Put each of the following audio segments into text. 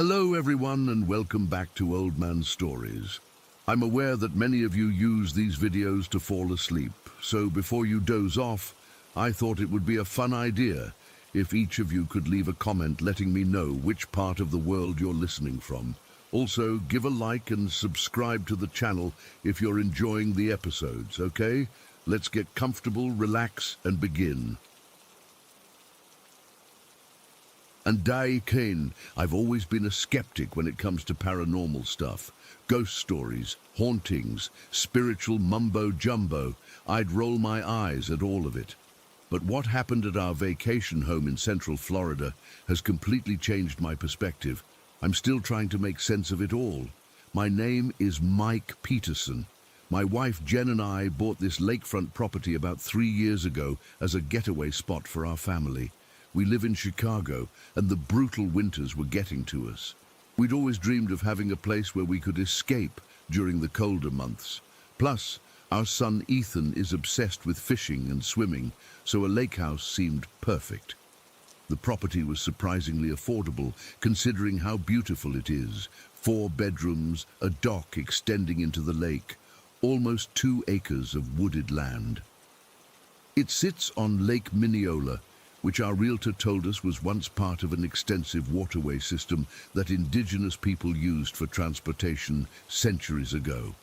Hello everyone and welcome back to Old Man Stories. I'm aware that many of you use these videos to fall asleep, so before you doze off, I thought it would be a fun idea if each of you could leave a comment letting me know which part of the world you're listening from. Also, give a like and subscribe to the channel if you're enjoying the episodes, okay? Let's get comfortable, relax, and begin. And Dai Kane, I've always been a skeptic when it comes to paranormal stuff. Ghost stories, hauntings, spiritual mumbo-jumbo. I'd roll my eyes at all of it. But what happened at our vacation home in Central Florida has completely changed my perspective. I'm still trying to make sense of it all. My name is Mike Peterson. My wife Jen and I bought this lakefront property about 3 years ago as a getaway spot for our family. We live in Chicago, and the brutal winters were getting to us. We'd always dreamed of having a place where we could escape during the colder months. Plus, our son Ethan is obsessed with fishing and swimming, so a lake house seemed perfect. The property was surprisingly affordable, considering how beautiful it is. 4 bedrooms, a dock extending into the lake, almost 2 acres of wooded land. It sits on Lake Mineola, which our realtor told us was once part of an extensive waterway system that indigenous people used for transportation centuries ago.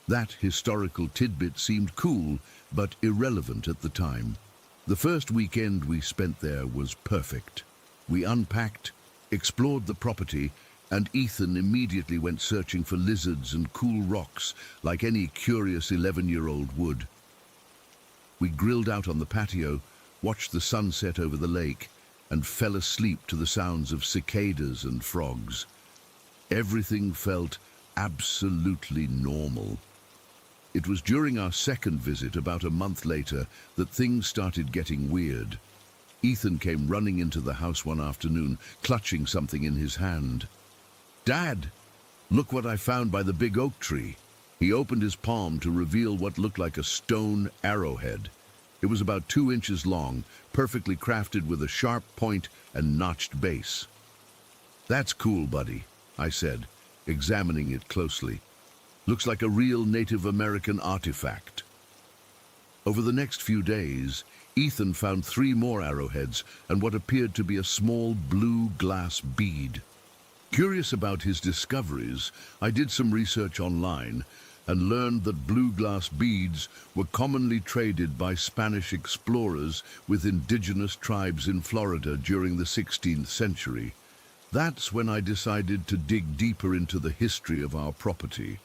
That historical tidbit seemed cool, but irrelevant at the time. The first weekend we spent there was perfect. We unpacked, explored the property, and Ethan immediately went searching for lizards and cool rocks like any curious 11-year-old would. We grilled out on the patio, watched the sunset over the lake, and fell asleep to the sounds of cicadas and frogs. Everything felt absolutely normal. It was during our second visit, about a month later, that things started getting weird. Ethan came running into the house one afternoon, clutching something in his hand. "Dad, look what I found by the big oak tree." He opened his palm to reveal what looked like a stone arrowhead. It was about 2 inches long, perfectly crafted with a sharp point and notched base. "That's cool, buddy," I said, examining it closely. "Looks like a real Native American artifact." Over the next few days, Ethan found 3 more arrowheads and what appeared to be a small blue glass bead. Curious about his discoveries, I did some research online and learned that blue glass beads were commonly traded by Spanish explorers with indigenous tribes in Florida during the 16th century. That's when I decided to dig deeper into the history of our property.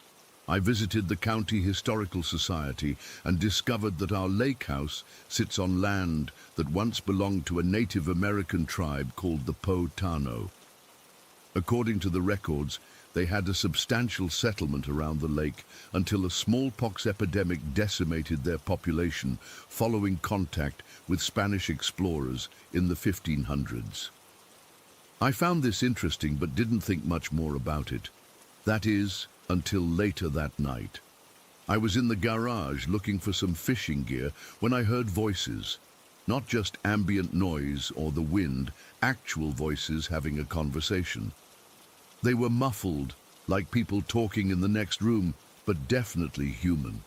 I visited the County Historical Society and discovered that our lake house sits on land that once belonged to a Native American tribe called the Potano. According to the records, they had a substantial settlement around the lake until a smallpox epidemic decimated their population following contact with Spanish explorers in the 1500s. I found this interesting but didn't think much more about it. That is, until later that night. I was in the garage looking for some fishing gear when I heard voices. Not just ambient noise or the wind, actual voices having a conversation. They were muffled, like people talking in the next room, but definitely human.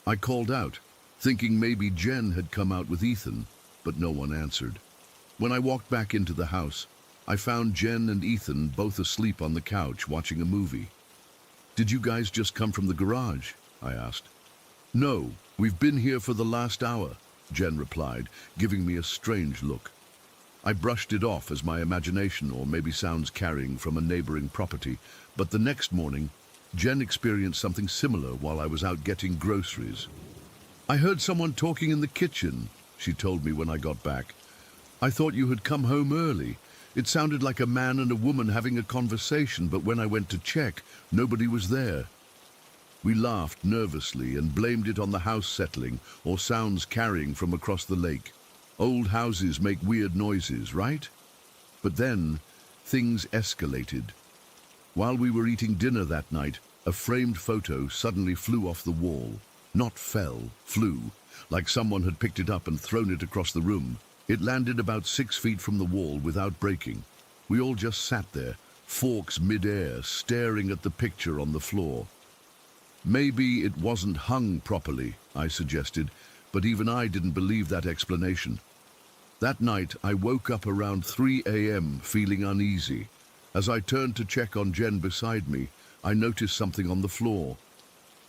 I called out, thinking maybe Jen had come out with Ethan, but no one answered. When I walked back into the house, I found Jen and Ethan both asleep on the couch watching a movie. "Did you guys just come from the garage?" I asked. "No, we've been here for the last hour," Jen replied, giving me a strange look. I brushed it off as my imagination or maybe sounds carrying from a neighboring property, but the next morning, Jen experienced something similar while I was out getting groceries. "I heard someone talking in the kitchen," she told me when I got back. "I thought you had come home early. It sounded like a man and a woman having a conversation, but when I went to check, nobody was there." We laughed nervously and blamed it on the house settling or sounds carrying from across the lake. Old houses make weird noises, right? But then, things escalated. While we were eating dinner that night, a framed photo suddenly flew off the wall. Not fell, flew, like someone had picked it up and thrown it across the room. It landed about 6 feet from the wall without breaking. We all just sat there, forks mid-air, staring at the picture on the floor. Maybe it wasn't hung properly, I suggested, but even I didn't believe that explanation. That night, I woke up around 3 a.m. feeling uneasy. As I turned to check on Jen beside me, I noticed something on the floor.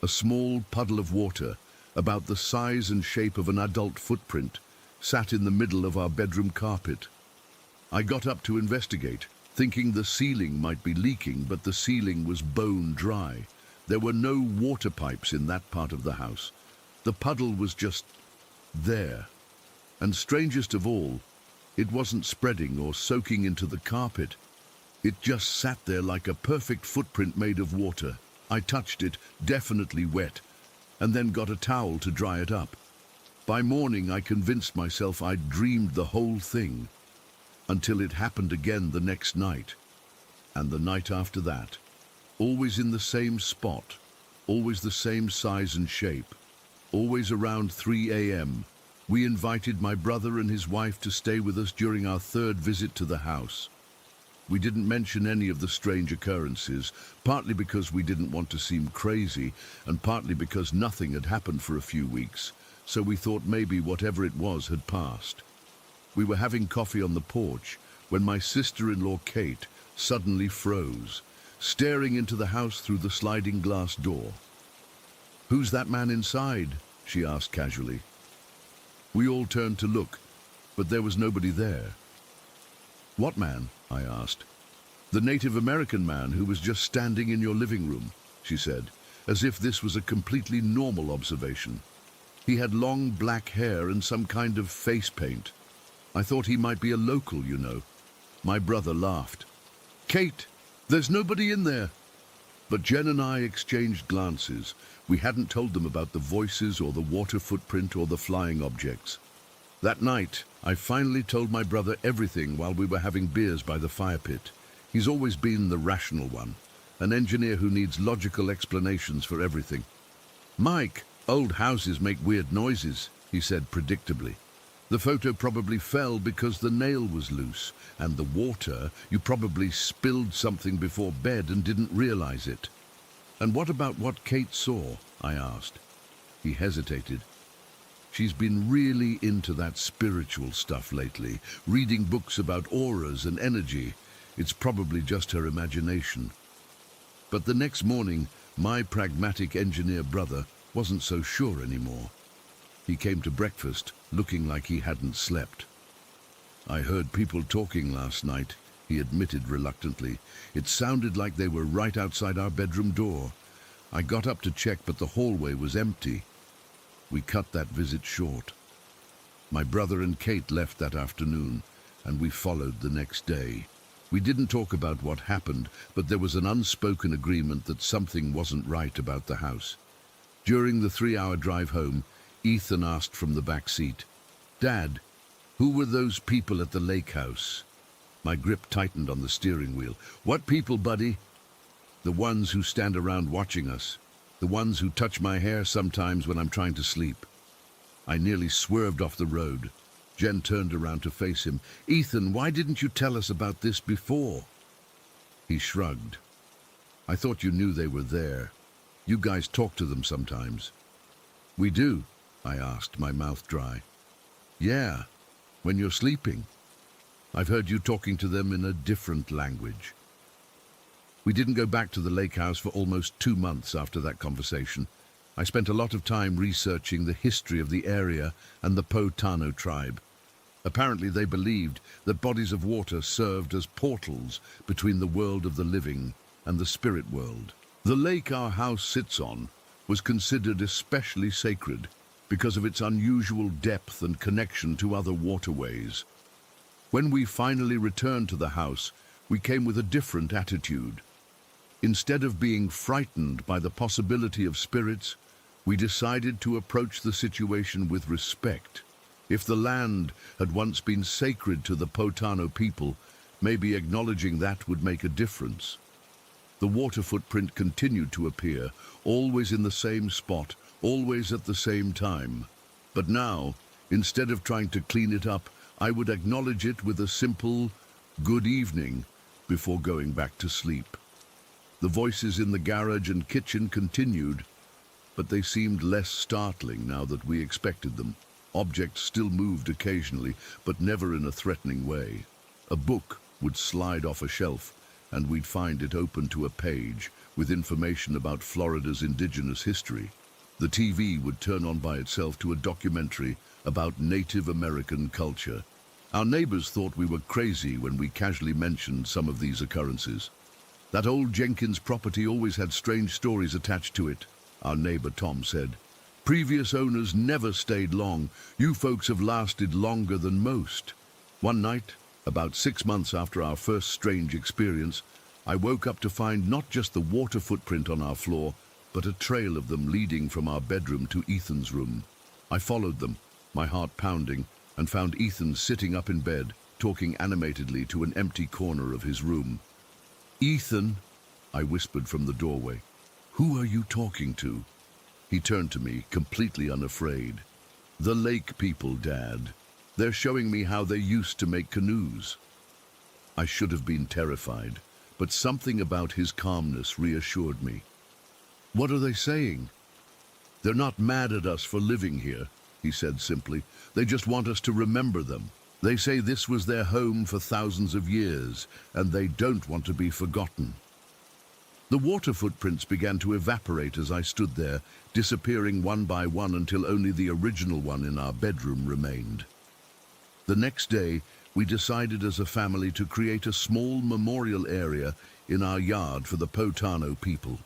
A small puddle of water, about the size and shape of an adult footprint, sat in the middle of our bedroom carpet. I got up to investigate, thinking the ceiling might be leaking, but the ceiling was bone dry. There were no water pipes in that part of the house. The puddle was just there. And strangest of all, it wasn't spreading or soaking into the carpet. It just sat there like a perfect footprint made of water. I touched it, definitely wet, and then got a towel to dry it up. By morning, I convinced myself I'd dreamed the whole thing, until it happened again the next night, and the night after that. Always in the same spot, always the same size and shape, always around 3 a.m. We invited my brother and his wife to stay with us during our third visit to the house. We didn't mention any of the strange occurrences, partly because we didn't want to seem crazy, and partly because nothing had happened for a few weeks, so we thought maybe whatever it was had passed. We were having coffee on the porch when my sister-in-law Kate suddenly froze, staring into the house through the sliding glass door. "Who's that man inside?" she asked casually. We all turned to look, but there was nobody there. "What man?" I asked. "The Native American man who was just standing in your living room," she said, as if this was a completely normal observation. "He had long black hair and some kind of face paint. I thought he might be a local, you know." My brother laughed. "Kate, there's nobody in there." But Jen and I exchanged glances. We hadn't told them about the voices or the water footprint or the flying objects. That night, I finally told my brother everything while we were having beers by the fire pit. He's always been the rational one, an engineer who needs logical explanations for everything. "Mike, old houses make weird noises," he said predictably. "The photo probably fell because the nail was loose, and the water, you probably spilled something before bed and didn't realize it." "And what about what Kate saw?" I asked. He hesitated. "She's been really into that spiritual stuff lately, reading books about auras and energy. It's probably just her imagination." But the next morning, my pragmatic engineer brother wasn't so sure anymore. He came to breakfast looking like he hadn't slept. "I heard people talking last night," he admitted reluctantly. "It sounded like they were right outside our bedroom door. I got up to check, but the hallway was empty." We cut that visit short. My brother and Kate left that afternoon, and we followed the next day. We didn't talk about what happened, but there was an unspoken agreement that something wasn't right about the house. During the 3-hour drive home, Ethan asked from the back seat, "Dad, who were those people at the lake house?" My grip tightened on the steering wheel. "What people, buddy?" "The ones who stand around watching us. The ones who touch my hair sometimes when I'm trying to sleep." I nearly swerved off the road. Jen turned around to face him. "Ethan, why didn't you tell us about this before?" He shrugged. "I thought you knew they were there. You guys talk to them sometimes." "We do?" I asked, my mouth dry. "Yeah, when you're sleeping. I've heard you talking to them in a different language." We didn't go back to the lake house for almost 2 months after that conversation. I spent a lot of time researching the history of the area and the Po-Tano tribe. Apparently they believed that bodies of water served as portals between the world of the living and the spirit world. The lake our house sits on was considered especially sacred because of its unusual depth and connection to other waterways. When we finally returned to the house, we came with a different attitude. Instead of being frightened by the possibility of spirits, we decided to approach the situation with respect. If the land had once been sacred to the Po-Tano people, maybe acknowledging that would make a difference. The water footprint continued to appear, always in the same spot, always at the same time. But now, instead of trying to clean it up, I would acknowledge it with a simple "good evening," before going back to sleep. The voices in the garage and kitchen continued, but they seemed less startling now that we expected them. Objects still moved occasionally, but never in a threatening way. A book would slide off a shelf, and we'd find it open to a page with information about Florida's indigenous history. The TV would turn on by itself to a documentary about Native American culture. Our neighbors thought we were crazy when we casually mentioned some of these occurrences. That old Jenkins property always had strange stories attached to it, our neighbor Tom said. Previous owners never stayed long. You folks have lasted longer than most. One night, about 6 months after our first strange experience, I woke up to find not just the water footprint on our floor, but a trail of them leading from our bedroom to Ethan's room. I followed them, my heart pounding, and found Ethan sitting up in bed, talking animatedly to an empty corner of his room. "Ethan," I whispered from the doorway, "who are you talking to?" He turned to me, completely unafraid. "The lake people, Dad. They're showing me how they used to make canoes." I should have been terrified, but something about his calmness reassured me. "What are they saying?" "They're not mad at us for living here," he said simply. "They just want us to remember them. They say this was their home for thousands of years, and they don't want to be forgotten." The water footprints began to evaporate as I stood there, disappearing one by one until only the original one in our bedroom remained. The next day, we decided as a family to create a small memorial area in our yard for the Potano people.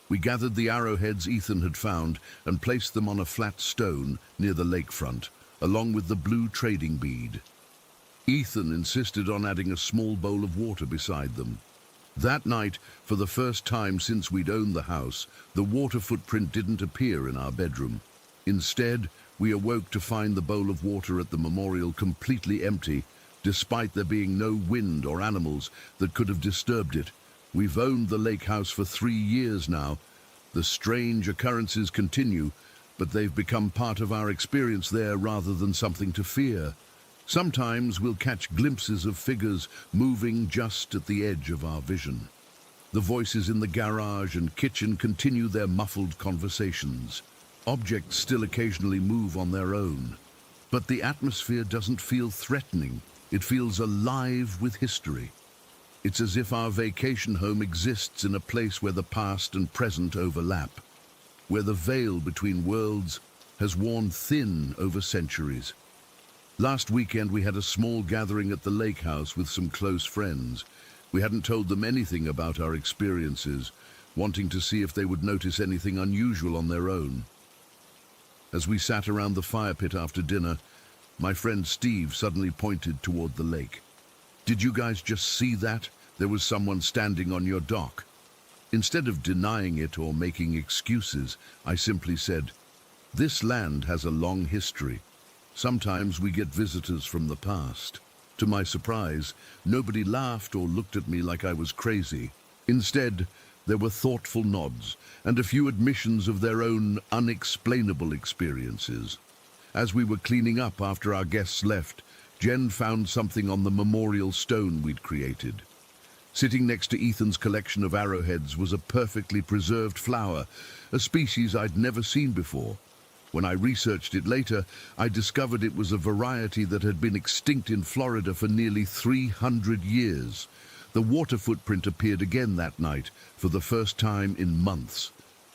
We gathered the arrowheads Ethan had found and placed them on a flat stone near the lakefront, along with the blue trading bead. Ethan insisted on adding a small bowl of water beside them. That night, for the first time since we'd owned the house, the water footprint didn't appear in our bedroom. Instead, we awoke to find the bowl of water at the memorial completely empty, despite there being no wind or animals that could have disturbed it. We've owned the lake house for 3 years now. The strange occurrences continue, but they've become part of our experience there rather than something to fear. Sometimes we'll catch glimpses of figures moving just at the edge of our vision. The voices in the garage and kitchen continue their muffled conversations. Objects still occasionally move on their own, but the atmosphere doesn't feel threatening. It feels alive with history. It's as if our vacation home exists in a place where the past and present overlap, where the veil between worlds has worn thin over centuries. Last weekend we had a small gathering at the lake house with some close friends. We hadn't told them anything about our experiences, wanting to see if they would notice anything unusual on their own. As we sat around the fire pit after dinner, my friend Steve suddenly pointed toward the lake. "Did you guys just see that? There was someone standing on your dock." Instead of denying it or making excuses, I simply said, "This land has a long history. Sometimes we get visitors from the past." To my surprise, nobody laughed or looked at me like I was crazy. Instead, there were thoughtful nods and a few admissions of their own unexplainable experiences. As we were cleaning up after our guests left, Jen found something on the memorial stone we'd created. Sitting next to Ethan's collection of arrowheads was a perfectly preserved flower, a species I'd never seen before. When I researched it later, I discovered it was a variety that had been extinct in Florida for nearly 300 years. The water footprint appeared again that night, for the first time in months.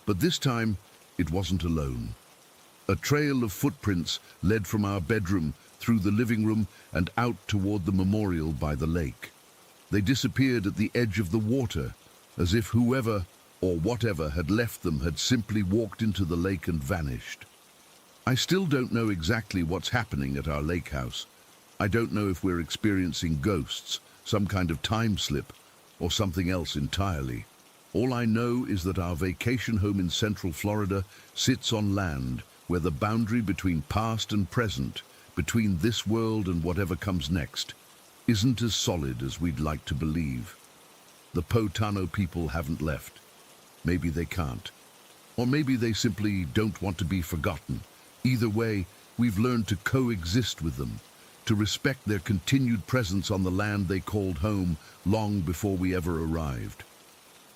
But this time, it wasn't alone. A trail of footprints led from our bedroom, through the living room, and out toward the memorial by the lake. They disappeared at the edge of the water, as if whoever or whatever had left them had simply walked into the lake and vanished. I still don't know exactly what's happening at our lake house. I don't know if we're experiencing ghosts, some kind of time slip, or something else entirely. All I know is that our vacation home in Central Florida sits on land where the boundary between past and present, between this world and whatever comes next, isn't as solid as we'd like to believe. The Potano people haven't left. Maybe they can't. Or maybe they simply don't want to be forgotten. Either way, we've learned to coexist with them, to respect their continued presence on the land they called home long before we ever arrived.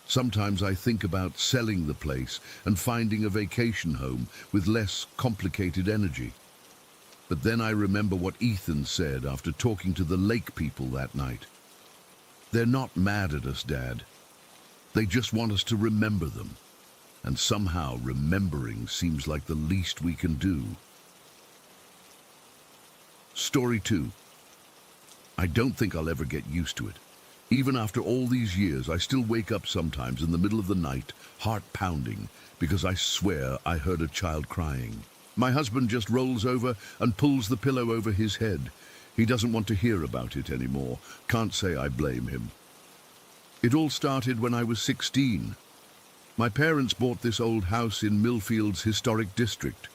Sometimes I think about selling the place and finding a vacation home with less complicated energy. But then I remember what Ethan said after talking to the lake people that night. They're not mad at us, Dad. They just want us to remember them. And somehow remembering seems like the least we can do. Story 2. I don't think I'll ever get used to it. Even after all these years, I still wake up sometimes in the middle of the night, heart pounding, because I swear I heard a child crying. My husband just rolls over and pulls the pillow over his head. He doesn't want to hear about it anymore. Can't say I blame him. It all started when I was 16. My parents bought this old house in Millfield's historic district.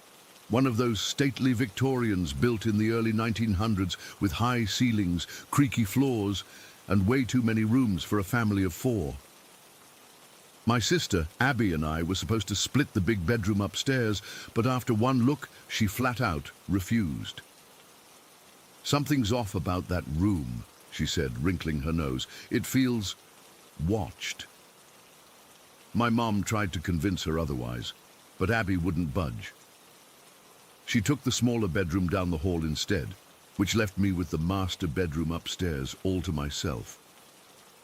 One of those stately Victorians built in the early 1900s with high ceilings, creaky floors, and way too many rooms for a family of 4. My sister, Abby, and I were supposed to split the big bedroom upstairs, but after one look, she flat out refused. "Something's off about that room," she said, wrinkling her nose. "It feels watched." My mom tried to convince her otherwise, but Abby wouldn't budge. She took the smaller bedroom down the hall instead, which left me with the master bedroom upstairs all to myself.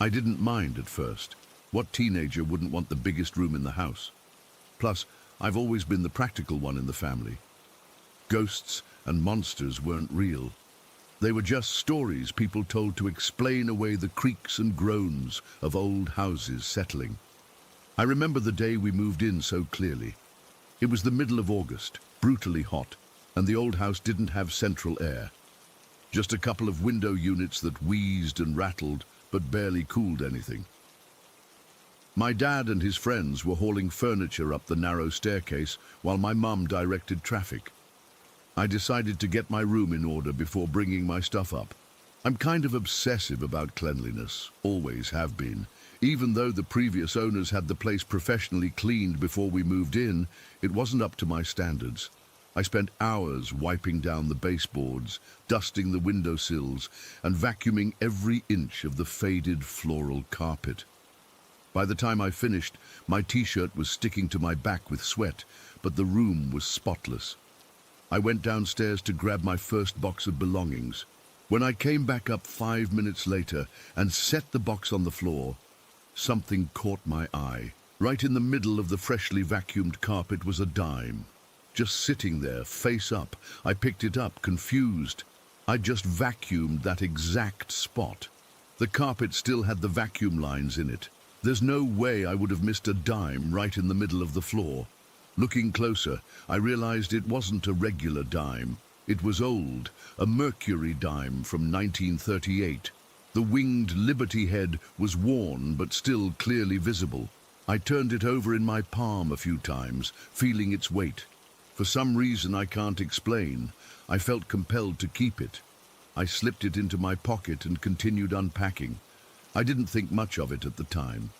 I didn't mind at first. What teenager wouldn't want the biggest room in the house? Plus, I've always been the practical one in the family. Ghosts and monsters weren't real. They were just stories people told to explain away the creaks and groans of old houses settling. I remember the day we moved in so clearly. It was the middle of August, brutally hot, and the old house didn't have central air. Just a couple of window units that wheezed and rattled, but barely cooled anything. My dad and his friends were hauling furniture up the narrow staircase while my mum directed traffic. I decided to get my room in order before bringing my stuff up. I'm kind of obsessive about cleanliness, always have been. Even though the previous owners had the place professionally cleaned before we moved in, it wasn't up to my standards. I spent hours wiping down the baseboards, dusting the windowsills, and vacuuming every inch of the faded floral carpet. By the time I finished, my t-shirt was sticking to my back with sweat, but the room was spotless. I went downstairs to grab my first box of belongings. When I came back up 5 minutes later and set the box on the floor, something caught my eye. Right in the middle of the freshly vacuumed carpet was a dime. Just sitting there, face up. I picked it up, confused. I'd just vacuumed that exact spot. The carpet still had the vacuum lines in it. There's no way I would have missed a dime right in the middle of the floor. Looking closer, I realized it wasn't a regular dime. It was old, a Mercury dime from 1938. The winged Liberty head was worn but still clearly visible. I turned it over in my palm a few times, feeling its weight. For some reason I can't explain, I felt compelled to keep it. I slipped it into my pocket and continued unpacking. I didn't think much of it at the time.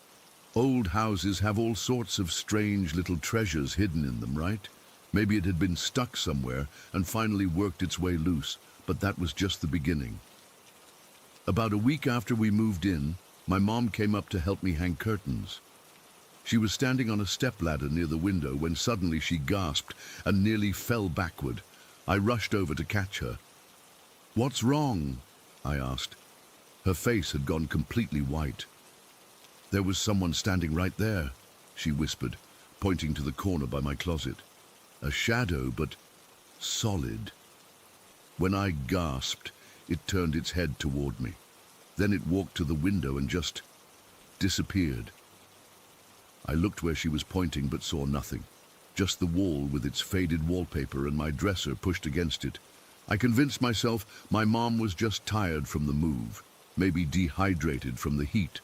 Old houses have all sorts of strange little treasures hidden in them, right? Maybe it had been stuck somewhere and finally worked its way loose, but that was just the beginning. About a week after we moved in, my mom came up to help me hang curtains. She was standing on a stepladder near the window when suddenly she gasped and nearly fell backward. I rushed over to catch her. "What's wrong?" I asked. Her face had gone completely white. "There was someone standing right there," she whispered, pointing to the corner by my closet. A shadow, but solid. When I gasped, it turned its head toward me. Then it walked to the window and just disappeared. I looked where she was pointing but saw nothing. Just the wall with its faded wallpaper and my dresser pushed against it. I convinced myself my mom was just tired from the move, maybe dehydrated from the heat.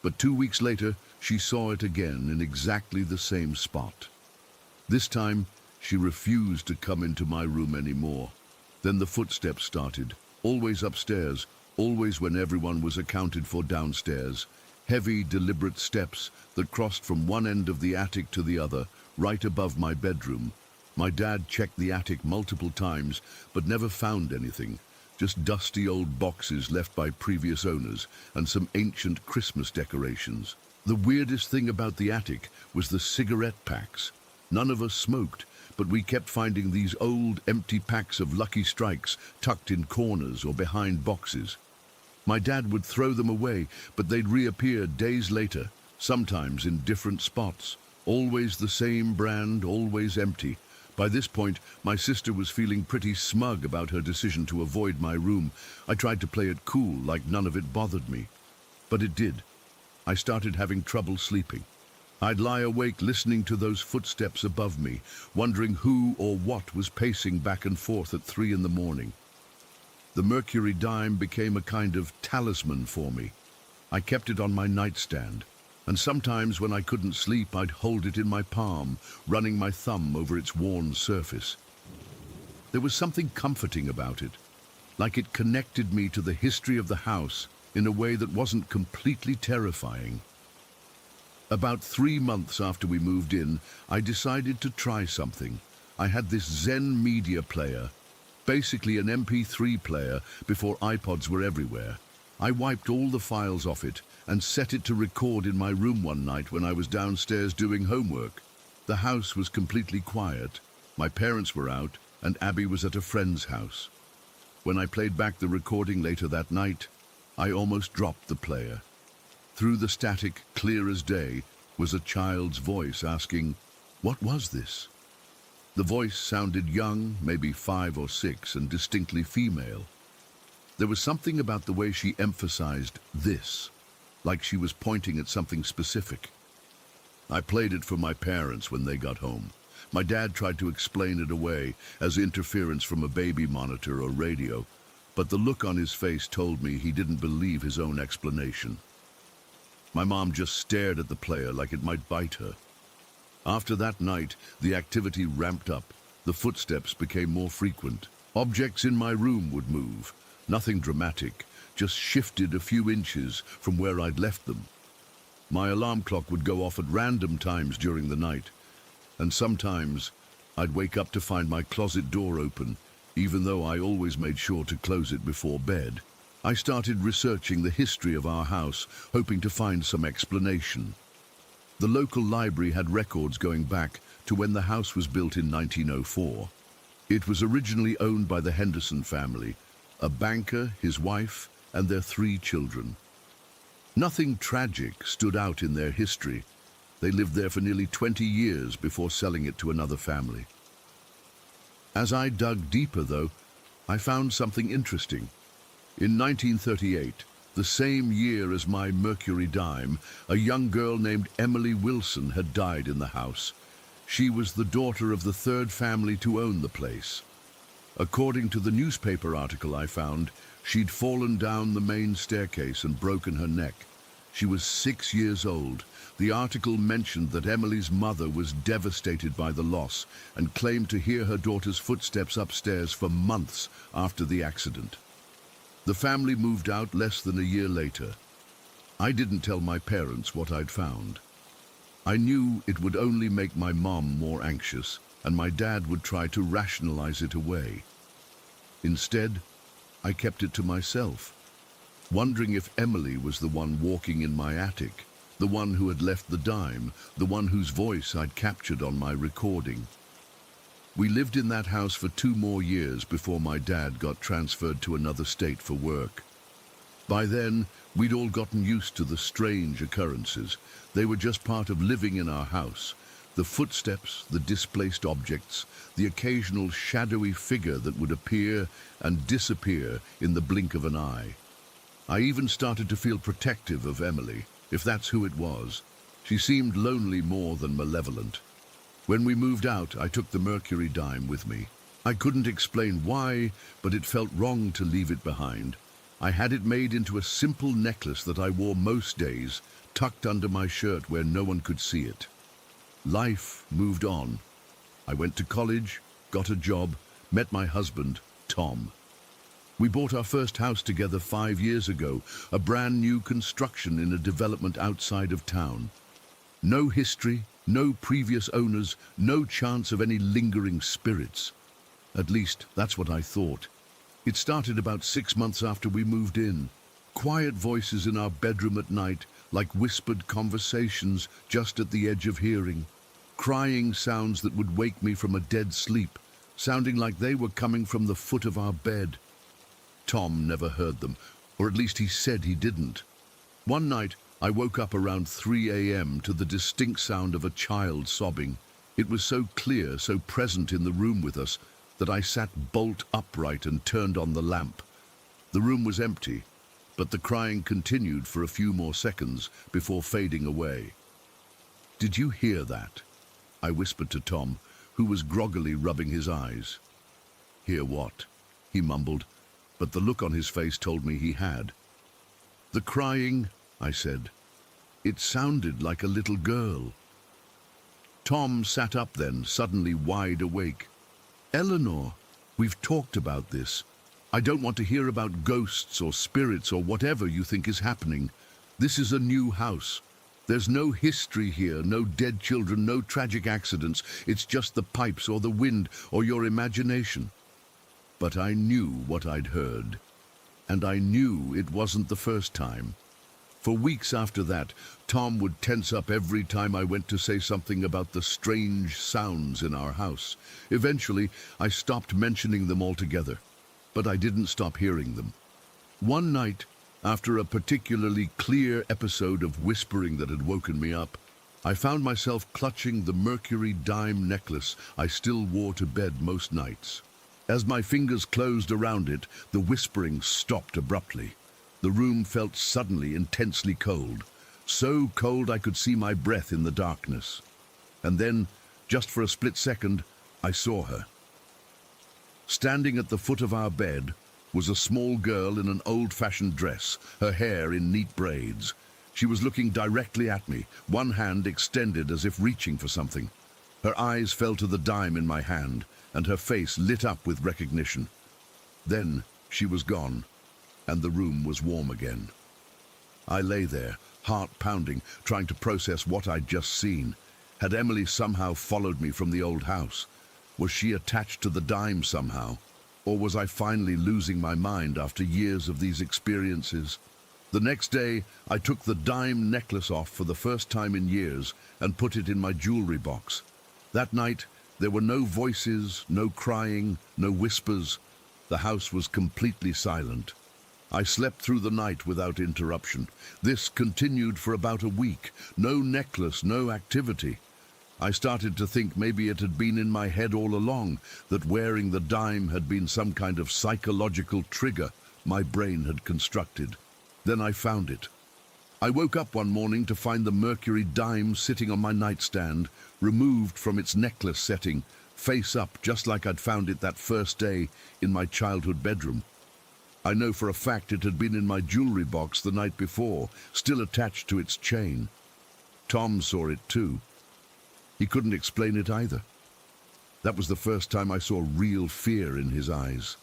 But 2 weeks later, she saw it again in exactly the same spot. This time, she refused to come into my room anymore. Then the footsteps started, always upstairs, always when everyone was accounted for downstairs. Heavy, deliberate steps that crossed from one end of the attic to the other, right above my bedroom. My dad checked the attic multiple times, but never found anything. just dusty old boxes left by previous owners and some ancient Christmas decorations. The weirdest thing about the attic was the cigarette packs. None of us smoked, but we kept finding these old, empty packs of Lucky Strikes tucked in corners or behind boxes. My dad would throw them away, but they'd reappear days later, sometimes in different spots. Always the same brand, always empty. By this point, my sister was feeling pretty smug about her decision to avoid my room. I tried to play it cool, like none of it bothered me. But it did. I started having trouble sleeping. I'd lie awake listening to those footsteps above me, wondering who or what was pacing back and forth at 3 in the morning. The mercury dime became a kind of talisman for me. I kept it on my nightstand, and sometimes when I couldn't sleep, I'd hold it in my palm, running my thumb over its worn surface. There was something comforting about it, like it connected me to the history of the house in a way that wasn't completely terrifying. About 3 months after we moved in, I decided to try something. I had this Zen media player, basically an MP3 player before iPods were everywhere. I wiped all the files off it and set it to record in my room one night when I was downstairs doing homework. The house was completely quiet. My parents were out, and Abby was at a friend's house. When I played back the recording later that night, I almost dropped the player. Through the static, clear as day, was a child's voice asking, "What was this?" The voice sounded young, maybe 5 or 6, and distinctly female. There was something about the way she emphasized "this," like she was pointing at something specific. I played it for my parents when they got home. My dad tried to explain it away as interference from a baby monitor or radio, but the look on his face told me he didn't believe his own explanation. My mom just stared at the player like it might bite her. After that night, the activity ramped up. The footsteps became more frequent. Objects in my room would move. Nothing dramatic, just shifted a few inches from where I'd left them. My alarm clock would go off at random times during the night, and sometimes I'd wake up to find my closet door open, even though I always made sure to close it before bed. I started researching the history of our house, hoping to find some explanation. The local library had records going back to when the house was built in 1904. It was originally owned by the Henderson family, a banker, his wife, and their 3 children. Nothing tragic stood out in their history. They lived there for nearly 20 years before selling it to another family. As I dug deeper, though, I found something interesting. In 1938, the same year as my mercury dime, a young girl named Emily Wilson had died in the house. She was the daughter of the 3rd family to own the place. According to the newspaper article I found, she'd fallen down the main staircase and broken her neck. She was 6 years old. The article mentioned that Emily's mother was devastated by the loss and claimed to hear her daughter's footsteps upstairs for months after the accident. The family moved out less than a year later. I didn't tell my parents what I'd found. I knew it would only make my mom more anxious, and my dad would try to rationalize it away. Instead, I kept it to myself, wondering if Emily was the one walking in my attic, the one who had left the dime, the one whose voice I'd captured on my recording. We lived in that house for 2 more years before my dad got transferred to another state for work. By then, we'd all gotten used to the strange occurrences. They were just part of living in our house. The footsteps, the displaced objects, the occasional shadowy figure that would appear and disappear in the blink of an eye. I even started to feel protective of Emily, if that's who it was. She seemed lonely more than malevolent. When we moved out, I took the mercury dime with me. I couldn't explain why, but it felt wrong to leave it behind. I had it made into a simple necklace that I wore most days, tucked under my shirt where no one could see it. Life moved on. I went to college, got a job, met my husband, Tom. We bought our first house together 5 years ago, a brand new construction in a development outside of town. No history, no previous owners, no chance of any lingering spirits. At least, that's what I thought. It started about 6 months after we moved in. Quiet voices in our bedroom at night, like whispered conversations just at the edge of hearing. Crying sounds that would wake me from a dead sleep, sounding like they were coming from the foot of our bed. Tom never heard them, or at least he said he didn't. One night, I woke up around 3 a.m. to the distinct sound of a child sobbing. It was so clear, so present in the room with us, that I sat bolt upright and turned on the lamp. The room was empty, but the crying continued for a few more seconds before fading away. "Did you hear that?" I whispered to Tom, who was groggily rubbing his eyes. "Hear what?" he mumbled, but the look on his face told me he had. "The crying," I said. "It sounded like a little girl." Tom sat up then, suddenly wide awake. "Eleanor, we've talked about this. I don't want to hear about ghosts or spirits or whatever you think is happening. This is a new house. There's no history here, no dead children, no tragic accidents. It's just the pipes or the wind or your imagination." But I knew what I'd heard, and I knew it wasn't the first time. For weeks after that, Tom would tense up every time I went to say something about the strange sounds in our house. Eventually, I stopped mentioning them altogether, but I didn't stop hearing them. One night, after a particularly clear episode of whispering that had woken me up, I found myself clutching the mercury dime necklace I still wore to bed most nights. As my fingers closed around it, the whispering stopped abruptly. The room felt suddenly intensely cold, so cold I could see my breath in the darkness. And then, just for a split second, I saw her. Standing at the foot of our bed was a small girl in an old-fashioned dress, her hair in neat braids. She was looking directly at me, one hand extended as if reaching for something. Her eyes fell to the dime in my hand, and her face lit up with recognition. Then she was gone, and the room was warm again. I lay there, heart pounding, trying to process what I'd just seen. Had Emily somehow followed me from the old house? Was she attached to the dime somehow? Or was I finally losing my mind after years of these experiences? The next day, I took the dime necklace off for the first time in years and put it in my jewelry box. That night, there were no voices, no crying, no whispers. The house was completely silent. I slept through the night without interruption. This continued for about a week. No necklace, no activity. I started to think maybe it had been in my head all along, that wearing the dime had been some kind of psychological trigger my brain had constructed. Then I found it. I woke up one morning to find the mercury dime sitting on my nightstand, removed from its necklace setting, face up just like I'd found it that first day in my childhood bedroom. I know for a fact it had been in my jewelry box the night before, still attached to its chain. Tom saw it too. He couldn't explain it either. That was the first time I saw real fear in his eyes.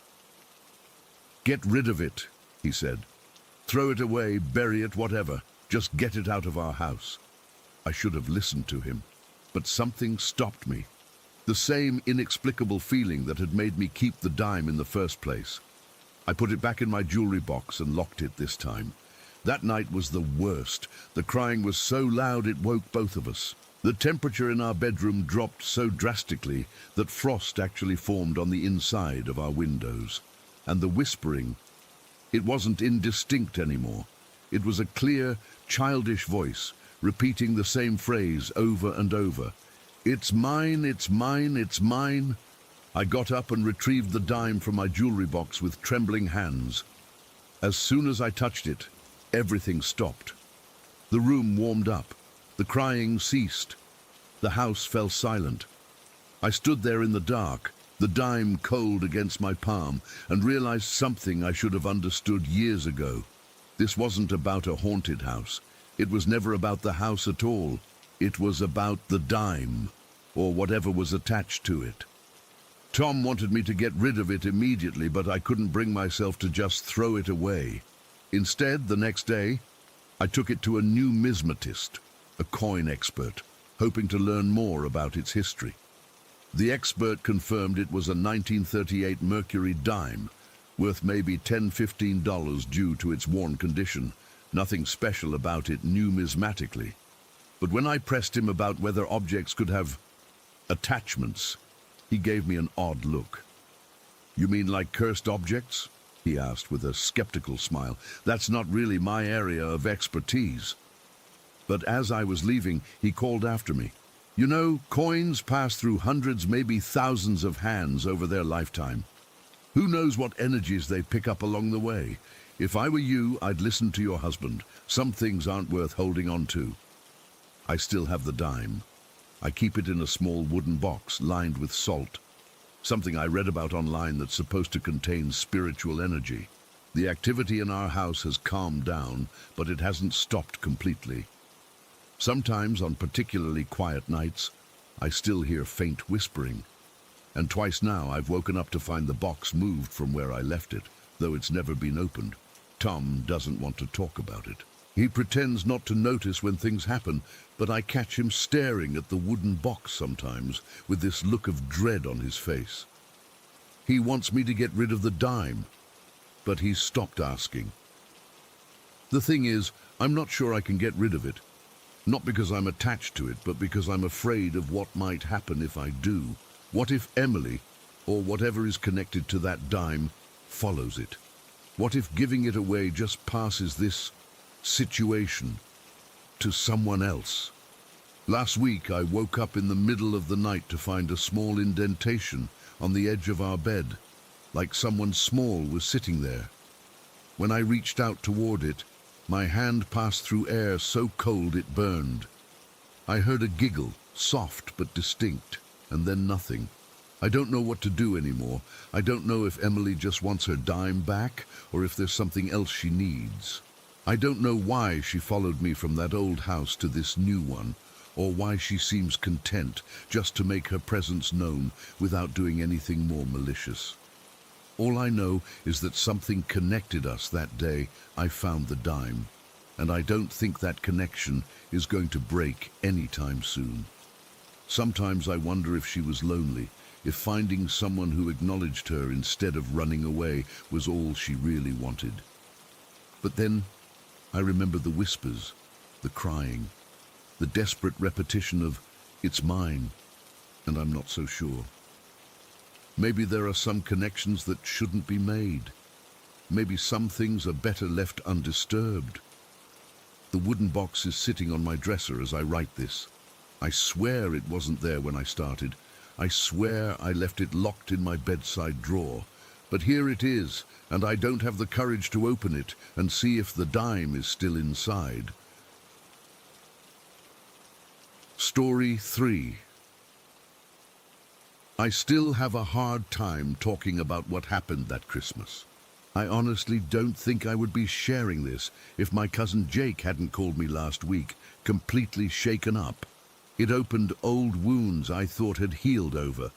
"Get rid of it," he said. "Throw it away, bury it, whatever. Just get it out of our house." I should have listened to him, but something stopped me. The same inexplicable feeling that had made me keep the dime in the first place. I put it back in my jewelry box and locked it this time. That night was the worst. The crying was so loud it woke both of us. The temperature in our bedroom dropped so drastically that frost actually formed on the inside of our windows. And the whispering, it wasn't indistinct anymore. It was a clear, childish voice, repeating the same phrase over and over. "It's mine, it's mine, it's mine." I got up and retrieved the dime from my jewelry box with trembling hands. As soon as I touched it, everything stopped. The room warmed up. The crying ceased. The house fell silent. I stood there in the dark, the dime cold against my palm, and realized something I should have understood years ago. This wasn't about a haunted house. It was never about the house at all. It was about the dime, or whatever was attached to it. Tom wanted me to get rid of it immediately, but I couldn't bring myself to just throw it away. Instead, the next day, I took it to a numismatist, a coin expert, hoping to learn more about its history. The expert confirmed it was a 1938 mercury dime, worth maybe $10–15 due to its worn condition. Nothing special about it numismatically. But when I pressed him about whether objects could have attachments, he gave me an odd look. "You mean like cursed objects?" he asked with a skeptical smile. "That's not really my area of expertise." But as I was leaving, he called after me. "You know, coins pass through hundreds, maybe thousands of hands over their lifetime. Who knows what energies they pick up along the way? If I were you, I'd listen to your husband. Some things aren't worth holding on to." I still have the dime. I keep it in a small wooden box lined with salt, something I read about online that's supposed to contain spiritual energy. The activity in our house has calmed down, but it hasn't stopped completely. Sometimes, on particularly quiet nights, I still hear faint whispering. And twice now I've woken up to find the box moved from where I left it, though it's never been opened. Tom doesn't want to talk about it. He pretends not to notice when things happen, but I catch him staring at the wooden box sometimes, with this look of dread on his face. He wants me to get rid of the dime, but he's stopped asking. The thing is, I'm not sure I can get rid of it. Not because I'm attached to it, but because I'm afraid of what might happen if I do. What if Emily, or whatever is connected to that dime, follows it? What if giving it away just passes this situation to someone else? Last week I woke up in the middle of the night to find a small indentation on the edge of our bed, like someone small was sitting there. When I reached out toward it, my hand passed through air so cold it burned. I heard a giggle, soft but distinct, and then nothing. I don't know what to do anymore. I don't know if Emily just wants her dime back, or if there's something else she needs. I don't know why she followed me from that old house to this new one, or why she seems content just to make her presence known without doing anything more malicious. All I know is that something connected us that day I found the dime, and I don't think that connection is going to break anytime soon. Sometimes I wonder if she was lonely, if finding someone who acknowledged her instead of running away was all she really wanted. But then I remember the whispers, the crying, the desperate repetition of, "It's mine," and I'm not so sure. Maybe there are some connections that shouldn't be made. Maybe some things are better left undisturbed. The wooden box is sitting on my dresser as I write this. I swear it wasn't there when I started. I swear I left it locked in my bedside drawer. But here it is, and I don't have the courage to open it and see if the dime is still inside. Story 3. I still have a hard time talking about what happened that Christmas. I honestly don't think I would be sharing this if my cousin Jake hadn't called me last week, completely shaken up. It opened old wounds I thought had healed over,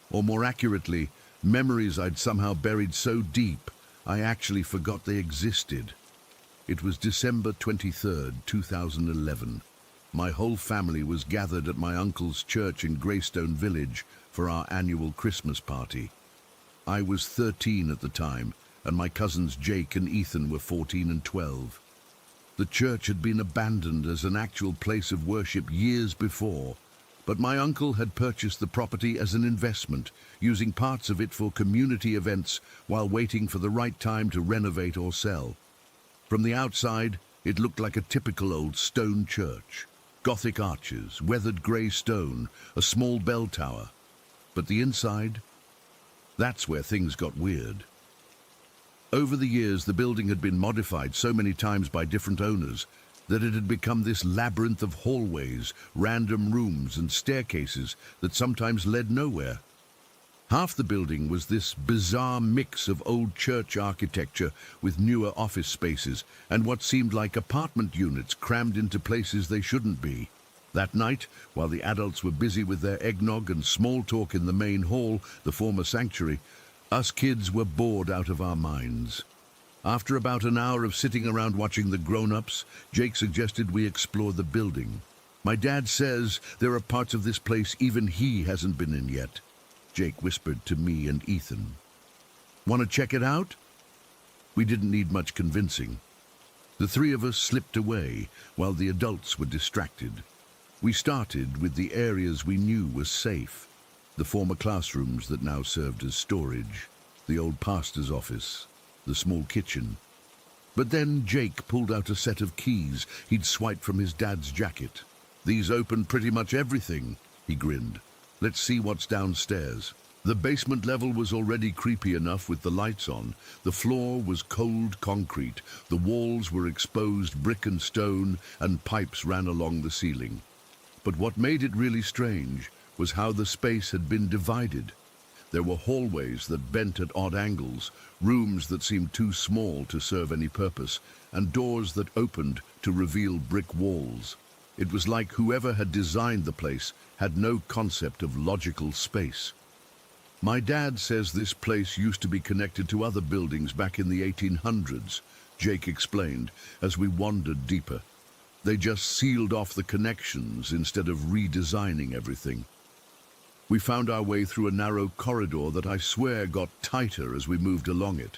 or more accurately, memories I'd somehow buried so deep I actually forgot they existed. It was December 23rd, 2011. My whole family was gathered at my uncle's church in Greystone Village for our annual Christmas party. I was 13 at the time, and my cousins Jake and Ethan were 14 and 12. The church had been abandoned as an actual place of worship years before, but my uncle had purchased the property as an investment, using parts of it for community events while waiting for the right time to renovate or sell. From the outside, it looked like a typical old stone church. Gothic arches, weathered grey stone, a small bell tower. But the inside, that's where things got weird. Over the years, the building had been modified so many times by different owners that it had become this labyrinth of hallways, random rooms and staircases that sometimes led nowhere. Half the building was this bizarre mix of old church architecture with newer office spaces and what seemed like apartment units crammed into places they shouldn't be. That night, while the adults were busy with their eggnog and small talk in the main hall, the former sanctuary, us kids were bored out of our minds. After about an hour of sitting around watching the grown-ups, Jake suggested we explore the building. My dad says there are parts of this place even he hasn't been in yet, Jake whispered to me and Ethan. "Want to check it out?" We didn't need much convincing. The three of us slipped away while the adults were distracted. We started with the areas we knew were safe, the former classrooms that now served as storage, the old pastor's office, the small kitchen. But then Jake pulled out a set of keys he'd swiped from his dad's jacket. "These open pretty much everything," he grinned. "Let's see what's downstairs." The basement level was already creepy enough with the lights on. The floor was cold concrete, the walls were exposed brick and stone, and pipes ran along the ceiling. But what made it really strange was how the space had been divided. There were hallways that bent at odd angles, rooms that seemed too small to serve any purpose, and doors that opened to reveal brick walls. It was like whoever had designed the place had no concept of logical space. "My dad says this place used to be connected to other buildings back in the 1800s, Jake explained as we wandered deeper. "They just sealed off the connections instead of redesigning everything." We found our way through a narrow corridor that I swear got tighter as we moved along it.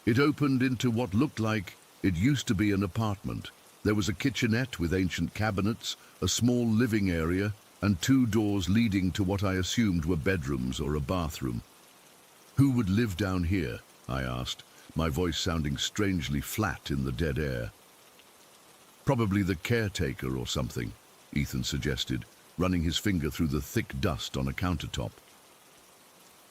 It opened into what looked like it used to be an apartment. There was a kitchenette with ancient cabinets, a small living area, and 2 doors leading to what I assumed were bedrooms or a bathroom. "Who would live down here?" I asked, my voice sounding strangely flat in the dead air. "Probably the caretaker or something," Ethan suggested, running his finger through the thick dust on a countertop.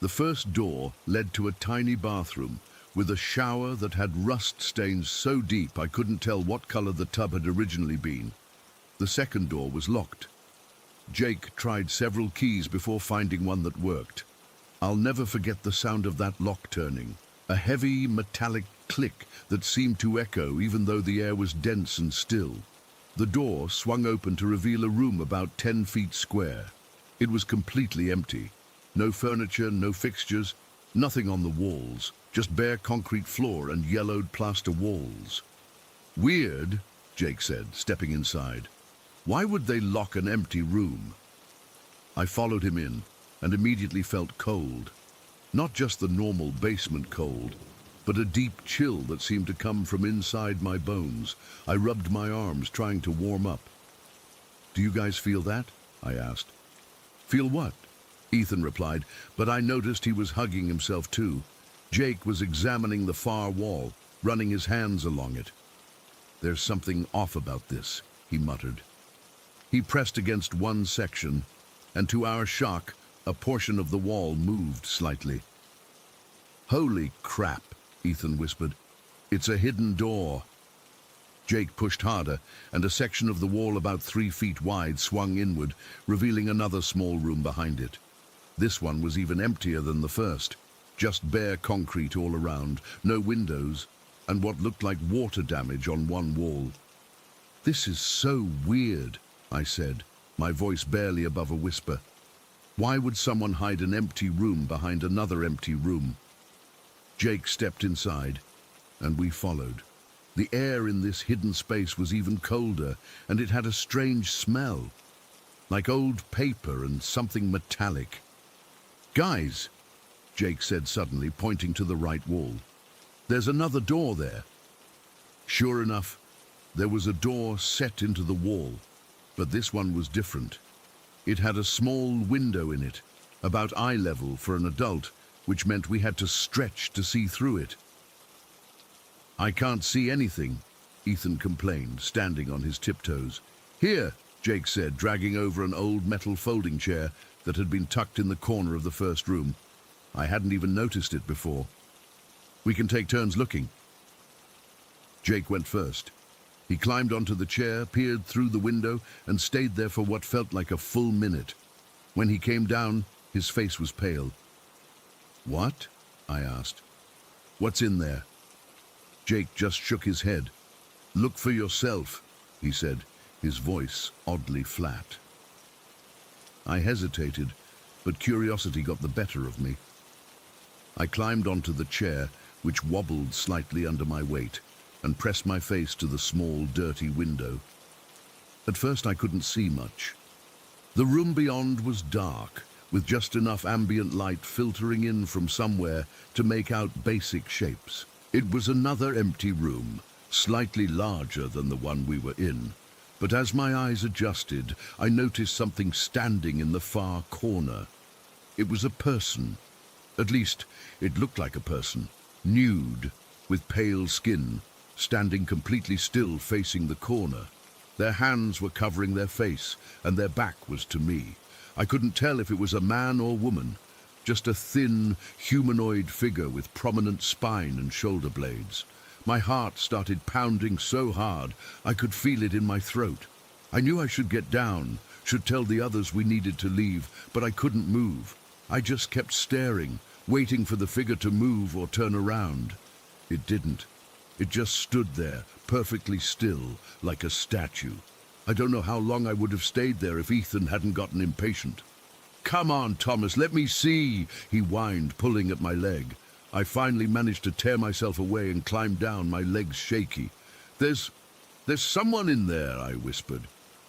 The first door led to a tiny bathroom with a shower that had rust stains so deep I couldn't tell what color the tub had originally been. The second door was locked. Jake tried several keys before finding one that worked. I'll never forget the sound of that lock turning, a heavy metallic click that seemed to echo even though the air was dense and still. The door swung open to reveal a room about 10 feet square. It was completely empty. No furniture, no fixtures, nothing on the walls, just bare concrete floor and yellowed plaster walls. "Weird," Jake said, stepping inside. "Why would they lock an empty room?" I followed him in and immediately felt cold. Not just the normal basement cold, but a deep chill that seemed to come from inside my bones. I rubbed my arms, trying to warm up. "Do you guys feel that?" I asked. "Feel what?" Ethan replied, but I noticed he was hugging himself too. Jake was examining the far wall, running his hands along it. "There's something off about this," he muttered. He pressed against one section, and to our shock, a portion of the wall moved slightly. "Holy crap," Ethan whispered. "It's a hidden door." Jake pushed harder, and a section of the wall about 3 feet wide swung inward, revealing another small room behind it. This one was even emptier than the first, just bare concrete all around, no windows, and what looked like water damage on one wall. "This is so weird," I said, my voice barely above a whisper. "Why would someone hide an empty room behind another empty room?" Jake stepped inside, and we followed. The air in this hidden space was even colder, and it had a strange smell, like old paper and something metallic. "Guys," Jake said suddenly, pointing to the right wall. "There's another door there." Sure enough, there was a door set into the wall, but this one was different. It had a small window in it, about eye level for an adult, which meant we had to stretch to see through it. "I can't see anything," Ethan complained, standing on his tiptoes. "Here," Jake said, dragging over an old metal folding chair that had been tucked in the corner of the first room. I hadn't even noticed it before. "We can take turns looking." Jake went first. He climbed onto the chair, peered through the window, and stayed there for what felt like a full minute. When he came down, his face was pale. "What?" I asked. "What's in there?" Jake just shook his head. "Look for yourself," he said, his voice oddly flat. I hesitated, but curiosity got the better of me. I climbed onto the chair, which wobbled slightly under my weight, and pressed my face to the small, dirty window. At first I couldn't see much. The room beyond was dark, with just enough ambient light filtering in from somewhere to make out basic shapes. It was another empty room, slightly larger than the one we were in. But as my eyes adjusted, I noticed something standing in the far corner. It was a person. At least, it looked like a person, nude, with pale skin, standing completely still facing the corner. Their hands were covering their face, and their back was to me. I couldn't tell if it was a man or woman, just a thin, humanoid figure with prominent spine and shoulder blades. My heart started pounding so hard I could feel it in my throat. I knew I should get down, should tell the others we needed to leave, but I couldn't move. I just kept staring, waiting for the figure to move or turn around. It didn't. It just stood there, perfectly still, like a statue. I don't know how long I would have stayed there if Ethan hadn't gotten impatient. "Come on, Thomas, let me see," he whined, pulling at my leg. I finally managed to tear myself away and climb down, my legs shaky. There's someone in there," I whispered.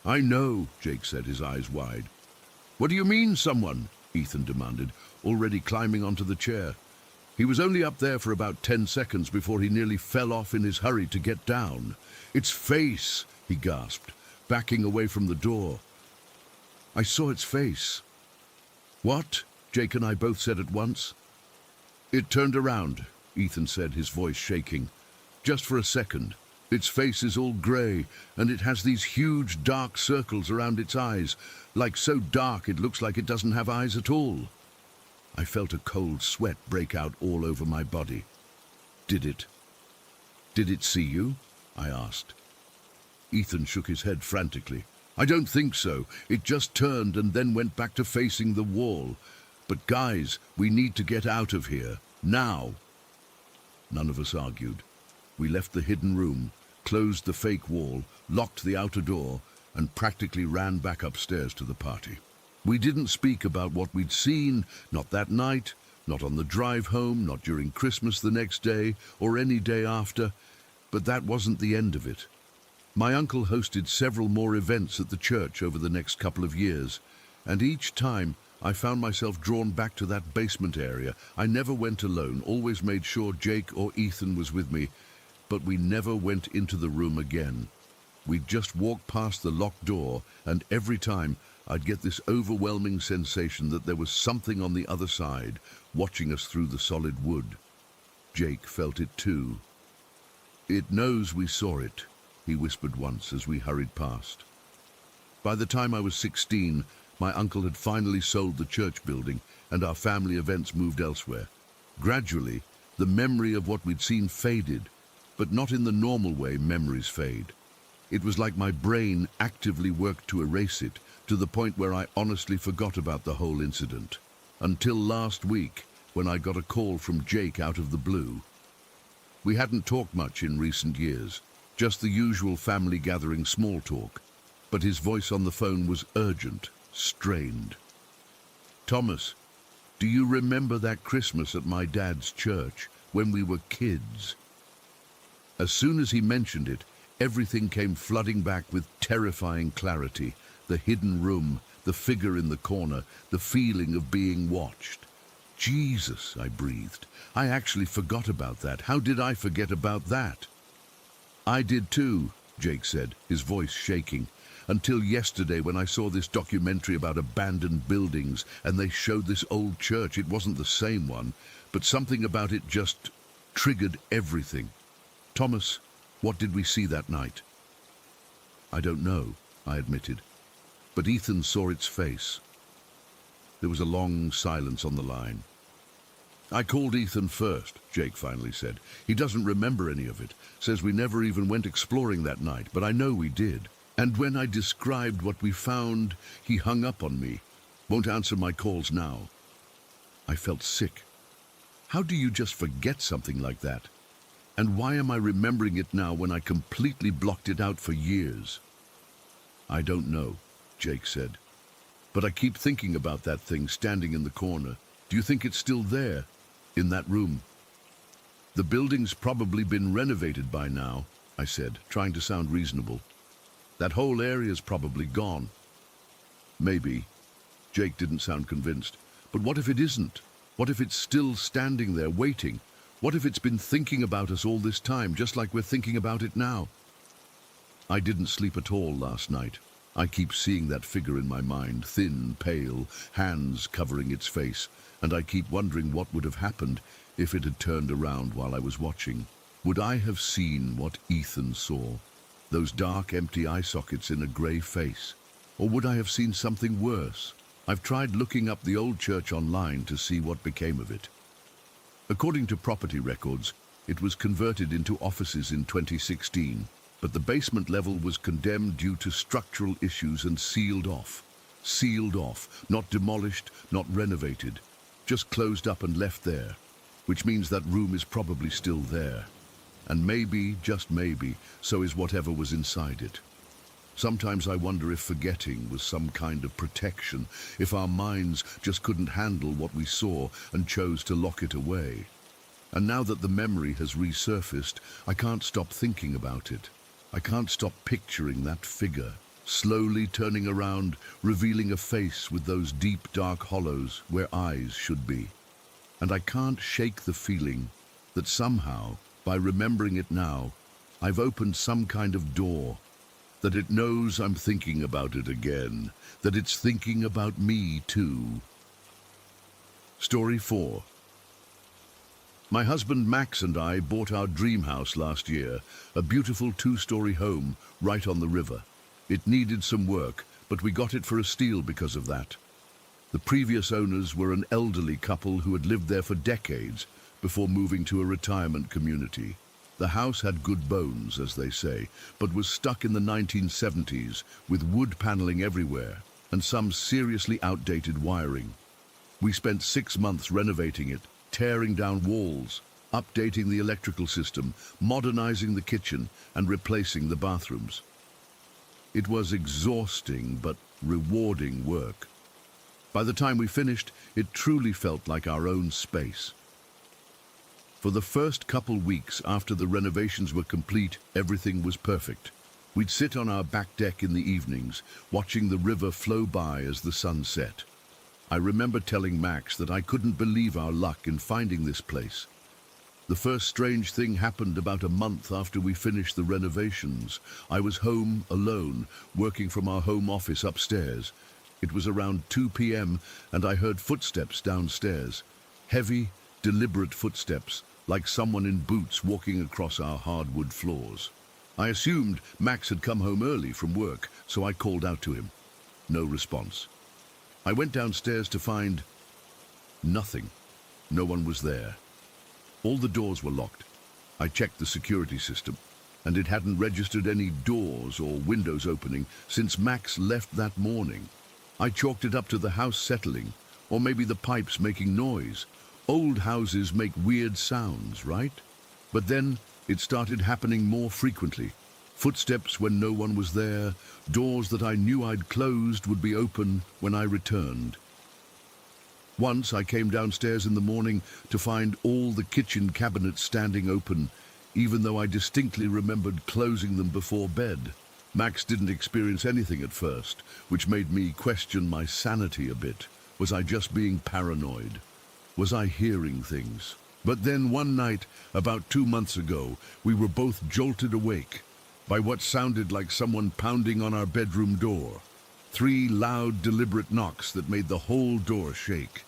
"I know," Jake said, his eyes wide. "What do you mean, someone?" Ethan demanded, already climbing onto the chair. He was only up there for about 10 seconds before he nearly fell off in his hurry to get down. "Its face," he gasped, backing away from the door. I saw its face. "What?" Jake and I both said at once. "It turned around," Ethan said, his voice shaking. "Just for a second. Its face is all grey, and it has these huge dark circles around its eyes, like so dark it looks like it doesn't have eyes at all." I felt a cold sweat break out all over my body. Did it see you?" I asked. Ethan shook his head frantically. "I don't think so. It just turned and then went back to facing the wall. But guys, we need to get out of here. Now." None of us argued. We left the hidden room, closed the fake wall, locked the outer door, and practically ran back upstairs to the party. We didn't speak about what we'd seen, not that night, not on the drive home, not during Christmas the next day, or any day after. But that wasn't the end of it. My uncle hosted several more events at the church over the next couple of years, and each time I found myself drawn back to that basement area. I never went alone, always made sure Jake or Ethan was with me, but we never went into the room again. We'd just walk past the locked door, and every time I'd get this overwhelming sensation that there was something on the other side, watching us through the solid wood. Jake felt it too. "It knows we saw it," he whispered once as we hurried past. By the time I was 16, my uncle had finally sold the church building, and our family events moved elsewhere. Gradually, the memory of what we'd seen faded, but not in the normal way memories fade. It was like my brain actively worked to erase it, to the point where I honestly forgot about the whole incident. Until last week, when I got a call from Jake out of the blue. We hadn't talked much in recent years, just the usual family gathering small talk, but his voice on the phone was urgent, strained. "Thomas, do you remember that Christmas at my dad's church, when we were kids?" As soon as he mentioned it, everything came flooding back with terrifying clarity. The hidden room, the figure in the corner, the feeling of being watched. "Jesus," I breathed. "I actually forgot about that. How did I forget about that?" "I did too," Jake said, his voice shaking. "Until yesterday when I saw this documentary about abandoned buildings and they showed this old church. It wasn't the same one, but something about it just triggered everything. Thomas, what did we see that night?" "I don't know," I admitted, but Ethan saw its face. There was a long silence on the line. "I called Ethan first," Jake finally said. "He doesn't remember any of it, says we never even went exploring that night, but I know we did. And when I described what we found, he hung up on me. Won't answer my calls now." I felt sick. How do you just forget something like that? And why am I remembering it now when I completely blocked it out for years? "I don't know," Jake said. "But I keep thinking about that thing standing in the corner. Do you think it's still there, in that room?" "The building's probably been renovated by now," I said, trying to sound reasonable. "That whole area's probably gone." "Maybe." Jake didn't sound convinced. "But what if it isn't? What if it's still standing there, waiting? What if it's been thinking about us all this time, just like we're thinking about it now? I didn't sleep at all last night. I keep seeing that figure in my mind, thin, pale, hands covering its face, and I keep wondering what would have happened if it had turned around while I was watching. Would I have seen what Ethan saw? Those dark, empty eye sockets in a grey face? Or would I have seen something worse? I've tried looking up the old church online to see what became of it. According to property records, it was converted into offices in 2016, but the basement level was condemned due to structural issues and sealed off. Sealed off, not demolished, not renovated, just closed up and left there, which means that room is probably still there. And maybe, just maybe, so is whatever was inside it. Sometimes I wonder if forgetting was some kind of protection, if our minds just couldn't handle what we saw and chose to lock it away. And now that the memory has resurfaced, I can't stop thinking about it. I can't stop picturing that figure, slowly turning around, revealing a face with those deep, dark hollows where eyes should be. And I can't shake the feeling that somehow, by remembering it now, I've opened some kind of door, that it knows I'm thinking about it again, that it's thinking about me too. Story 4. My husband Max and I bought our dream house last year, a beautiful 2-story home right on the river. It needed some work, but we got it for a steal because of that. The previous owners were an elderly couple who had lived there for decades before moving to a retirement community. The house had good bones, as they say, but was stuck in the 1970s with wood paneling everywhere and some seriously outdated wiring. We spent 6 months renovating it, tearing down walls, updating the electrical system, modernizing the kitchen, and replacing the bathrooms. It was exhausting but rewarding work. By the time we finished, it truly felt like our own space. For the first couple weeks after the renovations were complete, everything was perfect. We'd sit on our back deck in the evenings, watching the river flow by as the sun set. I remember telling Max that I couldn't believe our luck in finding this place. The first strange thing happened about a month after we finished the renovations. I was home alone, working from our home office upstairs. It was around 2 p.m. and I heard footsteps downstairs. Heavy, deliberate footsteps, like someone in boots walking across our hardwood floors. I assumed Max had come home early from work, so I called out to him. No response. I went downstairs to find nothing. No one was there. All the doors were locked. I checked the security system, and it hadn't registered any doors or windows opening since Max left that morning. I chalked it up to the house settling, or maybe the pipes making noise. Old houses make weird sounds, right? But then it started happening more frequently. Footsteps when no one was there, doors that I knew I'd closed would be open when I returned. Once I came downstairs in the morning to find all the kitchen cabinets standing open, even though I distinctly remembered closing them before bed. Max didn't experience anything at first, which made me question my sanity a bit. Was I just being paranoid? Was I hearing things? But then one night, about 2 months ago, we were both jolted awake by what sounded like someone pounding on our bedroom door. 3 loud, deliberate knocks that made the whole door shake.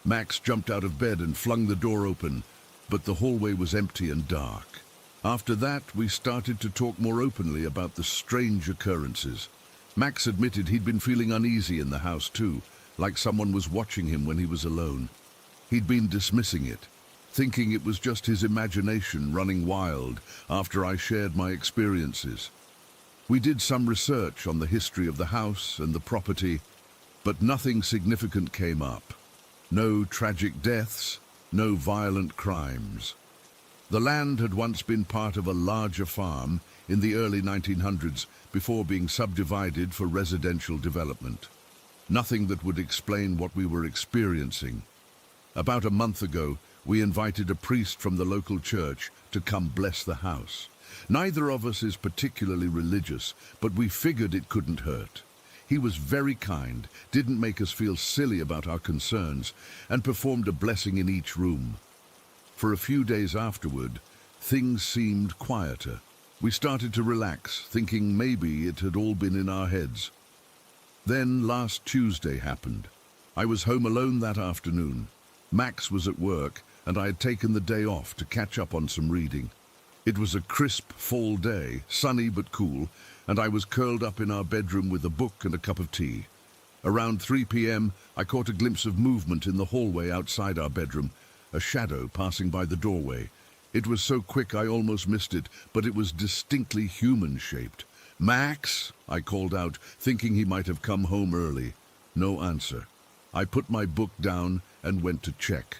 Max jumped out of bed and flung the door open, but the hallway was empty and dark. After that, we started to talk more openly about the strange occurrences. Max admitted he'd been feeling uneasy in the house too, like someone was watching him when he was alone. He'd been dismissing it, thinking it was just his imagination running wild after I shared my experiences. We did some research on the history of the house and the property, but nothing significant came up. No tragic deaths, no violent crimes. The land had once been part of a larger farm in the early 1900s before being subdivided for residential development. Nothing that would explain what we were experiencing. About a month ago, we invited a priest from the local church to come bless the house. Neither of us is particularly religious, but we figured it couldn't hurt. He was very kind, didn't make us feel silly about our concerns, and performed a blessing in each room. For a few days afterward, things seemed quieter. We started to relax, thinking maybe it had all been in our heads. Then last Tuesday happened. I was home alone that afternoon. Max was at work, and I had taken the day off to catch up on some reading. It was a crisp fall day, sunny but cool, and I was curled up in our bedroom with a book and a cup of tea. Around 3 p.m., I caught a glimpse of movement in the hallway outside our bedroom, a shadow passing by the doorway. It was so quick I almost missed it, but it was distinctly human-shaped. "Max!" I called out, thinking he might have come home early. No answer. I put my book down and went to check.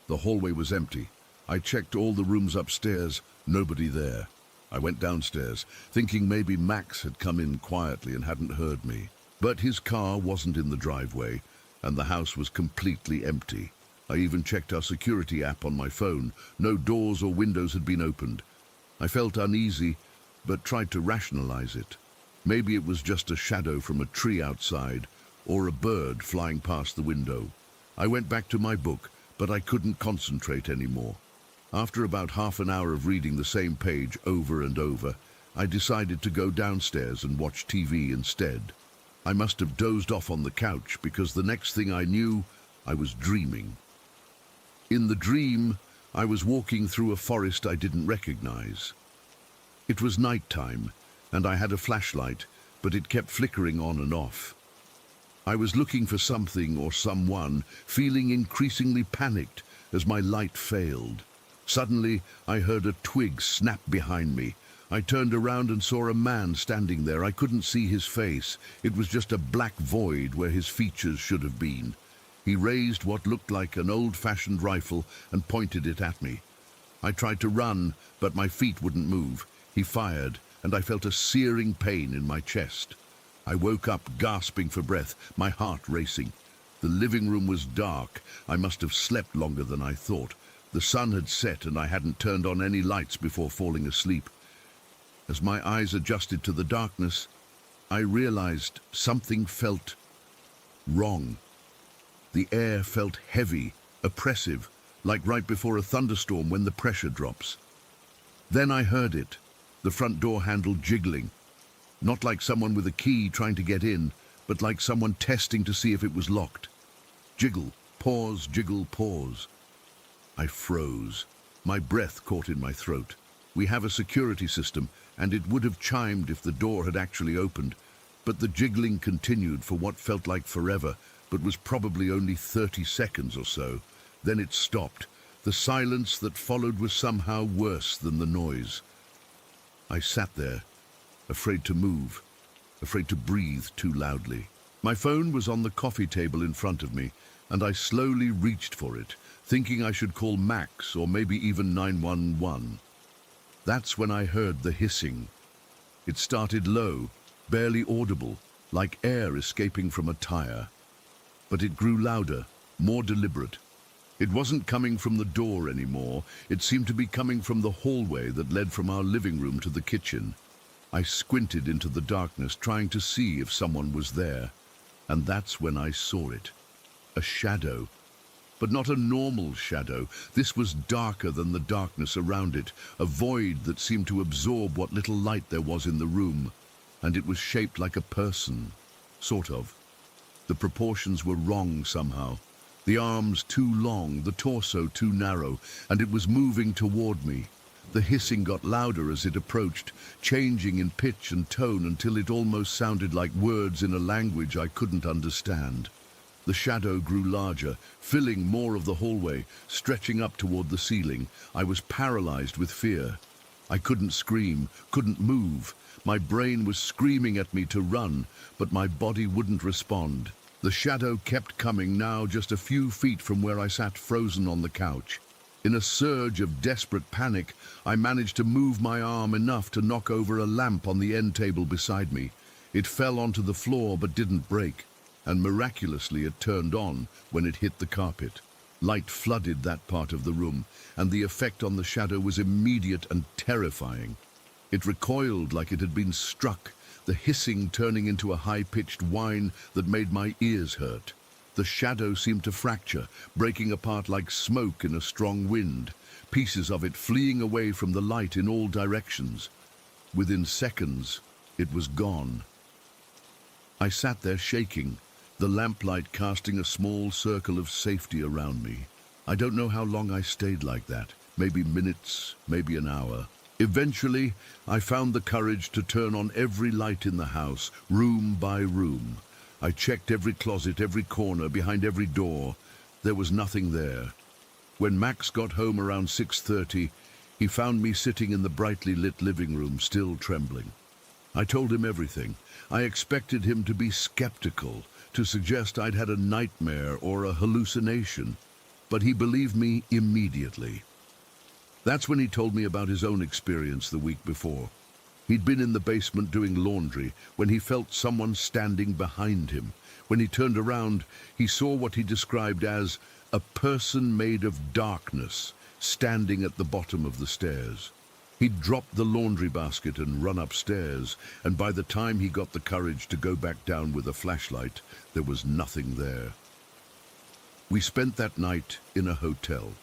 The hallway was empty. I checked all the rooms upstairs, nobody there. I went downstairs, thinking maybe Max had come in quietly and hadn't heard me. But his car wasn't in the driveway, and the house was completely empty. I even checked our security app on my phone. No doors or windows had been opened. I felt uneasy, but tried to rationalize it. Maybe it was just a shadow from a tree outside, or a bird flying past the window. I went back to my book, but I couldn't concentrate anymore. After about half an hour of reading the same page over and over, I decided to go downstairs and watch TV instead. I must have dozed off on the couch because the next thing I knew, I was dreaming. In the dream, I was walking through a forest I didn't recognize. It was nighttime, and I had a flashlight, but it kept flickering on and off. I was looking for something or someone, feeling increasingly panicked as my light failed. Suddenly, I heard a twig snap behind me. I turned around and saw a man standing there. I couldn't see his face. It was just a black void where his features should have been. He raised what looked like an old-fashioned rifle and pointed it at me. I tried to run, but my feet wouldn't move. He fired, and I felt a searing pain in my chest. I woke up gasping for breath, my heart racing. The living room was dark. I must have slept longer than I thought. The sun had set, and I hadn't turned on any lights before falling asleep. As my eyes adjusted to the darkness, I realized something felt wrong. The air felt heavy, oppressive, like right before a thunderstorm when the pressure drops. Then I heard it, the front door handle jiggling. Not like someone with a key trying to get in, but like someone testing to see if it was locked. Jiggle, pause, jiggle, pause. I froze. My breath caught in my throat. We have a security system, and it would have chimed if the door had actually opened, but the jiggling continued for what felt like forever, but was probably only 30 seconds or so. Then it stopped. The silence that followed was somehow worse than the noise. I sat there, afraid to move, afraid to breathe too loudly. My phone was on the coffee table in front of me, and I slowly reached for it, thinking I should call Max or maybe even 911. That's when I heard the hissing. It started low, barely audible, like air escaping from a tire. But it grew louder, more deliberate. It wasn't coming from the door anymore. It seemed to be coming from the hallway that led from our living room to the kitchen. I squinted into the darkness, trying to see if someone was there. And that's when I saw it. A shadow. But not a normal shadow. This was darker than the darkness around it, a void that seemed to absorb what little light there was in the room. And it was shaped like a person. Sort of. The proportions were wrong somehow. The arms too long, the torso too narrow, and it was moving toward me. The hissing got louder as it approached, changing in pitch and tone until it almost sounded like words in a language I couldn't understand. The shadow grew larger, filling more of the hallway, stretching up toward the ceiling. I was paralyzed with fear. I couldn't scream, couldn't move. My brain was screaming at me to run, but my body wouldn't respond. The shadow kept coming, now just a few feet from where I sat frozen on the couch. In a surge of desperate panic, I managed to move my arm enough to knock over a lamp on the end table beside me. It fell onto the floor but didn't break, and miraculously it turned on when it hit the carpet. Light flooded that part of the room, and the effect on the shadow was immediate and terrifying. It recoiled like it had been struck, the hissing turning into a high-pitched whine that made my ears hurt. The shadow seemed to fracture, breaking apart like smoke in a strong wind, pieces of it fleeing away from the light in all directions. Within seconds, it was gone. I sat there shaking, the lamplight casting a small circle of safety around me. I don't know how long I stayed like that, maybe minutes, maybe an hour. Eventually, I found the courage to turn on every light in the house, room by room. I checked every closet, every corner, behind every door. There was nothing there. When Max got home around 6:30, he found me sitting in the brightly lit living room, still trembling. I told him everything. I expected him to be skeptical, to suggest I'd had a nightmare or a hallucination, but he believed me immediately. That's when he told me about his own experience the week before. He'd been in the basement doing laundry when he felt someone standing behind him. When he turned around, he saw what he described as a person made of darkness standing at the bottom of the stairs. He'd dropped the laundry basket and run upstairs, and by the time he got the courage to go back down with a flashlight, there was nothing there. We spent that night in a hotel.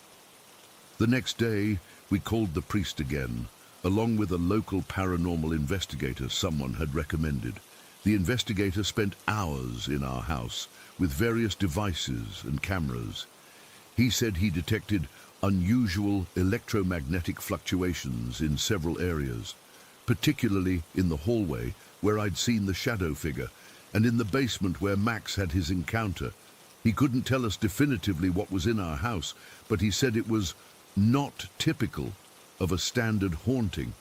The next day, we called the priest again, along with a local paranormal investigator someone had recommended. The investigator spent hours in our house with various devices and cameras. He said he detected unusual electromagnetic fluctuations in several areas, particularly in the hallway where I'd seen the shadow figure, and in the basement where Max had his encounter. He couldn't tell us definitively what was in our house, but he said it was not typical of a standard haunting.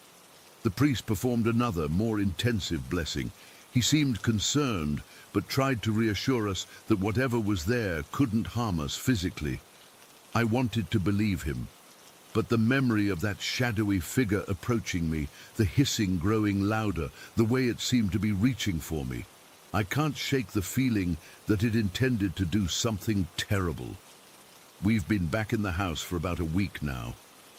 The priest performed another, more intensive blessing. He seemed concerned, but tried to reassure us that whatever was there couldn't harm us physically. I wanted to believe him, but the memory of that shadowy figure approaching me, the hissing growing louder, the way it seemed to be reaching for me, I can't shake the feeling that it intended to do something terrible. We've been back in the house for about a week now.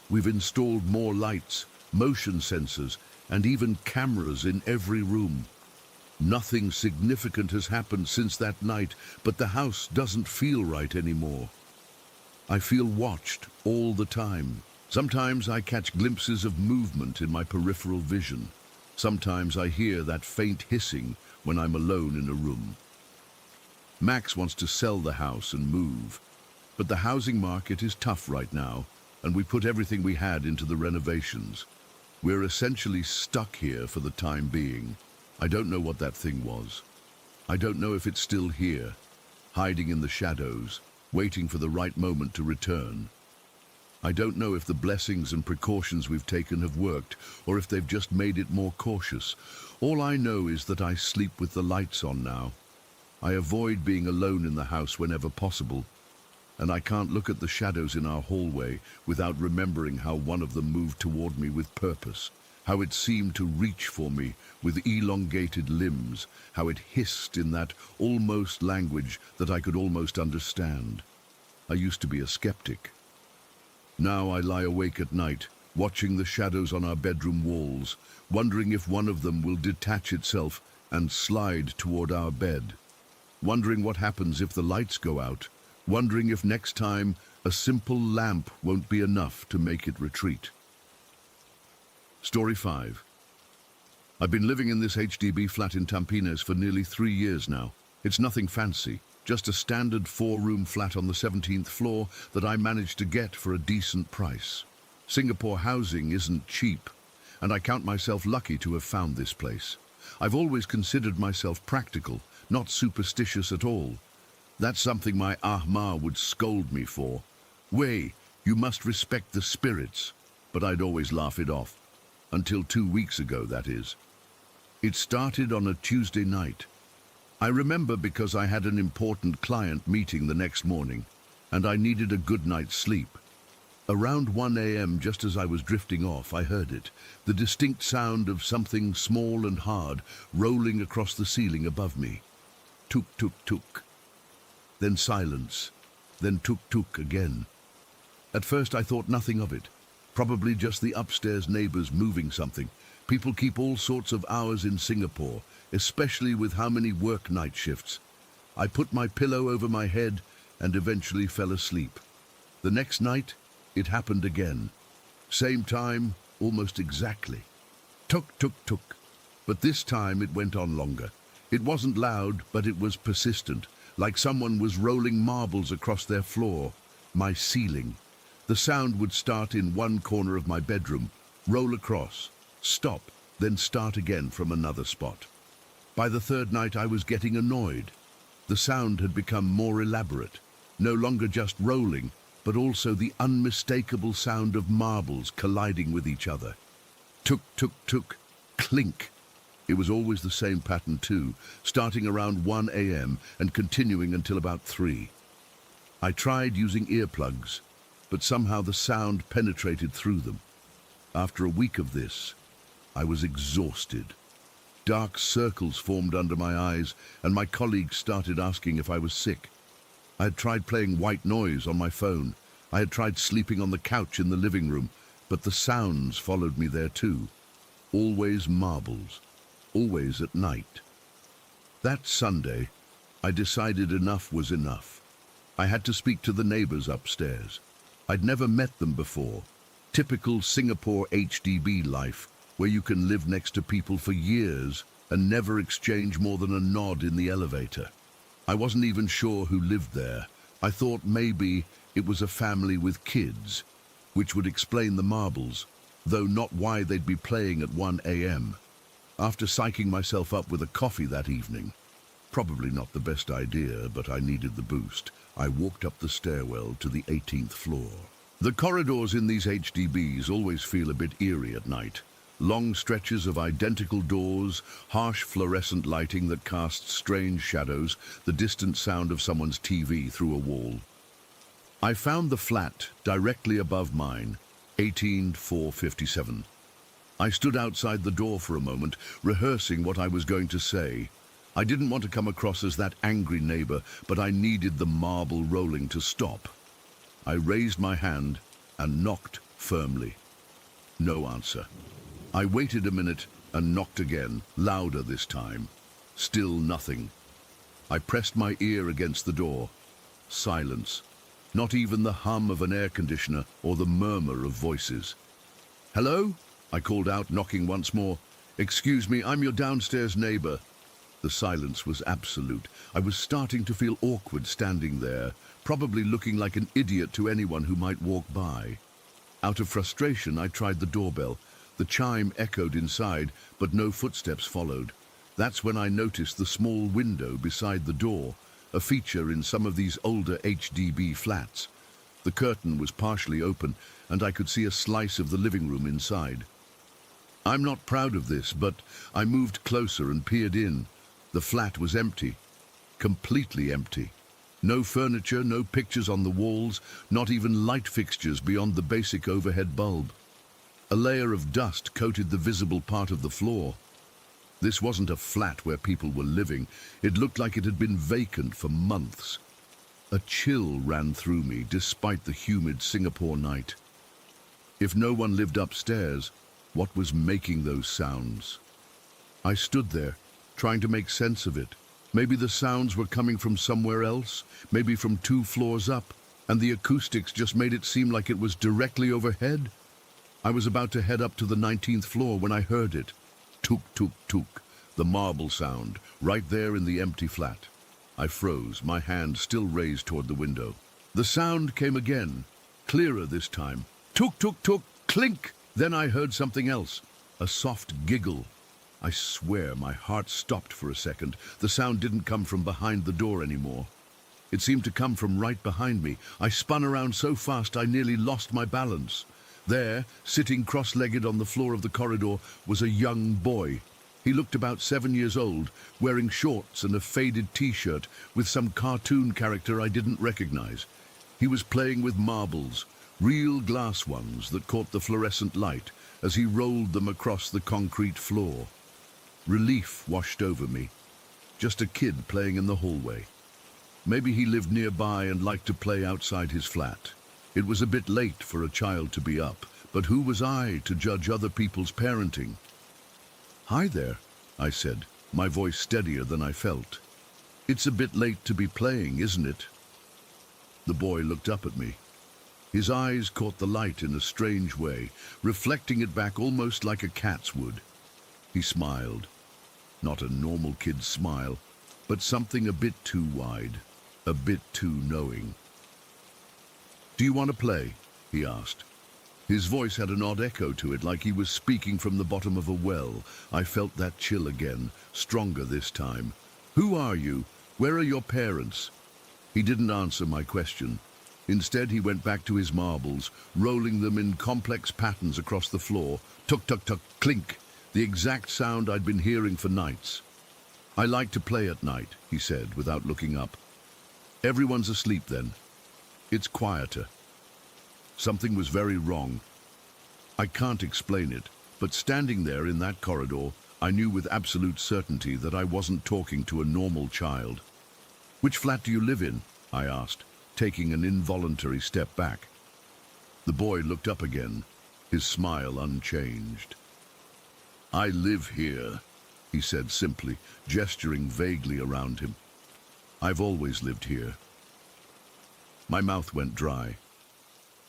We've installed more lights, motion sensors, and even cameras in every room. Nothing significant has happened since that night, but the house doesn't feel right anymore. I feel watched all the time. Sometimes I catch glimpses of movement in my peripheral vision. Sometimes I hear that faint hissing when I'm alone in a room. Max wants to sell the house and move, but the housing market is tough right now, and we put everything we had into the renovations. We're essentially stuck here for the time being. I don't know what that thing was. I don't know if it's still here, hiding in the shadows, waiting for the right moment to return. I don't know if the blessings and precautions we've taken have worked, or if they've just made it more cautious. All I know is that I sleep with the lights on now. I avoid being alone in the house whenever possible, and I can't look at the shadows in our hallway without remembering how one of them moved toward me with purpose, how it seemed to reach for me with elongated limbs, how it hissed in that almost language that I could almost understand. I used to be a skeptic. Now I lie awake at night, watching the shadows on our bedroom walls, wondering if one of them will detach itself and slide toward our bed, wondering what happens if the lights go out, wondering if next time a simple lamp won't be enough to make it retreat. Story 5. I've been living in this HDB flat in Tampines for nearly 3 years now. It's nothing fancy, just a standard 4-room flat on the 17th floor that I managed to get for a decent price. Singapore housing isn't cheap, and I count myself lucky to have found this place. I've always considered myself practical, not superstitious at all. That's something my Ah-Ma would scold me for. Wei, you must respect the spirits. But I'd always laugh it off. Until 2 weeks ago, that is. It started on a Tuesday night. I remember because I had an important client meeting the next morning, and I needed a good night's sleep. Around 1 a.m., just as I was drifting off, I heard it, the distinct sound of something small and hard rolling across the ceiling above me. Tuk, tuk, tuk. Then silence, then tuk, tuk again. At first I thought nothing of it. Probably just the upstairs neighbors moving something. People keep all sorts of hours in Singapore, especially with how many work night shifts. I put my pillow over my head and eventually fell asleep. The next night, it happened again. Same time, almost exactly. Tuk, tuk, tuk. But this time it went on longer. It wasn't loud, but it was persistent, like someone was rolling marbles across their floor, my ceiling. The sound would start in one corner of my bedroom, roll across, stop, then start again from another spot. By the third night I was getting annoyed. The sound had become more elaborate, no longer just rolling, but also the unmistakable sound of marbles colliding with each other. Tuk, tuk, tuk, clink. It was always the same pattern too, starting around 1 a.m. and continuing until about 3. I tried using earplugs, but somehow the sound penetrated through them. After a week of this, I was exhausted. Dark circles formed under my eyes, and my colleagues started asking if I was sick. I had tried playing white noise on my phone. I had tried sleeping on the couch in the living room, but the sounds followed me there too. Always marbles. Always at night. That Sunday, I decided enough was enough. I had to speak to the neighbors upstairs. I'd never met them before. Typical Singapore HDB life, where you can live next to people for years and never exchange more than a nod in the elevator. I wasn't even sure who lived there. I thought maybe it was a family with kids, which would explain the marbles, though not why they'd be playing at 1 a.m. After psyching myself up with a coffee that evening, probably not the best idea, but I needed the boost, I walked up the stairwell to the 18th floor. The corridors in these HDBs always feel a bit eerie at night. Long stretches of identical doors, harsh fluorescent lighting that casts strange shadows, the distant sound of someone's TV through a wall. I found the flat directly above mine, 18457. I stood outside the door for a moment, rehearsing what I was going to say. I didn't want to come across as that angry neighbor, but I needed the marble rolling to stop. I raised my hand and knocked firmly. No answer. I waited a minute and knocked again, louder this time. Still nothing. I pressed my ear against the door. Silence. Not even the hum of an air conditioner or the murmur of voices. "Hello?" I called out, knocking once more. "Excuse me, I'm your downstairs neighbor." The silence was absolute. I was starting to feel awkward standing there, probably looking like an idiot to anyone who might walk by. Out of frustration, I tried the doorbell. The chime echoed inside, but no footsteps followed. That's when I noticed the small window beside the door, a feature in some of these older HDB flats. The curtain was partially open, and I could see a slice of the living room inside. I'm not proud of this, but I moved closer and peered in. The flat was empty. Completely empty. No furniture, no pictures on the walls, not even light fixtures beyond the basic overhead bulb. A layer of dust coated the visible part of the floor. This wasn't a flat where people were living. It looked like it had been vacant for months. A chill ran through me despite the humid Singapore night. If no one lived upstairs, what was making those sounds? I stood there, trying to make sense of it. Maybe the sounds were coming from somewhere else, maybe from 2 floors up, and the acoustics just made it seem like it was directly overhead. I was about to head up to the 19th floor when I heard it. Tuk, tuk, tuk, the marble sound, right there in the empty flat. I froze, my hand still raised toward the window. The sound came again, clearer this time. Tuk, tuk, tuk, clink! Then I heard something else, a soft giggle. I swear my heart stopped for a second. The sound didn't come from behind the door anymore. It seemed to come from right behind me. I spun around so fast I nearly lost my balance. There, sitting cross-legged on the floor of the corridor, was a young boy. He looked about 7 years old, wearing shorts and a faded t-shirt with some cartoon character I didn't recognize. He was playing with marbles, real glass ones that caught the fluorescent light as he rolled them across the concrete floor. Relief washed over me. Just a kid playing in the hallway. Maybe he lived nearby and liked to play outside his flat. It was a bit late for a child to be up, but who was I to judge other people's parenting? "Hi there," I said, my voice steadier than I felt. It's a bit late to be playing, isn't it? The boy looked up at me. His eyes caught the light in a strange way, reflecting it back almost like a cat's would. He smiled. Not a normal kid's smile, but something a bit too wide, a bit too knowing. "Do you want to play?" he asked. His voice had an odd echo to it, like he was speaking from the bottom of a well. I felt that chill again, stronger this time. "Who are you? Where are your parents?" He didn't answer my question. Instead, he went back to his marbles, rolling them in complex patterns across the floor. Tuk, tuk, tuk, clink, the exact sound I'd been hearing for nights. "I like to play at night," he said, without looking up. "Everyone's asleep then. It's quieter." Something was very wrong. I can't explain it, but standing there in that corridor, I knew with absolute certainty that I wasn't talking to a normal child. "Which flat do you live in?" I asked, taking an involuntary step back. The boy looked up again, his smile unchanged. "I live here," he said simply, gesturing vaguely around him. "I've always lived here." My mouth went dry.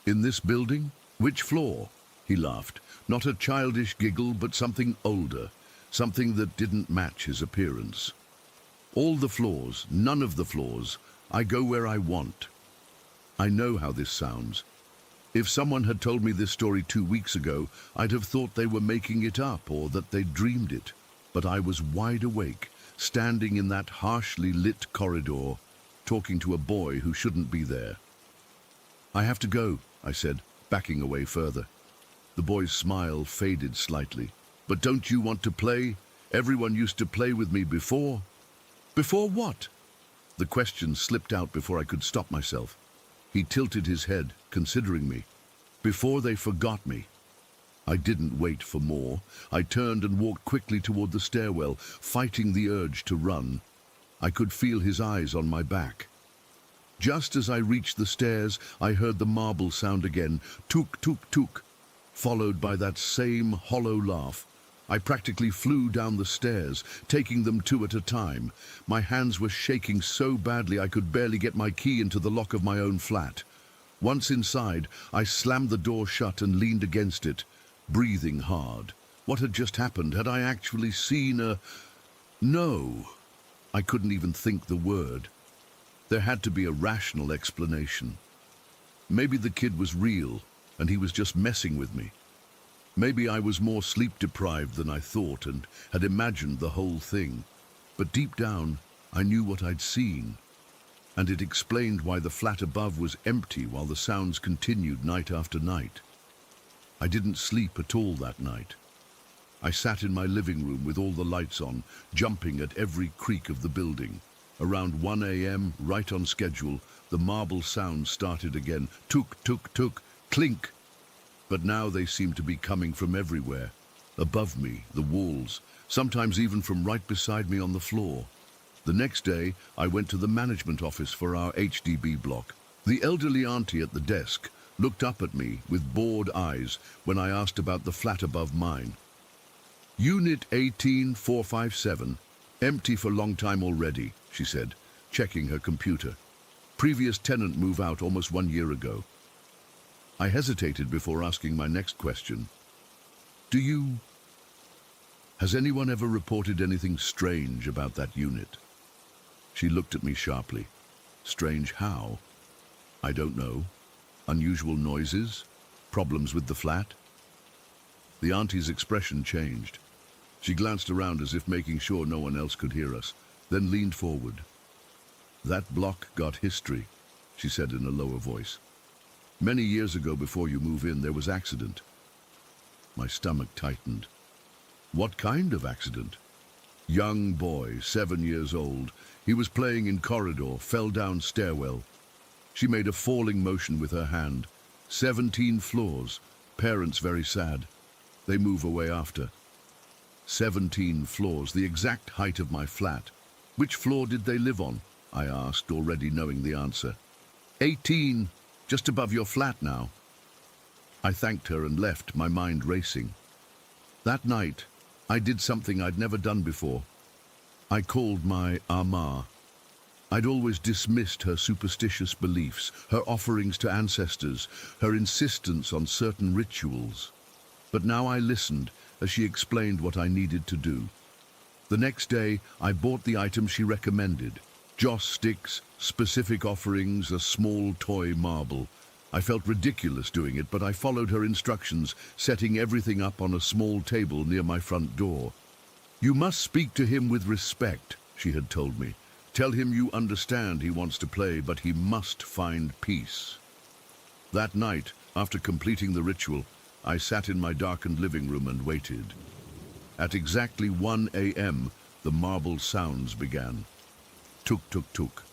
"In this building? Which floor?" He laughed, not a childish giggle, but something older, something that didn't match his appearance. "All the floors, none of the floors. I go where I want." I know how this sounds. If someone had told me this story 2 weeks ago, I'd have thought they were making it up or that they dreamed it. But I was wide awake, standing in that harshly lit corridor, talking to a boy who shouldn't be there. "I have to go," I said, backing away further. The boy's smile faded slightly. "But don't you want to play? Everyone used to play with me before." "Before what?" The question slipped out before I could stop myself. He tilted his head, considering me. "Before they forgot me." I didn't wait for more. I turned and walked quickly toward the stairwell, fighting the urge to run. I could feel his eyes on my back. Just as I reached the stairs, I heard the marble sound again, tuk, tuk, tuk, followed by that same hollow laugh. I practically flew down the stairs, taking them 2 at a time. My hands were shaking so badly I could barely get my key into the lock of my own flat. Once inside, I slammed the door shut and leaned against it, breathing hard. What had just happened? Had I actually seen a... No. I couldn't even think the word. There had to be a rational explanation. Maybe the kid was real, and he was just messing with me. Maybe I was more sleep-deprived than I thought and had imagined the whole thing. But deep down, I knew what I'd seen, and it explained why the flat above was empty while the sounds continued night after night. I didn't sleep at all that night. I sat in my living room with all the lights on, jumping at every creak of the building. Around 1 a.m., right on schedule, the marble sounds started again. Tuk, tuk, tuk, clink. But now they seemed to be coming from everywhere. Above me, the walls, sometimes even from right beside me on the floor. The next day, I went to the management office for our HDB block. The elderly auntie at the desk looked up at me with bored eyes when I asked about the flat above mine. "Unit 18457, empty for long time already," she said, checking her computer. "Previous tenant move out almost 1 year ago." I hesitated before asking my next question. Has anyone ever reported anything strange about that unit?" She looked at me sharply. "Strange how?" "I don't know. Unusual noises? Problems with the flat?" The auntie's expression changed. She glanced around as if making sure no one else could hear us, then leaned forward. "That block got history," she said in a lower voice. "Many years ago, before you move in, there was accident." My stomach tightened. "What kind of accident?" "Young boy, 7 years old. He was playing in corridor, fell down stairwell." She made a falling motion with her hand. 17 floors. Parents very sad. They move away after." 17 floors, the exact height of my flat. "Which floor did they live on?" I asked, already knowing the answer. 18, just above your flat now." I thanked her and left, my mind racing. That night, I did something I'd never done before. I called my ama. I'd always dismissed her superstitious beliefs, her offerings to ancestors, her insistence on certain rituals. But now I listened as she explained what I needed to do. The next day, I bought the items she recommended. Joss sticks, specific offerings, a small toy marble. I felt ridiculous doing it, but I followed her instructions, setting everything up on a small table near my front door. "You must speak to him with respect," she had told me. "Tell him you understand he wants to play, but he must find peace." That night, after completing the ritual, I sat in my darkened living room and waited. At exactly 1 a.m., the marble sounds began. Tuk, tuk, tuk.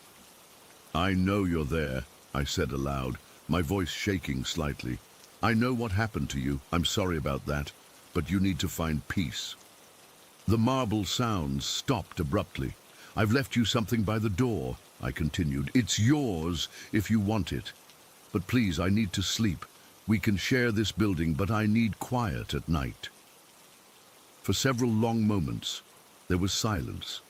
"I know you're there," I said aloud, my voice shaking slightly. "I know what happened to you. I'm sorry about that, but you need to find peace." The marble sounds stopped abruptly. "I've left you something by the door," I continued. "It's yours if you want it. But please, I need to sleep. We can share this building, but I need quiet at night." For several long moments, there was silence.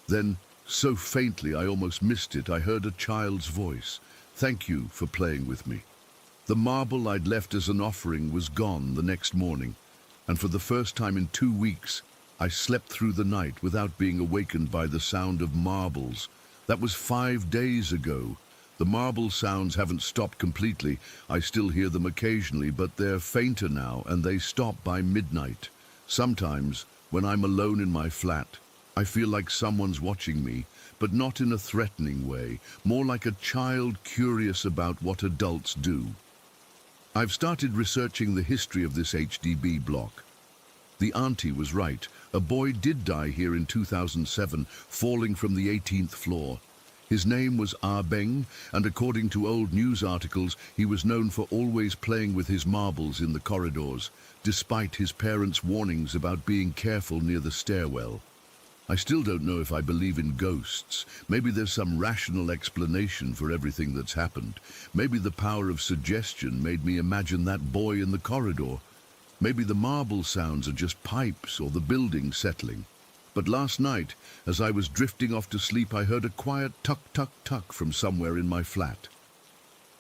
Then, so faintly I almost missed it, I heard a child's voice. "Thank you for playing with me." The marble I'd left as an offering was gone the next morning, and for the first time in 2 weeks, I slept through the night without being awakened by the sound of marbles. That was 5 days ago. The marble sounds haven't stopped completely. I still hear them occasionally, but they're fainter now, and they stop by midnight. Sometimes, when I'm alone in my flat, I feel like someone's watching me, but not in a threatening way, more like a child curious about what adults do. I've started researching the history of this HDB block. The auntie was right. A boy did die here in 2007, falling from the 18th floor. His name was Beng, and according to old news articles, he was known for always playing with his marbles in the corridors, despite his parents' warnings about being careful near the stairwell. I still don't know if I believe in ghosts. Maybe there's some rational explanation for everything that's happened. Maybe the power of suggestion made me imagine that boy in the corridor. Maybe the marble sounds are just pipes or the building settling. But last night, as I was drifting off to sleep, I heard a quiet tuck-tuck-tuck from somewhere in my flat.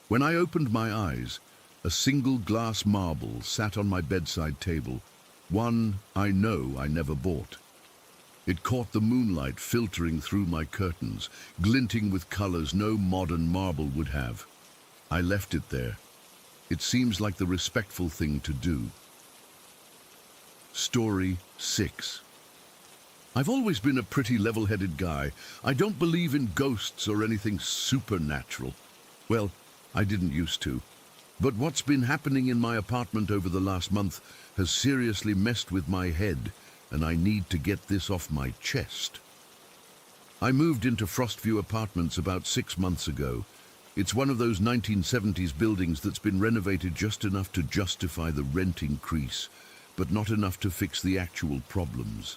When I opened my eyes, a single glass marble sat on my bedside table, one I know I never bought. It caught the moonlight filtering through my curtains, glinting with colors no modern marble would have. I left it there. It seems like the respectful thing to do. Story 6. I've always been a pretty level-headed guy. I don't believe in ghosts or anything supernatural. Well, I didn't used to. But what's been happening in my apartment over the last month has seriously messed with my head, and I need to get this off my chest. I moved into Frostview Apartments about 6 months ago. It's one of those 1970s buildings that's been renovated just enough to justify the rent increase, but not enough to fix the actual problems.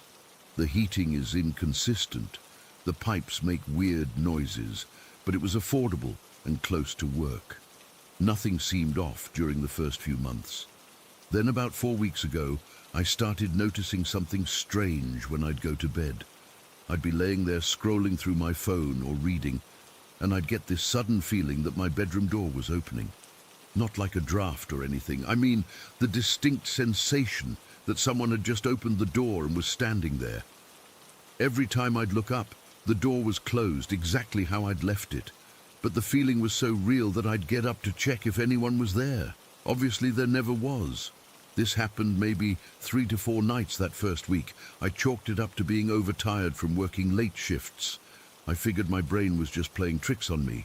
The heating is inconsistent. The pipes make weird noises, but it was affordable and close to work. Nothing seemed off during the first few months. Then about 4 weeks ago, I started noticing something strange when I'd go to bed. I'd be laying there scrolling through my phone or reading, and I'd get this sudden feeling that my bedroom door was opening. Not like a draft or anything. I mean, the distinct sensation that someone had just opened the door and was standing there. Every time I'd look up, the door was closed exactly how I'd left it. But the feeling was so real that I'd get up to check if anyone was there. Obviously, there never was. This happened maybe 3 to 4 nights that first week. I chalked it up to being overtired from working late shifts. I figured my brain was just playing tricks on me.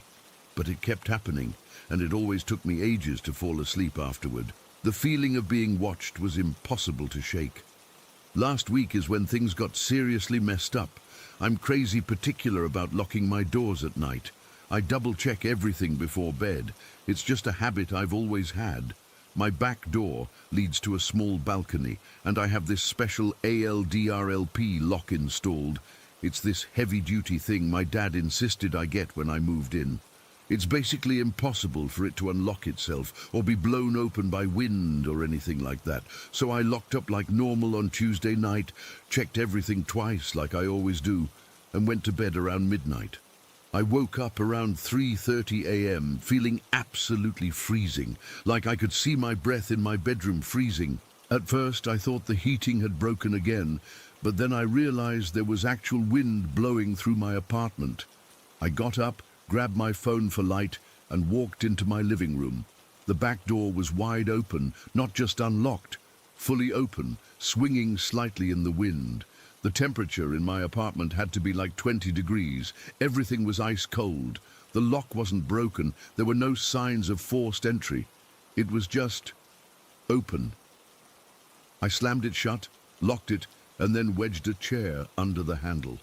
But it kept happening, and it always took me ages to fall asleep afterward. The feeling of being watched was impossible to shake. Last week is when things got seriously messed up. I'm crazy particular about locking my doors at night. I double-check everything before bed. It's just a habit I've always had. My back door leads to a small balcony, and I have this special ALDRLP lock installed. It's this heavy-duty thing my dad insisted I get when I moved in. It's basically impossible for it to unlock itself or be blown open by wind or anything like that. So I locked up like normal on Tuesday night, checked everything twice like I always do, and went to bed around midnight. I woke up around 3:30 a.m. feeling absolutely freezing, like I could see my breath in my bedroom freezing. At first I thought the heating had broken again, but then I realized there was actual wind blowing through my apartment. I got up, grabbed my phone for light, and walked into my living room. The back door was wide open, not just unlocked, fully open, swinging slightly in the wind. The temperature in my apartment had to be like 20 degrees. Everything was ice cold. The lock wasn't broken. There were no signs of forced entry. It was just open. I slammed it shut, locked it, and then wedged a chair under the handle.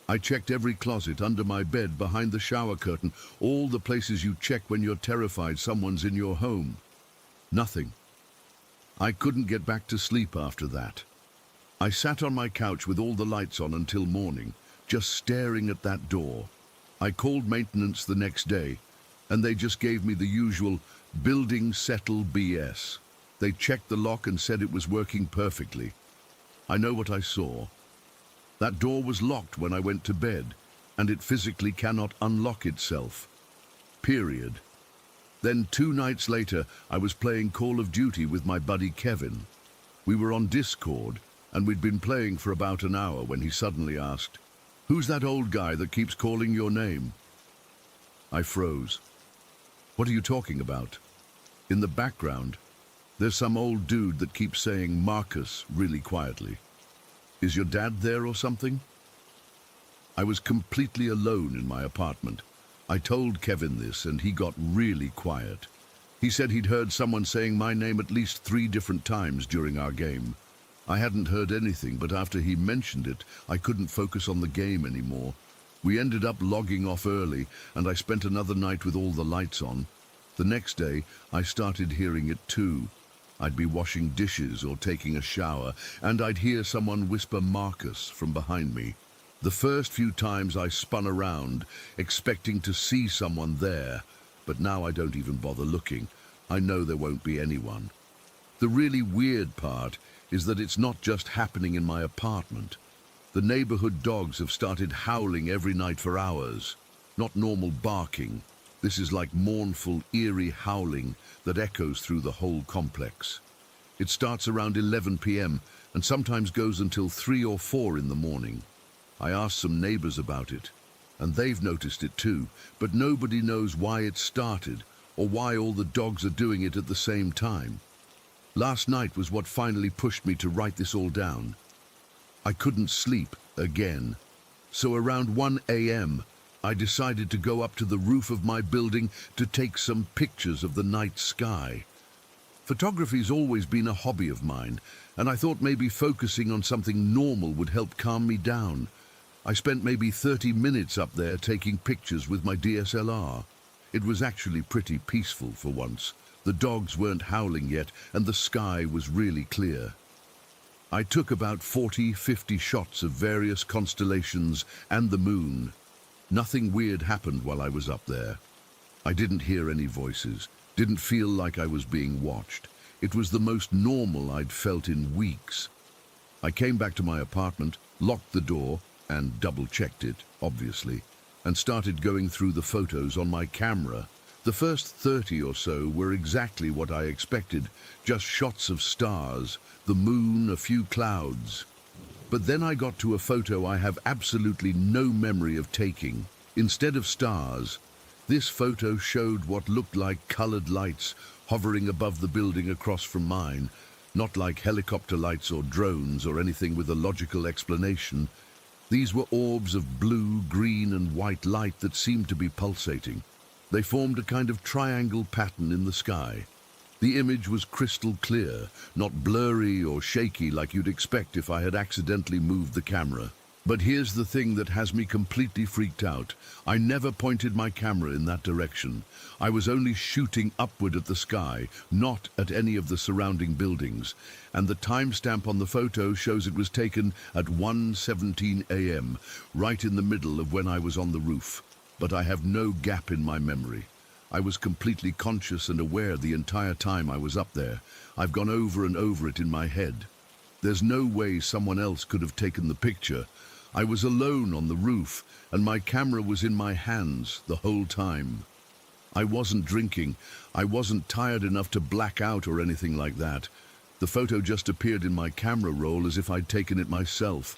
I checked every closet, under my bed, behind the shower curtain, all the places you check when you're terrified someone's in your home. Nothing. I couldn't get back to sleep after that. I sat on my couch with all the lights on until morning, just staring at that door. I called maintenance the next day, and they just gave me the usual building settle BS. They checked the lock and said it was working perfectly. I know what I saw. That door was locked when I went to bed, and it physically cannot unlock itself. Period. Then 2 nights later, I was playing Call of Duty with my buddy Kevin. We were on Discord, and we'd been playing for about an hour when he suddenly asked, "Who's that old guy that keeps calling your name?" I froze. "What are you talking about?" In the background, there's some old dude that keeps saying Marcus really quietly. "Is your dad there or something?" I was completely alone in my apartment. I told Kevin this, and he got really quiet. He said he'd heard someone saying my name at least 3 different times during our game. I hadn't heard anything, but after he mentioned it, I couldn't focus on the game anymore. We ended up logging off early, and I spent another night with all the lights on. The next day, I started hearing it too. I'd be washing dishes or taking a shower, and I'd hear someone whisper Marcus from behind me. The first few times I spun around, expecting to see someone there, but now I don't even bother looking. I know there won't be anyone. The really weird part is that it's not just happening in my apartment. The neighborhood dogs have started howling every night for hours. Not normal barking. This is like mournful, eerie howling that echoes through the whole complex. It starts around 11 p.m. and sometimes goes until 3 or 4 in the morning. I asked some neighbors about it, and they've noticed it too, but nobody knows why it started or why all the dogs are doing it at the same time. Last night was what finally pushed me to write this all down. I couldn't sleep again, so around 1 a.m. I decided to go up to the roof of my building to take some pictures of the night sky. Photography's always been a hobby of mine, and I thought maybe focusing on something normal would help calm me down. I spent maybe 30 minutes up there taking pictures with my DSLR. It was actually pretty peaceful for once. The dogs weren't howling yet, and the sky was really clear. I took about 40-50 shots of various constellations and the moon. Nothing weird happened while I was up there. I didn't hear any voices, didn't feel like I was being watched. It was the most normal I'd felt in weeks. I came back to my apartment, locked the door, and double-checked it, obviously, and started going through the photos on my camera. The first 30 or so were exactly what I expected, just shots of stars, the moon, a few clouds. But then I got to a photo I have absolutely no memory of taking. Instead of stars, this photo showed what looked like colored lights hovering above the building across from mine, not like helicopter lights or drones or anything with a logical explanation. These were orbs of blue, green, and white light that seemed to be pulsating. They formed a kind of triangle pattern in the sky. The image was crystal clear, not blurry or shaky like you'd expect if I had accidentally moved the camera. But here's the thing that has me completely freaked out. I never pointed my camera in that direction. I was only shooting upward at the sky, not at any of the surrounding buildings. And the timestamp on the photo shows it was taken at 1:17 a.m., right in the middle of when I was on the roof. But I have no gap in my memory. I was completely conscious and aware the entire time I was up there. I've gone over and over it in my head. There's no way someone else could have taken the picture. I was alone on the roof, and my camera was in my hands the whole time. I wasn't drinking. I wasn't tired enough to black out or anything like that. The photo just appeared in my camera roll as if I'd taken it myself.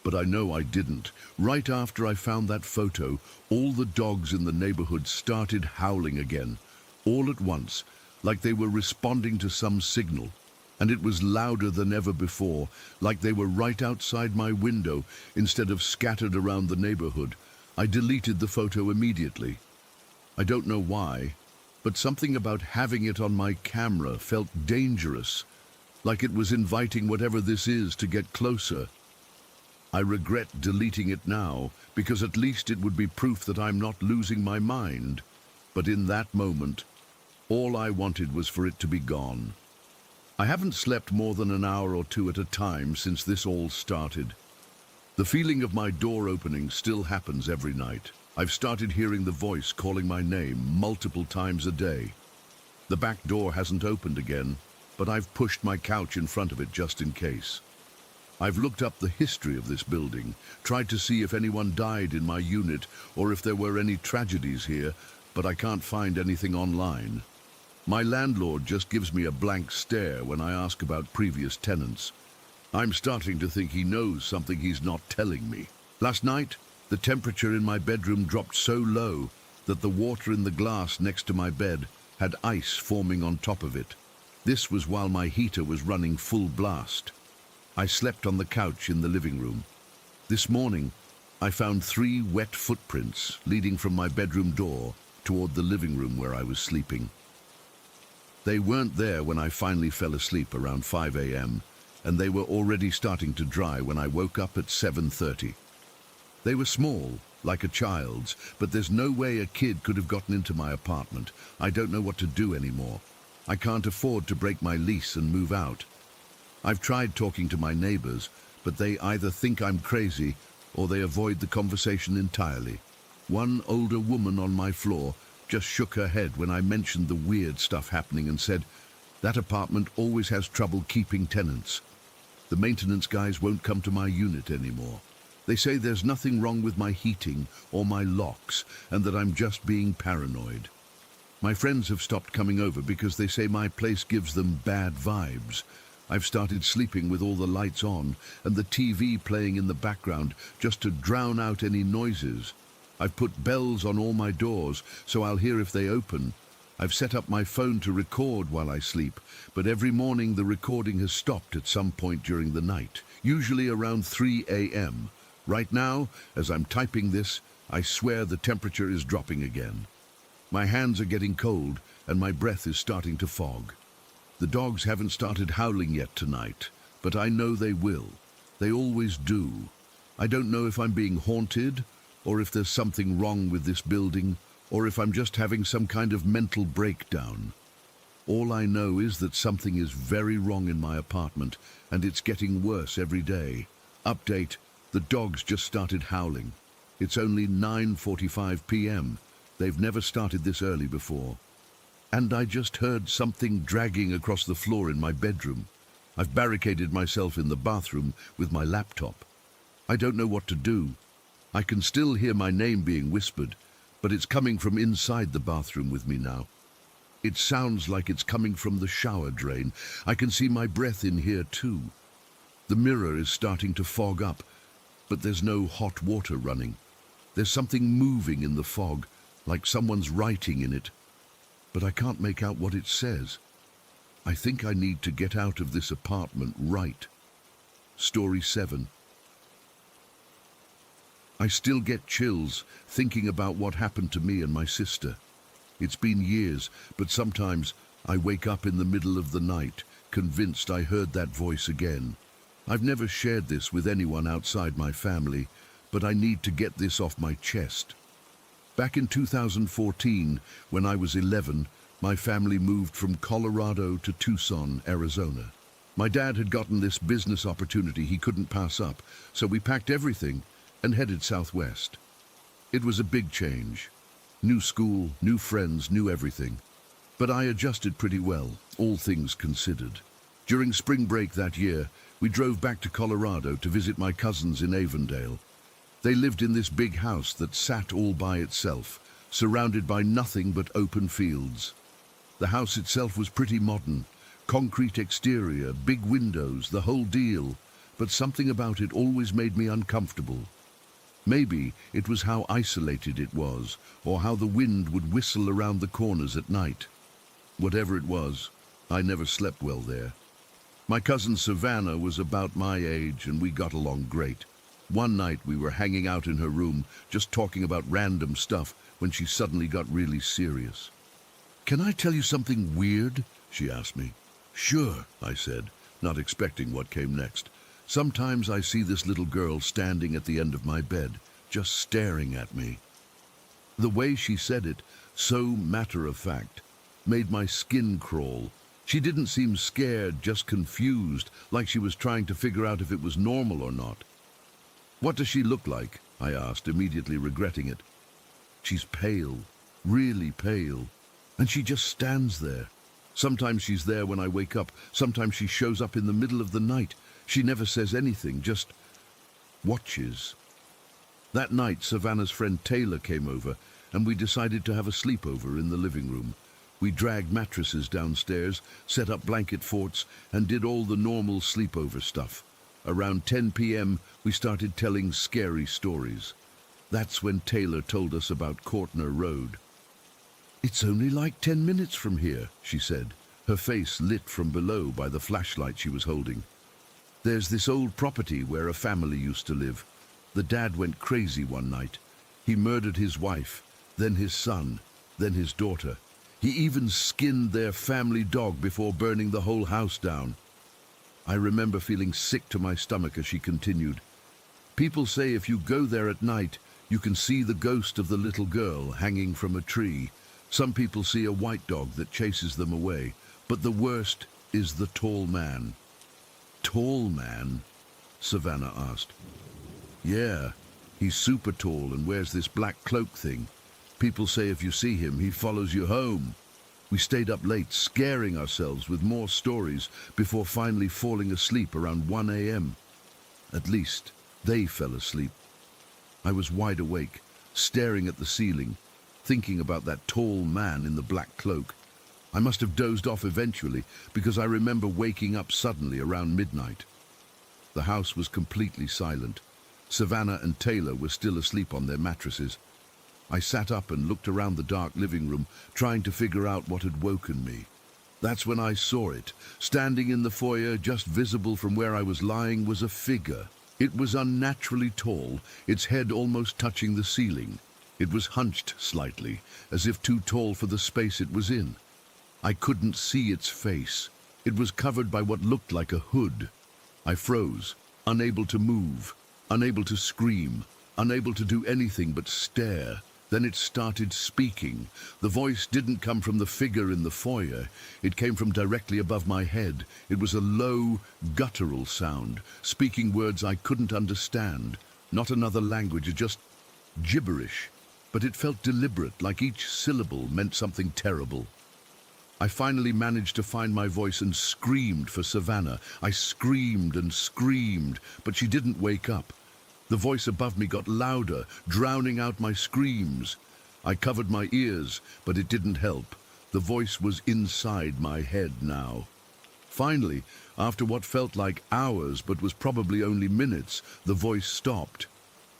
But I know I didn't. Right after I found that photo, all the dogs in the neighborhood started howling again, all at once, like they were responding to some signal. And it was louder than ever before, like they were right outside my window instead of scattered around the neighborhood. I deleted the photo immediately. I don't know why, but something about having it on my camera felt dangerous, like it was inviting whatever this is to get closer. I regret deleting it now, because at least it would be proof that I'm not losing my mind. But in that moment, all I wanted was for it to be gone. I haven't slept more than an hour or two at a time since this all started. The feeling of my door opening still happens every night. I've started hearing the voice calling my name multiple times a day. The back door hasn't opened again, but I've pushed my couch in front of it just in case. I've looked up the history of this building, tried to see if anyone died in my unit or if there were any tragedies here, but I can't find anything online. My landlord just gives me a blank stare when I ask about previous tenants. I'm starting to think he knows something he's not telling me. Last night, the temperature in my bedroom dropped so low that the water in the glass next to my bed had ice forming on top of it. This was while my heater was running full blast. I slept on the couch in the living room. This morning, I found 3 wet footprints leading from my bedroom door toward the living room where I was sleeping. They weren't there when I finally fell asleep around 5 a.m., and they were already starting to dry when I woke up at 7:30. They were small, like a child's, but there's no way a kid could have gotten into my apartment. I don't know what to do anymore. I can't afford to break my lease and move out. I've tried talking to my neighbors, but they either think I'm crazy or they avoid the conversation entirely. One older woman on my floor just shook her head when I mentioned the weird stuff happening and said, "That apartment always has trouble keeping tenants. The maintenance guys won't come to my unit anymore. They say there's nothing wrong with my heating or my locks and that I'm just being paranoid. My friends have stopped coming over because they say my place gives them bad vibes. I've started sleeping with all the lights on and the TV playing in the background just to drown out any noises. I've put bells on all my doors so I'll hear if they open. I've set up my phone to record while I sleep, but every morning the recording has stopped at some point during the night, usually around 3 a.m. Right now, as I'm typing this, I swear the temperature is dropping again. My hands are getting cold and my breath is starting to fog. The dogs haven't started howling yet tonight, but I know they will. They always do. I don't know if I'm being haunted, or if there's something wrong with this building, or if I'm just having some kind of mental breakdown. All I know is that something is very wrong in my apartment, and it's getting worse every day. Update, the dogs just started howling. It's only 9:45 p.m. They've never started this early before. And I just heard something dragging across the floor in my bedroom. I've barricaded myself in the bathroom with my laptop. I don't know what to do. I can still hear my name being whispered, but it's coming from inside the bathroom with me now. It sounds like it's coming from the shower drain. I can see my breath in here too. The mirror is starting to fog up, but there's no hot water running. There's something moving in the fog, like someone's writing in it, but I can't make out what it says. I think I need to get out of this apartment right. Story 7. I still get chills thinking about what happened to me and my sister. It's been years, but sometimes I wake up in the middle of the night, convinced I heard that voice again. I've never shared this with anyone outside my family, but I need to get this off my chest. Back in 2014, when I was 11, my family moved from Colorado to Tucson, Arizona. My dad had gotten this business opportunity he couldn't pass up, so we packed everything and headed southwest. It was a big change. New school, new friends, new everything. But I adjusted pretty well, all things considered. During spring break that year, we drove back to Colorado to visit my cousins in Avondale. They lived in this big house that sat all by itself, surrounded by nothing but open fields. The house itself was pretty modern, concrete exterior, big windows, the whole deal, but something about it always made me uncomfortable. Maybe it was how isolated it was, or how the wind would whistle around the corners at night. Whatever it was, I never slept well there. My cousin Savannah was about my age and we got along great. One night we were hanging out in her room, just talking about random stuff, when she suddenly got really serious. "Can I tell you something weird?" she asked me. "Sure," I said, not expecting what came next. "Sometimes I see this little girl standing at the end of my bed, just staring at me." The way she said it, so matter-of-fact, made my skin crawl. She didn't seem scared, just confused, like she was trying to figure out if it was normal or not. "What does she look like?" I asked, immediately regretting it. "She's pale, really pale, and she just stands there. Sometimes she's there when I wake up, sometimes she shows up in the middle of the night. She never says anything, just watches." That night, Savannah's friend Taylor came over, and we decided to have a sleepover in the living room. We dragged mattresses downstairs, set up blanket forts, and did all the normal sleepover stuff. Around 10 p.m., we started telling scary stories. That's when Taylor told us about Courtner Road. "It's only like 10 minutes from here," she said, her face lit from below by the flashlight she was holding. "There's this old property where a family used to live. The dad went crazy one night. He murdered his wife, then his son, then his daughter. He even skinned their family dog before burning the whole house down." I remember feeling sick to my stomach as she continued. "People say if you go there at night, you can see the ghost of the little girl hanging from a tree. Some people see a white dog that chases them away, but the worst is the tall man." "Tall man?" Savannah asked. "Yeah, he's super tall and wears this black cloak thing. People say if you see him, he follows you home." We stayed up late, scaring ourselves with more stories before finally falling asleep around 1 a.m. At least, they fell asleep. I was wide awake, staring at the ceiling, thinking about that tall man in the black cloak. I must have dozed off eventually, because I remember waking up suddenly around midnight. The house was completely silent. Savannah and Taylor were still asleep on their mattresses. I sat up and looked around the dark living room, trying to figure out what had woken me. That's when I saw it. Standing in the foyer, just visible from where I was lying, was a figure. It was unnaturally tall, its head almost touching the ceiling. It was hunched slightly, as if too tall for the space it was in. I couldn't see its face. It was covered by what looked like a hood. I froze, unable to move, unable to scream, unable to do anything but stare. Then it started speaking. The voice didn't come from the figure in the foyer. It came from directly above my head. It was a low, guttural sound, speaking words I couldn't understand. Not another language, just gibberish. But it felt deliberate, like each syllable meant something terrible. I finally managed to find my voice and screamed for Savannah. I screamed and screamed, but she didn't wake up. The voice above me got louder, drowning out my screams. I covered my ears, but it didn't help. The voice was inside my head now. Finally, after what felt like hours but was probably only minutes, the voice stopped.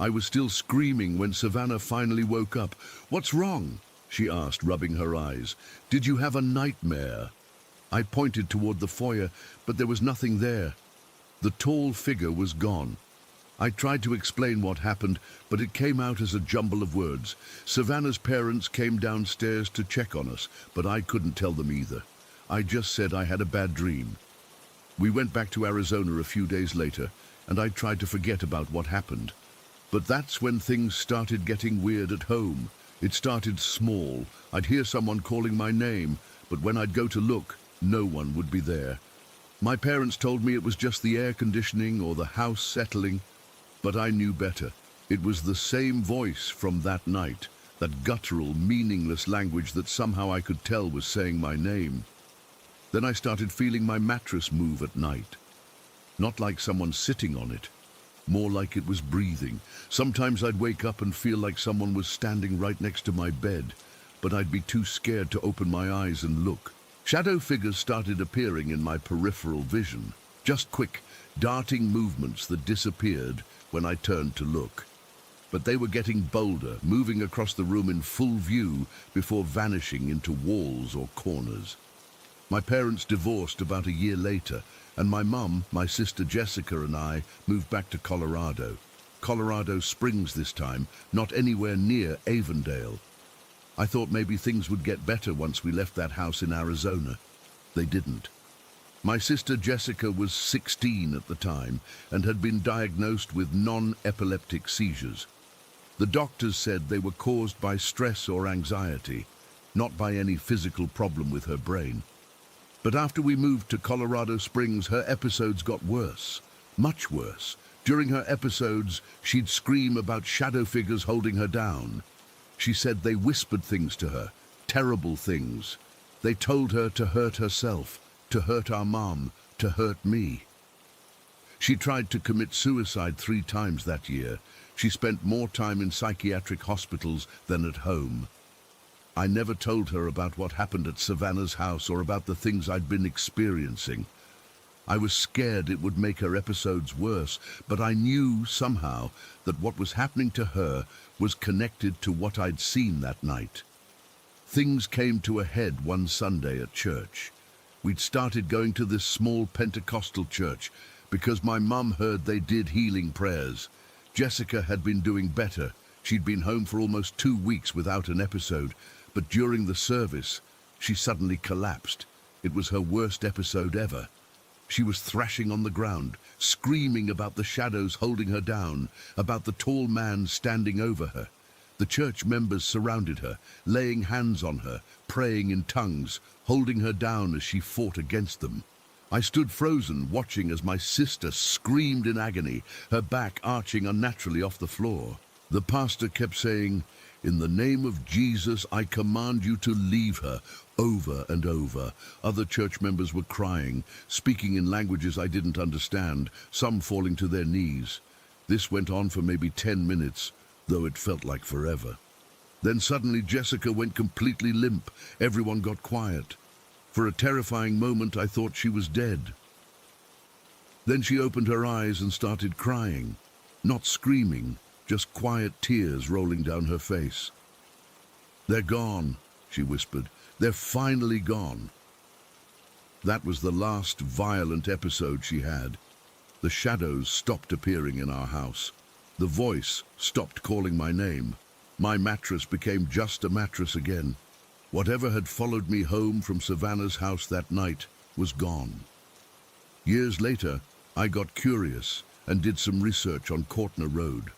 I was still screaming when Savannah finally woke up. "What's wrong?" she asked, rubbing her eyes. "Did you have a nightmare?" I pointed toward the foyer, but there was nothing there. The tall figure was gone. I tried to explain what happened, but it came out as a jumble of words. Savannah's parents came downstairs to check on us, but I couldn't tell them either. I just said I had a bad dream. We went back to Arizona a few days later, and I tried to forget about what happened. But that's when things started getting weird at home. It started small. I'd hear someone calling my name, but when I'd go to look, no one would be there. My parents told me it was just the air conditioning or the house settling. But I knew better. It was the same voice from that night, that guttural, meaningless language that somehow I could tell was saying my name. Then I started feeling my mattress move at night. Not like someone sitting on it, more like it was breathing. Sometimes I'd wake up and feel like someone was standing right next to my bed, but I'd be too scared to open my eyes and look. Shadow figures started appearing in my peripheral vision, just quick, darting movements that disappeared when I turned to look. But they were getting bolder, moving across the room in full view before vanishing into walls or corners. My parents divorced about a year later, and my mum, my sister Jessica, and I moved back to Colorado. Colorado Springs this time, not anywhere near Avondale. I thought maybe things would get better once we left that house in Arizona. They didn't. My sister Jessica was 16 at the time and had been diagnosed with non-epileptic seizures. The doctors said they were caused by stress or anxiety, not by any physical problem with her brain. But after we moved to Colorado Springs, her episodes got worse, much worse. During her episodes, she'd scream about shadow figures holding her down. She said they whispered things to her, terrible things. They told her to hurt herself, to hurt our mom, to hurt me. She tried to commit suicide 3 times that year. She spent more time in psychiatric hospitals than at home. I never told her about what happened at Savannah's house or about the things I'd been experiencing. I was scared it would make her episodes worse, but I knew somehow that what was happening to her was connected to what I'd seen that night. Things came to a head one Sunday at church. We'd started going to this small Pentecostal church because my mum heard they did healing prayers. Jessica had been doing better. She'd been home for almost 2 weeks without an episode, but during the service, she suddenly collapsed. It was her worst episode ever. She was thrashing on the ground, screaming about the shadows holding her down, about the tall man standing over her. The church members surrounded her, laying hands on her, praying in tongues, holding her down as she fought against them. I stood frozen, watching as my sister screamed in agony, her back arching unnaturally off the floor. The pastor kept saying, "In the name of Jesus, I command you to leave her," over and over. Other church members were crying, speaking in languages I didn't understand, some falling to their knees. This went on for maybe 10 minutes, though it felt like forever. Then suddenly Jessica went completely limp. Everyone got quiet. For a terrifying moment, I thought she was dead. Then she opened her eyes and started crying, not screaming, just quiet tears rolling down her face. "They're gone," she whispered. "They're finally gone." That was the last violent episode she had. The shadows stopped appearing in our house. The voice stopped calling my name. My mattress became just a mattress again. Whatever had followed me home from Savannah's house that night was gone. Years later, I got curious and did some research on Courtner Road.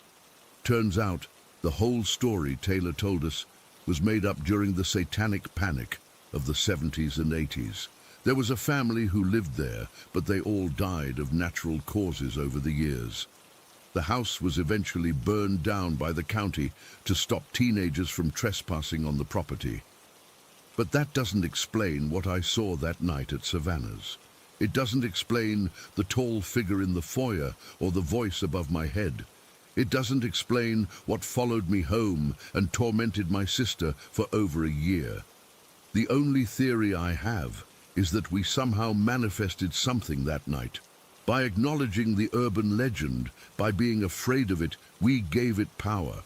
Turns out, the whole story Taylor told us was made up during the satanic panic of the 70s and 80s. There was a family who lived there, but they all died of natural causes over the years. The house was eventually burned down by the county to stop teenagers from trespassing on the property. But that doesn't explain what I saw that night at Savannah's. It doesn't explain the tall figure in the foyer or the voice above my head. It doesn't explain what followed me home and tormented my sister for over a year. The only theory I have is that we somehow manifested something that night. By acknowledging the urban legend, by being afraid of it, we gave it power.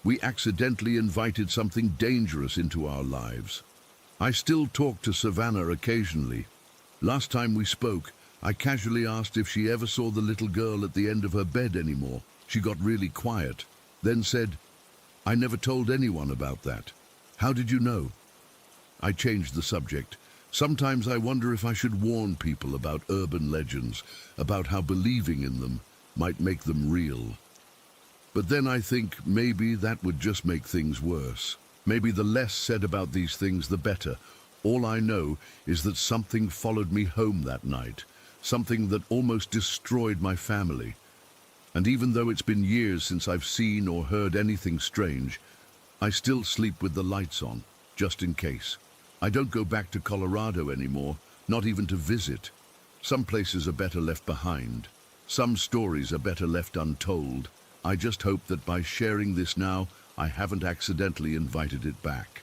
We accidentally invited something dangerous into our lives. I still talk to Savannah occasionally. Last time we spoke, I casually asked if she ever saw the little girl at the end of her bed anymore. She got really quiet, then said, "I never told anyone about that. How did you know?" I changed the subject. Sometimes I wonder if I should warn people about urban legends, about how believing in them might make them real. But then I think maybe that would just make things worse. Maybe the less said about these things, the better. All I know is that something followed me home that night, something that almost destroyed my family. And even though it's been years since I've seen or heard anything strange, I still sleep with the lights on, just in case. I don't go back to Colorado anymore, not even to visit. Some places are better left behind. Some stories are better left untold. I just hope that by sharing this now, I haven't accidentally invited it back.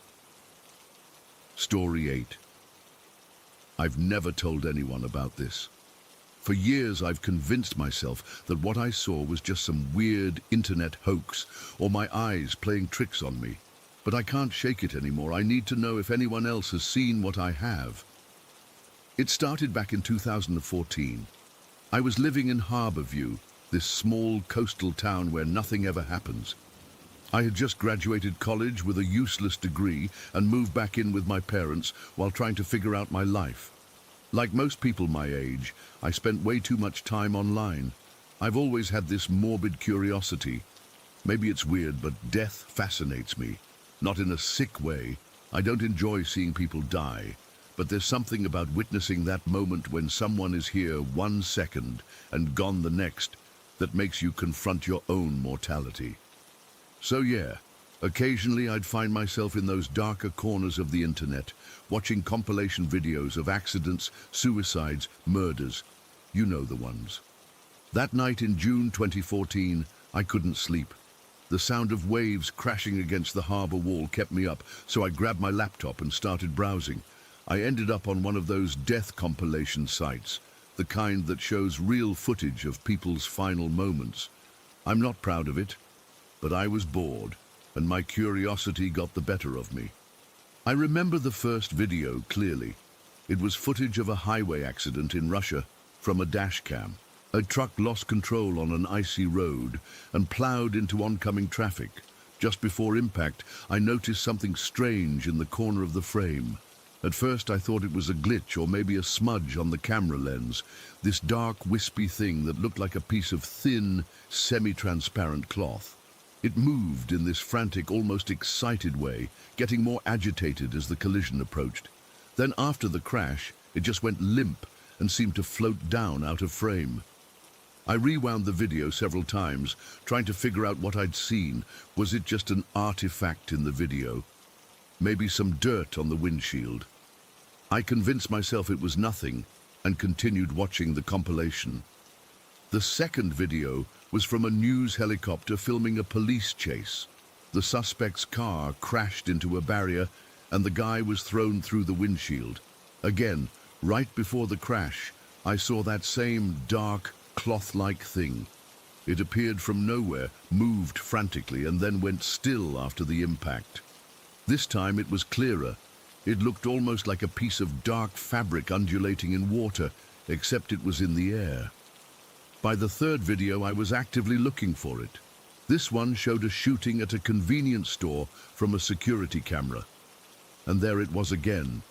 Story 8. I've never told anyone about this. For years I've convinced myself that what I saw was just some weird internet hoax or my eyes playing tricks on me. But I can't shake it anymore. I need to know if anyone else has seen what I have. It started back in 2014. I was living in Harborview, this small coastal town where nothing ever happens. I had just graduated college with a useless degree and moved back in with my parents while trying to figure out my life. Like most people my age, I spent way too much time online. I've always had this morbid curiosity. Maybe it's weird, but death fascinates me. Not in a sick way. I don't enjoy seeing people die. But there's something about witnessing that moment when someone is here 1 second and gone the next that makes you confront your own mortality. So yeah, occasionally I'd find myself in those darker corners of the internet, watching compilation videos of accidents, suicides, murders. You know the ones. That night in June 2014, I couldn't sleep. The sound of waves crashing against the harbor wall kept me up, so I grabbed my laptop and started browsing. I ended up on one of those death compilation sites, the kind that shows real footage of people's final moments. I'm not proud of it, but I was bored, and my curiosity got the better of me. I remember the first video clearly. It was footage of a highway accident in Russia from a dash cam. A truck lost control on an icy road and plowed into oncoming traffic. Just before impact, I noticed something strange in the corner of the frame. At first I thought it was a glitch or maybe a smudge on the camera lens, this dark, wispy thing that looked like a piece of thin, semi-transparent cloth. It moved in this frantic, almost excited way, getting more agitated as the collision approached. Then after the crash, it just went limp and seemed to float down out of frame. I rewound the video several times, trying to figure out what I'd seen. Was it just an artifact in the video? Maybe some dirt on the windshield? I convinced myself it was nothing and continued watching the compilation. The second video was from a news helicopter filming a police chase. The suspect's car crashed into a barrier and the guy was thrown through the windshield. Again, right before the crash, I saw that same dark, cloth-like thing. It appeared from nowhere, moved frantically, and then went still after the impact. This time it was clearer. It looked almost like a piece of dark fabric undulating in water, except it was in the air. By the third video, I was actively looking for it. This one showed a shooting at a convenience store from a security camera. And there it was again,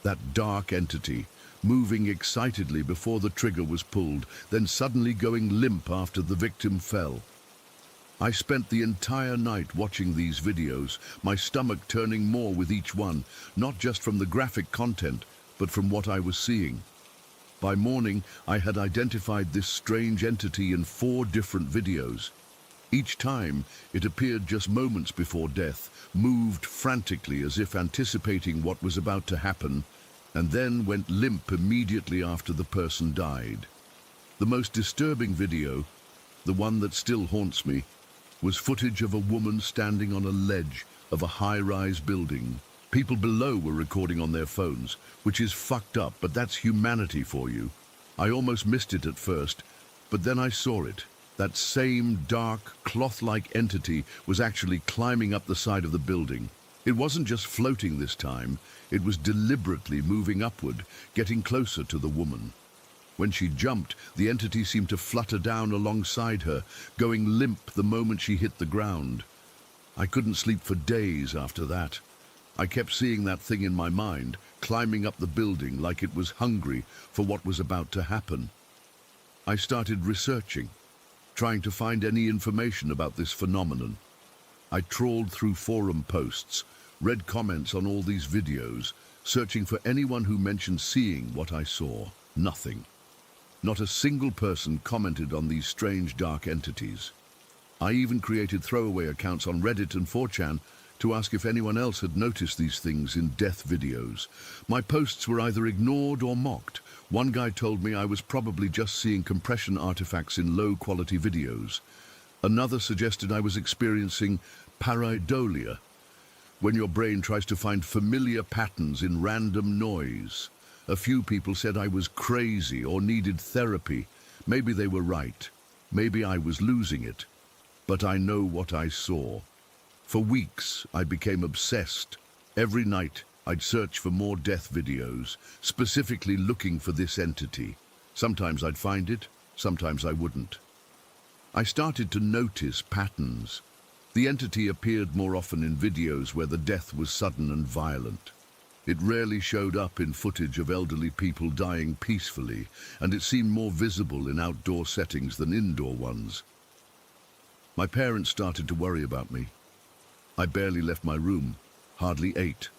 that dark entity, moving excitedly before the trigger was pulled, then suddenly going limp after the victim fell. I spent the entire night watching these videos, my stomach turning more with each one, not just from the graphic content, but from what I was seeing. By morning, I had identified this strange entity in 4 different videos. Each time, it appeared just moments before death, moved frantically as if anticipating what was about to happen, and then went limp immediately after the person died. The most disturbing video, the one that still haunts me, was footage of a woman standing on a ledge of a high-rise building. People below were recording on their phones, which is fucked up, but that's humanity for you. I almost missed it at first, but then I saw it. That same dark, cloth-like entity was actually climbing up the side of the building. It wasn't just floating this time, it was deliberately moving upward, getting closer to the woman. When she jumped, the entity seemed to flutter down alongside her, going limp the moment she hit the ground. I couldn't sleep for days after that. I kept seeing that thing in my mind, climbing up the building like it was hungry for what was about to happen. I started researching, trying to find any information about this phenomenon. I trawled through forum posts, read comments on all these videos, searching for anyone who mentioned seeing what I saw. Nothing. Not a single person commented on these strange dark entities. I even created throwaway accounts on Reddit and 4chan, to ask if anyone else had noticed these things in death videos. My posts were either ignored or mocked. One guy told me I was probably just seeing compression artifacts in low-quality videos. Another suggested I was experiencing pareidolia, when your brain tries to find familiar patterns in random noise. A few people said I was crazy or needed therapy. Maybe they were right. Maybe I was losing it. But I know what I saw. For weeks, I became obsessed. Every night, I'd search for more death videos, specifically looking for this entity. Sometimes I'd find it, sometimes I wouldn't. I started to notice patterns. The entity appeared more often in videos where the death was sudden and violent. It rarely showed up in footage of elderly people dying peacefully, and it seemed more visible in outdoor settings than indoor ones. My parents started to worry about me. I barely left my room, hardly ate.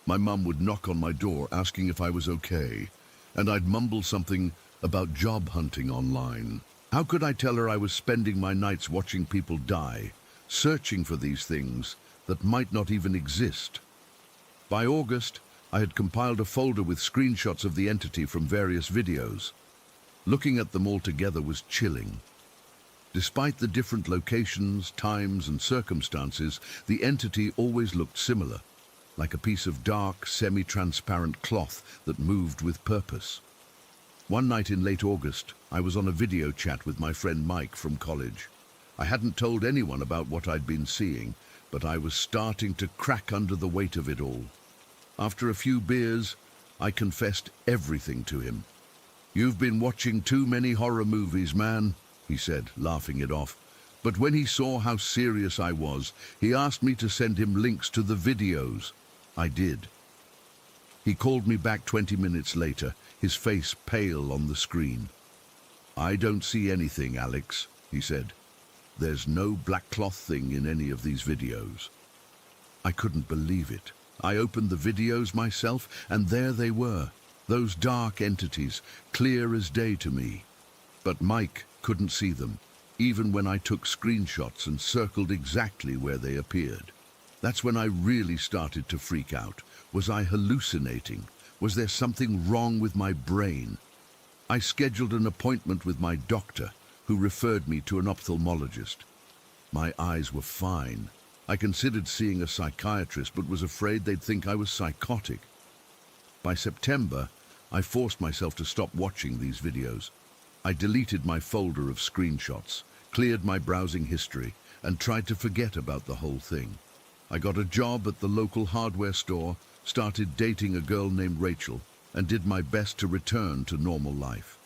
My mum would knock on my door asking if I was okay, and I'd mumble something about job hunting online. How could I tell her I was spending my nights watching people die, searching for these things that might not even exist? By August, I had compiled a folder with screenshots of the entity from various videos. Looking at them all together was chilling. Despite the different locations, times, and circumstances, the entity always looked similar, like a piece of dark, semi-transparent cloth that moved with purpose. One night in late August, I was on a video chat with my friend Mike from college. I hadn't told anyone about what I'd been seeing, but I was starting to crack under the weight of it all. After a few beers, I confessed everything to him. "You've been watching too many horror movies, man," he said, laughing it off. But when he saw how serious I was, he asked me to send him links to the videos. I did. He called me back 20 minutes later, his face pale on the screen. "I don't see anything, Alex," he said. "There's no black cloth thing in any of these videos." I couldn't believe it. I opened the videos myself, and there they were, those dark entities, clear as day to me. But Mike couldn't see them, even when I took screenshots and circled exactly where they appeared. That's when I really started to freak out. Was I hallucinating? Was there something wrong with my brain? I scheduled an appointment with my doctor, who referred me to an ophthalmologist. My eyes were fine. I considered seeing a psychiatrist, but was afraid they'd think I was psychotic. By September, I forced myself to stop watching these videos. I deleted my folder of screenshots, cleared my browsing history, and tried to forget about the whole thing. I got a job at the local hardware store, started dating a girl named Rachel, and did my best to return to normal life.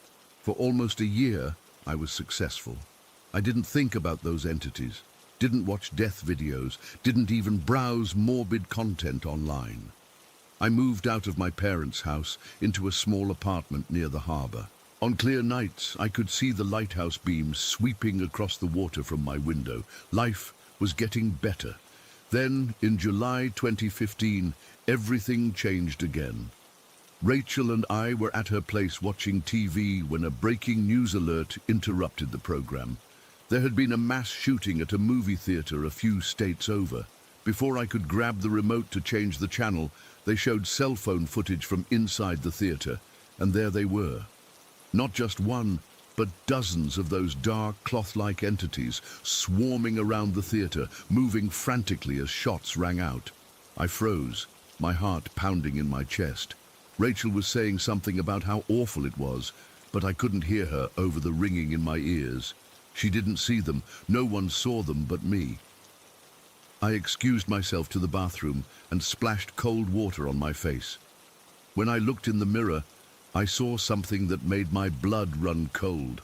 For almost a year, I was successful. I didn't think about those entities, didn't watch death videos, didn't even browse morbid content online. I moved out of my parents' house into a small apartment near the harbor. On clear nights, I could see the lighthouse beams sweeping across the water from my window. Life was getting better. Then, in July 2015, everything changed again. Rachel and I were at her place watching TV when a breaking news alert interrupted the program. There had been a mass shooting at a movie theater a few states over. Before I could grab the remote to change the channel, they showed cell phone footage from inside the theater, and there they were. Not just one, but dozens of those dark, cloth-like entities swarming around the theater, moving frantically as shots rang out. I froze, my heart pounding in my chest. Rachel was saying something about how awful it was, but I couldn't hear her over the ringing in my ears. She didn't see them. No one saw them but me. I excused myself to the bathroom and splashed cold water on my face. When I looked in the mirror, I saw something that made my blood run cold.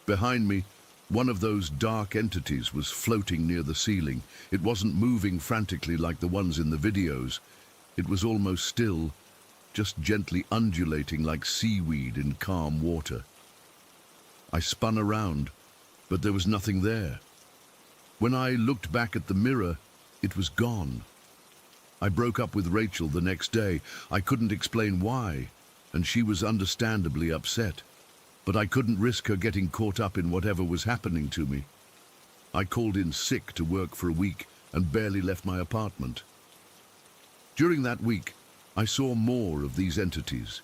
Behind me, one of those dark entities was floating near the ceiling. It wasn't moving frantically like the ones in the videos. It was almost still, just gently undulating like seaweed in calm water. I spun around, but there was nothing there. When I looked back at the mirror, it was gone. I broke up with Rachel the next day. I couldn't explain why, and she was understandably upset. But I couldn't risk her getting caught up in whatever was happening to me. I called in sick to work for a week and barely left my apartment. During that week, I saw more of these entities.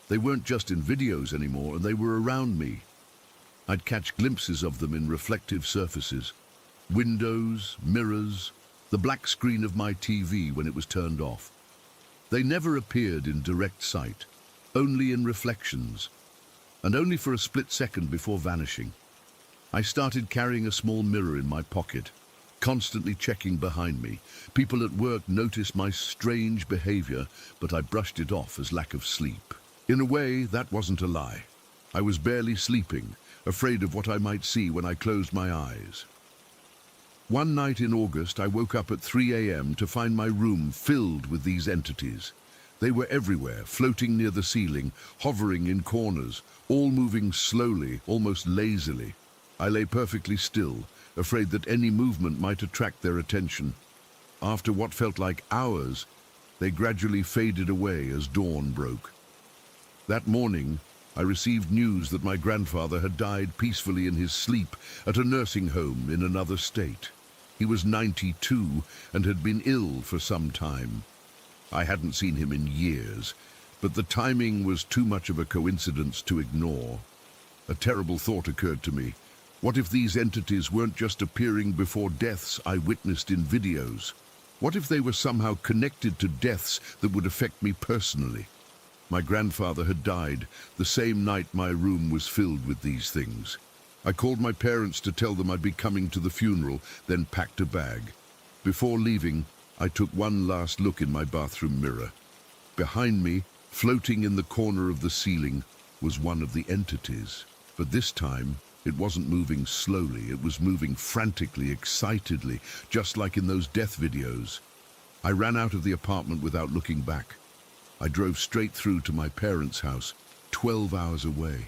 They weren't just in videos anymore, and they were around me. I'd catch glimpses of them in reflective surfaces, windows, mirrors, the black screen of my TV when it was turned off. They never appeared in direct sight, only in reflections, and only for a split second before vanishing. I started carrying a small mirror in my pocket, constantly checking behind me. People at work noticed my strange behavior, but I brushed it off as lack of sleep. In a way, that wasn't a lie. I was barely sleeping, afraid of what I might see when I closed my eyes. One night in August, I woke up at 3 a.m. to find my room filled with these entities. They were everywhere, floating near the ceiling, hovering in corners, all moving slowly, almost lazily. I lay perfectly still, afraid that any movement might attract their attention. After what felt like hours, they gradually faded away as dawn broke. That morning, I received news that my grandfather had died peacefully in his sleep at a nursing home in another state. He was 92 and had been ill for some time. I hadn't seen him in years, but the timing was too much of a coincidence to ignore. A terrible thought occurred to me. What if these entities weren't just appearing before deaths I witnessed in videos? What if they were somehow connected to deaths that would affect me personally? My grandfather had died the same night my room was filled with these things. I called my parents to tell them I'd be coming to the funeral, then packed a bag. Before leaving, I took one last look in my bathroom mirror. Behind me, floating in the corner of the ceiling, was one of the entities. But this time, it wasn't moving slowly, it was moving frantically, excitedly, just like in those death videos. I ran out of the apartment without looking back. I drove straight through to my parents' house, 12 hours away.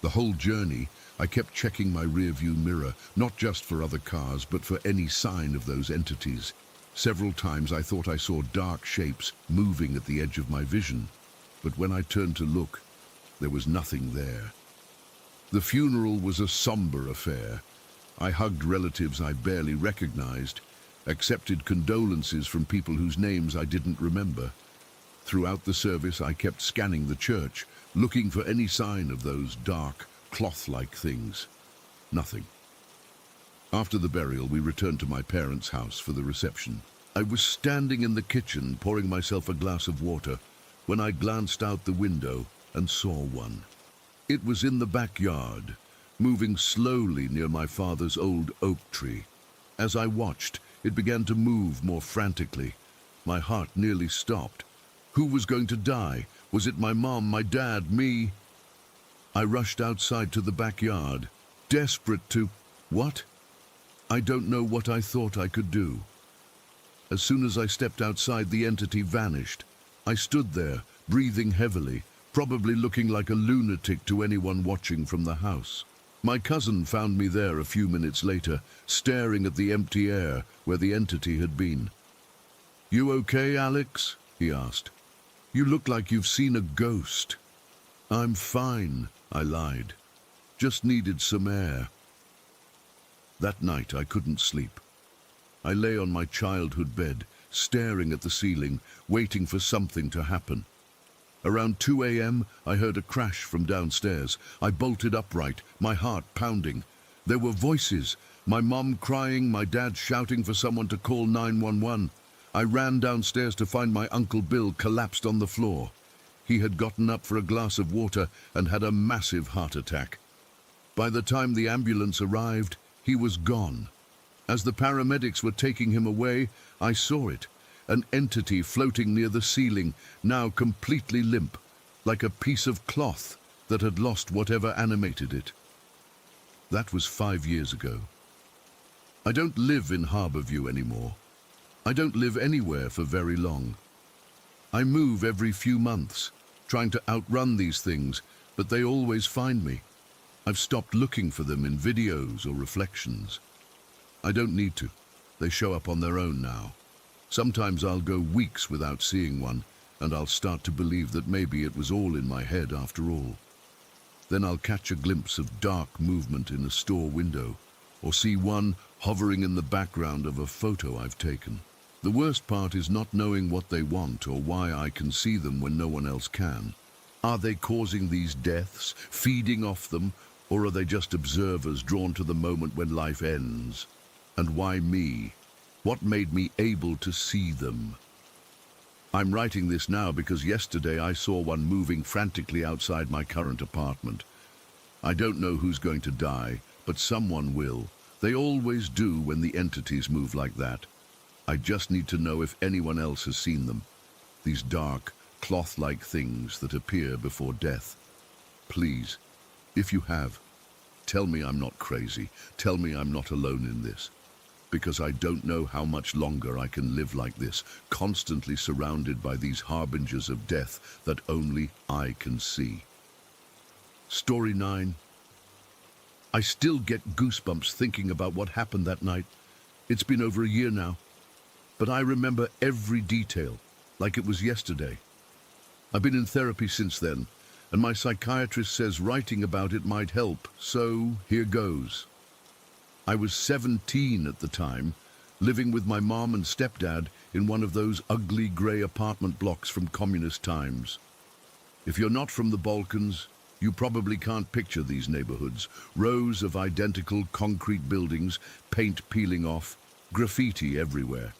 The whole journey, I kept checking my rearview mirror, not just for other cars, but for any sign of those entities. Several times I thought I saw dark shapes moving at the edge of my vision, but when I turned to look, there was nothing there. The funeral was a somber affair. I hugged relatives I barely recognized, accepted condolences from people whose names I didn't remember. Throughout the service, I kept scanning the church, looking for any sign of those dark, cloth-like things. Nothing. After the burial, we returned to my parents' house for the reception. I was standing in the kitchen, pouring myself a glass of water, when I glanced out the window and saw one. It was in the backyard, moving slowly near my father's old oak tree. As I watched, it began to move more frantically. My heart nearly stopped. Who was going to die? Was it my mom, my dad, me? I rushed outside to the backyard, desperate to... What? I don't know what I thought I could do. As soon as I stepped outside, the entity vanished. I stood there, breathing heavily, probably looking like a lunatic to anyone watching from the house. My cousin found me there a few minutes later, staring at the empty air where the entity had been. "You okay, Alex?" he asked. "You look like you've seen a ghost." "I'm fine," I lied. "Just needed some air." That night I couldn't sleep. I lay on my childhood bed, staring at the ceiling, waiting for something to happen. Around 2 a.m., I heard a crash from downstairs. I bolted upright, my heart pounding. There were voices, my mom crying, my dad shouting for someone to call 911. I ran downstairs to find my Uncle Bill collapsed on the floor. He had gotten up for a glass of water and had a massive heart attack. By the time the ambulance arrived, he was gone. As the paramedics were taking him away, I saw it. An entity floating near the ceiling, now completely limp, like a piece of cloth that had lost whatever animated it. That was 5 years ago. I don't live in Harborview anymore. I don't live anywhere for very long. I move every few months, trying to outrun these things, but they always find me. I've stopped looking for them in videos or reflections. I don't need to. They show up on their own now. Sometimes I'll go weeks without seeing one, and I'll start to believe that maybe it was all in my head after all. Then I'll catch a glimpse of dark movement in a store window, or see one hovering in the background of a photo I've taken. The worst part is not knowing what they want or why I can see them when no one else can. Are they causing these deaths, feeding off them, or are they just observers drawn to the moment when life ends? And why me? What made me able to see them? I'm writing this now because yesterday I saw one moving frantically outside my current apartment. I don't know who's going to die, but someone will. They always do when the entities move like that. I just need to know if anyone else has seen them. These dark, cloth-like things that appear before death. Please, if you have, tell me I'm not crazy. Tell me I'm not alone in this. Because I don't know how much longer I can live like this, constantly surrounded by these harbingers of death that only I can see. Story 9. I still get goosebumps thinking about what happened that night. It's been over a year now, but I remember every detail, like it was yesterday. I've been in therapy since then, and my psychiatrist says writing about it might help, so here goes. I was 17 at the time, living with my mom and stepdad in one of those ugly grey apartment blocks from communist times. If you're not from the Balkans, you probably can't picture these neighborhoods. Rows of identical concrete buildings, paint peeling off, graffiti everywhere.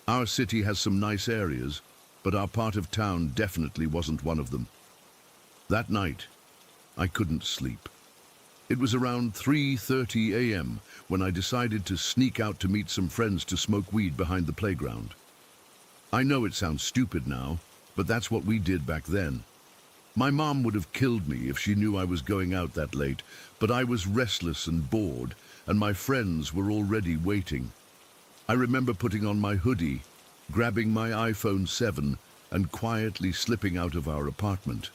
Our city has some nice areas, but our part of town definitely wasn't one of them. That night, I couldn't sleep. It was around 3:30 a.m. when I decided to sneak out to meet some friends to smoke weed behind the playground. I know it sounds stupid now, but that's what we did back then. My mom would have killed me if she knew I was going out that late, but I was restless and bored, and my friends were already waiting. I remember putting on my hoodie, grabbing my iPhone 7, and quietly slipping out of our apartment.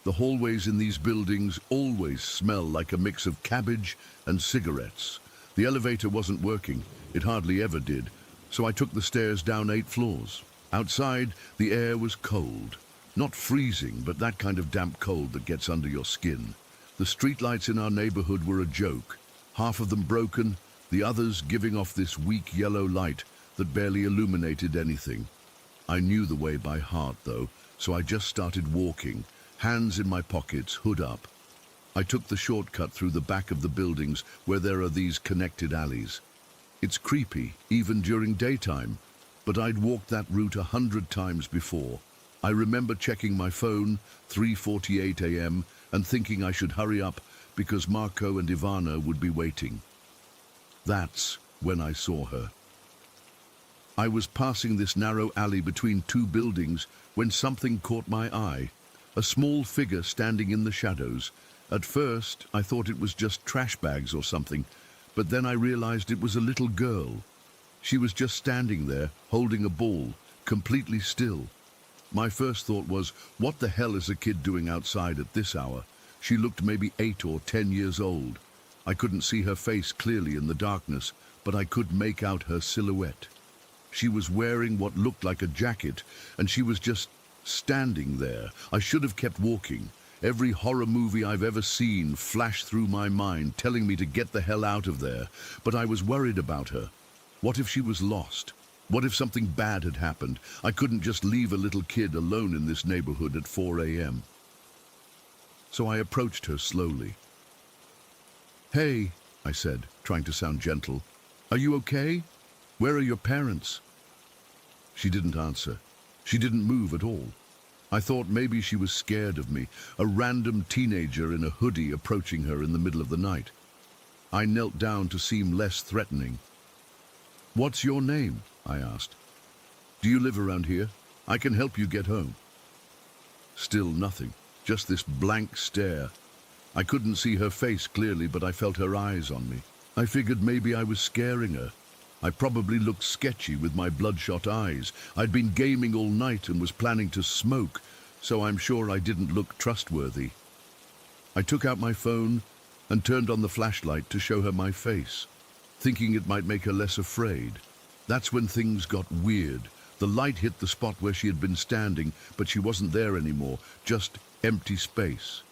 The hallways in these buildings always smell like a mix of cabbage and cigarettes. The elevator wasn't working, it hardly ever did, so I took the stairs down 8 floors. Outside, the air was cold. Not freezing, but that kind of damp cold that gets under your skin. The streetlights in our neighborhood were a joke. Half of them broken, the others giving off this weak yellow light that barely illuminated anything. I knew the way by heart, though, so I just started walking, hands in my pockets, hood up. I took the shortcut through the back of the buildings where there are these connected alleys. It's creepy, even during daytime, but I'd walked that route 100 times before. I remember checking my phone, 3:48 a.m., and thinking I should hurry up because Marco and Ivana would be waiting. That's when I saw her. I was passing this narrow alley between 2 buildings when something caught my eye. A small figure standing in the shadows. At first, I thought it was just trash bags or something, but then I realized it was a little girl. She was just standing there, holding a ball, completely still. My first thought was, what the hell is a kid doing outside at this hour? She looked maybe 8 or 10 years old. I couldn't see her face clearly in the darkness, but I could make out her silhouette. She was wearing what looked like a jacket, and she was just standing there. I should have kept walking. Every horror movie I've ever seen flashed through my mind, telling me to get the hell out of there. But I was worried about her. What if she was lost? What if something bad had happened? I couldn't just leave a little kid alone in this neighborhood at 4 a.m. So I approached her slowly. "Hey," I said, trying to sound gentle. "Are you okay? Where are your parents?" She didn't answer. She didn't move at all. I thought maybe she was scared of me, a random teenager in a hoodie approaching her in the middle of the night. I knelt down to seem less threatening. "What's your name?" I asked. "Do you live around here? I can help you get home." Still nothing, just this blank stare. I couldn't see her face clearly, but I felt her eyes on me. I figured maybe I was scaring her. I probably looked sketchy with my bloodshot eyes. I'd been gaming all night and was planning to smoke, so I'm sure I didn't look trustworthy. I took out my phone and turned on the flashlight to show her my face, thinking it might make her less afraid. That's when things got weird. The light hit the spot where she had been standing, but she wasn't there anymore, just empty space.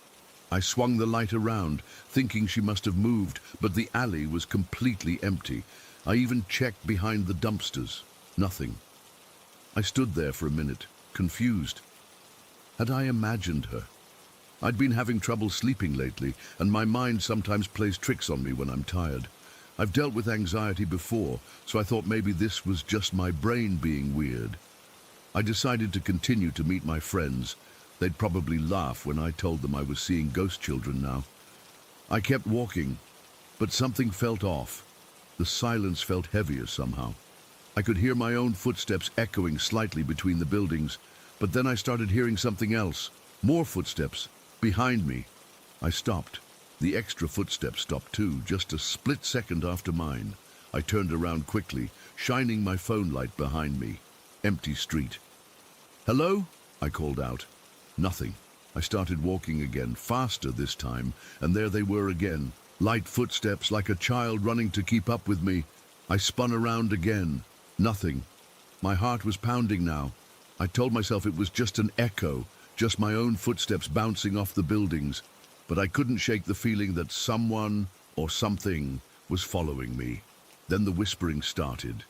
I swung the light around, thinking she must have moved, but the alley was completely empty. I even checked behind the dumpsters. Nothing. I stood there for a minute, confused. Had I imagined her? I'd been having trouble sleeping lately, and my mind sometimes plays tricks on me when I'm tired. I've dealt with anxiety before, so I thought maybe this was just my brain being weird. I decided to continue to meet my friends. They'd probably laugh when I told them I was seeing ghost children now. I kept walking, but something felt off. The silence felt heavier somehow. I could hear my own footsteps echoing slightly between the buildings, but then I started hearing something else. More footsteps. Behind me. I stopped. The extra footsteps stopped too, just a split second after mine. I turned around quickly, shining my phone light behind me. Empty street. "Hello?" I called out. Nothing. I started walking again, faster this time, and there they were again. Light footsteps, like a child running to keep up with me. I spun around again. Nothing. My heart was pounding now. I told myself it was just an echo, just my own footsteps bouncing off the buildings, but I couldn't shake the feeling that someone or something was following me. Then the whispering started.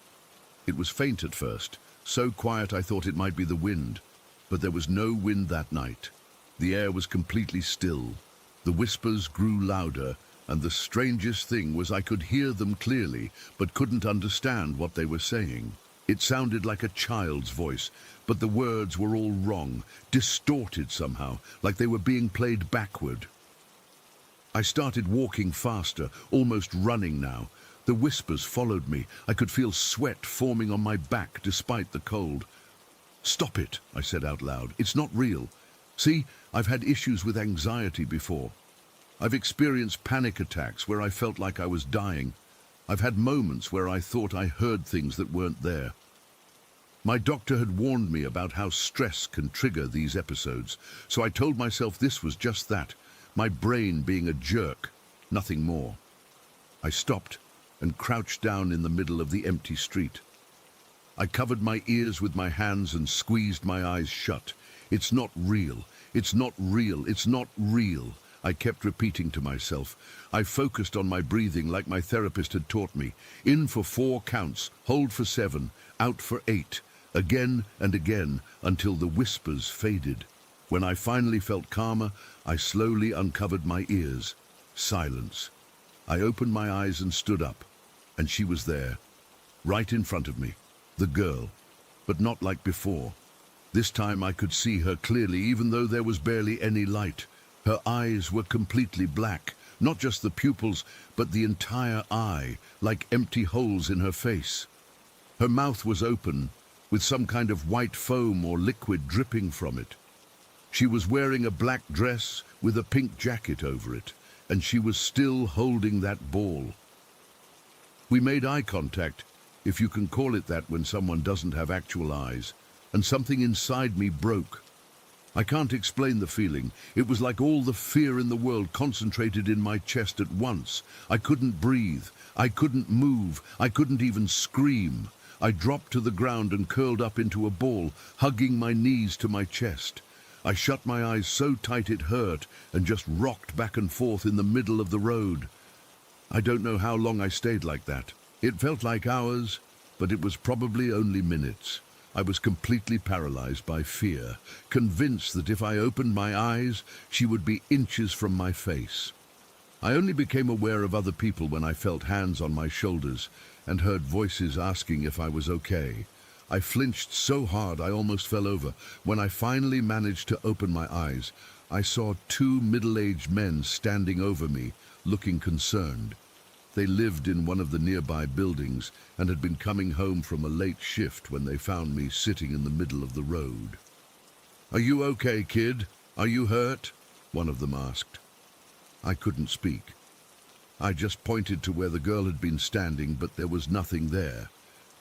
It was faint at first, so quiet I thought it might be the wind, but there was no wind that night. The air was completely still. The whispers grew louder, and the strangest thing was I could hear them clearly, but couldn't understand what they were saying. It sounded like a child's voice, but the words were all wrong, distorted somehow, like they were being played backward. I started walking faster, almost running now. The whispers followed me. I could feel sweat forming on my back despite the cold. "Stop it," I said out loud. "It's not real. See, I've had issues with anxiety before. I've experienced panic attacks where I felt like I was dying. I've had moments where I thought I heard things that weren't there. My doctor had warned me about how stress can trigger these episodes, so I told myself this was just that, my brain being a jerk, nothing more." I stopped and crouched down in the middle of the empty street. I covered my ears with my hands and squeezed my eyes shut. "It's not real. It's not real. It's not real," I kept repeating to myself. I focused on my breathing like my therapist had taught me. In for 4 counts, hold for 7, out for 8, again and again until the whispers faded. When I finally felt calmer, I slowly uncovered my ears. Silence. I opened my eyes and stood up, and she was there, right in front of me, the girl, but not like before. This time I could see her clearly, even though there was barely any light. Her eyes were completely black, not just the pupils, but the entire eye, like empty holes in her face. Her mouth was open, with some kind of white foam or liquid dripping from it. She was wearing a black dress with a pink jacket over it, and she was still holding that ball. We made eye contact, if you can call it that when someone doesn't have actual eyes, and something inside me broke. I can't explain the feeling. It was like all the fear in the world concentrated in my chest at once. I couldn't breathe. I couldn't move. I couldn't even scream. I dropped to the ground and curled up into a ball, hugging my knees to my chest. I shut my eyes so tight it hurt and just rocked back and forth in the middle of the road. I don't know how long I stayed like that. It felt like hours, but it was probably only minutes. I was completely paralyzed by fear, convinced that if I opened my eyes, she would be inches from my face. I only became aware of other people when I felt hands on my shoulders and heard voices asking if I was okay. I flinched so hard I almost fell over. When I finally managed to open my eyes, I saw 2 middle-aged men standing over me, looking concerned. They lived in one of the nearby buildings and had been coming home from a late shift when they found me sitting in the middle of the road. "Are you okay, kid? Are you hurt?" one of them asked. I couldn't speak. I just pointed to where the girl had been standing, but there was nothing there.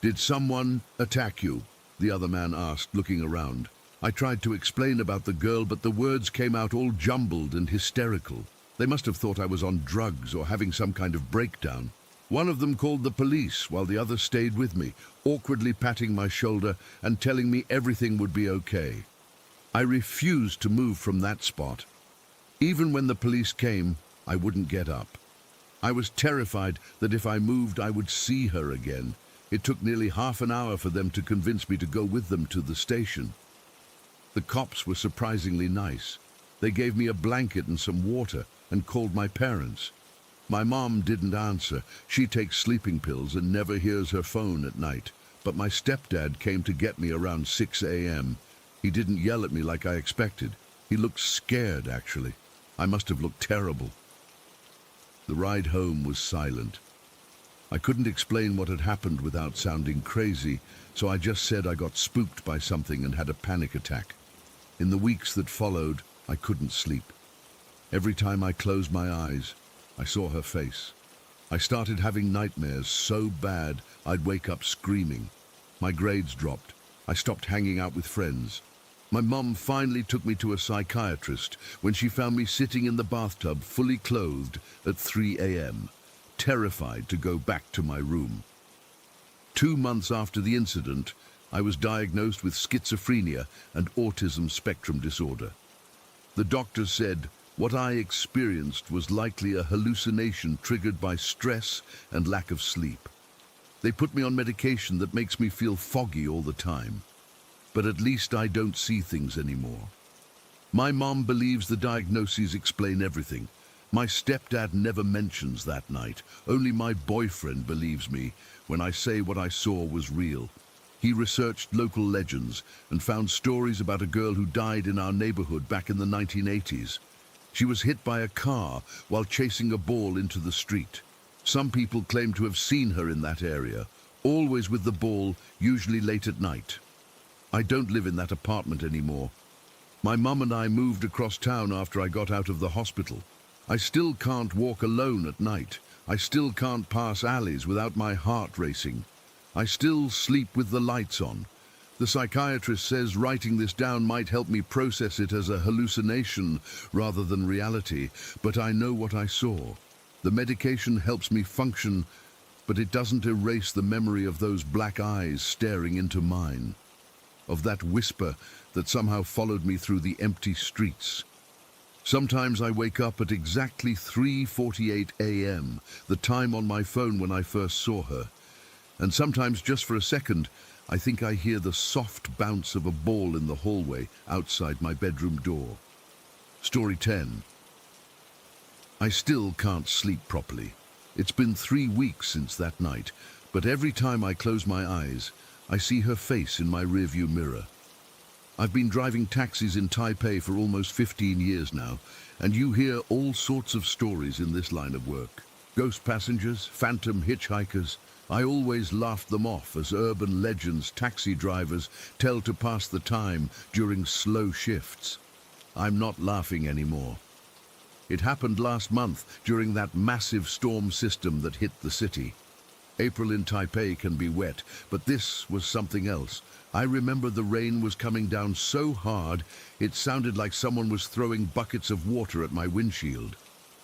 "Did someone attack you?" the other man asked, looking around. I tried to explain about the girl, but the words came out all jumbled and hysterical. They must have thought I was on drugs or having some kind of breakdown. One of them called the police while the other stayed with me, awkwardly patting my shoulder and telling me everything would be okay. I refused to move from that spot. Even when the police came, I wouldn't get up. I was terrified that if I moved, I would see her again. It took nearly half an hour for them to convince me to go with them to the station. The cops were surprisingly nice. They gave me a blanket and some water and called my parents. My mom didn't answer. She takes sleeping pills and never hears her phone at night. But my stepdad came to get me around 6 a.m. He didn't yell at me like I expected. He looked scared, actually. I must have looked terrible. The ride home was silent. I couldn't explain what had happened without sounding crazy, so I just said I got spooked by something and had a panic attack. In the weeks that followed, I couldn't sleep. Every time I closed my eyes, I saw her face. I started having nightmares so bad I'd wake up screaming. My grades dropped. I stopped hanging out with friends. My mum finally took me to a psychiatrist when she found me sitting in the bathtub fully clothed at 3 a.m., terrified to go back to my room. 2 months after the incident, I was diagnosed with schizophrenia and autism spectrum disorder. The doctor said what I experienced was likely a hallucination triggered by stress and lack of sleep. They put me on medication that makes me feel foggy all the time. But at least I don't see things anymore. My mom believes the diagnoses explain everything. My stepdad never mentions that night. Only my boyfriend believes me when I say what I saw was real. He researched local legends and found stories about a girl who died in our neighborhood back in the 1980s. She was hit by a car while chasing a ball into the street. Some people claim to have seen her in that area, always with the ball, usually late at night. I don't live in that apartment anymore. My mum and I moved across town after I got out of the hospital. I still can't walk alone at night. I still can't pass alleys without my heart racing. I still sleep with the lights on. The psychiatrist says writing this down might help me process it as a hallucination rather than reality, but I know what I saw. The medication helps me function, but it doesn't erase the memory of those black eyes staring into mine, of that whisper that somehow followed me through the empty streets. Sometimes I wake up at exactly 3:48 a.m., the time on my phone when I first saw her. And sometimes, just for a second, I think I hear the soft bounce of a ball in the hallway outside my bedroom door. Story 10. I still can't sleep properly. It's been 3 weeks since that night, but every time I close my eyes, I see her face in my rearview mirror. I've been driving taxis in Taipei for almost 15 years now, and you hear all sorts of stories in this line of work. Ghost passengers, phantom hitchhikers. I always laughed them off as urban legends taxi drivers tell to pass the time during slow shifts. I'm not laughing anymore. It happened last month during that massive storm system that hit the city. April in Taipei can be wet, but this was something else. I remember the rain was coming down so hard, it sounded like someone was throwing buckets of water at my windshield.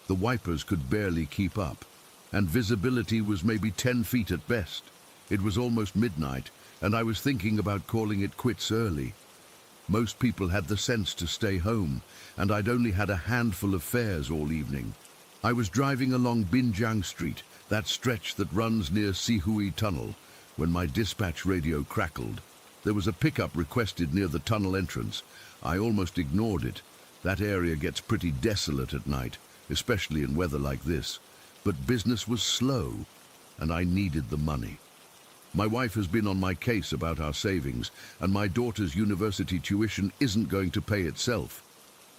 The wipers could barely keep up, and visibility was maybe 10 feet at best. It was almost midnight, and I was thinking about calling it quits early. Most people had the sense to stay home, and I'd only had a handful of fares all evening. I was driving along Binjiang Street, that stretch that runs near Sihui Tunnel, when my dispatch radio crackled. There was a pickup requested near the tunnel entrance. I almost ignored it. That area gets pretty desolate at night, especially in weather like this. But business was slow, and I needed the money. My wife has been on my case about our savings, and my daughter's university tuition isn't going to pay itself.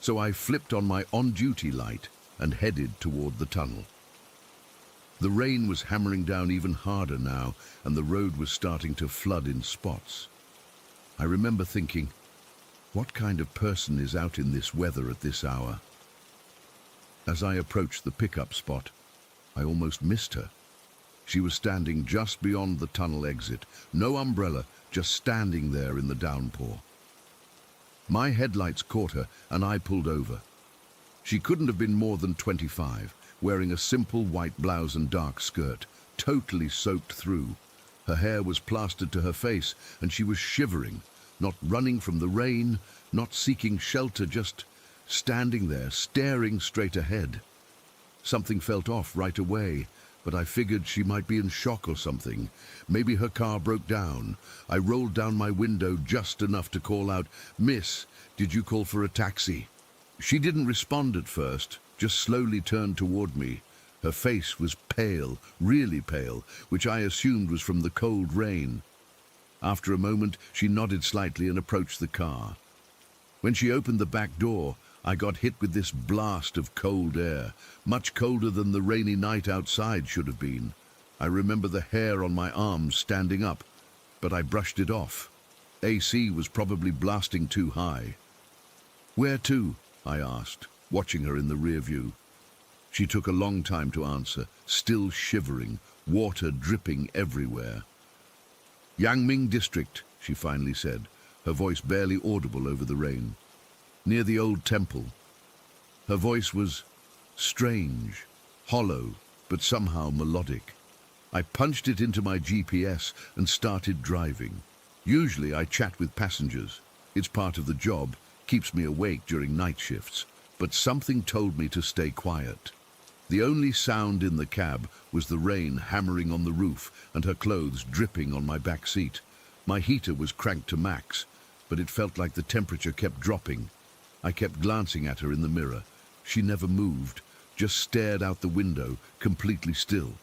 So I flipped on my on-duty light and headed toward the tunnel. The rain was hammering down even harder now, and the road was starting to flood in spots. I remember thinking, what kind of person is out in this weather at this hour? As I approached the pickup spot, I almost missed her. She was standing just beyond the tunnel exit, no umbrella, just standing there in the downpour. My headlights caught her, and I pulled over. She couldn't have been more than 25, wearing a simple white blouse and dark skirt, totally soaked through. Her hair was plastered to her face, and she was shivering, not running from the rain, not seeking shelter, just standing there, staring straight ahead. Something felt off right away, but I figured she might be in shock or something. Maybe her car broke down. I rolled down my window just enough to call out, "Miss, did you call for a taxi?" She didn't respond at first, just slowly turned toward me. Her face was pale, really pale, which I assumed was from the cold rain. After a moment, she nodded slightly and approached the car. When she opened the back door, I got hit with this blast of cold air, much colder than the rainy night outside should have been. I remember the hair on my arms standing up, but I brushed it off. AC was probably blasting too high. "Where to?" I asked, watching her in the rear view. She took a long time to answer, still shivering, water dripping everywhere. "Yangming District," she finally said, her voice barely audible over the rain. "Near the old temple." Her voice was strange, hollow, but somehow melodic. I punched it into my GPS and started driving. Usually I chat with passengers. It's part of the job, keeps me awake during night shifts, but something told me to stay quiet. The only sound in the cab was the rain hammering on the roof and her clothes dripping on my back seat. My heater was cranked to max, but it felt like the temperature kept dropping. I kept glancing at her in the mirror. She never moved, just stared out the window, completely still.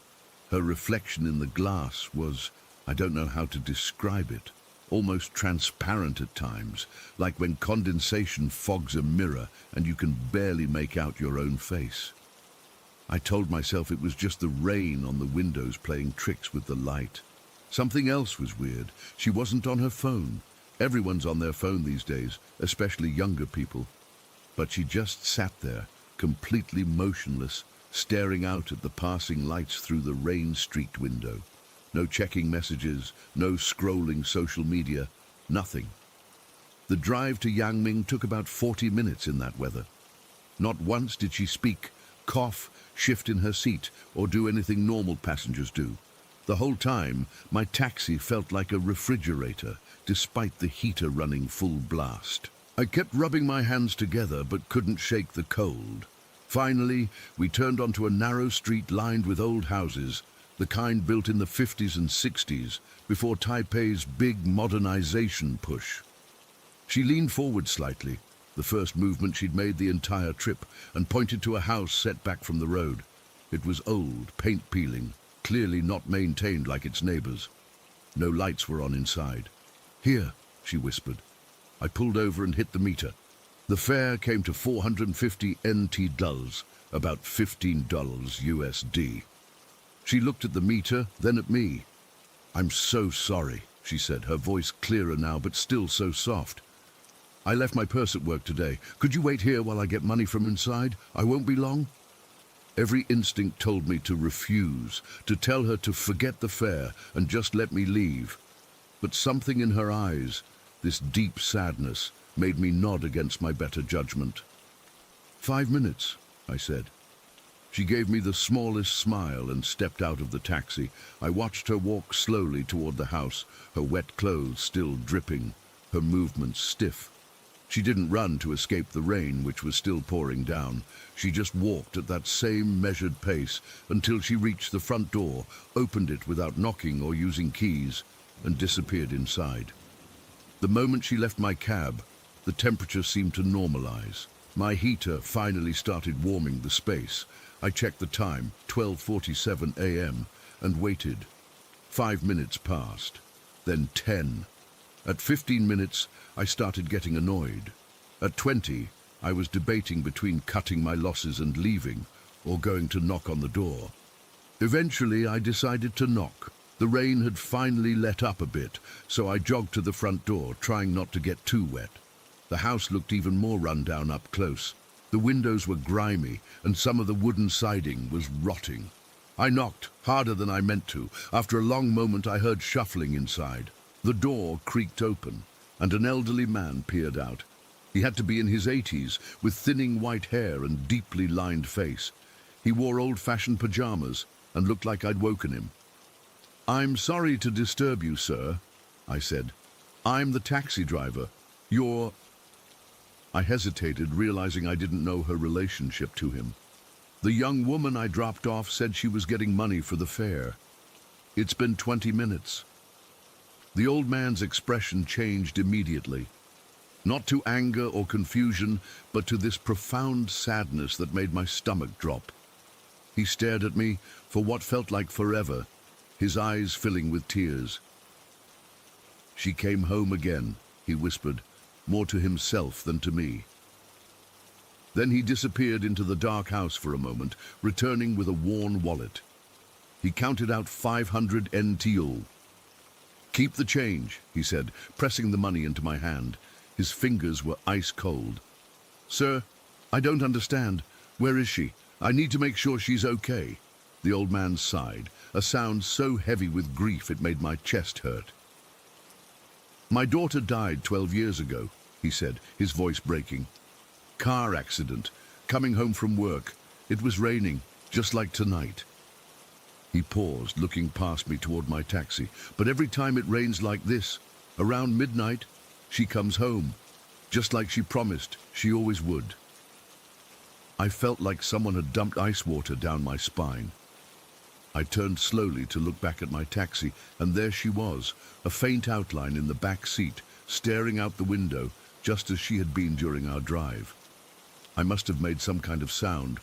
Her reflection in the glass was, I don't know how to describe it, almost transparent at times, like when condensation fogs a mirror and you can barely make out your own face. I told myself it was just the rain on the windows playing tricks with the light. Something else was weird. She wasn't on her phone. Everyone's on their phone these days, especially younger people. But she just sat there, completely motionless, staring out at the passing lights through the rain-streaked window. No checking messages, no scrolling social media, nothing. The drive to Yangming took about 40 minutes in that weather. Not once did she speak, cough, shift in her seat, or do anything normal passengers do. The whole time, my taxi felt like a refrigerator, despite the heater running full blast. I kept rubbing my hands together but couldn't shake the cold. Finally, we turned onto a narrow street lined with old houses, the kind built in the 50s and 60s, before Taipei's big modernization push. She leaned forward slightly, the first movement she'd made the entire trip, and pointed to a house set back from the road. It was old, paint peeling, clearly not maintained like its neighbors. No lights were on inside. "Here," she whispered. I pulled over and hit the meter. The fare came to 450 NT dollars, about $15 USD. She looked at the meter, then at me. "I'm so sorry," she said, her voice clearer now but still so soft. "I left my purse at work today. Could you wait here while I get money from inside? I won't be long." Every instinct told me to refuse, to tell her to forget the fare and just let me leave. But something in her eyes, this deep sadness, made me nod against my better judgment. "5 minutes," I said. She gave me the smallest smile and stepped out of the taxi. I watched her walk slowly toward the house, her wet clothes still dripping, her movements stiff. She didn't run to escape the rain, which was still pouring down. She just walked at that same measured pace until she reached the front door, opened it without knocking or using keys, and disappeared inside. The moment she left my cab, the temperature seemed to normalize. My heater finally started warming the space. I checked the time, 12:47 a.m., and waited. 5 minutes passed, then 10. At 15 minutes, I started getting annoyed. At 20, I was debating between cutting my losses and leaving, or going to knock on the door. Eventually, I decided to knock. The rain had finally let up a bit, so I jogged to the front door, trying not to get too wet. The house looked even more run down up close. The windows were grimy, and some of the wooden siding was rotting. I knocked, harder than I meant to. After a long moment, I heard shuffling inside. The door creaked open, and an elderly man peered out. He had to be in his 80s, with thinning white hair and deeply lined face. He wore old-fashioned pajamas and looked like I'd woken him. "I'm sorry to disturb you, sir," I said. "I'm the taxi driver. You're..." I hesitated, realizing I didn't know her relationship to him. The young woman I dropped off said she was getting money for the fare. It's been 20 minutes. The old man's expression changed immediately. Not to anger or confusion, but to this profound sadness that made my stomach drop. He stared at me for what felt like forever, his eyes filling with tears. "She came home again," he whispered, more to himself than to me. Then he disappeared into the dark house for a moment, returning with a worn wallet. He counted out 500 NTL. "Keep the change," he said, pressing the money into my hand. His fingers were ice cold. "Sir, I don't understand. Where is she? I need to make sure she's okay." The old man sighed, a sound so heavy with grief it made my chest hurt. "My daughter died 12 years ago," he said, his voice breaking. "Car accident, coming home from work. It was raining, just like tonight." He paused, looking past me toward my taxi. "But every time it rains like this, around midnight, she comes home, just like she promised she always would." I felt like someone had dumped ice water down my spine. I turned slowly to look back at my taxi, and there she was, a faint outline in the back seat, staring out the window, just as she had been during our drive. I must have made some kind of sound,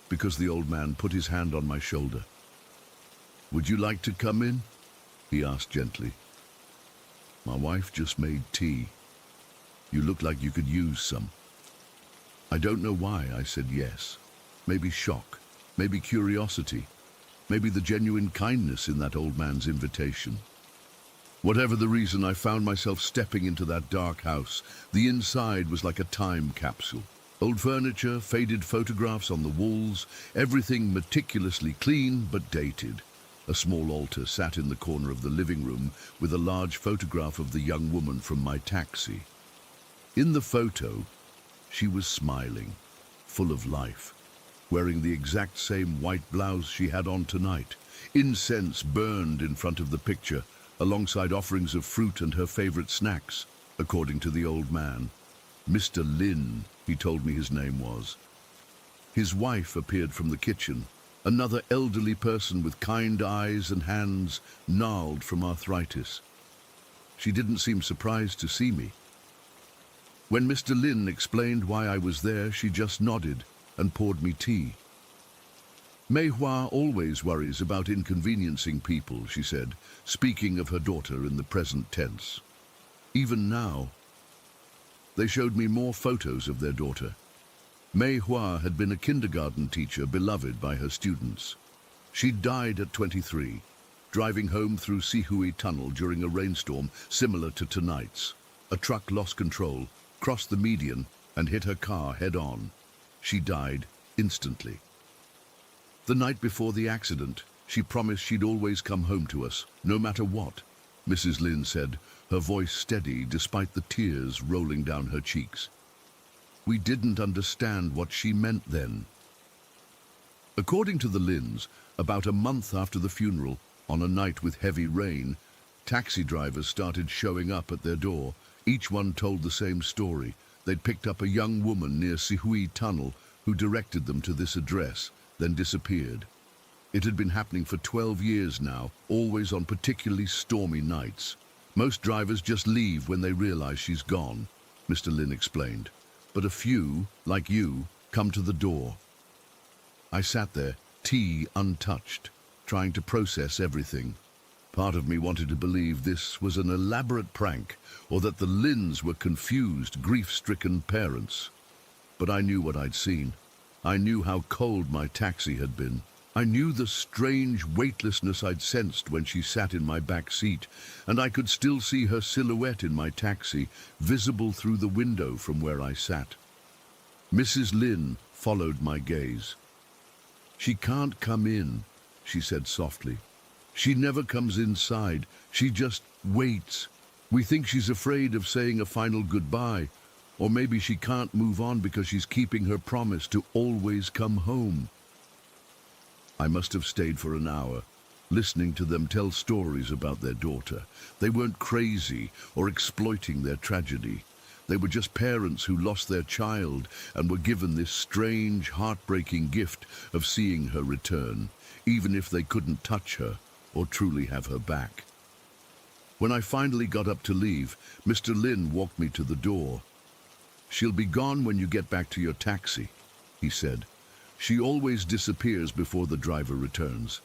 because the old man put his hand on my shoulder. "Would you like to come in?" he asked gently. "My wife just made tea. You look like you could use some." I don't know why I said yes. Maybe shock, maybe curiosity, maybe the genuine kindness in that old man's invitation. Whatever the reason, I found myself stepping into that dark house. The inside was like a time capsule. Old furniture, faded photographs on the walls, everything meticulously clean but dated. A small altar sat in the corner of the living room with a large photograph of the young woman from my taxi. In the photo, she was smiling, full of life, wearing the exact same white blouse she had on tonight. Incense burned in front of the picture, alongside offerings of fruit and her favorite snacks, according to the old man. Mr. Lin, he told me his name was. His wife appeared from the kitchen, another elderly person with kind eyes and hands gnarled from arthritis. She didn't seem surprised to see me. When Mr. Lin explained why I was there, she just nodded and poured me tea. "Mei Hua always worries about inconveniencing people," she said, speaking of her daughter in the present tense. Even now. They showed me more photos of their daughter. Mei Hua had been a kindergarten teacher beloved by her students. She died at 23, driving home through Sihui Tunnel during a rainstorm similar to tonight's. A truck lost control, crossed the median, and hit her car head-on. She died instantly. The night before the accident, she promised she'd always come home to us, no matter what, Mrs. Lin said, her voice steady despite the tears rolling down her cheeks. We didn't understand what she meant then. According to the Lins, about a month after the funeral, on a night with heavy rain, taxi drivers started showing up at their door. Each one told the same story. They'd picked up a young woman near Sihui Tunnel who directed them to this address, then disappeared. It had been happening for 12 years now, always on particularly stormy nights. Most drivers just leave when they realize she's gone, Mr. Lin explained. But a few, like you, come to the door. I sat there, tea untouched, trying to process everything. Part of me wanted to believe this was an elaborate prank, or that the Lins were confused, grief-stricken parents. But I knew what I'd seen. I knew how cold my taxi had been. I knew the strange weightlessness I'd sensed when she sat in my back seat, and I could still see her silhouette in my taxi, visible through the window from where I sat. Mrs. Lin followed my gaze. "She can't come in," she said softly. "She never comes inside. She just waits. We think she's afraid of saying a final goodbye, or maybe she can't move on because she's keeping her promise to always come home." I must have stayed for an hour, listening to them tell stories about their daughter. They weren't crazy or exploiting their tragedy. They were just parents who lost their child and were given this strange, heartbreaking gift of seeing her return, even if they couldn't touch her or truly have her back. When I finally got up to leave, Mr. Lin walked me to the door. "She'll be gone when you get back to your taxi," he said. "She always disappears before the driver returns.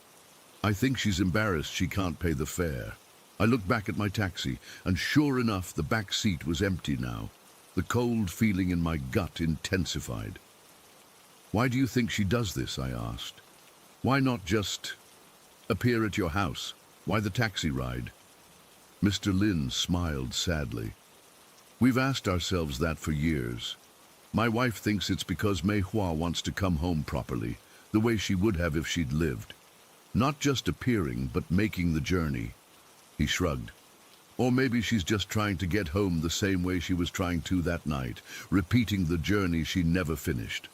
I think she's embarrassed she can't pay the fare." I looked back at my taxi, and sure enough, the back seat was empty now. The cold feeling in my gut intensified. "Why do you think she does this?" I asked. "Why not just appear at your house? Why the taxi ride?" Mr. Lin smiled sadly. "We've asked ourselves that for years. My wife thinks it's because Mei Hua wants to come home properly, the way she would have if she'd lived. Not just appearing, but making the journey." He shrugged. "Or maybe she's just trying to get home the same way she was trying to that night, repeating the journey she never finished."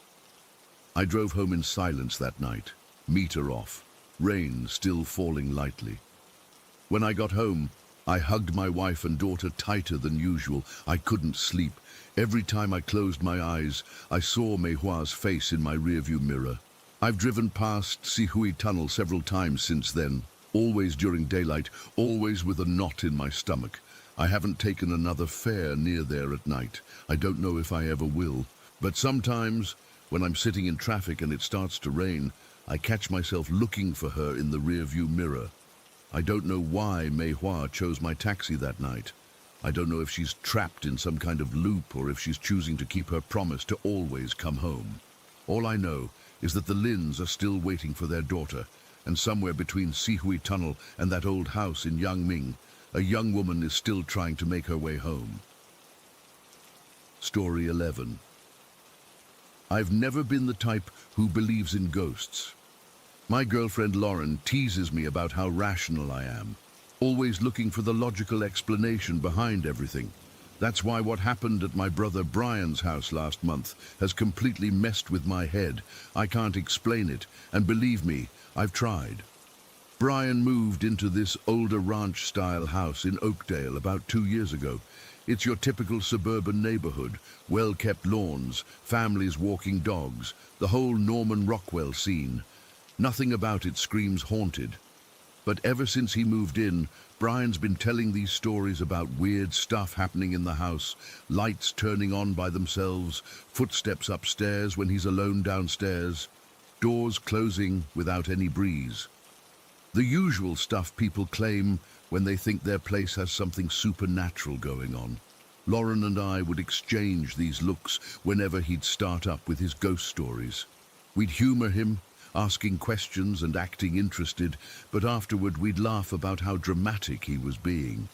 I drove home in silence that night, meter off, rain still falling lightly. When I got home, I hugged my wife and daughter tighter than usual. I couldn't sleep. Every time I closed my eyes, I saw Mei Hua's face in my rearview mirror. I've driven past Sihui Tunnel several times since then, always during daylight, always with a knot in my stomach. I haven't taken another fare near there at night. I don't know if I ever will. But sometimes, when I'm sitting in traffic and it starts to rain, I catch myself looking for her in the rearview mirror. I don't know why Mei Hua chose my taxi that night. I don't know if she's trapped in some kind of loop or if she's choosing to keep her promise to always come home. All I know is that the Lins are still waiting for their daughter, and somewhere between Sihui Tunnel and that old house in Yangming, a young woman is still trying to make her way home. Story 11. I've never been the type who believes in ghosts. My girlfriend Lauren teases me about how rational I am, always looking for the logical explanation behind everything. That's why what happened at my brother Brian's house last month has completely messed with my head. I can't explain it, and believe me, I've tried. Brian moved into this older ranch-style house in Oakdale about 2 years ago. It's your typical suburban neighborhood, well-kept lawns, families walking dogs, the whole Norman Rockwell scene. Nothing about it screams haunted. But ever since he moved in, Brian's been telling these stories about weird stuff happening in the house, lights turning on by themselves, footsteps upstairs when he's alone downstairs, doors closing without any breeze. The usual stuff people claim when they think their place has something supernatural going on. Lauren and I would exchange these looks whenever he'd start up with his ghost stories. We'd humor him, asking questions and acting interested, but afterward we'd laugh about how dramatic he was being.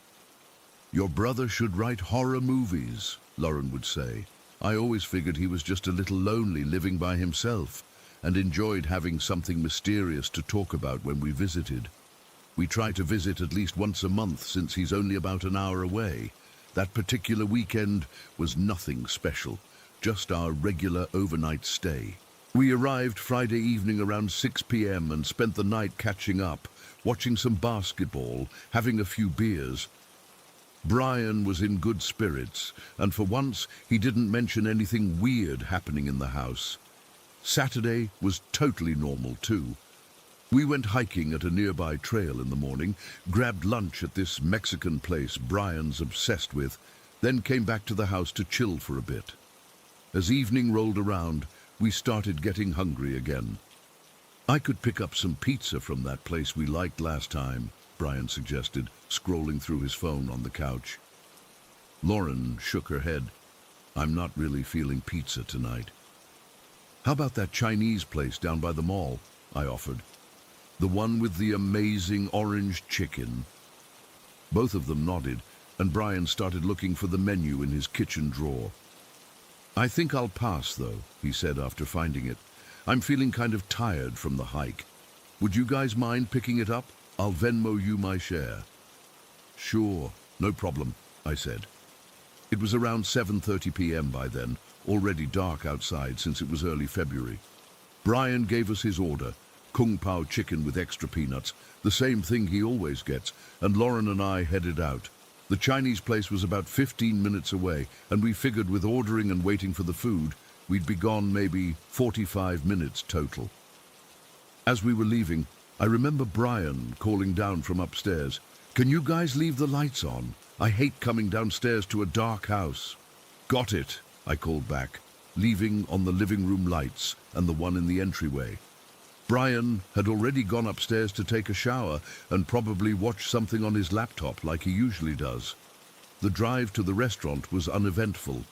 "Your brother should write horror movies," Lauren would say. "I always figured he was just a little lonely living by himself and enjoyed having something mysterious to talk about when we visited. We try to visit at least once a month since he's only about an hour away. That particular weekend was nothing special, just our regular overnight stay. We arrived Friday evening around 6 p.m. and spent the night catching up, watching some basketball, having a few beers. Brian was in good spirits, and for once he didn't mention anything weird happening in the house. Saturday was totally normal too. We went hiking at a nearby trail in the morning, grabbed lunch at this Mexican place Brian's obsessed with, then came back to the house to chill for a bit. As evening rolled around, we started getting hungry again. "I could pick up some pizza from that place we liked last time," Brian suggested, scrolling through his phone on the couch. Lauren shook her head. "I'm not really feeling pizza tonight." "How about that Chinese place down by the mall?" I offered. "The one with the amazing orange chicken." Both of them nodded, and Brian started looking for the menu in his kitchen drawer. "I think I'll pass, though," he said after finding it. "I'm feeling kind of tired from the hike. Would you guys mind picking it up? I'll Venmo you my share." "Sure, no problem," I said. It was around 7:30 p.m. by then, already dark outside since it was early February. Brian gave us his order, Kung Pao chicken with extra peanuts, the same thing he always gets, and Lauren and I headed out. The Chinese place was about 15 minutes away, and we figured with ordering and waiting for the food, we'd be gone maybe 45 minutes total. As we were leaving, I remember Brian calling down from upstairs, "Can you guys leave the lights on? I hate coming downstairs to a dark house." "Got it," I called back, leaving on the living room lights and the one in the entryway. Brian had already gone upstairs to take a shower and probably watch something on his laptop like he usually does. The drive to the restaurant was uneventful.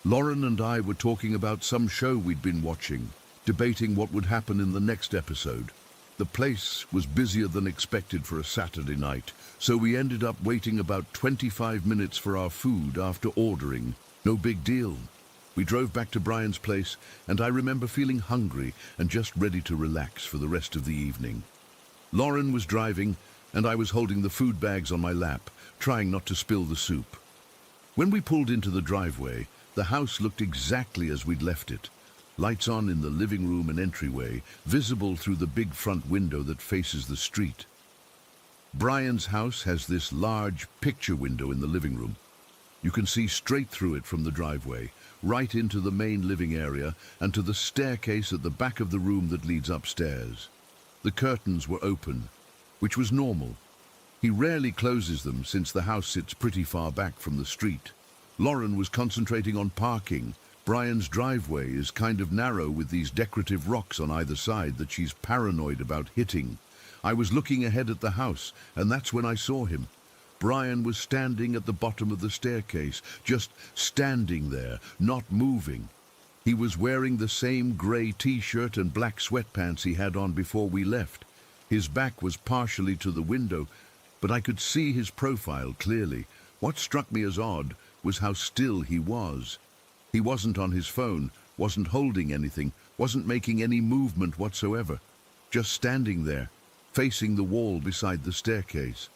Lauren and I were talking about some show we'd been watching, debating what would happen in the next episode. The place was busier than expected for a Saturday night, so we ended up waiting about 25 minutes for our food after ordering. No big deal. We drove back to Brian's place, and I remember feeling hungry and just ready to relax for the rest of the evening. Lauren was driving, and I was holding the food bags on my lap, trying not to spill the soup. When we pulled into the driveway, the house looked exactly as we'd left it. Lights on in the living room and entryway, visible through the big front window that faces the street. Brian's house has this large picture window in the living room. You can see straight through it from the driveway, right into the main living area and to the staircase at the back of the room that leads upstairs. The curtains were open, which was normal. He rarely closes them since the house sits pretty far back from the street. Lauren was concentrating on parking. Brian's driveway is kind of narrow with these decorative rocks on either side that she's paranoid about hitting. I was looking ahead at the house, and that's when I saw him. Brian was standing at the bottom of the staircase, just standing there, not moving. He was wearing the same grey t-shirt and black sweatpants he had on before we left. His back was partially to the window, but I could see his profile clearly. What struck me as odd was how still he was. He wasn't on his phone, wasn't holding anything, wasn't making any movement whatsoever, just standing there, facing the wall beside the staircase.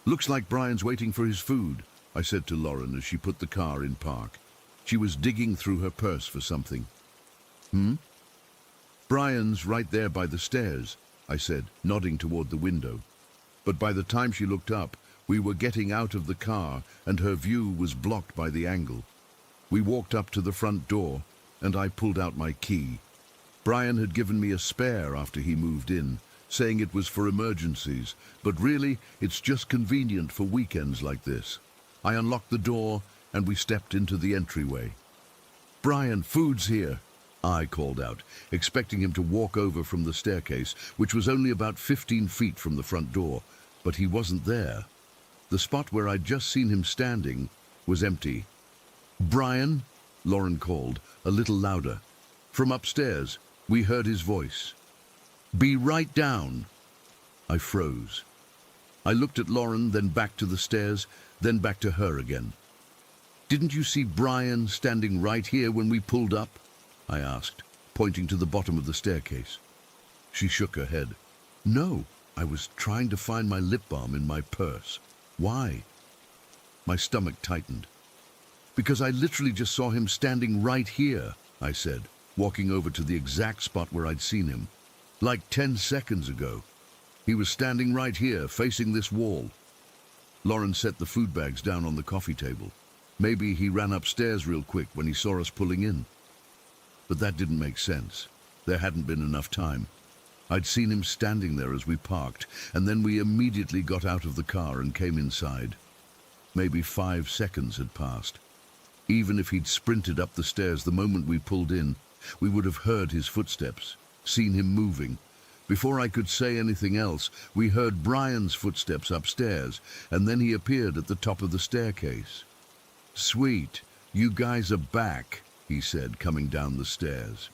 "Looks like Brian's waiting for his food," I said to Lauren as she put the car in park. She was digging through her purse for something. "Brian's right there by the stairs," I said, nodding toward the window. But by the time she looked up, we were getting out of the car and her view was blocked by the angle. We walked up to the front door and I pulled out my key. Brian had given me a spare after he moved in, saying it was for emergencies, but really it's just convenient for weekends like this. I unlocked the door and we stepped into the entryway. "Brian, food's here," I called out, expecting him to walk over from the staircase, which was only about 15 feet from the front door, but he wasn't there. The spot where I'd just seen him standing was empty. "Brian," Lauren called, a little louder. From upstairs, we heard his voice. "Be right down." I froze. I looked at Lauren, then back to the stairs, then back to her again. "Didn't you see Brian standing right here when we pulled up?" I asked, pointing to the bottom of the staircase. She shook her head. "No, I was trying to find my lip balm in my purse." "Why?" My stomach tightened. "Because I literally just saw him standing right here," I said, walking over to the exact spot where I'd seen him. "Like 10 seconds ago. He was standing right here, facing this wall." Lauren set the food bags down on the coffee table. Maybe he ran upstairs real quick when he saw us pulling in. But that didn't make sense. There hadn't been enough time. I'd seen him standing there as we parked, and then we immediately got out of the car and came inside. Maybe 5 seconds had passed. Even if he'd sprinted up the stairs the moment we pulled in, we would have heard his footsteps, seen him moving. Before I could say anything else, we heard Brian's footsteps upstairs, and then he appeared at the top of the staircase. "Sweet, you guys are back," he said, coming down the stairs.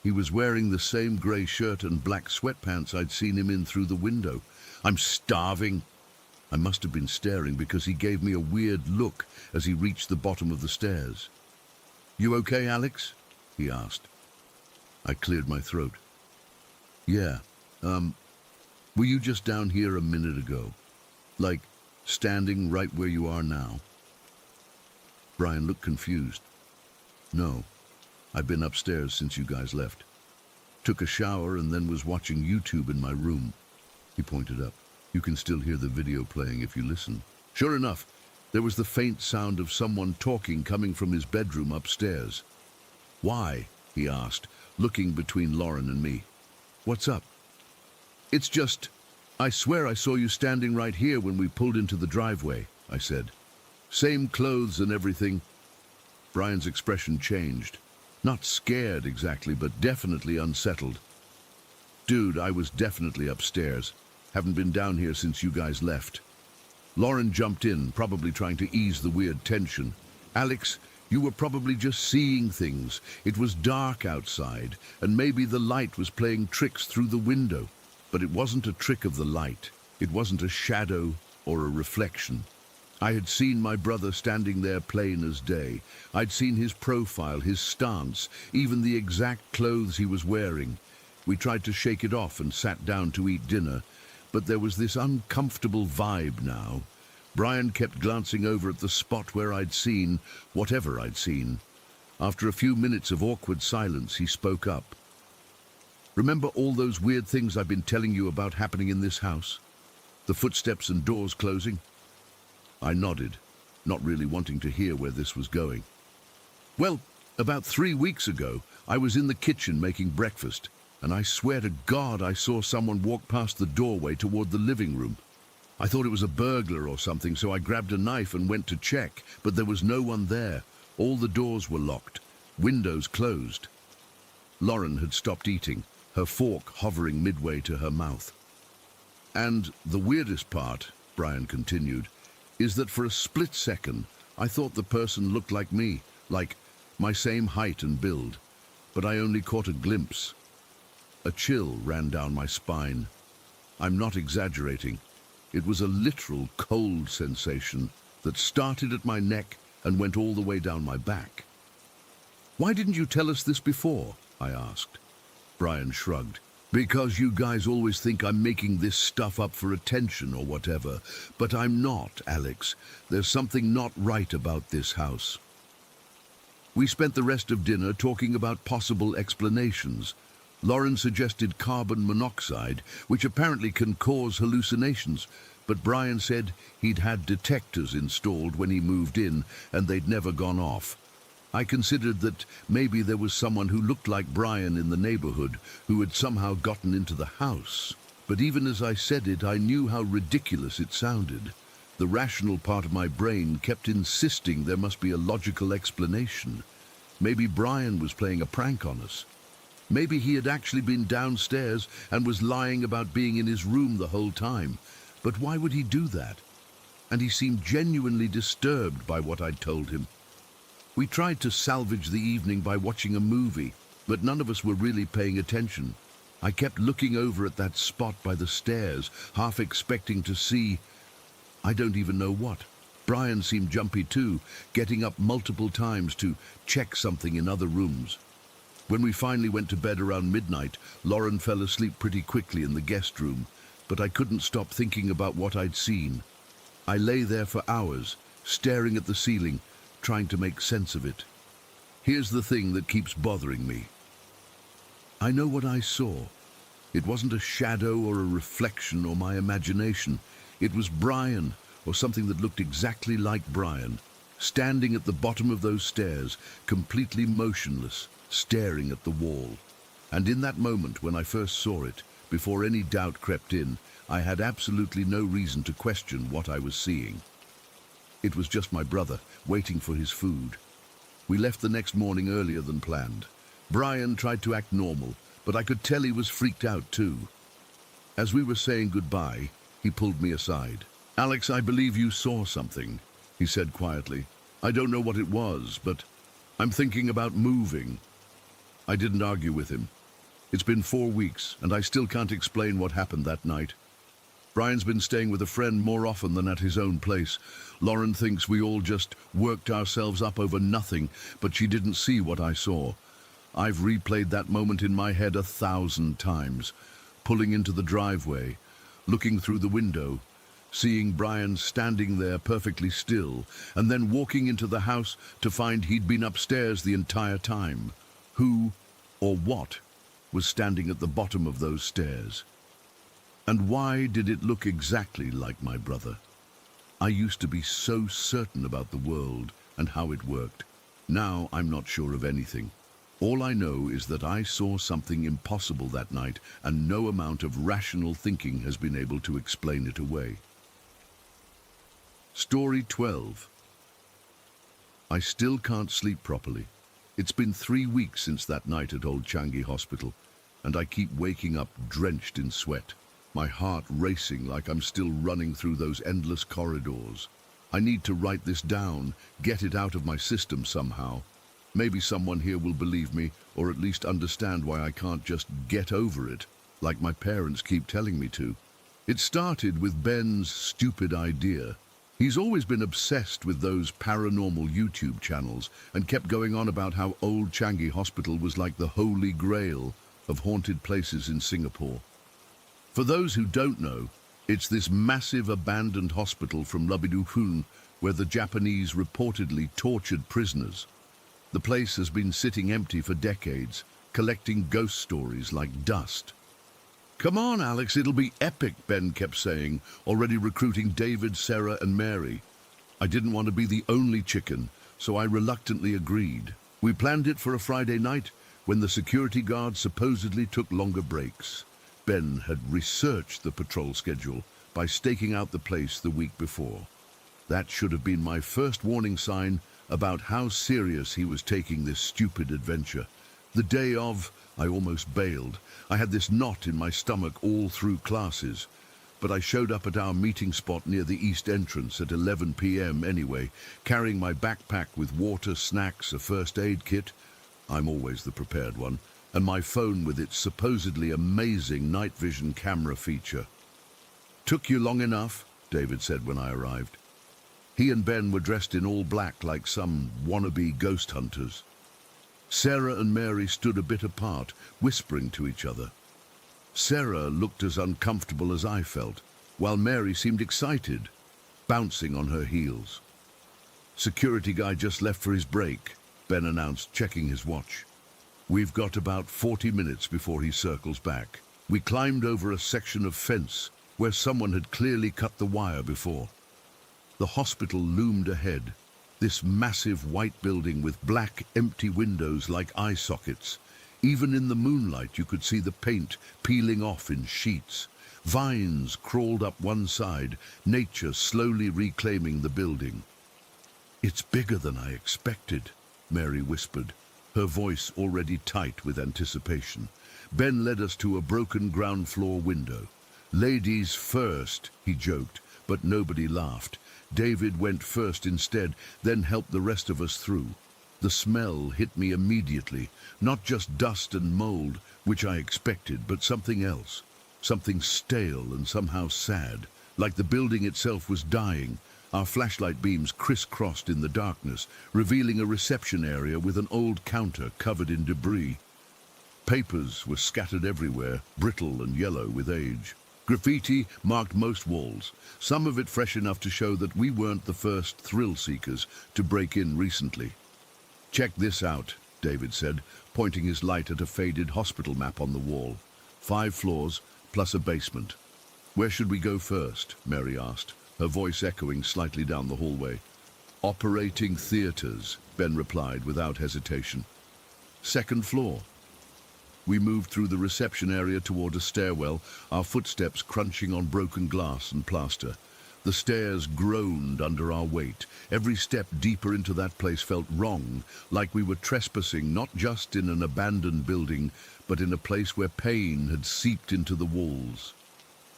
He was wearing the same grey shirt and black sweatpants I'd seen him in through the window. "I'm starving." I must have been staring because he gave me a weird look as he reached the bottom of the stairs. "You okay, Alex?" he asked. I cleared my throat. "Yeah, were you just down here a minute ago? Like, standing right where you are now?" Brian looked confused. "No, I've been upstairs since you guys left. Took a shower and then was watching YouTube in my room." He pointed up. "You can still hear the video playing if you listen." Sure enough, there was the faint sound of someone talking coming from his bedroom upstairs. "Why?" he asked, looking between Lauren and me. "What's up?" "It's just, I swear I saw you standing right here when we pulled into the driveway," I said. "Same clothes and everything." Brian's expression changed. Not scared exactly, but definitely unsettled. "Dude, I was definitely upstairs. Haven't been down here since you guys left." Lauren jumped in, probably trying to ease the weird tension. "Alex, you were probably just seeing things. It was dark outside, and maybe the light was playing tricks through the window. But it wasn't a trick of the light. It wasn't a shadow or a reflection. I had seen my brother standing there plain as day. I'd seen his profile, his stance, even the exact clothes he was wearing. We tried to shake it off and sat down to eat dinner, but there was this uncomfortable vibe now. Brian kept glancing over at the spot where I'd seen whatever I'd seen. After a few minutes of awkward silence, he spoke up. "Remember all those weird things I've been telling you about happening in this house? The footsteps and doors closing?" I nodded, not really wanting to hear where this was going. "Well, about 3 weeks ago, I was in the kitchen making breakfast, and I swear to God I saw someone walk past the doorway toward the living room. I thought it was a burglar or something, so I grabbed a knife and went to check, but there was no one there. All the doors were locked, windows closed." Lauren had stopped eating, her fork hovering midway to her mouth. "And the weirdest part," Brian continued, "is that for a split second, I thought the person looked like me, like my same height and build, but I only caught a glimpse." A chill ran down my spine. I'm not exaggerating. It was a literal cold sensation that started at my neck and went all the way down my back. "Why didn't you tell us this before?" I asked. Brian shrugged. "Because you guys always think I'm making this stuff up for attention or whatever. But I'm not, Alex. There's something not right about this house." We spent the rest of dinner talking about possible explanations. Lauren suggested carbon monoxide, which apparently can cause hallucinations, but Brian said he'd had detectors installed when he moved in and they'd never gone off. I considered that maybe there was someone who looked like Brian in the neighborhood who had somehow gotten into the house. But even as I said it, I knew how ridiculous it sounded. The rational part of my brain kept insisting there must be a logical explanation. Maybe Brian was playing a prank on us. Maybe he had actually been downstairs and was lying about being in his room the whole time. But why would he do that? And he seemed genuinely disturbed by what I'd told him. We tried to salvage the evening by watching a movie, but none of us were really paying attention. I kept looking over at that spot by the stairs, half expecting to see, I don't even know what. Brian seemed jumpy too, getting up multiple times to check something in other rooms. When we finally went to bed around midnight, Lauren fell asleep pretty quickly in the guest room, but I couldn't stop thinking about what I'd seen. I lay there for hours, staring at the ceiling, trying to make sense of it. Here's the thing that keeps bothering me. I know what I saw. It wasn't a shadow or a reflection or my imagination. It was Brian, or something that looked exactly like Brian, standing at the bottom of those stairs, completely motionless, staring at the wall. And in that moment when I first saw it, before any doubt crept in, I had absolutely no reason to question what I was seeing. It was just my brother, waiting for his food. We left the next morning earlier than planned. Brian tried to act normal, but I could tell he was freaked out too. As we were saying goodbye, he pulled me aside. "Alex, I believe you saw something," he said quietly. "I don't know what it was, but I'm thinking about moving." I didn't argue with him. It's been 4 weeks, and I still can't explain what happened that night. Brian's been staying with a friend more often than at his own place. Lauren thinks we all just worked ourselves up over nothing, but she didn't see what I saw. I've replayed that moment in my head 1,000 times, pulling into the driveway, looking through the window, seeing Brian standing there perfectly still, and then walking into the house to find he'd been upstairs the entire time. Who, or what, was standing at the bottom of those stairs? And why did it look exactly like my brother? I used to be so certain about the world and how it worked. Now I'm not sure of anything. All I know is that I saw something impossible that night, and no amount of rational thinking has been able to explain it away. Story 12. I still can't sleep properly. It's been 3 weeks since that night at Old Changi Hospital, and I keep waking up drenched in sweat, my heart racing like I'm still running through those endless corridors. I need to write this down, get it out of my system somehow. Maybe someone here will believe me, or at least understand why I can't just get over it, like my parents keep telling me to. It started with Ben's stupid idea. He's always been obsessed with those paranormal YouTube channels and kept going on about how Old Changi Hospital was like the holy grail of haunted places in Singapore. For those who don't know, it's this massive abandoned hospital from Labiduhun where the Japanese reportedly tortured prisoners. The place has been sitting empty for decades, collecting ghost stories like dust. "Come on, Alex, it'll be epic," Ben kept saying, already recruiting David, Sarah, and Mary. I didn't want to be the only chicken, so I reluctantly agreed. We planned it for a Friday night, when the security guards supposedly took longer breaks. Ben had researched the patrol schedule by staking out the place the week before. That should have been my first warning sign about how serious he was taking this stupid adventure. The day of, I almost bailed. I had this knot in my stomach all through classes, but I showed up at our meeting spot near the east entrance at 11 p.m. anyway, carrying my backpack with water, snacks, a first aid kit, I'm always the prepared one, and my phone with its supposedly amazing night vision camera feature. "Took you long enough," David said when I arrived. He and Ben were dressed in all black like some wannabe ghost hunters. Sarah and Mary stood a bit apart, whispering to each other. Sarah looked as uncomfortable as I felt, while Mary seemed excited, bouncing on her heels. "Security guy just left for his break," Ben announced, checking his watch. "We've got about 40 minutes before he circles back." We climbed over a section of fence where someone had clearly cut the wire before. The hospital loomed ahead, this massive white building with black, empty windows like eye sockets. Even in the moonlight you could see the paint peeling off in sheets. Vines crawled up one side, nature slowly reclaiming the building. "It's bigger than I expected," Mary whispered, her voice already tight with anticipation. Ben led us to a broken ground floor window. "Ladies first," he joked, but nobody laughed. David went first instead, then helped the rest of us through. The smell hit me immediately, not just dust and mold, which I expected, but something else, something stale and somehow sad, like the building itself was dying. Our flashlight beams crisscrossed in the darkness, revealing a reception area with an old counter covered in debris. Papers were scattered everywhere, brittle and yellow with age. Graffiti marked most walls, some of it fresh enough to show that we weren't the first thrill-seekers to break in recently. "Check this out," David said, pointing his light at a faded hospital map on the wall. 5 floors, plus a basement. "Where should we go first?" Mary asked, her voice echoing slightly down the hallway. "Operating theaters," Ben replied without hesitation. "Second floor." We moved through the reception area toward a stairwell, our footsteps crunching on broken glass and plaster. The stairs groaned under our weight. Every step deeper into that place felt wrong, like we were trespassing not just in an abandoned building, but in a place where pain had seeped into the walls.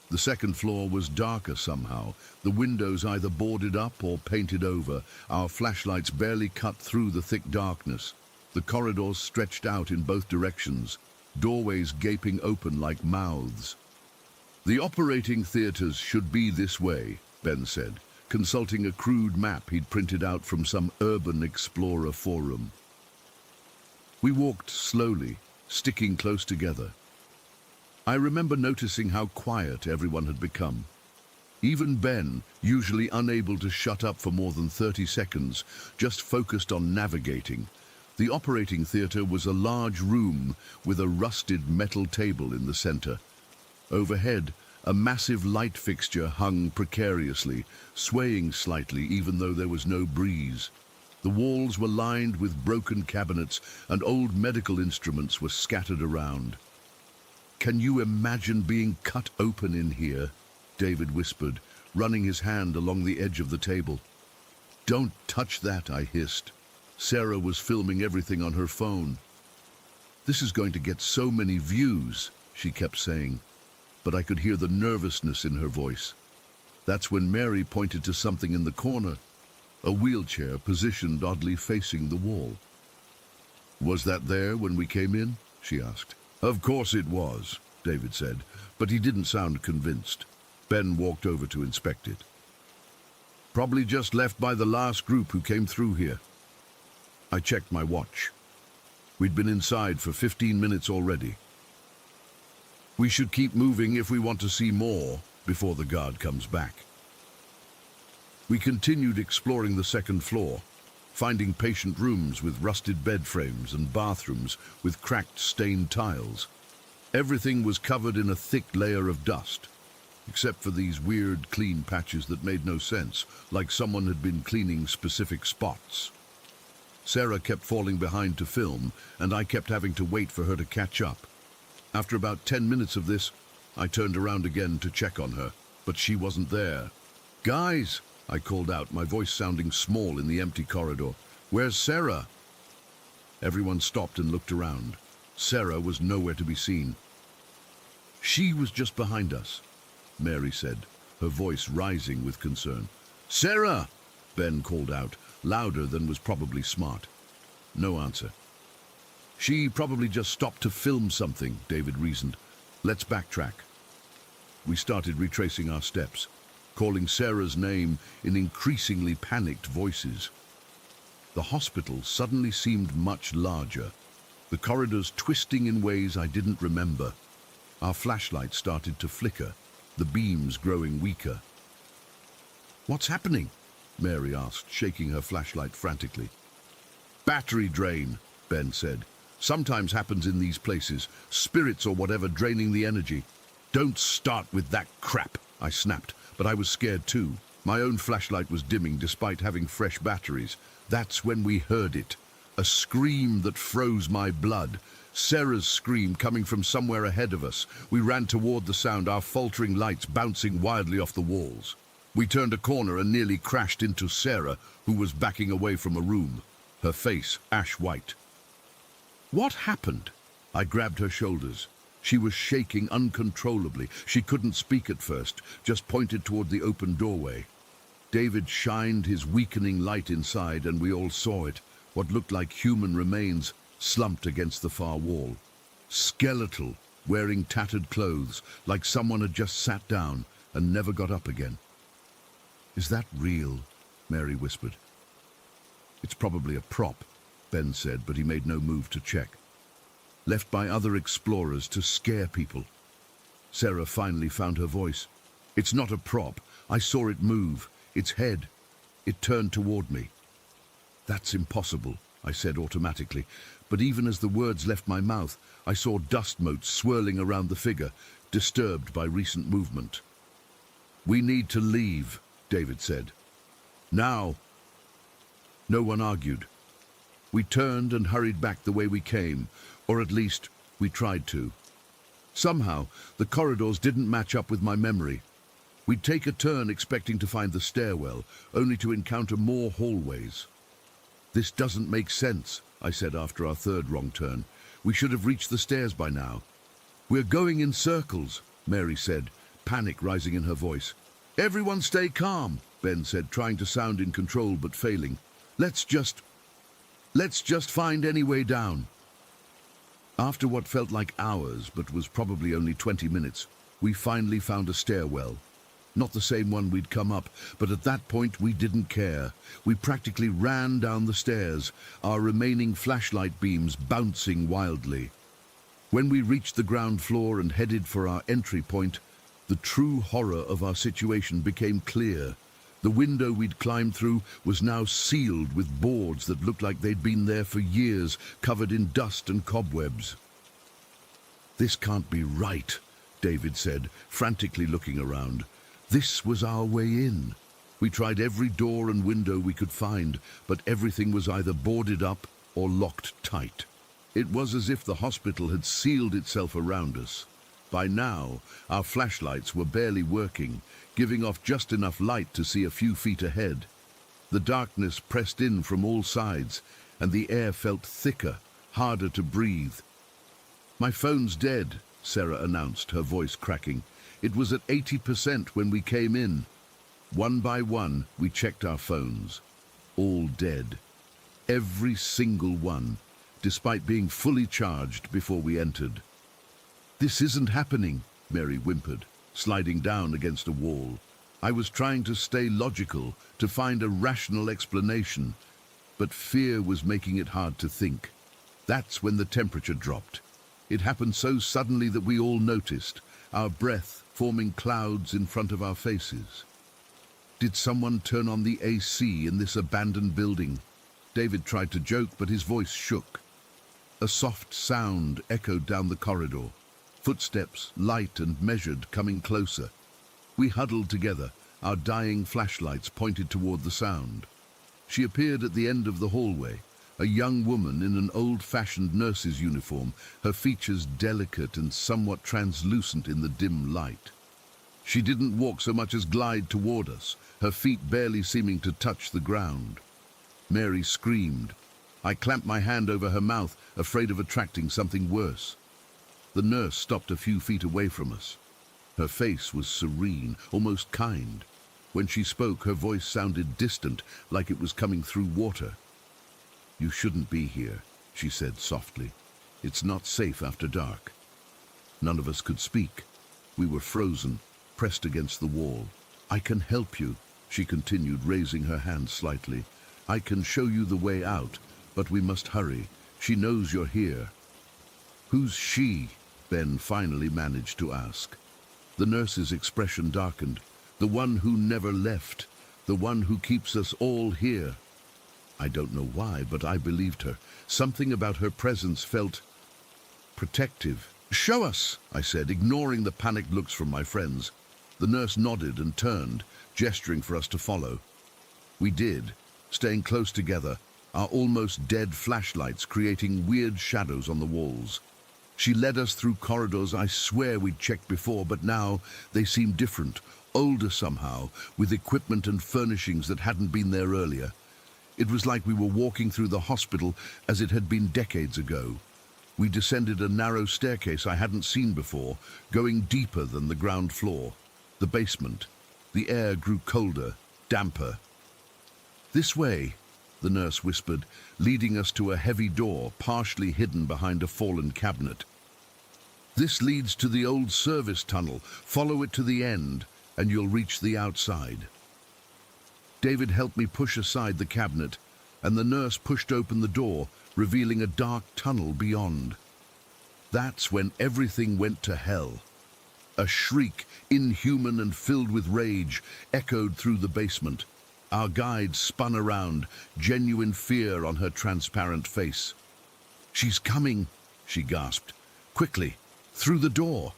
The second floor was darker somehow, the windows either boarded up or painted over. Our flashlights barely cut through the thick darkness. The corridors stretched out in both directions, doorways gaping open like mouths. "The operating theaters should be this way," Ben said, consulting a crude map he'd printed out from some urban explorer forum. We walked slowly, sticking close together. I remember noticing how quiet everyone had become. Even Ben, usually unable to shut up for more than 30 seconds, just focused on navigating. The operating theater was a large room with a rusted metal table in the center. Overhead, A massive light fixture hung precariously, swaying slightly even though there was no breeze. The walls were lined with broken cabinets, and old medical instruments were scattered around. "Can you imagine being cut open in here?" David whispered, running his hand along the edge of the table. "Don't touch that," I hissed. Sarah was filming everything on her phone. "This is going to get so many views," she kept saying, but I could hear the nervousness in her voice. That's when Mary pointed to something in the corner, a wheelchair positioned oddly facing the wall. "Was that there when we came in?" she asked. "Of course it was," David said, but he didn't sound convinced. Ben walked over to inspect it. "Probably just left by the last group who came through here." I checked my watch. We'd been inside for 15 minutes already. "We should keep moving if we want to see more before the guard comes back." We continued exploring the second floor, finding patient rooms with rusted bed frames and bathrooms with cracked stained tiles. Everything was covered in a thick layer of dust, except for these weird clean patches that made no sense, like someone had been cleaning specific spots. Sarah kept falling behind to film, and I kept having to wait for her to catch up. After about 10 minutes of this, I turned around again to check on her, but she wasn't there. "Guys," I called out, my voice sounding small in the empty corridor. "Where's Sarah?" Everyone stopped and looked around. Sarah was nowhere to be seen. "She was just behind us," Mary said, her voice rising with concern. "Sarah!" Ben called out, louder than was probably smart. No answer. "She probably just stopped to film something," David reasoned. "Let's backtrack." We started retracing our steps, calling Sarah's name in increasingly panicked voices. The hospital suddenly seemed much larger, the corridors twisting in ways I didn't remember. Our flashlight started to flicker, the beams growing weaker. "What's happening?" Mary asked, shaking her flashlight frantically. "Battery drain," Ben said. "Sometimes happens in these places, spirits or whatever draining the energy." "Don't start with that crap," I snapped, but I was scared too. My own flashlight was dimming despite having fresh batteries. That's when we heard it. A scream that froze my blood. Sarah's scream coming from somewhere ahead of us. We ran toward the sound, our faltering lights bouncing wildly off the walls. We turned a corner and nearly crashed into Sarah, who was backing away from a room, her face ash white. "What happened?" I grabbed her shoulders. She was shaking uncontrollably. She couldn't speak at first, just pointed toward the open doorway. David shined his weakening light inside, and we all saw it, what looked like human remains slumped against the far wall. Skeletal, wearing tattered clothes, like someone had just sat down and never got up again. "Is that real?" Mary whispered. "It's probably a prop," Ben said, but he made no move to check. "Left by other explorers to scare people." Sarah finally found her voice. "It's not a prop. I saw it move. Its head. It turned toward me." "That's impossible," I said automatically, but even as the words left my mouth, I saw dust motes swirling around the figure, disturbed by recent movement. "We need to leave," David said. "Now." No one argued. We turned and hurried back the way we came, or at least we tried to. Somehow, the corridors didn't match up with my memory. We'd take a turn expecting to find the stairwell, only to encounter more hallways. "This doesn't make sense," I said after our third wrong turn. "We should have reached the stairs by now." "We're going in circles," Mary said, panic rising in her voice. "Everyone stay calm," Ben said, trying to sound in control but failing. Let's just find any way down." After what felt like hours, but was probably only 20 minutes, we finally found a stairwell. Not the same one we'd come up, but at that point we didn't care. We practically ran down the stairs, our remaining flashlight beams bouncing wildly. When we reached the ground floor and headed for our entry point, the true horror of our situation became clear. The window we'd climbed through was now sealed with boards that looked like they'd been there for years, covered in dust and cobwebs. "This can't be right," David said, frantically looking around. This was our way in. We tried every door and window we could find, but everything was either boarded up or locked tight. It was as if the hospital had sealed itself around us. By now, our flashlights were barely working, giving off just enough light to see a few feet ahead. The darkness pressed in from all sides, and the air felt thicker, harder to breathe. "My phone's dead," Sarah announced, her voice cracking. "It was at 80% when we came in." One by one, we checked our phones. All dead. Every single one, despite being fully charged before we entered. "This isn't happening," Mary whimpered, sliding down against a wall. I was trying to stay logical, to find a rational explanation, but fear was making it hard to think. That's when the temperature dropped. It happened so suddenly that we all noticed, our breath forming clouds in front of our faces. Did someone turn on the AC in this abandoned building? David tried to joke, but his voice shook. A soft sound echoed down the corridor. Footsteps, light and measured, coming closer. We huddled together, our dying flashlights pointed toward the sound. She appeared at the end of the hallway, a young woman in an old-fashioned nurse's uniform, her features delicate and somewhat translucent in the dim light. She didn't walk so much as glide toward us, her feet barely seeming to touch the ground. Mary screamed. I clamped my hand over her mouth, afraid of attracting something worse. The nurse stopped a few feet away from us. Her face was serene, almost kind. When she spoke, her voice sounded distant, like it was coming through water. "You shouldn't be here," she said softly. "It's not safe after dark." None of us could speak. We were frozen, pressed against the wall. "I can help you," she continued, raising her hand slightly. "I can show you the way out, but we must hurry. She knows you're here." "Who's she?" Ben finally managed to ask. The nurse's expression darkened. "The one who never left, the one who keeps us all here." I don't know why, but I believed her. Something about her presence felt protective. "Show us," I said, ignoring the panicked looks from my friends. The nurse nodded and turned, gesturing for us to follow. We did, staying close together, our almost dead flashlights creating weird shadows on the walls. She led us through corridors I swear we'd checked before, but now they seemed different, older somehow, with equipment and furnishings that hadn't been there earlier. It was like we were walking through the hospital as it had been decades ago. We descended a narrow staircase I hadn't seen before, going deeper than the ground floor. The basement. The air grew colder, damper. "This way," the nurse whispered, leading us to a heavy door partially hidden behind a fallen cabinet. "This leads to the old service tunnel. Follow it to the end, and you'll reach the outside." David helped me push aside the cabinet, and the nurse pushed open the door, revealing a dark tunnel beyond. That's when everything went to hell. A shriek, inhuman and filled with rage, echoed through the basement. Our guide spun around, genuine fear on her transparent face. "She's coming," she gasped. "Quickly, through the door."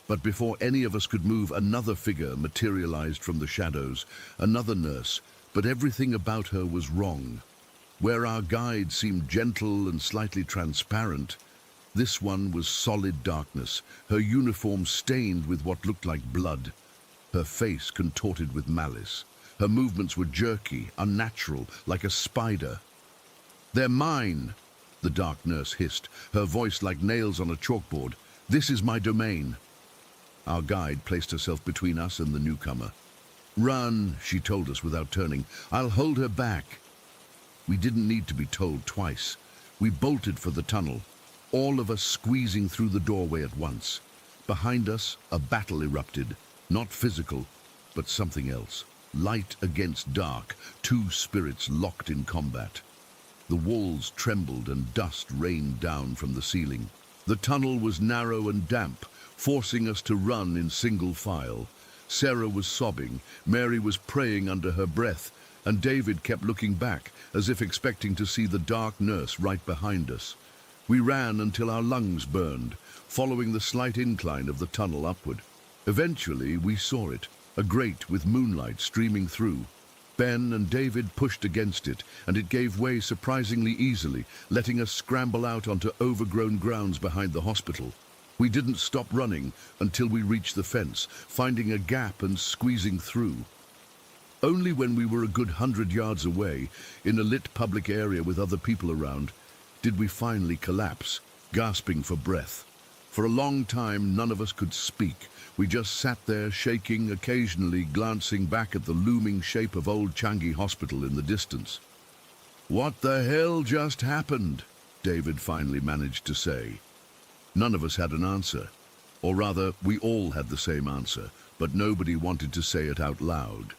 But before any of us could move, another figure materialized from the shadows, another nurse, but everything about her was wrong. Where our guide seemed gentle and slightly transparent, this one was solid darkness, her uniform stained with what looked like blood, her face contorted with malice. Her movements were jerky, unnatural, like a spider. "They're mine," the dark nurse hissed, her voice like nails on a chalkboard. "This is my domain." Our guide placed herself between us and the newcomer. "Run," she told us without turning. "I'll hold her back." We didn't need to be told twice. We bolted for the tunnel, all of us squeezing through the doorway at once. Behind us, a battle erupted, not physical, but something else. Light against dark, two spirits locked in combat. The walls trembled and dust rained down from the ceiling. The tunnel was narrow and damp, forcing us to run in single file. Sarah was sobbing, Mary was praying under her breath, and David kept looking back, as if expecting to see the dark nurse right behind us. We ran until our lungs burned, following the slight incline of the tunnel upward. Eventually, we saw it, a grate with moonlight streaming through. Ben and David pushed against it, and it gave way surprisingly easily, letting us scramble out onto overgrown grounds behind the hospital. We didn't stop running until we reached the fence, finding a gap and squeezing through. Only when we were a good 100 yards away, in a lit public area with other people around, did we finally collapse, gasping for breath. For a long time, none of us could speak. We just sat there, shaking, occasionally glancing back at the looming shape of Old Changi Hospital in the distance. "What the hell just happened?" David finally managed to say. None of us had an answer. Or rather, we all had the same answer, but nobody wanted to say it out loud.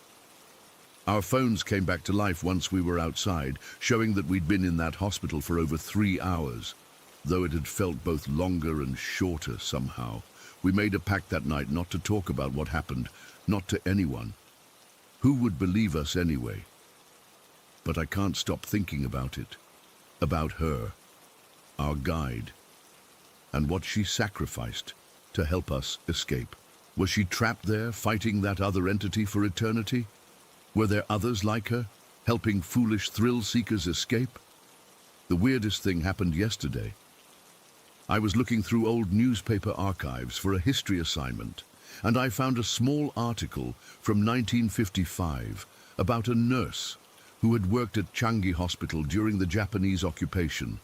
Our phones came back to life once we were outside, showing that we'd been in that hospital for over 3 hours. Though it had felt both longer and shorter somehow. We made a pact that night not to talk about what happened, not to anyone. Who would believe us anyway? But I can't stop thinking about it. About her, our guide, and what she sacrificed to help us escape. Was she trapped there, fighting that other entity for eternity? Were there others like her, helping foolish thrill-seekers escape? The weirdest thing happened yesterday. I was looking through old newspaper archives for a history assignment, and I found a small article from 1955 about a nurse who had worked at Changi Hospital during the Japanese occupation.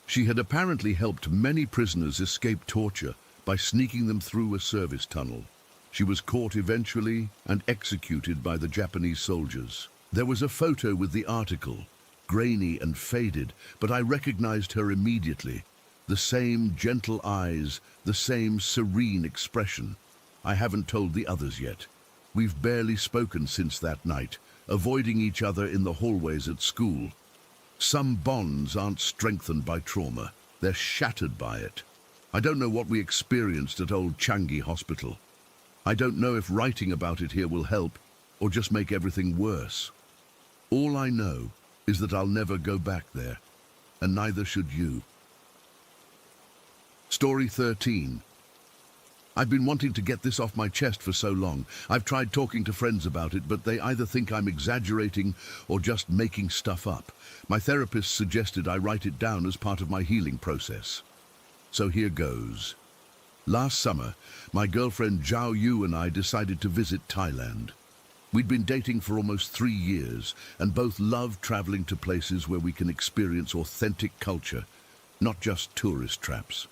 She had apparently helped many prisoners escape torture by sneaking them through a service tunnel. She was caught eventually and executed by the Japanese soldiers. There was a photo with the article, grainy and faded, but I recognized her immediately. The same gentle eyes, the same serene expression. I haven't told the others yet. We've barely spoken since that night, avoiding each other in the hallways at school. Some bonds aren't strengthened by trauma, they're shattered by it. I don't know what we experienced at Old Changi Hospital. I don't know if writing about it here will help, or just make everything worse. All I know is that I'll never go back there, and neither should you. Story 13. I've been wanting to get this off my chest for so long. I've tried talking to friends about it, but they either think I'm exaggerating or just making stuff up. My therapist suggested I write it down as part of my healing process. So here goes. Last summer, my girlfriend Zhao Yu and I decided to visit Thailand. We'd been dating for almost 3 years and both love traveling to places where we can experience authentic culture, not just tourist traps.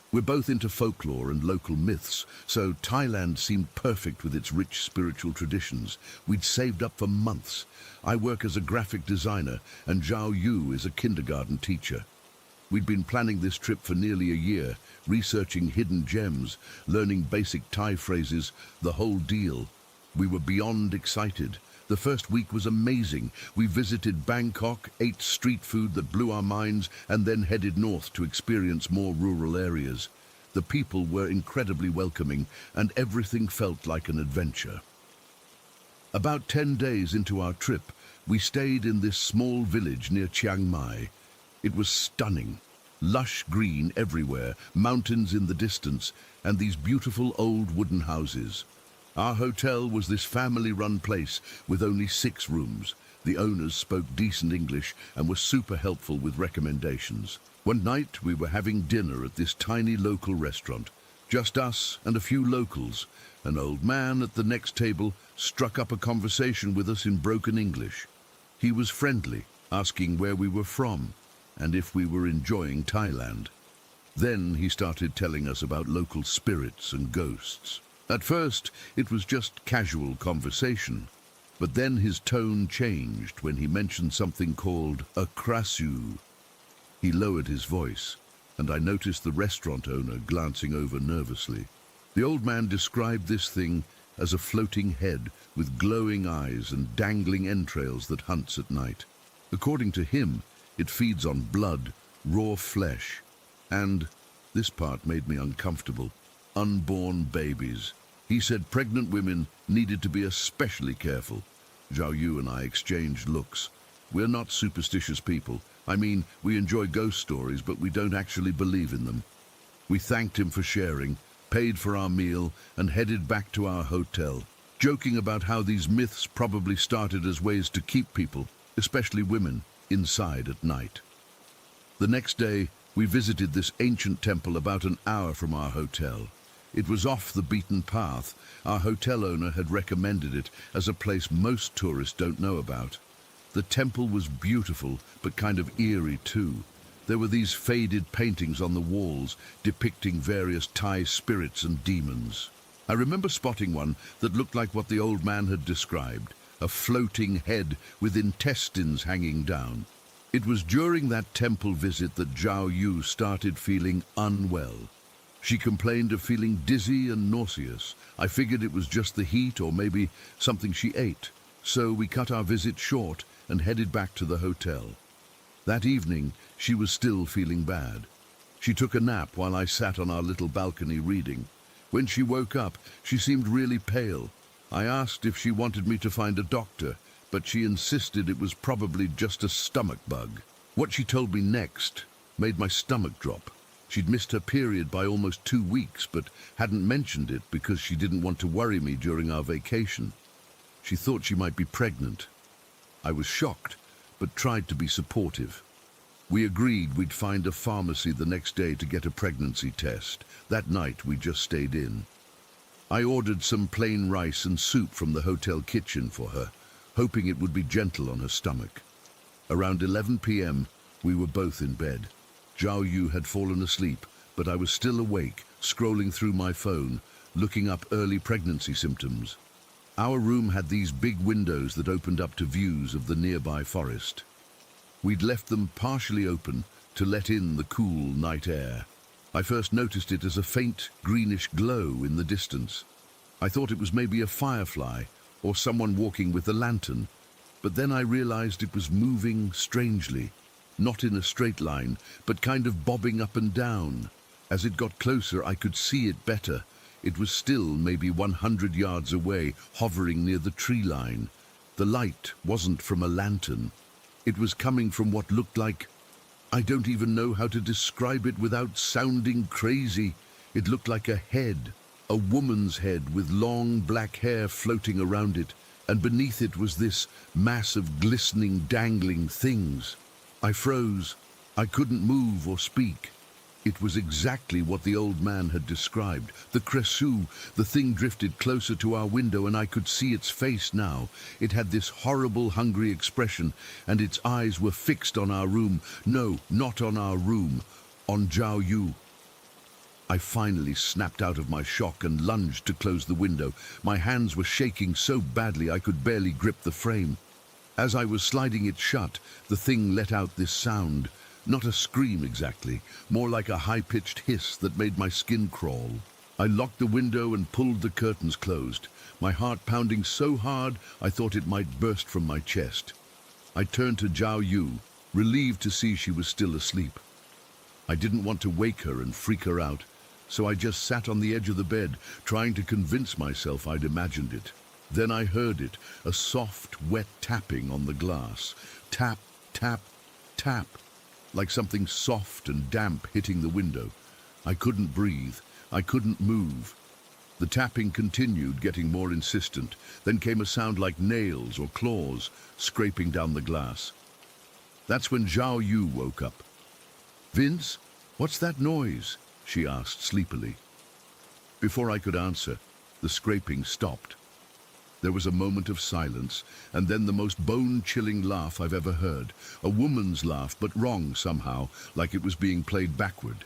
We're both into folklore and local myths, so Thailand seemed perfect with its rich spiritual traditions. We'd saved up for months. I work as a graphic designer, and Zhao Yu is a kindergarten teacher. We'd been planning this trip for nearly a year, researching hidden gems, learning basic Thai phrases, the whole deal. We were beyond excited. The first week was amazing. We visited Bangkok, ate street food that blew our minds, and then headed north to experience more rural areas. The people were incredibly welcoming, and everything felt like an adventure. About 10 days into our trip, we stayed in this small village near Chiang Mai. It was stunning. Lush green everywhere, mountains in the distance, and these beautiful old wooden houses. Our hotel was this family-run place with only 6 rooms. The owners spoke decent English and were super helpful with recommendations. One night we were having dinner at this tiny local restaurant. Just us and a few locals. An old man at the next table struck up a conversation with us in broken English. He was friendly, asking where we were from and if we were enjoying Thailand. Then he started telling us about local spirits and ghosts. At first, it was just casual conversation, but then his tone changed when he mentioned something called a krasu. He lowered his voice, and I noticed the restaurant owner glancing over nervously. The old man described this thing as a floating head with glowing eyes and dangling entrails that hunts at night. According to him, it feeds on blood, raw flesh, and, this part made me uncomfortable, unborn babies. He said pregnant women needed to be especially careful. Zhao Yu and I exchanged looks. We're not superstitious people, I mean, we enjoy ghost stories, but we don't actually believe in them. We thanked him for sharing, paid for our meal, and headed back to our hotel, joking about how these myths probably started as ways to keep people, especially women, inside at night. The next day, we visited this ancient temple about an hour from our hotel. It was off the beaten path. Our hotel owner had recommended it as a place most tourists don't know about. The temple was beautiful, but kind of eerie too. There were these faded paintings on the walls depicting various Thai spirits and demons. I remember spotting one that looked like what the old man had described, a floating head with intestines hanging down. It was during that temple visit that Zhao Yu started feeling unwell. She complained of feeling dizzy and nauseous. I figured it was just the heat or maybe something she ate. So we cut our visit short and headed back to the hotel. That evening, she was still feeling bad. She took a nap while I sat on our little balcony reading. When she woke up, she seemed really pale. I asked if she wanted me to find a doctor, but she insisted it was probably just a stomach bug. What she told me next made my stomach drop. She'd missed her period by almost 2 weeks, but hadn't mentioned it because she didn't want to worry me during our vacation. She thought she might be pregnant. I was shocked, but tried to be supportive. We agreed we'd find a pharmacy the next day to get a pregnancy test. That night, we just stayed in. I ordered some plain rice and soup from the hotel kitchen for her, hoping it would be gentle on her stomach. Around 11 p.m., we were both in bed. Zhao Yu had fallen asleep, but I was still awake, scrolling through my phone, looking up early pregnancy symptoms. Our room had these big windows that opened up to views of the nearby forest. We'd left them partially open to let in the cool night air. I first noticed it as a faint greenish glow in the distance. I thought it was maybe a firefly or someone walking with a lantern, but then I realized it was moving strangely, not in a straight line, but kind of bobbing up and down. As it got closer, I could see it better. It was still maybe 100 yards away, hovering near the tree line. The light wasn't from a lantern. It was coming from what looked like... I don't even know how to describe it without sounding crazy. It looked like a head, a woman's head with long black hair floating around it, and beneath it was this mass of glistening, dangling things. I froze. I couldn't move or speak. It was exactly what the old man had described. The creusot, the thing drifted closer to our window and I could see its face now. It had this horrible, hungry expression and its eyes were fixed on our room. No, not on our room, on Zhao Yu. I finally snapped out of my shock and lunged to close the window. My hands were shaking so badly I could barely grip the frame. As I was sliding it shut, the thing let out this sound. Not a scream exactly, more like a high-pitched hiss that made my skin crawl. I locked the window and pulled the curtains closed, my heart pounding so hard I thought it might burst from my chest. I turned to Zhao Yu, relieved to see she was still asleep. I didn't want to wake her and freak her out, so I just sat on the edge of the bed, trying to convince myself I'd imagined it. Then I heard it, a soft, wet tapping on the glass. Tap, tap, tap. Like something soft and damp hitting the window. I couldn't breathe. I couldn't move. The tapping continued, getting more insistent. Then came a sound like nails or claws scraping down the glass. That's when Zhao Yu woke up. "Vince, what's that noise?" she asked sleepily. Before I could answer, the scraping stopped. There was a moment of silence, and then the most bone-chilling laugh I've ever heard. A woman's laugh, but wrong somehow, like it was being played backward.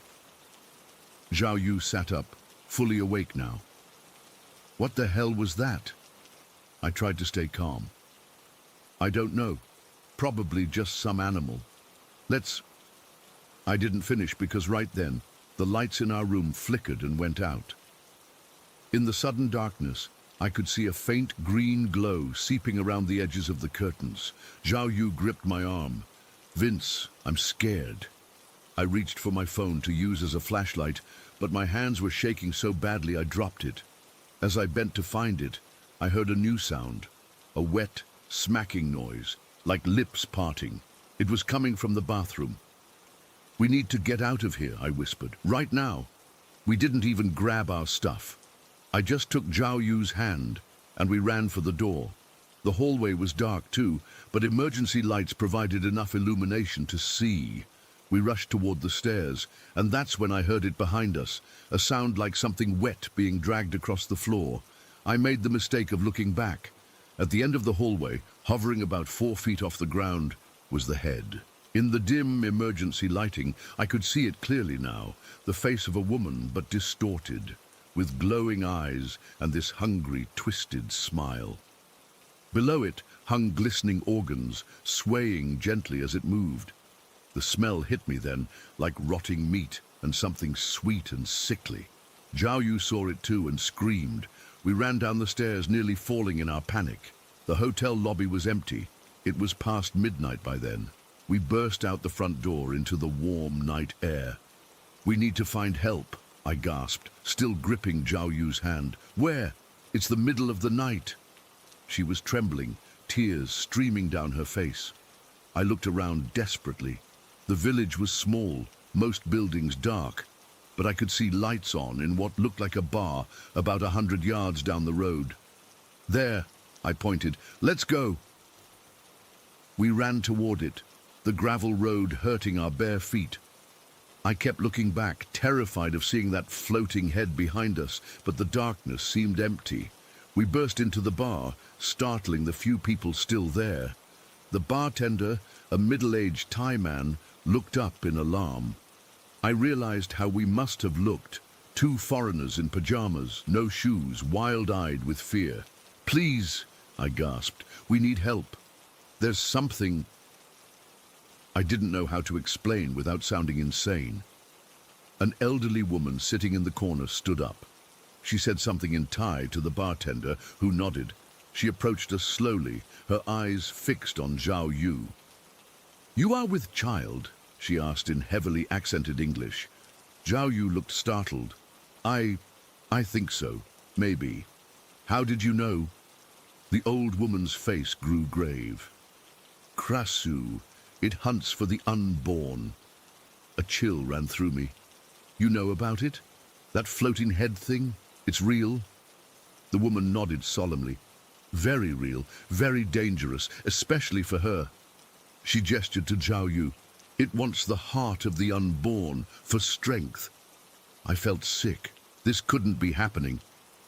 Zhao Yu sat up, fully awake now. What the hell was that? I tried to stay calm. I don't know. Probably just some animal. I didn't finish because right then, the lights in our room flickered and went out. In the sudden darkness, I could see a faint green glow seeping around the edges of the curtains. Zhao Yu gripped my arm. "Vince, I'm scared." I reached for my phone to use as a flashlight, but my hands were shaking so badly I dropped it. As I bent to find it, I heard a new sound, a wet, smacking noise, like lips parting. It was coming from the bathroom. "We need to get out of here," I whispered. "Right now." We didn't even grab our stuff. I just took Zhao Yu's hand, and we ran for the door. The hallway was dark too, but emergency lights provided enough illumination to see. We rushed toward the stairs, and that's when I heard it behind us, a sound like something wet being dragged across the floor. I made the mistake of looking back. At the end of the hallway, hovering about 4 feet off the ground, was the head. In the dim emergency lighting, I could see it clearly now, the face of a woman, but distorted, with glowing eyes and this hungry, twisted smile. Below it hung glistening organs, swaying gently as it moved. The smell hit me then, like rotting meat and something sweet and sickly. Zhao Yu saw it too and screamed. We ran down the stairs, nearly falling in our panic. The hotel lobby was empty. It was past midnight by then. We burst out the front door into the warm night air. "We need to find help," I gasped, still gripping Zhao Yu's hand. "Where? It's the middle of the night." She was trembling, tears streaming down her face. I looked around desperately. The village was small, most buildings dark, but I could see lights on in what looked like a bar about 100 yards down the road. "There," I pointed. "Let's go." We ran toward it, the gravel road hurting our bare feet. I kept looking back, terrified of seeing that floating head behind us, but the darkness seemed empty. We burst into the bar, startling the few people still there. The bartender, a middle-aged Thai man, looked up in alarm. I realized how we must have looked. 2 foreigners in pajamas, no shoes, wild-eyed with fear. "Please," I gasped, "we need help. There's something—" I didn't know how to explain without sounding insane. An elderly woman sitting in the corner stood up. She said something in Thai to the bartender, who nodded. She approached us slowly, her eyes fixed on Zhao Yu. "You are with child?" she asked in heavily accented English. Zhao Yu looked startled. I think so. Maybe." "How did you know?" The old woman's face grew grave. "Krasu, it hunts for the unborn." A chill ran through me. "You know about it? That floating head thing? It's real?" The woman nodded solemnly. "Very real, very dangerous, especially for her." She gestured to Zhao Yu. "It wants the heart of the unborn, for strength." I felt sick. This couldn't be happening.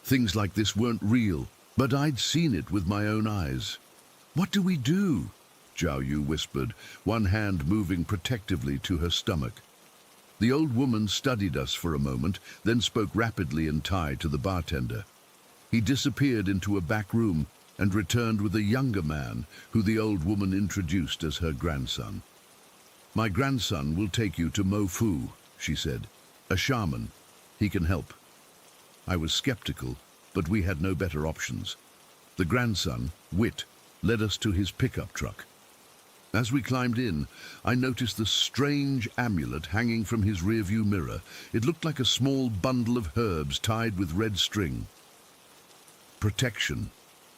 Things like this weren't real, but I'd seen it with my own eyes. "What do we do?" Zhao Yu whispered, one hand moving protectively to her stomach. The old woman studied us for a moment, then spoke rapidly in Thai to the bartender. He disappeared into a back room and returned with a younger man, who the old woman introduced as her grandson. "My grandson will take you to Mo Fu," she said. "A shaman. He can help." I was skeptical, but we had no better options. The grandson, Wit, led us to his pickup truck. As we climbed in, I noticed the strange amulet hanging from his rearview mirror. It looked like a small bundle of herbs tied with red string. "Protection,"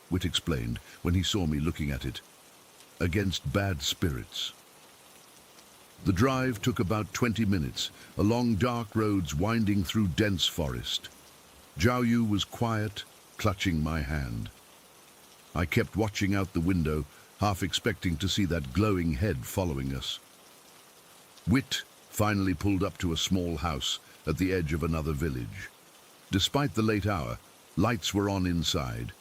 Wit explained when he saw me looking at it. "Against bad spirits." The drive took about 20 minutes, along dark roads winding through dense forest. Zhao Yu was quiet, clutching my hand. I kept watching out the window, half expecting to see that glowing head following us. Wit finally pulled up to a small house at the edge of another village. Despite the late hour, lights were on inside.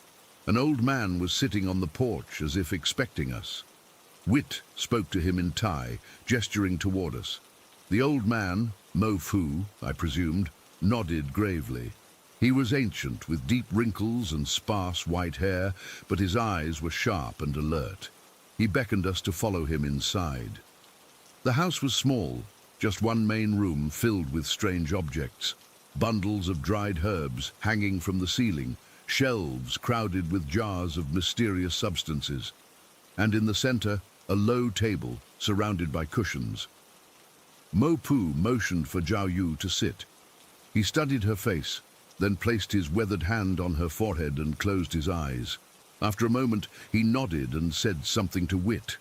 An old man was sitting on the porch as if expecting us. Wit spoke to him in Thai, gesturing toward us. The old man, Mo Fu, I presumed, nodded gravely. He was ancient, with deep wrinkles and sparse white hair, but his eyes were sharp and alert. He beckoned us to follow him inside. The house was small, just one main room filled with strange objects. Bundles of dried herbs hanging from the ceiling, shelves crowded with jars of mysterious substances, and in the center, a low table surrounded by cushions. Mo Pu motioned for Zhao Yu to sit. He studied her face, then placed his weathered hand on her forehead and closed his eyes. After a moment, he nodded and said something to Wit.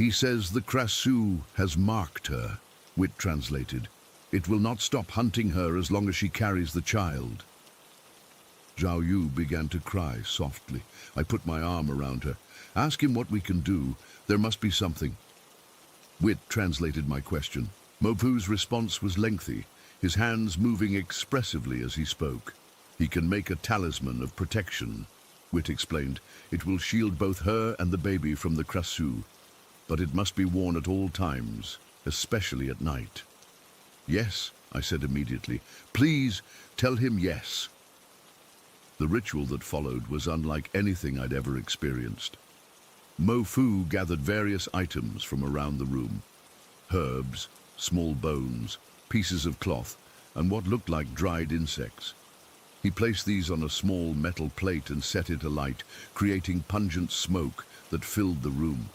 He says the Krassu has marked her, Wit translated. It will not stop hunting her as long as she carries the child. Zhao Yu began to cry softly. I put my arm around her. Ask him what we can do. There must be something. Wit translated my question. Mo Fu's response was lengthy, his hands moving expressively as he spoke. He can make a talisman of protection, Wit explained. It will shield both her and the baby from the Krassu, but it must be worn at all times, especially at night. Yes, I said immediately. Please tell him yes. The ritual that followed was unlike anything I'd ever experienced. Mo Fu gathered various items from around the room. Herbs, small bones, pieces of cloth, and what looked like dried insects. He placed these on a small metal plate and set it alight, creating pungent smoke that filled the room.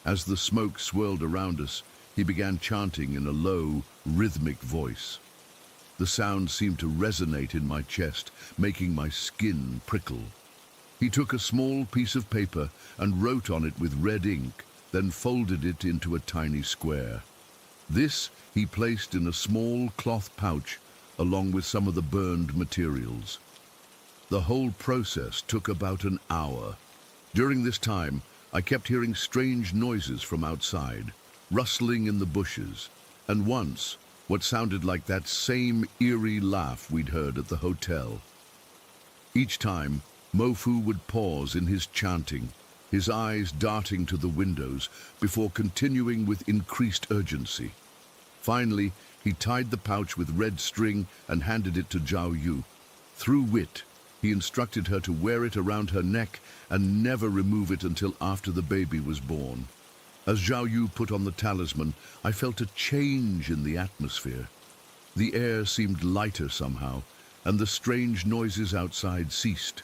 As the smoke swirled around us, he began chanting in a low, rhythmic voice. The sound seemed to resonate in my chest, making my skin prickle. He took a small piece of paper and wrote on it with red ink, then folded it into a tiny square. This he placed in a small cloth pouch along with some of the burned materials. The whole process took about an hour. During this time, I kept hearing strange noises from outside, rustling in the bushes, and once, what sounded like that same eerie laugh we'd heard at the hotel. Each time, Mo Fu would pause in his chanting, his eyes darting to the windows before continuing with increased urgency. Finally, he tied the pouch with red string and handed it to Zhao Yu. Through Wit, he instructed her to wear it around her neck and never remove it until after the baby was born. As Zhao Yu put on the talisman, I felt a change in the atmosphere. The air seemed lighter somehow, and the strange noises outside ceased.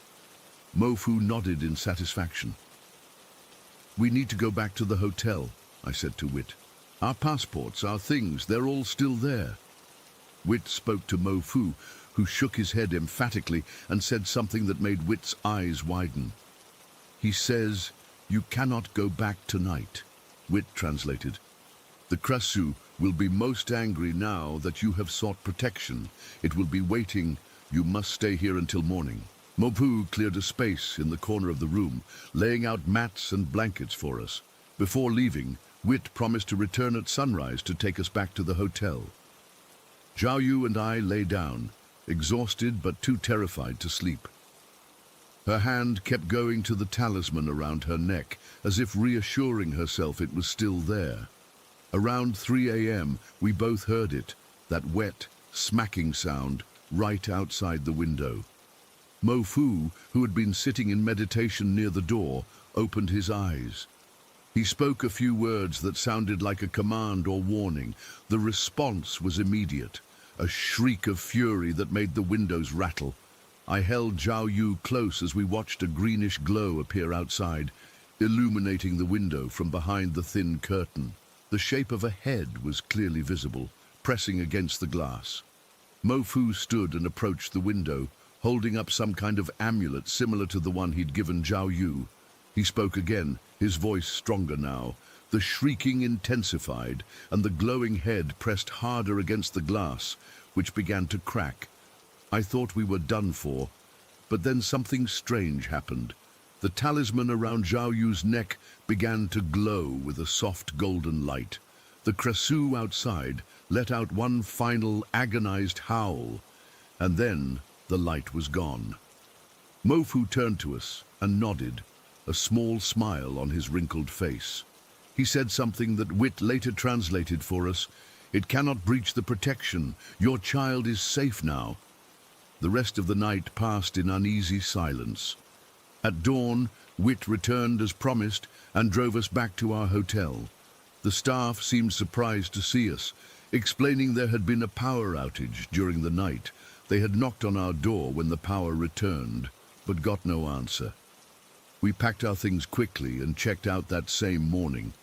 Mo Fu nodded in satisfaction. We need to go back to the hotel, I said to Wit. Our passports, our things, they're all still there. Wit spoke to Mo Fu, who shook his head emphatically and said something that made Wit's eyes widen. He says, "You cannot go back tonight," Wit translated. The Krassu will be most angry now that you have sought protection. It will be waiting. You must stay here until morning. Mo Fu cleared a space in the corner of the room, laying out mats and blankets for us. Before leaving, Wit promised to return at sunrise to take us back to the hotel. Zhao Yu and I lay down, exhausted but too terrified to sleep. Her hand kept going to the talisman around her neck, as if reassuring herself it was still there. Around 3 a.m., we both heard it, that wet, smacking sound, right outside the window. Mo Fu, who had been sitting in meditation near the door, opened his eyes. He spoke a few words that sounded like a command or warning. The response was immediate, a shriek of fury that made the windows rattle. I held Zhao Yu close as we watched a greenish glow appear outside, illuminating the window from behind the thin curtain. The shape of a head was clearly visible, pressing against the glass. Mo Fu stood and approached the window, holding up some kind of amulet similar to the one he'd given Zhao Yu. He spoke again, his voice stronger now. The shrieking intensified, and the glowing head pressed harder against the glass, which began to crack. I thought we were done for, but then something strange happened. The talisman around Zhao Yu's neck began to glow with a soft golden light. The Krassu outside let out one final agonized howl, and then the light was gone. Mo Fu turned to us and nodded, a small smile on his wrinkled face. He said something that Wit later translated for us. It cannot breach the protection. Your child is safe now. The rest of the night passed in uneasy silence. At dawn, Wit returned as promised and drove us back to our hotel. The staff seemed surprised to see us, explaining there had been a power outage during the night. They had knocked on our door when the power returned, but got no answer. We packed our things quickly and checked out that same morning.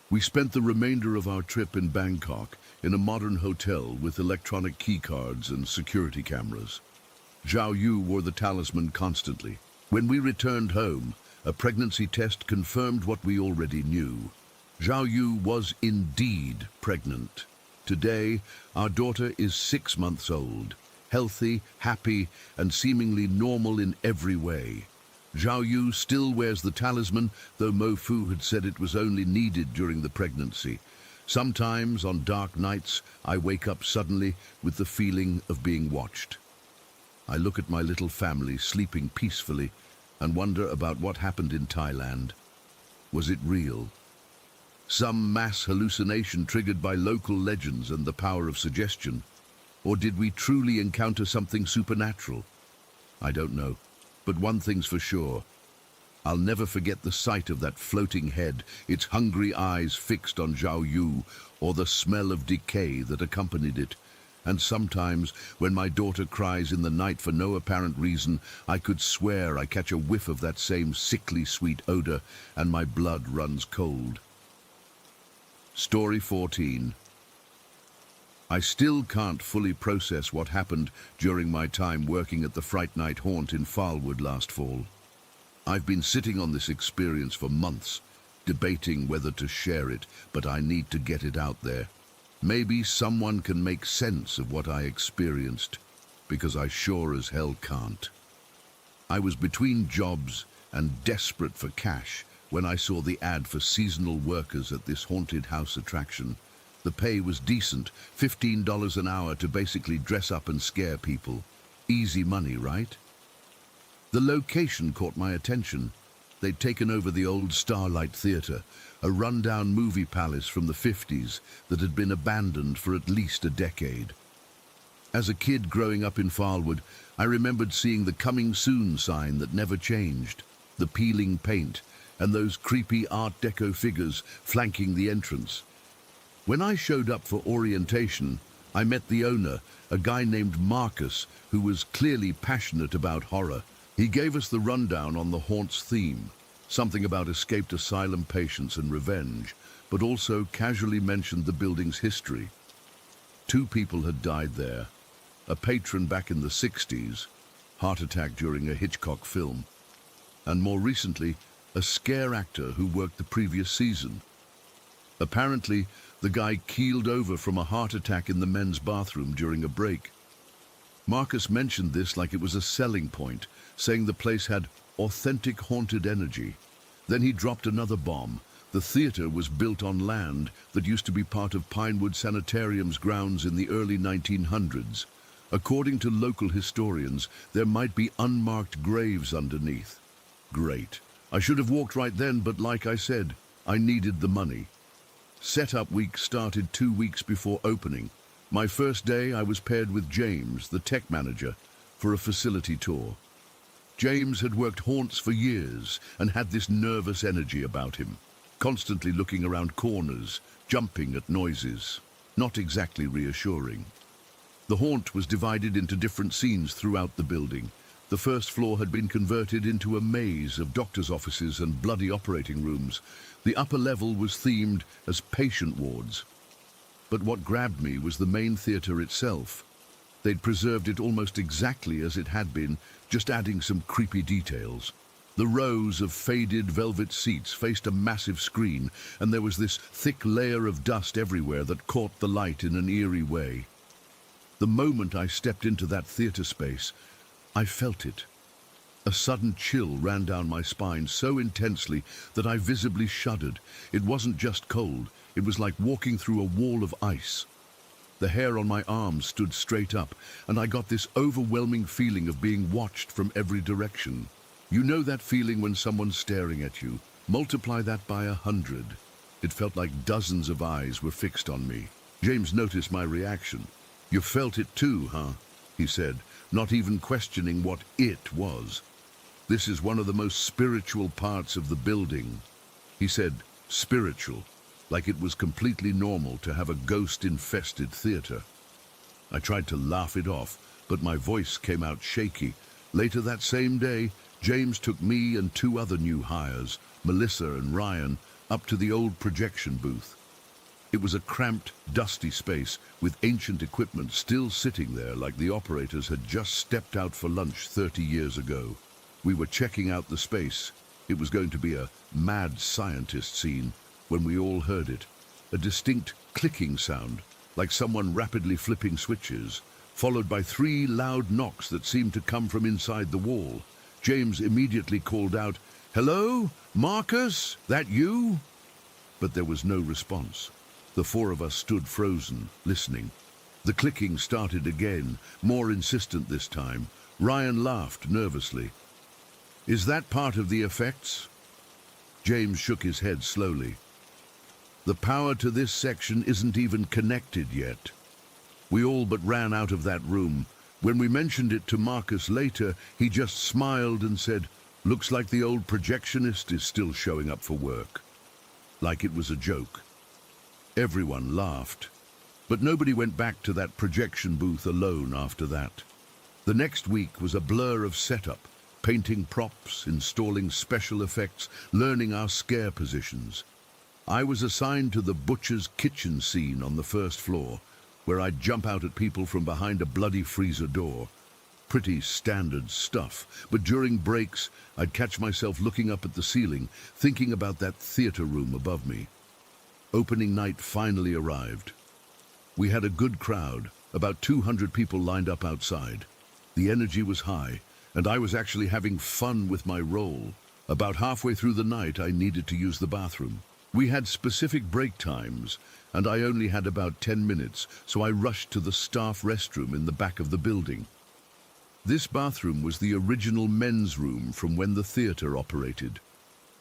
We spent the remainder of our trip in Bangkok in a modern hotel with electronic keycards and security cameras. Zhao Yu wore the talisman constantly. When we returned home, a pregnancy test confirmed what we already knew. Zhao Yu was indeed pregnant. Today, our daughter is 6 months old, healthy, happy, and seemingly normal in every way. Zhao Yu still wears the talisman, though Mo Fu had said it was only needed during the pregnancy. Sometimes, on dark nights, I wake up suddenly with the feeling of being watched. I look at my little family sleeping peacefully and wonder about what happened in Thailand. Was it real? Some mass hallucination triggered by local legends and the power of suggestion? Or did we truly encounter something supernatural? I don't know, but one thing's for sure. I'll never forget the sight of that floating head, its hungry eyes fixed on Zhao Yu, or the smell of decay that accompanied it. And sometimes, when my daughter cries in the night for no apparent reason, I could swear I catch a whiff of that same sickly sweet odor, and my blood runs cold. Story 14. I still can't fully process what happened during my time working at the Fright Night haunt in Farlwood last fall. I've been sitting on this experience for months, debating whether to share it, but I need to get it out there. Maybe someone can make sense of what I experienced, because I sure as hell can't. I was between jobs and desperate for cash when I saw the ad for seasonal workers at this haunted house attraction. The pay was decent, $15 an hour to basically dress up and scare people. Easy money, right? The location caught my attention. They'd taken over the old Starlight Theatre, a rundown movie palace from the 50s that had been abandoned for at least a decade. As a kid growing up in Farlwood, I remembered seeing the "Coming Soon" sign that never changed, the peeling paint, and those creepy Art Deco figures flanking the entrance. When I showed up for orientation, I met the owner, a guy named Marcus, who was clearly passionate about horror. He gave us the rundown on the haunt's theme, something about escaped asylum patients and revenge, but also casually mentioned the building's history. 2 people had died there, a patron back in the 60s, heart attack during a Hitchcock film, and more recently, a scare actor who worked the previous season. Apparently, the guy keeled over from a heart attack in the men's bathroom during a break. Marcus mentioned this like it was a selling point, saying the place had authentic haunted energy. Then he dropped another bomb. The theater was built on land that used to be part of Pinewood Sanitarium's grounds in the early 1900s. According to local historians, there might be unmarked graves underneath. Great. I should have walked right then, but like I said, I needed the money. Setup week started 2 weeks before opening. My first day, I was paired with James, the tech manager, for a facility tour. James had worked haunts for years and had this nervous energy about him, constantly looking around corners, jumping at noises. Not exactly reassuring. The haunt was divided into different scenes throughout the building. The first floor had been converted into a maze of doctors' offices and bloody operating rooms. The upper level was themed as patient wards. But what grabbed me was the main theatre itself. They'd preserved it almost exactly as it had been, just adding some creepy details. The rows of faded velvet seats faced a massive screen, and there was this thick layer of dust everywhere that caught the light in an eerie way. The moment I stepped into that theatre space, I felt it. A sudden chill ran down my spine so intensely that I visibly shuddered. It wasn't just cold, it was like walking through a wall of ice. The hair on my arms stood straight up, and I got this overwhelming feeling of being watched from every direction. You know that feeling when someone's staring at you? Multiply that by 100. It felt like dozens of eyes were fixed on me. James noticed my reaction. "You felt it too, huh?" he said, not even questioning what it was. "This is one of the most spiritual parts of the building." He said, spiritual, like it was completely normal to have a ghost-infested theater. I tried to laugh it off, but my voice came out shaky. Later that same day, James took me and 2 other new hires, Melissa and Ryan, up to the old projection booth. It was a cramped, dusty space with ancient equipment still sitting there like the operators had just stepped out for lunch 30 years ago. We were checking out the space. It was going to be a mad scientist scene, when we all heard it. A distinct clicking sound, like someone rapidly flipping switches, followed by 3 loud knocks that seemed to come from inside the wall. James immediately called out, "Hello? Marcus? That you?" But there was no response. The 4 of us stood frozen, listening. The clicking started again, more insistent this time. Ryan laughed nervously. "Is that part of the effects?" James shook his head slowly. "The power to this section isn't even connected yet." We all but ran out of that room. When we mentioned it to Marcus later, he just smiled and said, "Looks like the old projectionist is still showing up for work." Like it was a joke. Everyone laughed. But nobody went back to that projection booth alone after that. The next week was a blur of setup, painting props, installing special effects, learning our scare positions. I was assigned to the butcher's kitchen scene on the first floor, where I'd jump out at people from behind a bloody freezer door. Pretty standard stuff, but during breaks, I'd catch myself looking up at the ceiling, thinking about that theater room above me. Opening night finally arrived. We had a good crowd, about 200 people lined up outside. The energy was high, and I was actually having fun with my role. About halfway through the night, I needed to use the bathroom. We had specific break times, and I only had about 10 minutes, so I rushed to the staff restroom in the back of the building. This bathroom was the original men's room from when the theater operated.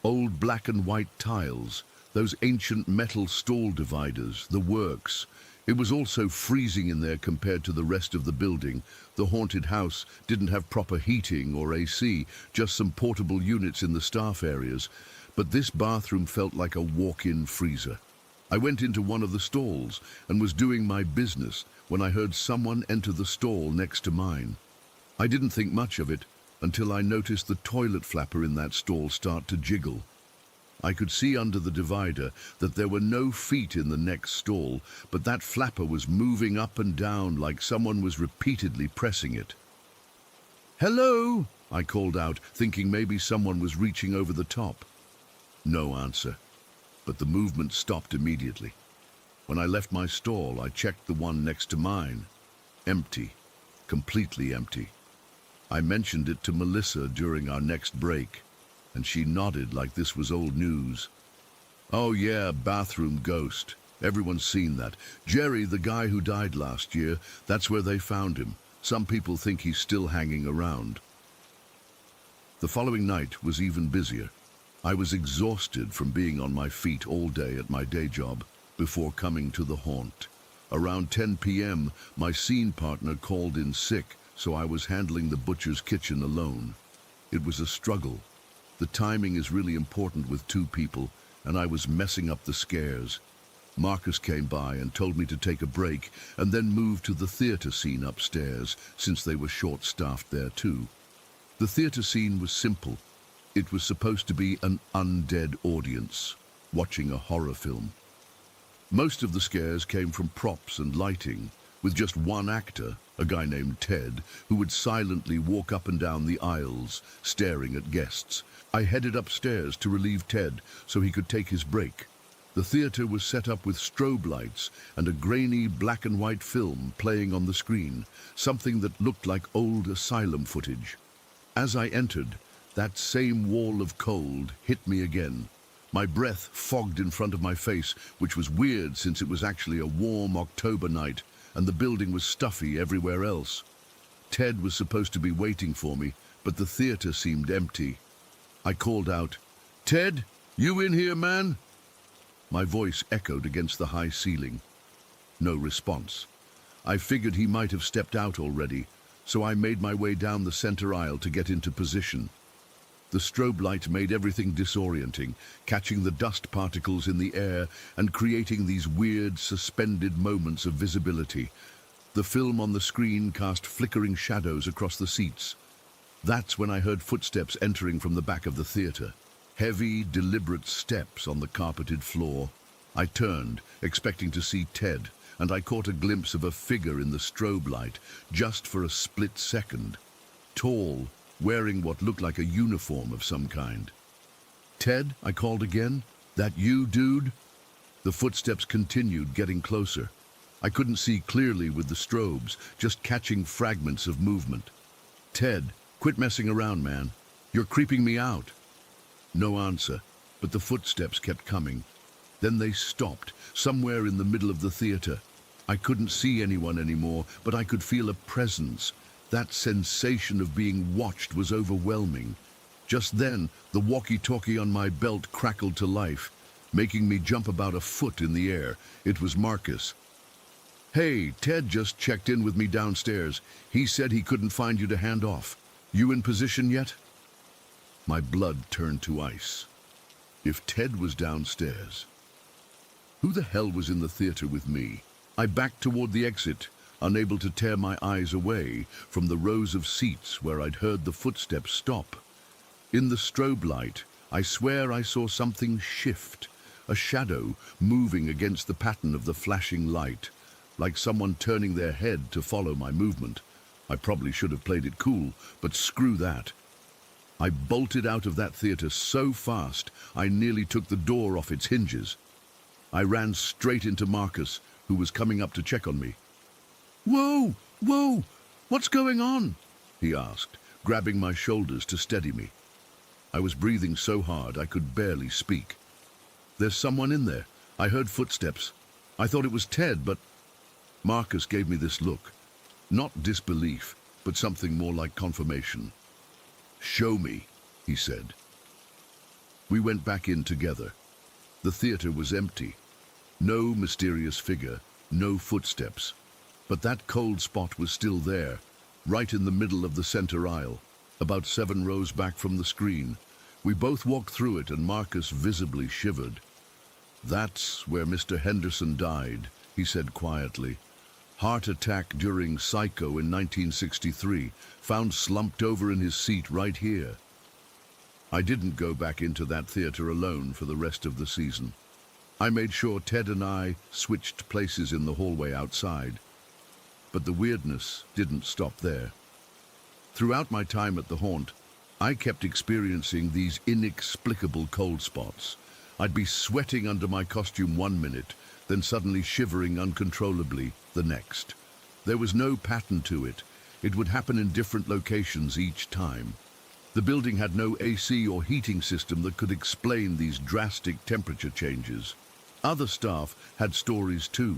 Old black and white tiles, those ancient metal stall dividers, the works. It was also freezing in there compared to the rest of the building. The haunted house didn't have proper heating or AC, just some portable units in the staff areas. But this bathroom felt like a walk-in freezer. I went into one of the stalls and was doing my business when I heard someone enter the stall next to mine. I didn't think much of it until I noticed the toilet flapper in that stall start to jiggle. I could see under the divider that there were no feet in the next stall, but that flapper was moving up and down like someone was repeatedly pressing it. "Hello," I called out, thinking maybe someone was reaching over the top. No answer, but the movement stopped immediately. When I left my stall, I checked the one next to mine. Empty, completely empty. I mentioned it to Melissa during our next break, and she nodded like this was old news. "Oh yeah, bathroom ghost. Everyone's seen that. Jerry, the guy who died last year, that's where they found him. Some people think he's still hanging around." The following night was even busier. I was exhausted from being on my feet all day at my day job before coming to the haunt. Around 10 p.m., my scene partner called in sick, so I was handling the butcher's kitchen alone. It was a struggle. The timing is really important with 2 people, and I was messing up the scares. Marcus came by and told me to take a break and then move to the theater scene upstairs, since they were short-staffed there too. The theater scene was simple. It was supposed to be an undead audience, watching a horror film. Most of the scares came from props and lighting, with just one actor, a guy named Ted, who would silently walk up and down the aisles, staring at guests. I headed upstairs to relieve Ted so he could take his break. The theater was set up with strobe lights and a grainy black and white film playing on the screen, something that looked like old asylum footage. As I entered, that same wall of cold hit me again. My breath fogged in front of my face, which was weird since it was actually a warm October night, and the building was stuffy everywhere else. Ted was supposed to be waiting for me, but the theater seemed empty. I called out, "Ted, you in here, man?" My voice echoed against the high ceiling. No response. I figured he might have stepped out already, so I made my way down the center aisle to get into position. The strobe light made everything disorienting, catching the dust particles in the air and creating these weird, suspended moments of visibility. The film on the screen cast flickering shadows across the seats. That's when I heard footsteps entering from the back of the theater. Heavy, deliberate steps on the carpeted floor. I turned, expecting to see Ted, and I caught a glimpse of a figure in the strobe light, just for a split second. Tall, wearing what looked like a uniform of some kind. "Ted," I called again, That you, dude? The footsteps continued, getting closer. I couldn't see clearly with the strobes, just catching fragments of movement. Ted, quit messing around, man. You're creeping me out. No answer, but the footsteps kept coming. Then they stopped, somewhere in the middle of the theater. I couldn't see anyone anymore, but I could feel a presence. That sensation of being watched was overwhelming. Just then, the walkie-talkie on my belt crackled to life, making me jump about a foot in the air. It was Marcus. Hey, Ted just checked in with me downstairs. He said he couldn't find you to hand off. You in position yet? My blood turned to ice. If Ted was downstairs, who the hell was in the theater with me? I backed toward the exit, unable to tear my eyes away from the rows of seats where I'd heard the footsteps stop. In the strobe light, I swear I saw something shift, a shadow moving against the pattern of the flashing light, like someone turning their head to follow my movement. I probably should have played it cool, but screw that. I bolted out of that theater so fast, I nearly took the door off its hinges. I ran straight into Marcus, who was coming up to check on me. Whoa, whoa, what's going on? He asked, grabbing my shoulders to steady me. I was breathing so hard I could barely speak. There's someone in there. I heard footsteps. I thought it was Ted, but... Marcus gave me this look. Not disbelief, but something more like confirmation. Show me, he said. We went back in together. The theater was empty. No mysterious figure, no footsteps. But that cold spot was still there, right in the middle of the center aisle, about 7 rows back from the screen. We both walked through it and Marcus visibly shivered. That's where Mr. Henderson died, he said quietly. Heart attack during Psycho in 1963, found slumped over in his seat right here. I didn't go back into that theater alone for the rest of the season. I made sure Ted and I switched places in the hallway outside. But the weirdness didn't stop there. Throughout my time at the haunt, I kept experiencing these inexplicable cold spots. I'd be sweating under my costume 1 minute, then suddenly shivering uncontrollably the next. There was no pattern to it. It would happen in different locations each time. The building had no AC or heating system that could explain these drastic temperature changes. Other staff had stories too.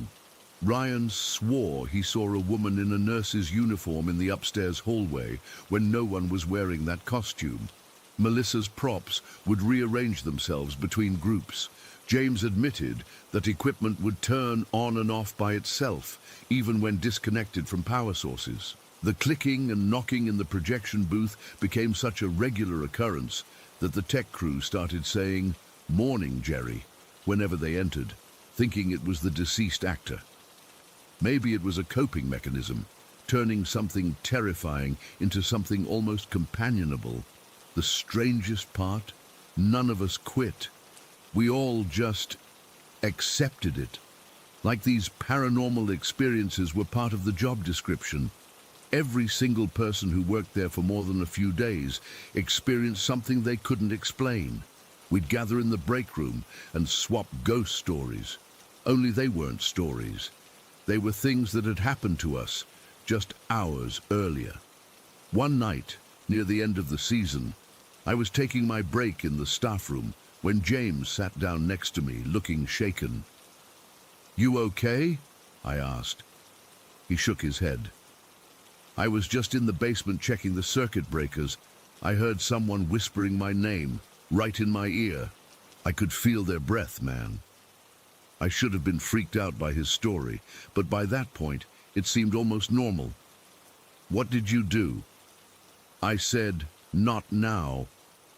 Ryan swore he saw a woman in a nurse's uniform in the upstairs hallway when no one was wearing that costume. Melissa's props would rearrange themselves between groups. James admitted that equipment would turn on and off by itself, even when disconnected from power sources. The clicking and knocking in the projection booth became such a regular occurrence that the tech crew started saying, "Morning, Jerry," whenever they entered, thinking it was the deceased actor. Maybe it was a coping mechanism, turning something terrifying into something almost companionable. The strangest part, none of us quit. We all just accepted it. Like these paranormal experiences were part of the job description. Every single person who worked there for more than a few days experienced something they couldn't explain. We'd gather in the break room and swap ghost stories. Only they weren't stories. They were things that had happened to us just hours earlier. One night, near the end of the season, I was taking my break in the staff room when James sat down next to me, looking shaken. "You okay?" I asked. He shook his head. "I was just in the basement checking the circuit breakers. I heard someone whispering my name, right in my ear. I could feel their breath, man." I should have been freaked out by his story, but by that point, it seemed almost normal. "What did you do?" I said, "Not now.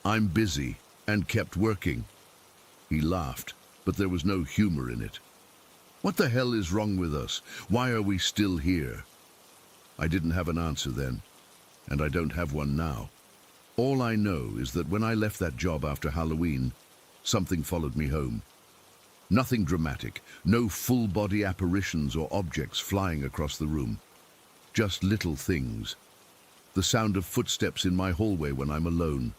I'm busy," and kept working. He laughed, but there was no humor in it. "What the hell is wrong with us? Why are we still here?" I didn't have an answer then, and I don't have one now. All I know is that when I left that job after Halloween, something followed me home. Nothing dramatic, no full-body apparitions or objects flying across the room. Just little things. The sound of footsteps in my hallway when I'm alone.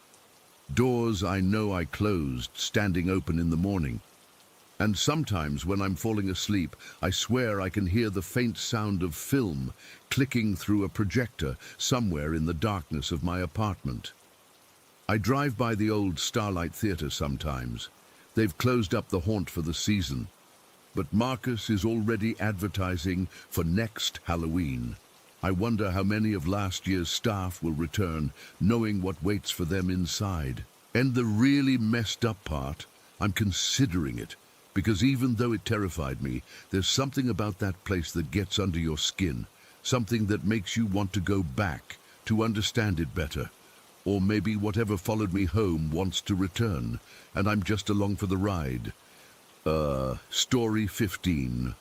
Doors I know I closed, standing open in the morning. And sometimes when I'm falling asleep, I swear I can hear the faint sound of film clicking through a projector somewhere in the darkness of my apartment. I drive by the old Starlight Theatre sometimes. They've closed up the haunt for the season, but Marcus is already advertising for next Halloween. I wonder how many of last year's staff will return, knowing what waits for them inside. And the really messed up part, I'm considering it, because even though it terrified me, there's something about that place that gets under your skin, something that makes you want to go back, to understand it better. Or maybe whatever followed me home wants to return, and I'm just along for the ride. Story 15.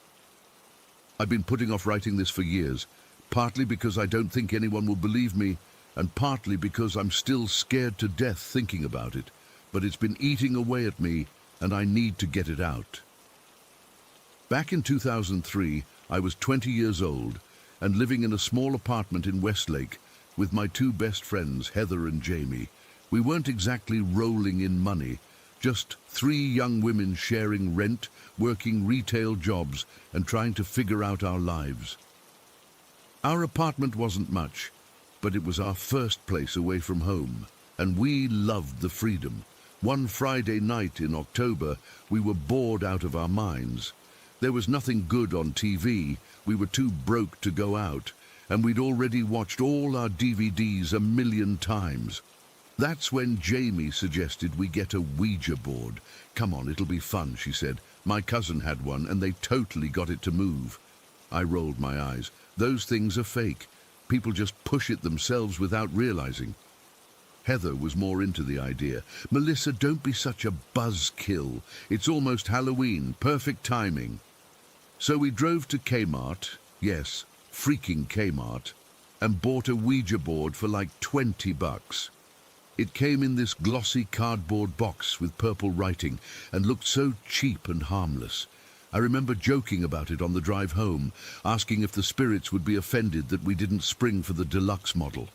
I've been putting off writing this for years, partly because I don't think anyone will believe me, and partly because I'm still scared to death thinking about it. But it's been eating away at me, and I need to get it out. Back in 2003, I was 20 years old and living in a small apartment in Westlake with my two best friends, Heather and Jamie. We weren't exactly rolling in money, just three young women sharing rent, working retail jobs, and trying to figure out our lives. Our apartment wasn't much, but it was our first place away from home, and we loved the freedom. One Friday night in October, we were bored out of our minds. There was nothing good on TV, we were too broke to go out, and we'd already watched all our DVDs 1,000,000 times. That's when Jamie suggested we get a Ouija board. "Come on, it'll be fun," she said. "My cousin had one, and they totally got it to move." I rolled my eyes. "Those things are fake. People just push it themselves without realizing." Heather was more into the idea. "Melissa, don't be such a buzzkill. It's almost Halloween. Perfect timing." So we drove to Kmart, yes, freaking Kmart, and bought a Ouija board for like $20. It came in this glossy cardboard box with purple writing and looked so cheap and harmless. I remember joking about it on the drive home, asking if the spirits would be offended that we didn't spring for the deluxe model.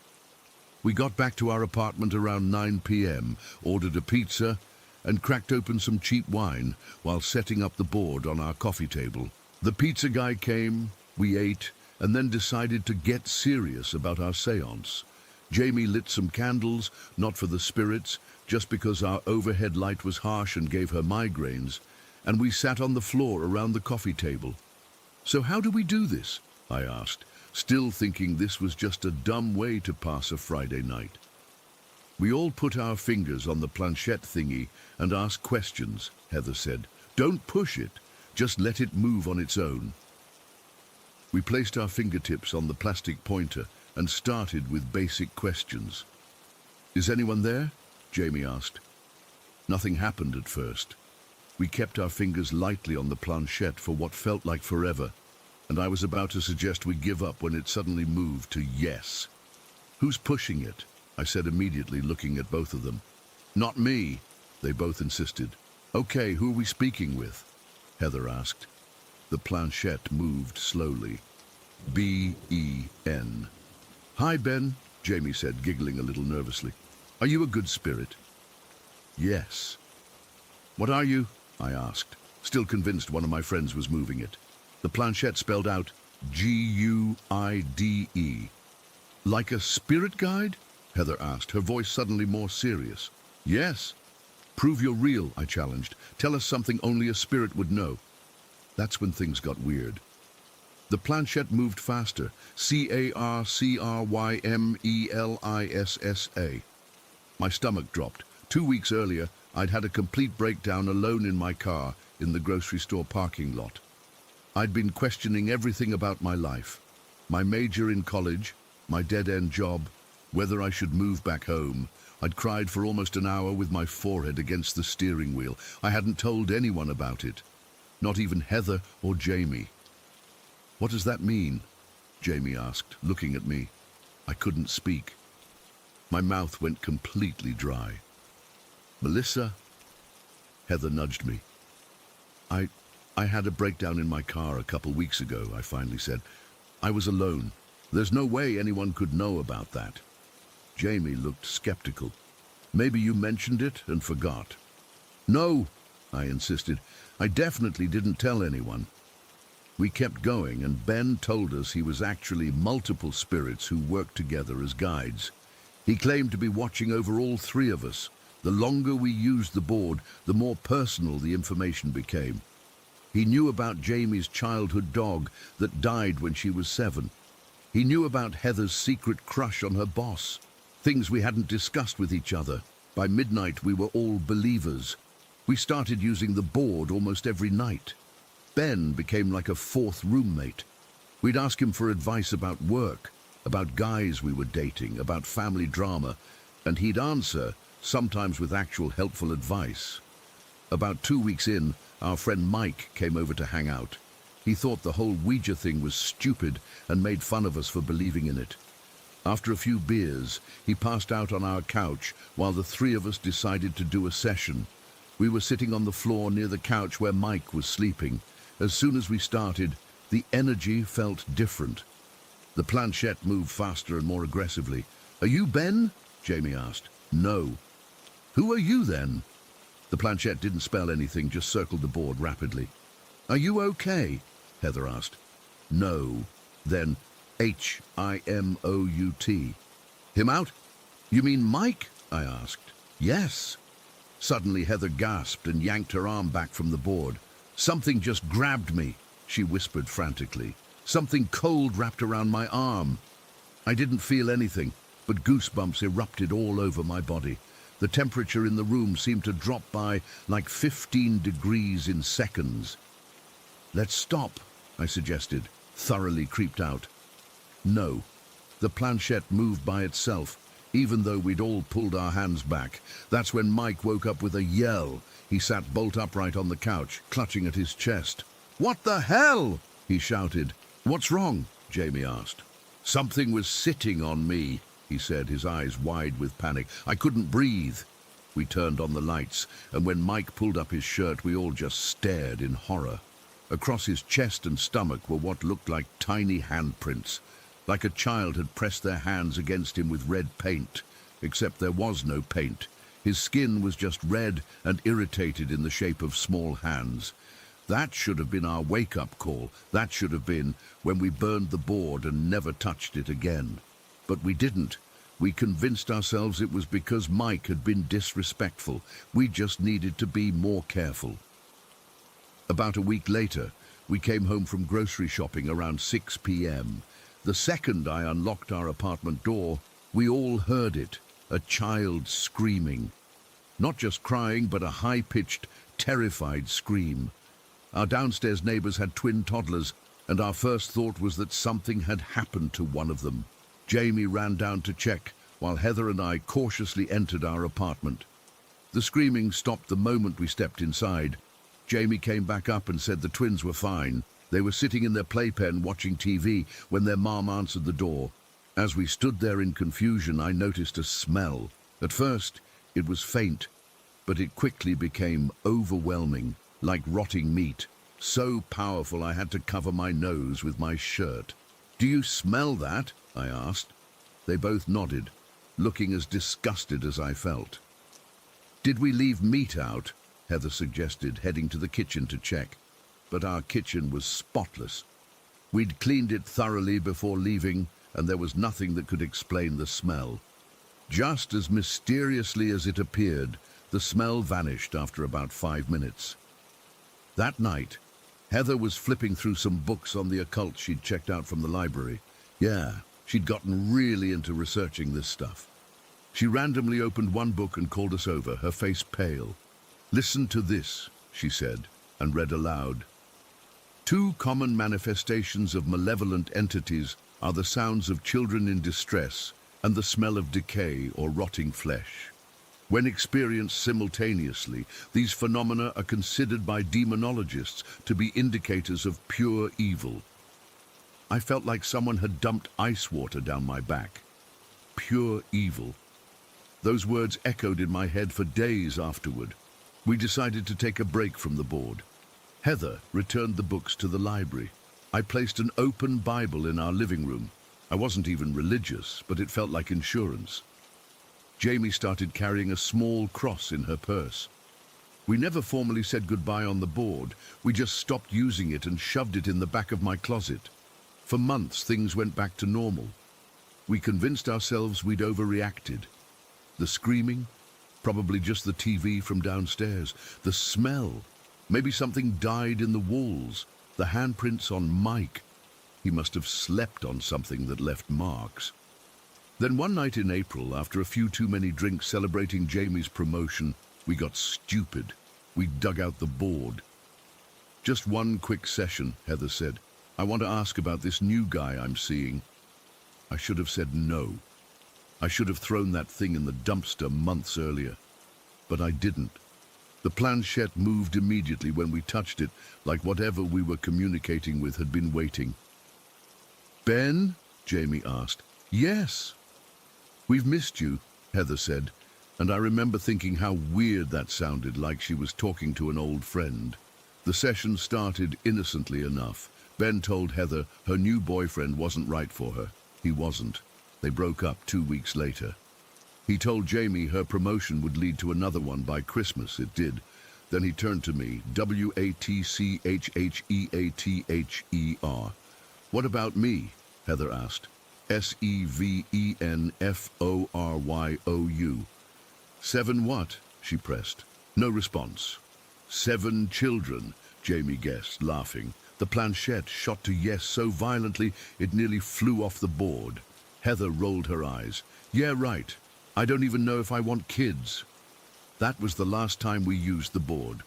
We got back to our apartment around 9 p.m., ordered a pizza, and cracked open some cheap wine while setting up the board on our coffee table. The pizza guy came, we ate, and then decided to get serious about our séance. Jamie lit some candles, not for the spirits, just because our overhead light was harsh and gave her migraines, and we sat on the floor around the coffee table. "So how do we do this?" I asked, still thinking this was just a dumb way to pass a Friday night. "We all put our fingers on the planchette thingy and ask questions," Heather said. "Don't push it, just let it move on its own." We placed our fingertips on the plastic pointer and started with basic questions. "Is anyone there?" Jamie asked. Nothing happened at first. We kept our fingers lightly on the planchette for what felt like forever, and I was about to suggest we give up when it suddenly moved to yes. "Who's pushing it?" I said immediately, looking at both of them. "Not me," they both insisted. "Okay, who are we speaking with?" Heather asked. The planchette moved slowly. B-E-N. "Hi, Ben," Jamie said, giggling a little nervously. "Are you a good spirit?" "Yes." "What are you?" I asked, still convinced one of my friends was moving it. The planchette spelled out G-U-I-D-E. "Like a spirit guide?" Heather asked, her voice suddenly more serious. "Yes." "Prove you're real," I challenged. "Tell us something only a spirit would know." That's when things got weird. The planchette moved faster. C-A-R-C-R-Y-M-E-L-I-S-S-A. My stomach dropped. 2 weeks earlier, I'd had a complete breakdown alone in my car in the grocery store parking lot. I'd been questioning everything about my life. My major in college, my dead-end job, whether I should move back home. I'd cried for almost an hour with my forehead against the steering wheel. I hadn't told anyone about it. Not even Heather or Jamie. "What does that mean?" Jamie asked, looking at me. I couldn't speak. My mouth went completely dry. "Melissa?" Heather nudged me. I had a breakdown in my car a couple weeks ago," I finally said. "I was alone. There's no way anyone could know about that." Jamie looked skeptical. Maybe you mentioned it and forgot." "No," I insisted. "I definitely didn't tell anyone." We kept going, and Ben told us he was actually multiple spirits who worked together as guides. He claimed to be watching over all three of us. The longer we used the board, the more personal the information became. He knew about Jamie's childhood dog that died when she was 7. He knew about Heather's secret crush on her boss, things we hadn't discussed with each other. By midnight, we were all believers. We started using the board almost every night. Ben became like a fourth roommate. We'd ask him for advice about work, about guys we were dating, about family drama, and he'd answer, sometimes with actual helpful advice. About 2 weeks in, our friend Mike came over to hang out. He thought the whole Ouija thing was stupid and made fun of us for believing in it. After a few beers, he passed out on our couch while the three of us decided to do a session. We were sitting on the floor near the couch where Mike was sleeping. As soon as we started, the energy felt different. The planchette moved faster and more aggressively. "Are you Ben?" Jamie asked. "No." "Who are you then?" The planchette didn't spell anything, just circled the board rapidly. "Are you okay?" Heather asked. "No." Then Himout. "Him out? You mean Mike?" I asked. "Yes." Suddenly Heather gasped and yanked her arm back from the board. "Something just grabbed me," she whispered frantically. "Something cold wrapped around my arm." I didn't feel anything, but goosebumps erupted all over my body. The temperature in the room seemed to drop by like 15 degrees in seconds. "Let's stop," I suggested, thoroughly creeped out. No. The planchette moved by itself, even though we'd all pulled our hands back. That's when Mike woke up with a yell. He sat bolt upright on the couch, clutching at his chest. "What the hell?" he shouted. "What's wrong?" Jamie asked. "Something was sitting on me," he said, his eyes wide with panic. "I couldn't breathe." We turned on the lights, and when Mike pulled up his shirt, we all just stared in horror. Across his chest and stomach were what looked like tiny handprints, like a child had pressed their hands against him with red paint, except there was no paint. His skin was just red and irritated in the shape of small hands. That should have been our wake-up call. That should have been when we burned the board and never touched it again. But we didn't. We convinced ourselves it was because Mike had been disrespectful. We just needed to be more careful. About a week later, we came home from grocery shopping around 6 p.m. The second I unlocked our apartment door, we all heard it, a child screaming. Not just crying, but a high-pitched, terrified scream. Our downstairs neighbors had twin toddlers, and our first thought was that something had happened to one of them. Jamie ran down to check, while Heather and I cautiously entered our apartment. The screaming stopped the moment we stepped inside. Jamie came back up and said the twins were fine. They were sitting in their playpen watching TV when their mom answered the door. As we stood there in confusion, I noticed a smell. At first, it was faint, but it quickly became overwhelming, like rotting meat. So powerful I had to cover my nose with my shirt. "Do you smell that?" I asked. They both nodded, looking as disgusted as I felt. "Did we leave meat out?" Heather suggested, heading to the kitchen to check. But our kitchen was spotless. We'd cleaned it thoroughly before leaving, and there was nothing that could explain the smell. Just as mysteriously as it appeared, the smell vanished after about 5 minutes. That night, Heather was flipping through some books on the occult she'd checked out from the library. Yeah, she'd gotten really into researching this stuff. She randomly opened one book and called us over, her face pale. "Listen to this," she said, and read aloud. "Two common manifestations of malevolent entities are the sounds of children in distress and the smell of decay or rotting flesh. When experienced simultaneously, these phenomena are considered by demonologists to be indicators of pure evil." I felt like someone had dumped ice water down my back. Pure evil. Those words echoed in my head for days afterward. We decided to take a break from the board. Heather returned the books to the library. I placed an open Bible in our living room. I wasn't even religious, but it felt like insurance. Jamie started carrying a small cross in her purse. We never formally said goodbye on the board. We just stopped using it and shoved it in the back of my closet. For months, things went back to normal. We convinced ourselves we'd overreacted. The screaming, probably just the TV from downstairs. The smell, maybe something died in the walls. The handprints on Mike. He must have slept on something that left marks. Then one night in April, after a few too many drinks celebrating Jamie's promotion, we got stupid. We dug out the board. "Just one quick session," Heather said. "I want to ask about this new guy I'm seeing." I should have said no. I should have thrown that thing in the dumpster months earlier. But I didn't. The planchette moved immediately when we touched it, like whatever we were communicating with had been waiting. "Ben?" Jamie asked. "Yes." "We've missed you," Heather said, and I remember thinking how weird that sounded, like she was talking to an old friend. The session started innocently enough. Ben told Heather her new boyfriend wasn't right for her. He wasn't. They broke up 2 weeks later. He told Jamie her promotion would lead to another one by Christmas. It did. Then he turned to me, WATCHHEATHER. "What about me?" Heather asked. SEVENFORYOU. "7 what?" she pressed. No response. 7 children, Jamie guessed, laughing. The planchette shot to yes so violently it nearly flew off the board. Heather rolled her eyes. "Yeah, right. I don't even know if I want kids." That was the last time we used the board.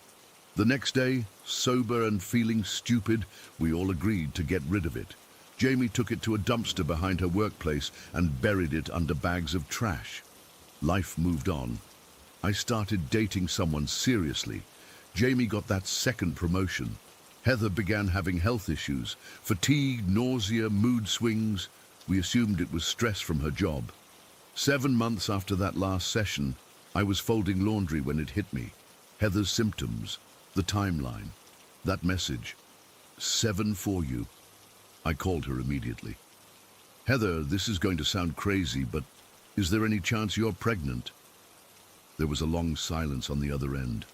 The next day, sober and feeling stupid, we all agreed to get rid of it. Jamie took it to a dumpster behind her workplace and buried it under bags of trash. Life moved on. I started dating someone seriously. Jamie got that second promotion. Heather began having health issues, fatigue, nausea, mood swings. We assumed it was stress from her job. 7 months after that last session, I was folding laundry when it hit me. Heather's symptoms, the timeline, that message. 7 for you. I called her immediately. "Heather, this is going to sound crazy, but is there any chance you're pregnant?" There was a long silence on the other end.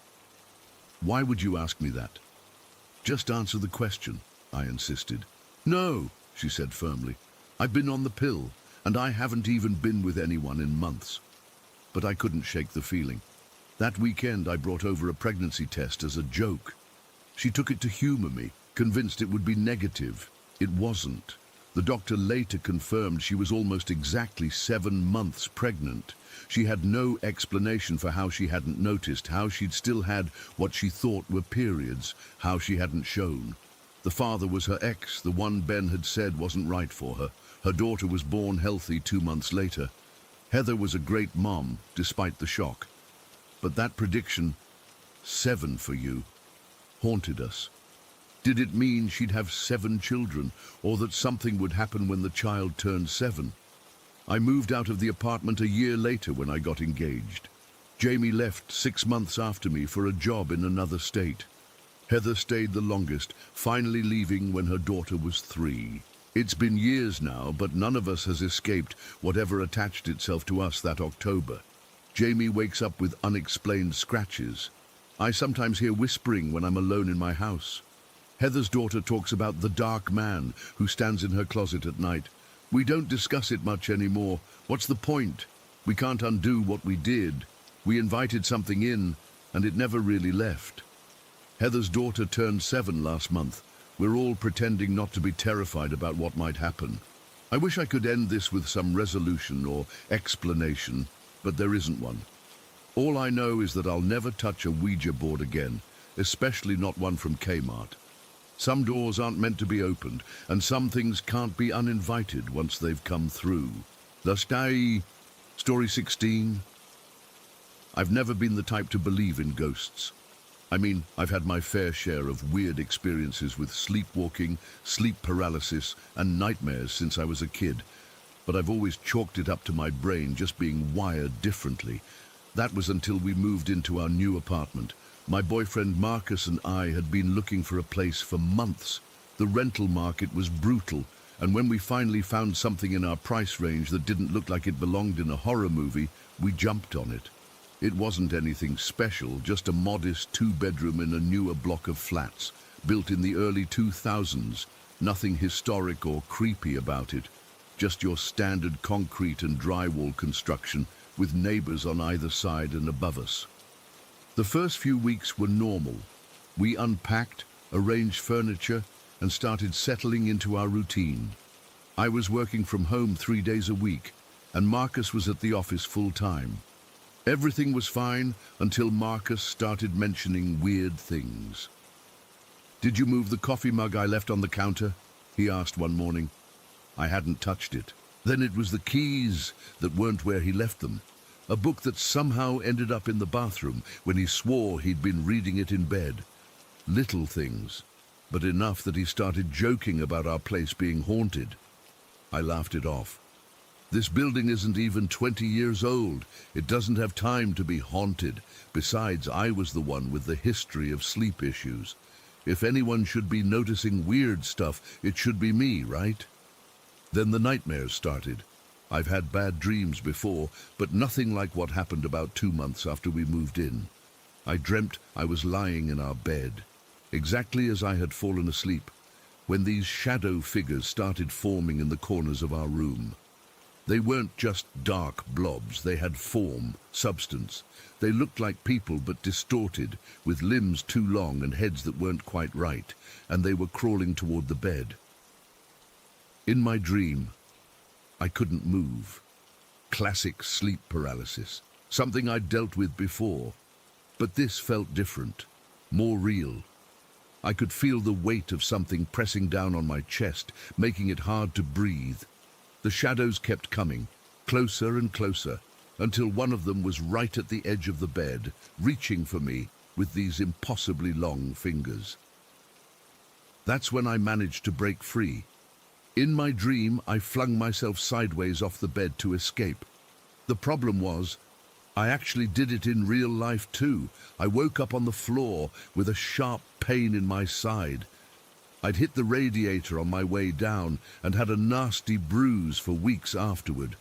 "Why would you ask me that?" "Just answer the question," I insisted. "No," she said firmly. "I've been on the pill, and I haven't even been with anyone in months." But I couldn't shake the feeling. That weekend I brought over a pregnancy test as a joke. She took it to humor me, convinced it would be negative. It wasn't. The doctor later confirmed she was almost exactly 7 months pregnant. She had no explanation for how she hadn't noticed, how she'd still had what she thought were periods, how she hadn't shown. The father was her ex, the one Ben had said wasn't right for her. Her daughter was born healthy 2 months later. Heather was a great mom, despite the shock. But that prediction, 7 for you, haunted us. Did it mean she'd have 7 children, or that something would happen when the child turned 7? I moved out of the apartment a year later when I got engaged. Jamie left 6 months after me for a job in another state. Heather stayed the longest, finally leaving when her daughter was 3. It's been years now, but none of us has escaped whatever attached itself to us that October. Jamie wakes up with unexplained scratches. I sometimes hear whispering when I'm alone in my house. Heather's daughter talks about the dark man who stands in her closet at night. We don't discuss it much anymore. What's the point? We can't undo what we did. We invited something in, and it never really left. Heather's daughter turned 7 last month. We're all pretending not to be terrified about what might happen. I wish I could end this with some resolution or explanation, but there isn't one. All I know is that I'll never touch a Ouija board again, especially not one from Kmart. Some doors aren't meant to be opened, and some things can't be uninvited once they've come through. Lastai, Story 16. I've never been the type to believe in ghosts. I mean, I've had my fair share of weird experiences with sleepwalking, sleep paralysis, and nightmares since I was a kid. But I've always chalked it up to my brain just being wired differently. That was until we moved into our new apartment. My boyfriend Marcus and I had been looking for a place for months. The rental market was brutal. And when we finally found something in our price range that didn't look like it belonged in a horror movie, we jumped on it. It wasn't anything special, just a modest two-bedroom in a newer block of flats, built in the early 2000s. Nothing historic or creepy about it, just your standard concrete and drywall construction with neighbors on either side and above us. The first few weeks were normal. We unpacked, arranged furniture, and started settling into our routine. I was working from home 3 days a week, and Marcus was at the office full-time. Everything was fine until Marcus started mentioning weird things. "Did you move the coffee mug I left on the counter?" he asked one morning. I hadn't touched it. Then it was the keys that weren't where he left them. A book that somehow ended up in the bathroom when he swore he'd been reading it in bed. Little things, but enough that he started joking about our place being haunted. I laughed it off. This building isn't even 20 years old. It doesn't have time to be haunted. Besides, I was the one with the history of sleep issues. If anyone should be noticing weird stuff, it should be me, right? Then the nightmares started. I've had bad dreams before, but nothing like what happened about 2 months after we moved in. I dreamt I was lying in our bed, exactly as I had fallen asleep, when these shadow figures started forming in the corners of our room. They weren't just dark blobs, they had form, substance. They looked like people but distorted, with limbs too long and heads that weren't quite right, and they were crawling toward the bed. In my dream, I couldn't move. Classic sleep paralysis, something I'd dealt with before. But this felt different, more real. I could feel the weight of something pressing down on my chest, making it hard to breathe. The shadows kept coming, closer and closer, until one of them was right at the edge of the bed, reaching for me with these impossibly long fingers. That's when I managed to break free. In my dream, I flung myself sideways off the bed to escape. The problem was, I actually did it in real life too. I woke up on the floor with a sharp pain in my side. I'd hit the radiator on my way down and had a nasty bruise for weeks afterward.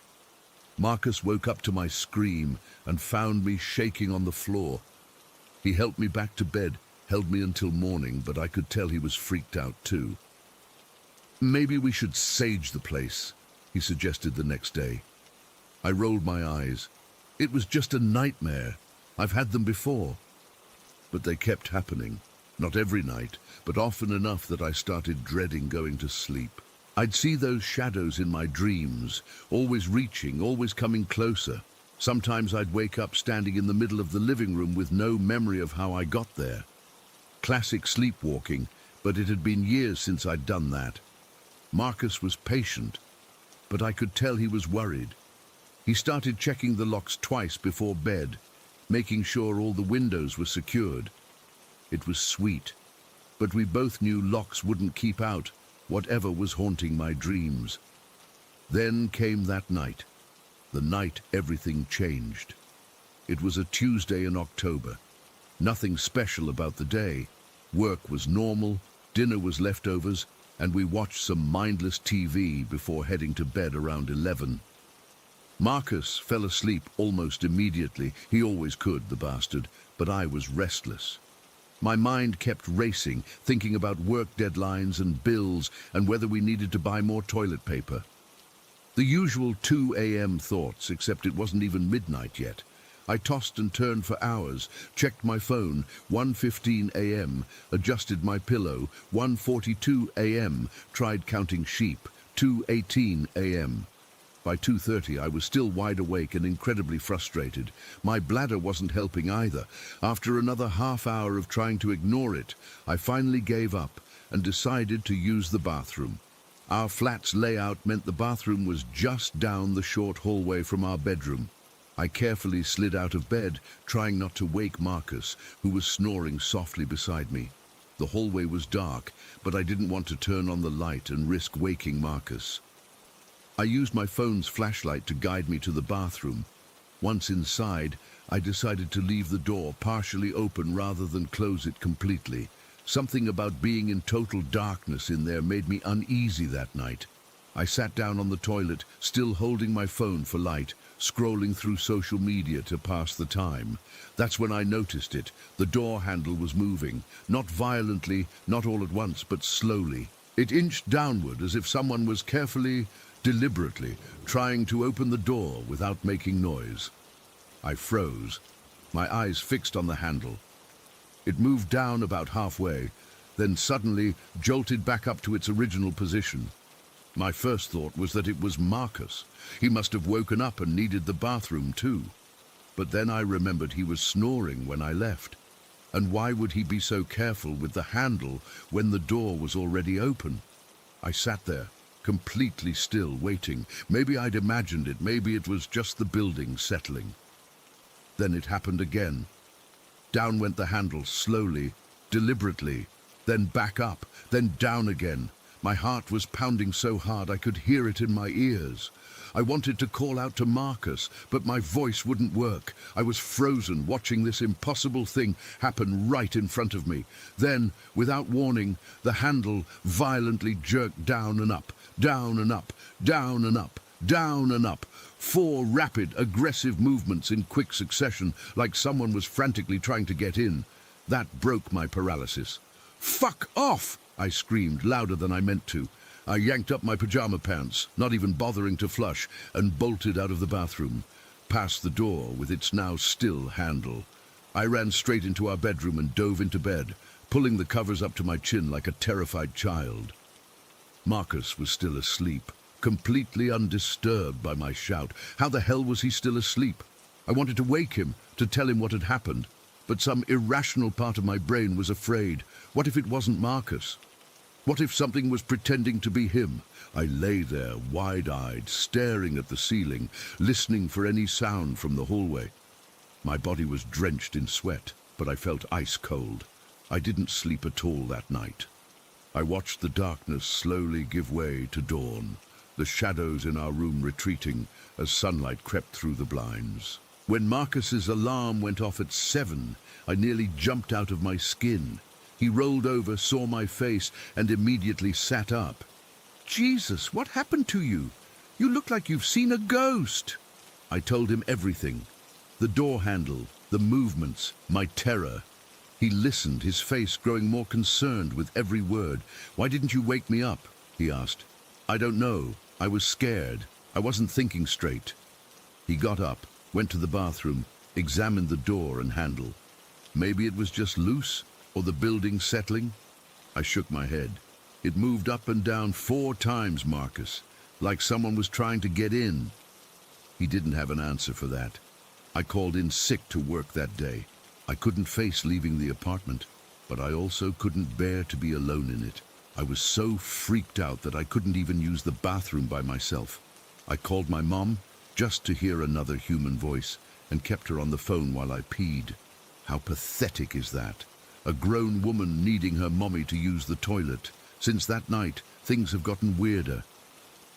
Marcus woke up to my scream and found me shaking on the floor. He helped me back to bed, held me until morning, but I could tell he was freaked out too. "Maybe we should sage the place," he suggested the next day. I rolled my eyes. It was just a nightmare. I've had them before. But they kept happening. Not every night, but often enough that I started dreading going to sleep. I'd see those shadows in my dreams, always reaching, always coming closer. Sometimes I'd wake up standing in the middle of the living room with no memory of how I got there. Classic sleepwalking, but it had been years since I'd done that. Marcus was patient, but I could tell he was worried. He started checking the locks twice before bed, making sure all the windows were secured. It was sweet, but we both knew locks wouldn't keep out whatever was haunting my dreams. Then came that night, the night everything changed. It was a Tuesday in October. Nothing special about the day. Work was normal, dinner was leftovers, and we watched some mindless TV before heading to bed around 11. Marcus fell asleep almost immediately. He always could, the bastard, but I was restless. My mind kept racing, thinking about work deadlines and bills and whether we needed to buy more toilet paper. The usual 2 a.m. thoughts, except it wasn't even midnight yet. I tossed and turned for hours, checked my phone, 1:15 a.m., adjusted my pillow, 1:42 a.m., tried counting sheep, 2:18 a.m. By 2:30 I was still wide awake and incredibly frustrated. My bladder wasn't helping either. After another half hour of trying to ignore it, I finally gave up and decided to use the bathroom. Our flat's layout meant the bathroom was just down the short hallway from our bedroom. I carefully slid out of bed, trying not to wake Marcus, who was snoring softly beside me. The hallway was dark, but I didn't want to turn on the light and risk waking Marcus. I used my phone's flashlight to guide me to the bathroom. Once inside, I decided to leave the door partially open rather than close it completely. Something about being in total darkness in there made me uneasy that night. I sat down on the toilet, still holding my phone for light, scrolling through social media to pass the time. That's when I noticed it. The door handle was moving, not violently, not all at once, but slowly. It inched downward as if someone was carefully, deliberately, trying to open the door without making noise. I froze, my eyes fixed on the handle. It moved down about halfway, then suddenly jolted back up to its original position. My first thought was that it was Marcus. He must have woken up and needed the bathroom too. But then I remembered he was snoring when I left. And why would he be so careful with the handle when the door was already open? I sat there, completely still, waiting. Maybe I'd imagined it, maybe it was just the building settling. Then it happened again. Down went the handle, slowly, deliberately, then back up, then down again. My heart was pounding so hard I could hear it in my ears. I wanted to call out to Marcus, but my voice wouldn't work. I was frozen, watching this impossible thing happen right in front of me. Then, without warning, the handle violently jerked down and up, down and up, down and up, down and up. 4 rapid, aggressive movements in quick succession, like someone was frantically trying to get in. That broke my paralysis. "Fuck off!" I screamed, louder than I meant to. I yanked up my pajama pants, not even bothering to flush, and bolted out of the bathroom, past the door with its now still handle. I ran straight into our bedroom and dove into bed, pulling the covers up to my chin like a terrified child. Marcus was still asleep, completely undisturbed by my shout. How the hell was he still asleep? I wanted to wake him, to tell him what had happened, but some irrational part of my brain was afraid. What if it wasn't Marcus? What if something was pretending to be him? I lay there, wide-eyed, staring at the ceiling, listening for any sound from the hallway. My body was drenched in sweat, but I felt ice cold. I didn't sleep at all that night. I watched the darkness slowly give way to dawn, the shadows in our room retreating as sunlight crept through the blinds. When Marcus's alarm went off at 7, I nearly jumped out of my skin. He rolled over, saw my face, and immediately sat up. "Jesus, what happened to you? You look like you've seen a ghost." I told him everything. The door handle, the movements, my terror. He listened, his face growing more concerned with every word. "Why didn't you wake me up?" he asked. "I don't know. I was scared. I wasn't thinking straight." He got up, went to the bathroom, examined the door and handle. Maybe it was just loose, or the building settling? I shook my head. It moved up and down 4 times, Marcus, like someone was trying to get in. He didn't have an answer for that. I called in sick to work that day. I couldn't face leaving the apartment, but I also couldn't bear to be alone in it. I was so freaked out that I couldn't even use the bathroom by myself. I called my mom just to hear another human voice and kept her on the phone while I peed. How pathetic is that? A grown woman needing her mommy to use the toilet. Since that night, things have gotten weirder.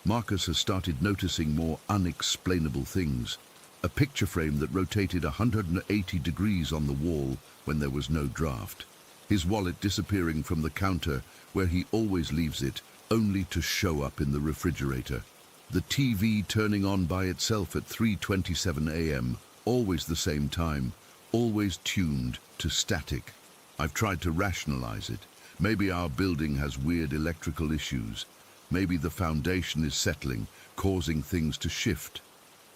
Marcus has started noticing more unexplainable things. A picture frame that rotated 180 degrees on the wall when there was no draft. His wallet disappearing from the counter where he always leaves it, only to show up in the refrigerator. The TV turning on by itself at 3:27 a.m., always the same time, always tuned to static. I've tried to rationalize it. Maybe our building has weird electrical issues. Maybe the foundation is settling, causing things to shift.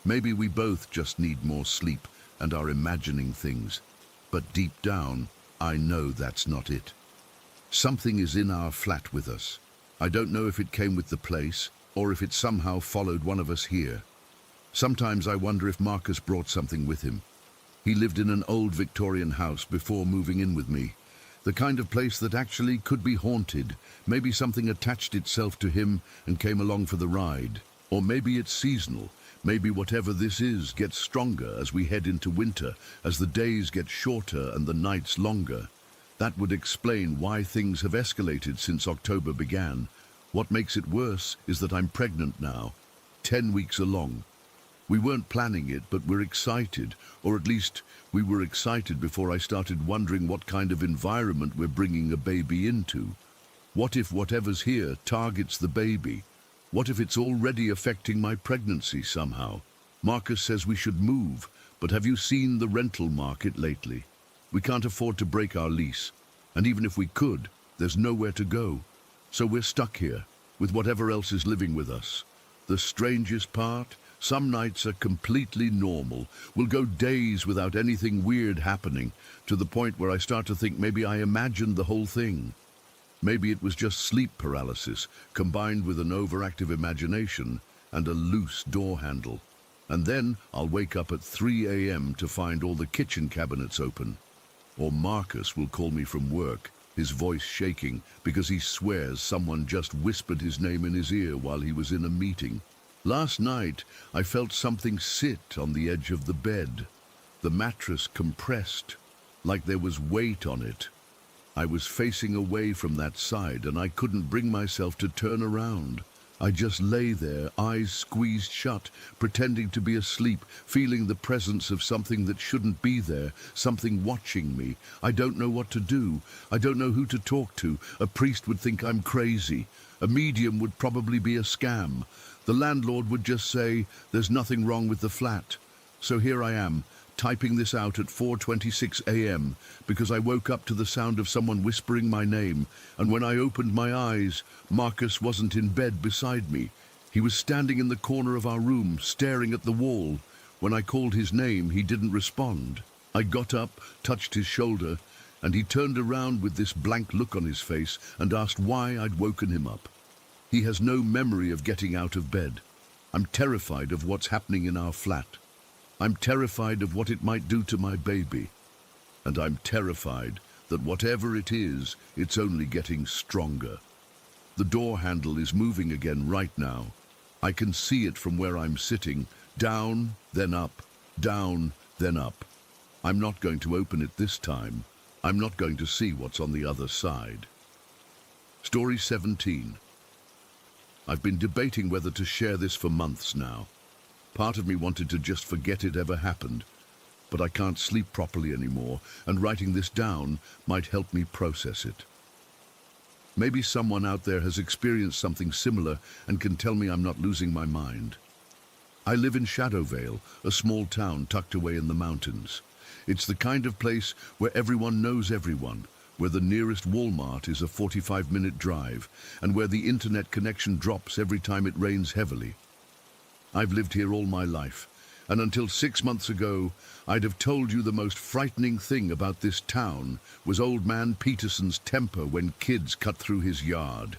Maybe we both just need more sleep and are imagining things. But deep down, I know that's not it. Something is in our flat with us. I don't know if it came with the place, or if it somehow followed one of us here. Sometimes I wonder if Marcus brought something with him. He lived in an old Victorian house before moving in with me. The kind of place that actually could be haunted. Maybe something attached itself to him and came along for the ride. Or maybe it's seasonal. Maybe whatever this is gets stronger as we head into winter, as the days get shorter and the nights longer. That would explain why things have escalated since October began. What makes it worse is that I'm pregnant now, 10 weeks along. We weren't planning it, but we're excited, or at least we were excited before I started wondering what kind of environment we're bringing a baby into. What if whatever's here targets the baby? What if it's already affecting my pregnancy somehow? Marcus says we should move, but have you seen the rental market lately? We can't afford to break our lease, and even if we could, there's nowhere to go. So we're stuck here, with whatever else is living with us. The strangest part? Some nights are completely normal. We'll go days without anything weird happening, to the point where I start to think maybe I imagined the whole thing. Maybe it was just sleep paralysis, combined with an overactive imagination and a loose door handle. And then I'll wake up at 3 a.m. to find all the kitchen cabinets open. Or Marcus will call me from work, his voice shaking because he swears someone just whispered his name in his ear while he was in a meeting. Last night, I felt something sit on the edge of the bed. The mattress compressed, like there was weight on it. I was facing away from that side and I couldn't bring myself to turn around. I just lay there, eyes squeezed shut, pretending to be asleep, feeling the presence of something that shouldn't be there, something watching me. I don't know what to do. I don't know who to talk to. A priest would think I'm crazy. A medium would probably be a scam. The landlord would just say, there's nothing wrong with the flat. So here I am, typing this out at 4:26 a.m. because I woke up to the sound of someone whispering my name, and when I opened my eyes, Marcus wasn't in bed beside me. He was standing in the corner of our room, staring at the wall. When I called his name, he didn't respond. I got up, touched his shoulder, and he turned around with this blank look on his face and asked why I'd woken him up. He has no memory of getting out of bed. I'm terrified of what's happening in our flat. I'm terrified of what it might do to my baby. And I'm terrified that whatever it is, it's only getting stronger. The door handle is moving again right now. I can see it from where I'm sitting. Down, then up. Down, then up. I'm not going to open it this time. I'm not going to see what's on the other side. Story 17. I've been debating whether to share this for months now. Part of me wanted to just forget it ever happened, but I can't sleep properly anymore, and writing this down might help me process it. Maybe someone out there has experienced something similar and can tell me I'm not losing my mind. I live in Shadowvale, a small town tucked away in the mountains. It's the kind of place where everyone knows everyone, where the nearest Walmart is a 45-minute drive, and where the internet connection drops every time it rains heavily. I've lived here all my life, and until 6 months ago, I'd have told you the most frightening thing about this town was Old Man Peterson's temper when kids cut through his yard.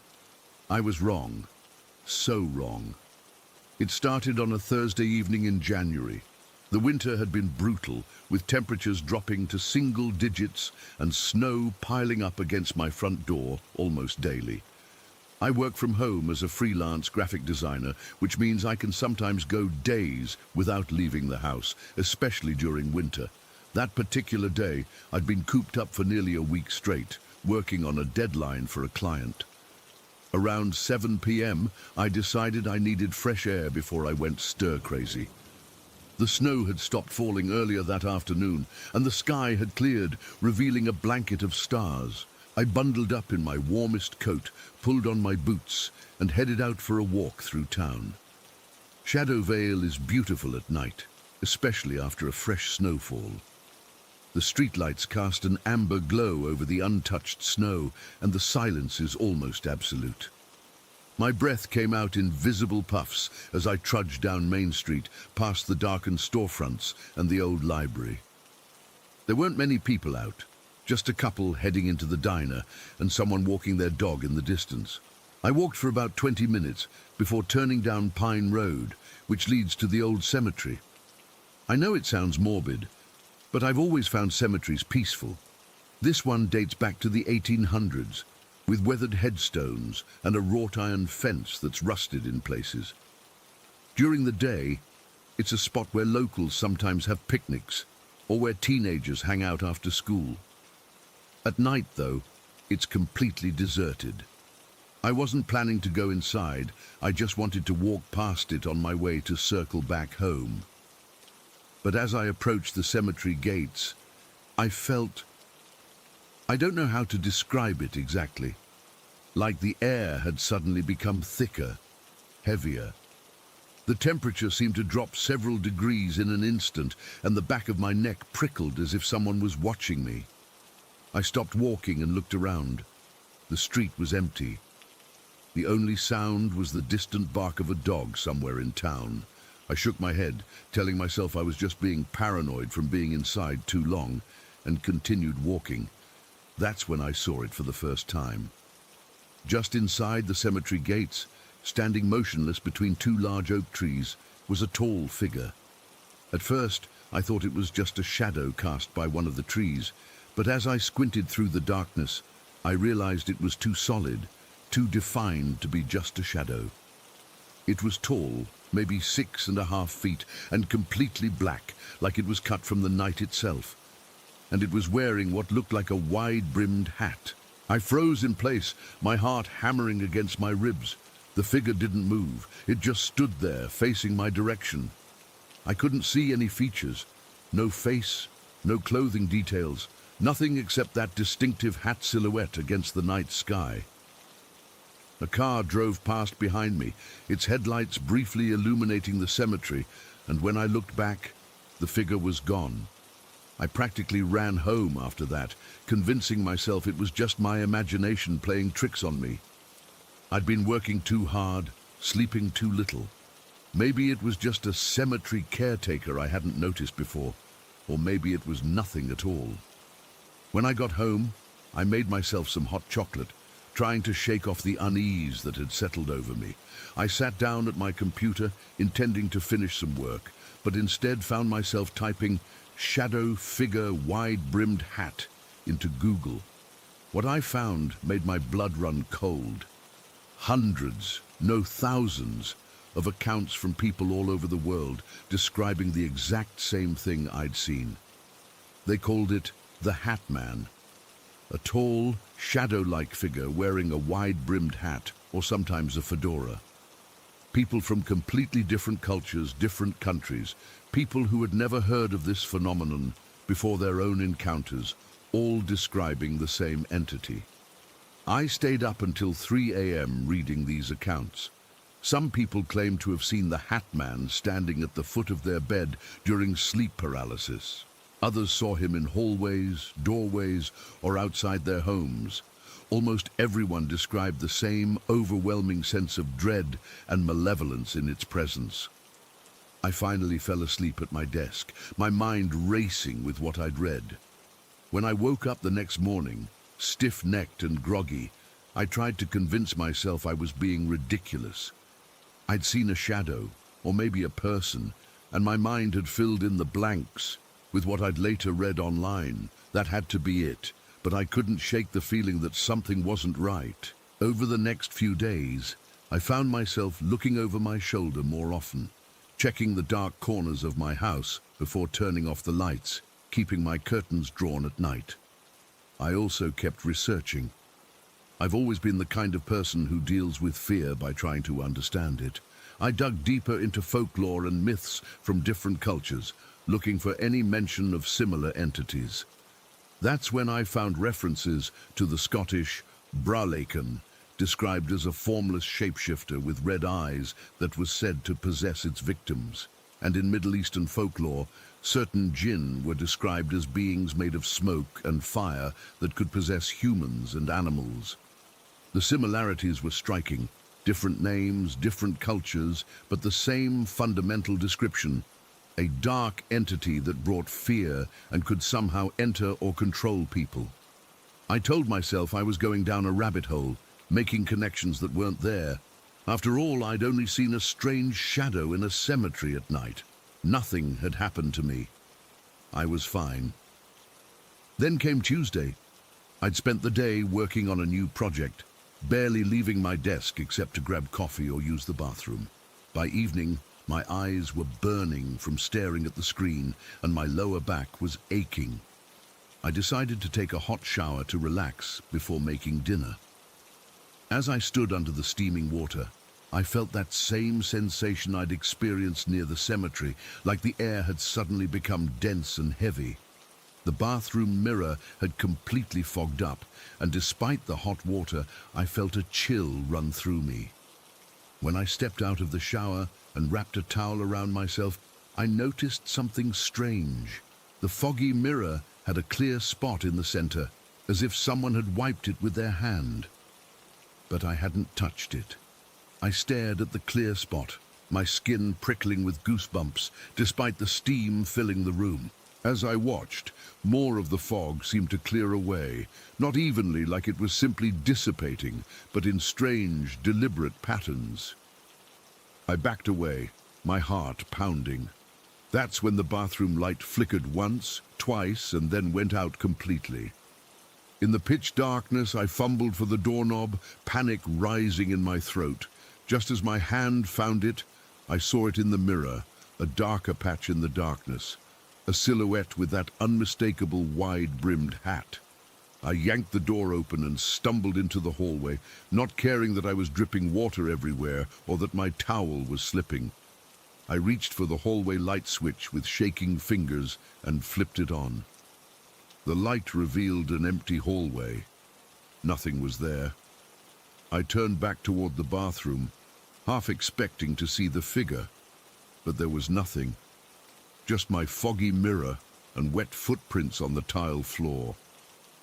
I was wrong. So wrong. It started on a Thursday evening in January. The winter had been brutal, with temperatures dropping to single digits and snow piling up against my front door almost daily. I work from home as a freelance graphic designer, which means I can sometimes go days without leaving the house, especially during winter. That particular day, I'd been cooped up for nearly a week straight, working on a deadline for a client. Around 7 p.m., I decided I needed fresh air before I went stir-crazy. The snow had stopped falling earlier that afternoon, and the sky had cleared, revealing a blanket of stars. I bundled up in my warmest coat, pulled on my boots, and headed out for a walk through town. Shadowvale is beautiful at night, especially after a fresh snowfall. The streetlights cast an amber glow over the untouched snow, and the silence is almost absolute. My breath came out in visible puffs as I trudged down Main Street, past the darkened storefronts and the old library. There weren't many people out, just a couple heading into the diner and someone walking their dog in the distance. I walked for about 20 minutes before turning down Pine Road, which leads to the old cemetery. I know it sounds morbid, but I've always found cemeteries peaceful. This one dates back to the 1800s, with weathered headstones and a wrought iron fence that's rusted in places. During the day, it's a spot where locals sometimes have picnics, or where teenagers hang out after school. At night, though, it's completely deserted. I wasn't planning to go inside, I just wanted to walk past it on my way to circle back home. But as I approached the cemetery gates, I don't know how to describe it exactly. Like the air had suddenly become thicker, heavier. The temperature seemed to drop several degrees in an instant, and the back of my neck prickled as if someone was watching me. I stopped walking and looked around. The street was empty. The only sound was the distant bark of a dog somewhere in town. I shook my head, telling myself I was just being paranoid from being inside too long, and continued walking. That's when I saw it for the first time. Just inside the cemetery gates, standing motionless between two large oak trees, was a tall figure. At first, I thought it was just a shadow cast by one of the trees, but as I squinted through the darkness, I realized it was too solid, too defined to be just a shadow. It was tall, maybe 6.5 feet, and completely black, like it was cut from the night itself. And it was wearing what looked like a wide-brimmed hat. I froze in place, my heart hammering against my ribs. The figure didn't move. It just stood there, facing my direction. I couldn't see any features. No face, no clothing details, nothing except that distinctive hat silhouette against the night sky. A car drove past behind me, its headlights briefly illuminating the cemetery, and when I looked back, the figure was gone. I practically ran home after that, convincing myself it was just my imagination playing tricks on me. I'd been working too hard, sleeping too little. Maybe it was just a cemetery caretaker I hadn't noticed before, or maybe it was nothing at all. When I got home, I made myself some hot chocolate, trying to shake off the unease that had settled over me. I sat down at my computer, intending to finish some work, but instead found myself typing "shadow figure wide-brimmed hat" into Google. What I found made my blood run cold. Hundreds, no thousands, of accounts from people all over the world describing the exact same thing I'd seen. They called it the Hat Man, a tall, shadow-like figure wearing a wide-brimmed hat or sometimes a fedora. People from completely different cultures, different countries, people who had never heard of this phenomenon before their own encounters, all describing the same entity. I stayed up until 3 a.m. reading these accounts. Some people claimed to have seen the Hat Man standing at the foot of their bed during sleep paralysis. Others saw him in hallways, doorways, or outside their homes. Almost everyone described the same overwhelming sense of dread and malevolence in its presence. I finally fell asleep at my desk, my mind racing with what I'd read. When I woke up the next morning, stiff-necked and groggy, I tried to convince myself I was being ridiculous. I'd seen a shadow, or maybe a person, and my mind had filled in the blanks with what I'd later read online. That had to be it, but I couldn't shake the feeling that something wasn't right. Over the next few days, I found myself looking over my shoulder more often, checking the dark corners of my house before turning off the lights, keeping my curtains drawn at night. I also kept researching. I've always been the kind of person who deals with fear by trying to understand it. I dug deeper into folklore and myths from different cultures, looking for any mention of similar entities. That's when I found references to the Scottish Bralaken, described as a formless shapeshifter with red eyes that was said to possess its victims. And in Middle Eastern folklore, certain jinn were described as beings made of smoke and fire that could possess humans and animals. The similarities were striking. Different names, different cultures, but the same fundamental description: a dark entity that brought fear and could somehow enter or control people. I told myself I was going down a rabbit hole, making connections that weren't there. After all, I'd only seen a strange shadow in a cemetery at night. Nothing had happened to me. I was fine. Then came Tuesday. I'd spent the day working on a new project, barely leaving my desk except to grab coffee or use the bathroom. By evening, my eyes were burning from staring at the screen, and my lower back was aching. I decided to take a hot shower to relax before making dinner. As I stood under the steaming water, I felt that same sensation I'd experienced near the cemetery, like the air had suddenly become dense and heavy. The bathroom mirror had completely fogged up, and despite the hot water, I felt a chill run through me. When I stepped out of the shower and wrapped a towel around myself, I noticed something strange. The foggy mirror had a clear spot in the center, as if someone had wiped it with their hand. But I hadn't touched it. I stared at the clear spot, my skin prickling with goosebumps, despite the steam filling the room. As I watched, more of the fog seemed to clear away, not evenly like it was simply dissipating, but in strange, deliberate patterns. I backed away, my heart pounding. That's when the bathroom light flickered once, twice, and then went out completely. In the pitch darkness, I fumbled for the doorknob, panic rising in my throat. Just as my hand found it, I saw it in the mirror, a darker patch in the darkness, a silhouette with that unmistakable wide-brimmed hat. I yanked the door open and stumbled into the hallway, not caring that I was dripping water everywhere or that my towel was slipping. I reached for the hallway light switch with shaking fingers and flipped it on. The light revealed an empty hallway. Nothing was there. I turned back toward the bathroom, half expecting to see the figure, but there was nothing. Just my foggy mirror and wet footprints on the tile floor.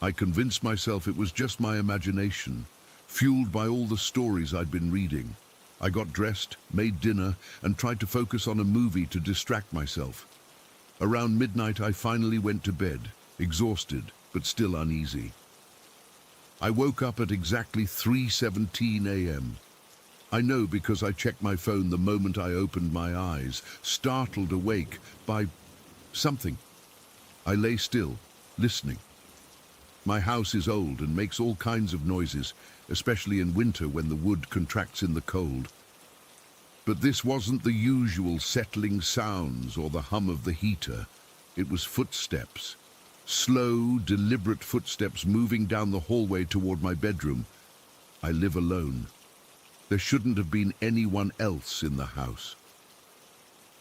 I convinced myself it was just my imagination, fueled by all the stories I'd been reading. I got dressed, made dinner, and tried to focus on a movie to distract myself. Around midnight, I finally went to bed, exhausted, but still uneasy. I woke up at exactly 3:17 a.m. I know because I checked my phone the moment I opened my eyes, startled awake by something. I lay still, listening. My house is old and makes all kinds of noises, especially in winter when the wood contracts in the cold. But this wasn't the usual settling sounds or the hum of the heater. It was footsteps. Slow, deliberate footsteps moving down the hallway toward my bedroom. I live alone. There shouldn't have been anyone else in the house.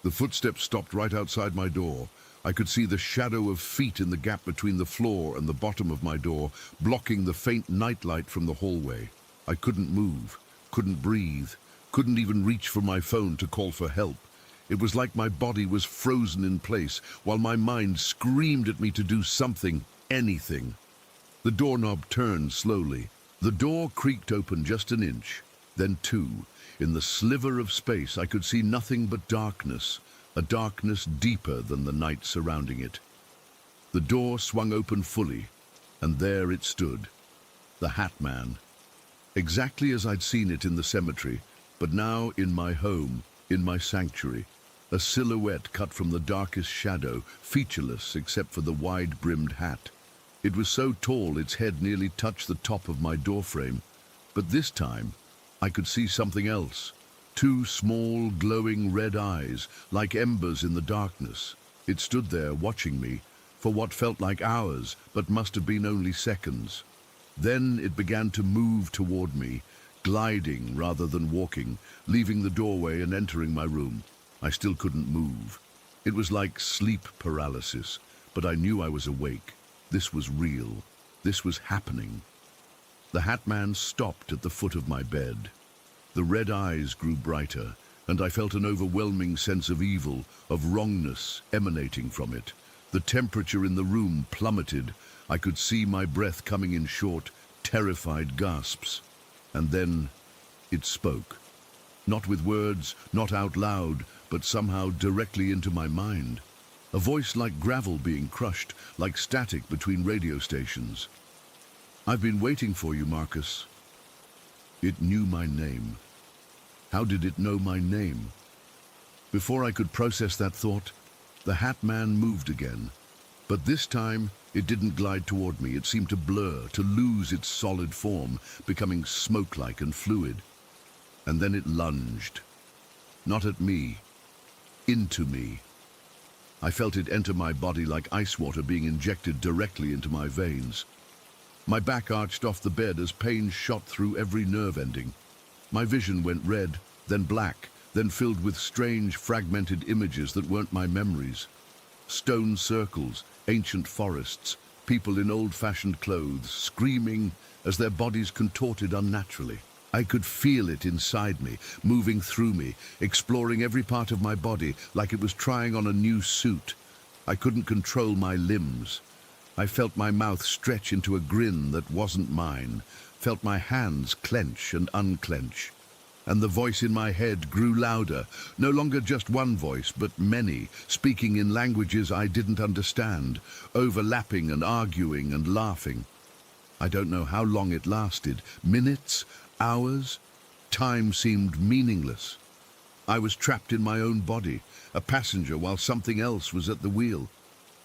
The footsteps stopped right outside my door. I could see the shadow of feet in the gap between the floor and the bottom of my door, blocking the faint nightlight from the hallway. I couldn't move, couldn't breathe, couldn't even reach for my phone to call for help. It was like my body was frozen in place, while my mind screamed at me to do something, anything. The doorknob turned slowly. The door creaked open just an inch, then two. In the sliver of space, I could see nothing but darkness, a darkness deeper than the night surrounding it. The door swung open fully, and there it stood, the Hat Man. Exactly as I'd seen it in the cemetery, but now in my home, in my sanctuary, a silhouette cut from the darkest shadow, featureless except for the wide-brimmed hat. It was so tall its head nearly touched the top of my doorframe, but this time I could see something else. Two small, glowing red eyes, like embers in the darkness. It stood there watching me, for what felt like hours, but must have been only seconds. Then it began to move toward me, gliding rather than walking, leaving the doorway and entering my room. I still couldn't move. It was like sleep paralysis, but I knew I was awake. This was real. This was happening. The Hat Man stopped at the foot of my bed. The red eyes grew brighter, and I felt an overwhelming sense of evil, of wrongness emanating from it. The temperature in the room plummeted. I could see my breath coming in short, terrified gasps. And then it spoke. Not with words, not out loud, but somehow directly into my mind. A voice like gravel being crushed, like static between radio stations. "I've been waiting for you, Marcus." It knew my name. How did it know my name? Before I could process that thought, the Hat Man moved again. But this time, it didn't glide toward me. It seemed to blur, to lose its solid form, becoming smoke-like and fluid. And then it lunged. Not at me. Into me. I felt it enter my body like ice water being injected directly into my veins. My back arched off the bed as pain shot through every nerve ending. My vision went red, then black, then filled with strange, fragmented images that weren't my memories. Stone circles, ancient forests, people in old-fashioned clothes, screaming as their bodies contorted unnaturally. I could feel it inside me, moving through me, exploring every part of my body like it was trying on a new suit. I couldn't control my limbs. I felt my mouth stretch into a grin that wasn't mine, felt my hands clench and unclench. And the voice in my head grew louder, no longer just one voice, but many, speaking in languages I didn't understand, overlapping and arguing and laughing. I don't know how long it lasted, minutes, hours. Time seemed meaningless. I was trapped in my own body, a passenger while something else was at the wheel.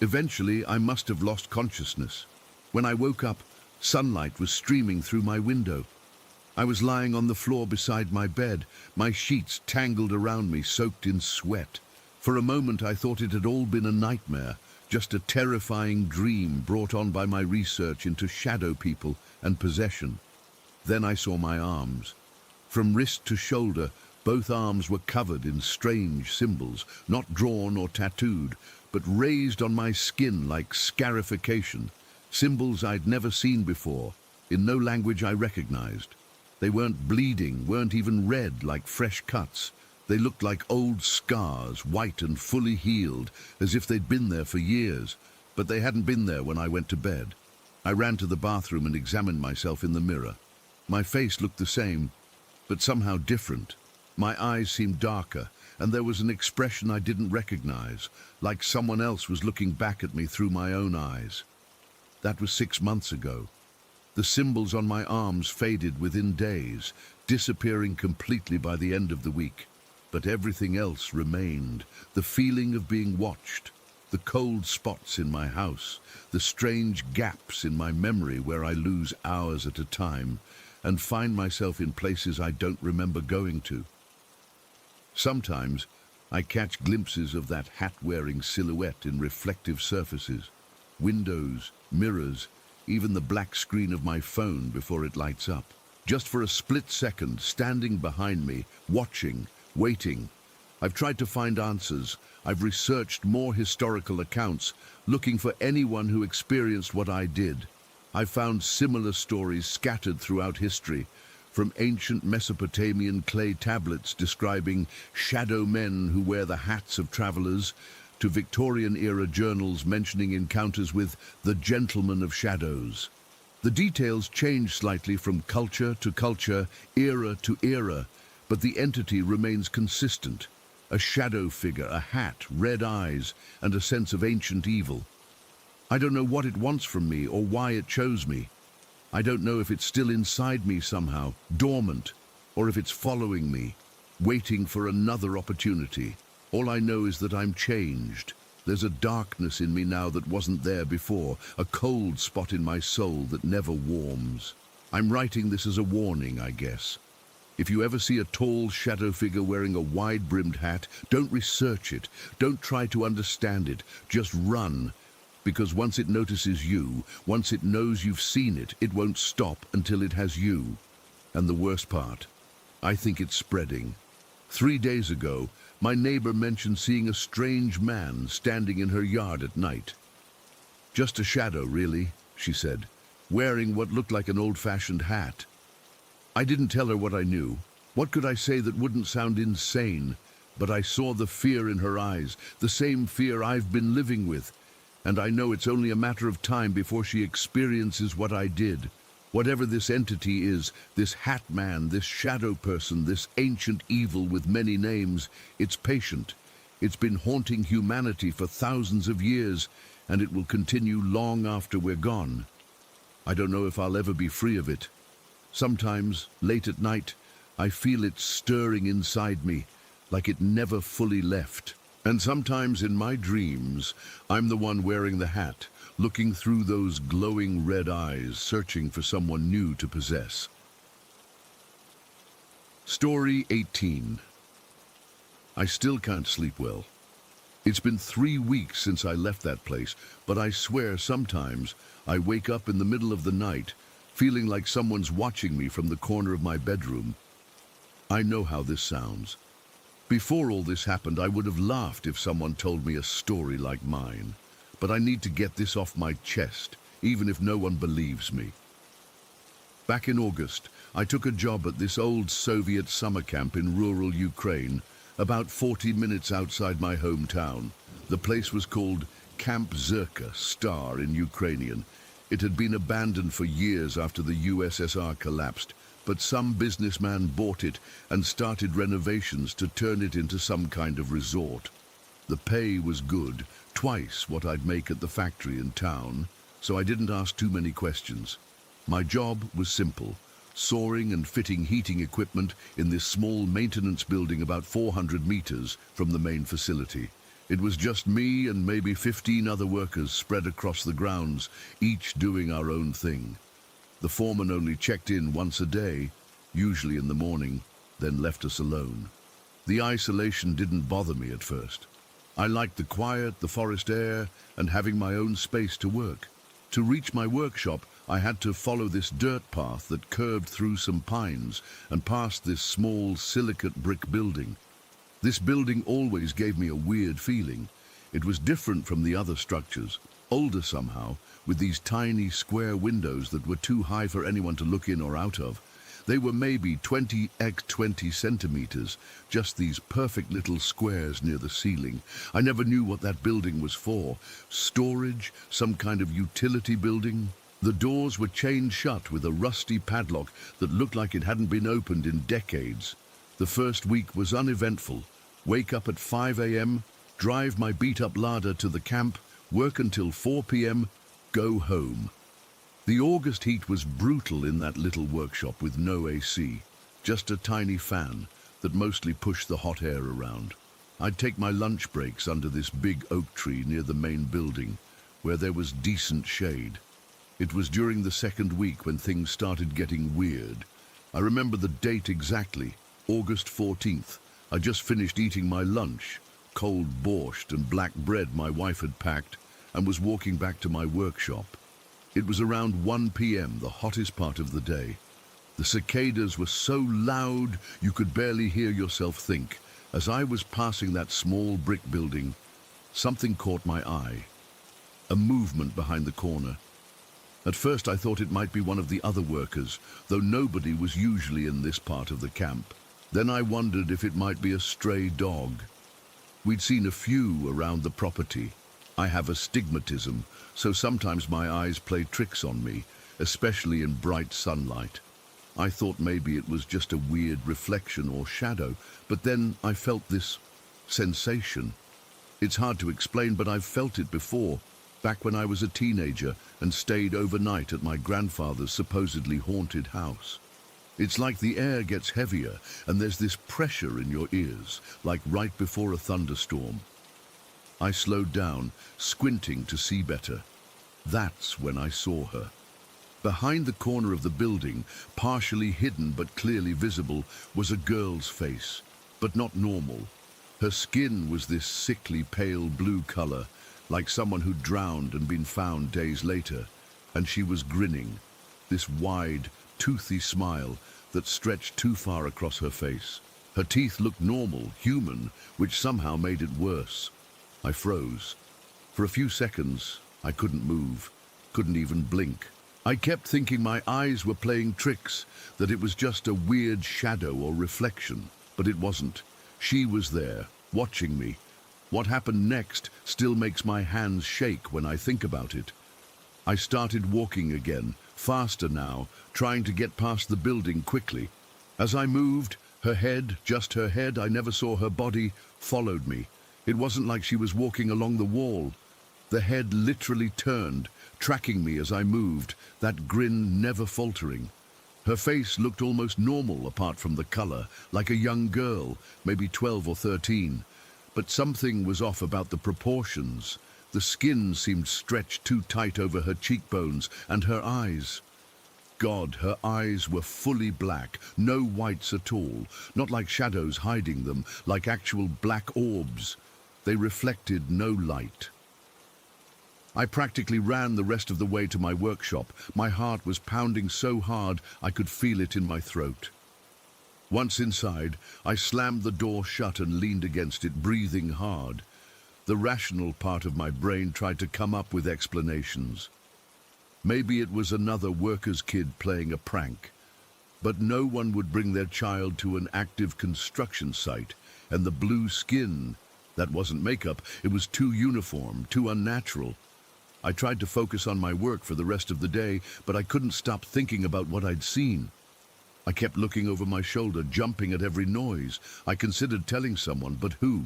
Eventually, I must have lost consciousness. When I woke up, sunlight was streaming through my window. I was lying on the floor beside my bed, my sheets tangled around me, soaked in sweat. For a moment, I thought it had all been a nightmare, just a terrifying dream brought on by my research into shadow people and possession. Then I saw my arms. From wrist to shoulder, both arms were covered in strange symbols, not drawn or tattooed, but raised on my skin like scarification, symbols I'd never seen before, in no language I recognized. They weren't bleeding, weren't even red like fresh cuts. They looked like old scars, white and fully healed, as if they'd been there for years, but they hadn't been there when I went to bed. I ran to the bathroom and examined myself in the mirror. My face looked the same, but somehow different. My eyes seemed darker, and there was an expression I didn't recognize, like someone else was looking back at me through my own eyes. That was 6 months ago. The symbols on my arms faded within days, disappearing completely by the end of the week. But everything else remained, the feeling of being watched, the cold spots in my house, the strange gaps in my memory where I lose hours at a time and find myself in places I don't remember going to. Sometimes I catch glimpses of that hat-wearing silhouette in reflective surfaces, windows, mirrors, even the black screen of my phone before it lights up. Just for a split second, standing behind me, watching, waiting. I've tried to find answers. I've researched more historical accounts, looking for anyone who experienced what I did. I've found similar stories scattered throughout history, from ancient Mesopotamian clay tablets describing shadow men who wear the hats of travelers, to Victorian-era journals mentioning encounters with the gentleman of shadows. The details change slightly from culture to culture, era to era, but the entity remains consistent. A shadow figure, a hat, red eyes, and a sense of ancient evil. I don't know what it wants from me or why it chose me. I don't know if it's still inside me somehow, dormant, or if it's following me, waiting for another opportunity. All I know is that I'm changed. There's a darkness in me now that wasn't there before, a cold spot in my soul that never warms. I'm writing this as a warning, I guess. If you ever see a tall shadow figure wearing a wide-brimmed hat, don't research it, don't try to understand it, just run. Because once it notices you, once it knows you've seen it, it won't stop until it has you. And the worst part, I think it's spreading. 3 days ago, my neighbor mentioned seeing a strange man standing in her yard at night. Just a shadow, really, she said, wearing what looked like an old-fashioned hat. I didn't tell her what I knew. What could I say that wouldn't sound insane? But I saw the fear in her eyes, the same fear I've been living with. And I know it's only a matter of time before she experiences what I did. Whatever this entity is, this hat man, this shadow person, this ancient evil with many names, it's patient. It's been haunting humanity for thousands of years, and it will continue long after we're gone. I don't know if I'll ever be free of it. Sometimes, late at night, I feel it stirring inside me, like it never fully left. And sometimes in my dreams, I'm the one wearing the hat, looking through those glowing red eyes, searching for someone new to possess. Story 18. I still can't sleep well. It's been 3 weeks since I left that place, but I swear sometimes I wake up in the middle of the night, feeling like someone's watching me from the corner of my bedroom. I know how this sounds. Before all this happened, I would have laughed if someone told me a story like mine. But I need to get this off my chest, even if no one believes me. Back in August, I took a job at this old Soviet summer camp in rural Ukraine, about 40 minutes outside my hometown. The place was called Camp Zerka Star in Ukrainian. It had been abandoned for years after the USSR collapsed, but some businessman bought it and started renovations to turn it into some kind of resort. The pay was good, twice what I'd make at the factory in town, so I didn't ask too many questions. My job was simple, soaring and fitting heating equipment in this small maintenance building about 400 meters from the main facility. It was just me and maybe 15 other workers spread across the grounds, each doing our own thing. The foreman only checked in once a day, usually in the morning, then left us alone. The isolation didn't bother me at first. I liked the quiet, the forest air, and having my own space to work. To reach my workshop, I had to follow this dirt path that curved through some pines and past this small silicate brick building. This building always gave me a weird feeling. It was different from the other structures, older somehow, with these tiny square windows that were too high for anyone to look in or out of. They were maybe 20 x 20 centimeters, just these perfect little squares near the ceiling. I never knew what that building was for. Storage? Some kind of utility building? The doors were chained shut with a rusty padlock that looked like it hadn't been opened in decades. The first week was uneventful. Wake up at 5 a.m., drive my beat-up Lada to the camp, work until 4 p.m., go home. The August heat was brutal in that little workshop with no AC, just a tiny fan that mostly pushed the hot air around. I'd take my lunch breaks under this big oak tree near the main building, where there was decent shade. It was during the second week when things started getting weird. I remember the date exactly, August 14th. I just finished eating my lunch, cold borscht and black bread my wife had packed, and was walking back to my workshop. It was around 1 p.m., the hottest part of the day. The cicadas were so loud you could barely hear yourself think. As I was passing that small brick building, something caught my eye. A movement behind the corner. At first I thought it might be one of the other workers, though nobody was usually in this part of the camp. Then I wondered if it might be a stray dog. We'd seen a few around the property. I have astigmatism, so sometimes my eyes play tricks on me, especially in bright sunlight. I thought maybe it was just a weird reflection or shadow, but then I felt this sensation. It's hard to explain, but I've felt it before, back when I was a teenager and stayed overnight at my grandfather's supposedly haunted house. It's like the air gets heavier and there's this pressure in your ears, like right before a thunderstorm. I slowed down, squinting to see better. That's when I saw her. Behind the corner of the building, partially hidden but clearly visible, was a girl's face, but not normal. Her skin was this sickly pale blue color, like someone who'd drowned and been found days later, and she was grinning, this wide, toothy smile that stretched too far across her face. Her teeth looked normal, human, which somehow made it worse. I froze. For a few seconds, I couldn't move, couldn't even blink. I kept thinking my eyes were playing tricks, that it was just a weird shadow or reflection, but it wasn't. She was there, watching me. What happened next still makes my hands shake when I think about it. I started walking again, faster now, trying to get past the building quickly. As I moved, her head, just her head, I never saw her body, followed me. It wasn't like she was walking along the wall. The head literally turned, tracking me as I moved, that grin never faltering. Her face looked almost normal apart from the color, like a young girl, maybe 12 or 13. But something was off about the proportions. The skin seemed stretched too tight over her cheekbones, and her eyes. God, her eyes were fully black, no whites at all, not like shadows hiding them, like actual black orbs. They reflected no light. I practically ran the rest of the way to my workshop. My heart was pounding so hard I could feel it in my throat. Once inside, I slammed the door shut and leaned against it, breathing hard. The rational part of my brain tried to come up with explanations. Maybe it was another worker's kid playing a prank. But no one would bring their child to an active construction site, and the blue skin, that wasn't makeup, it was too uniform, too unnatural. I tried to focus on my work for the rest of the day, but I couldn't stop thinking about what I'd seen. I kept looking over my shoulder, jumping at every noise. I considered telling someone, but who?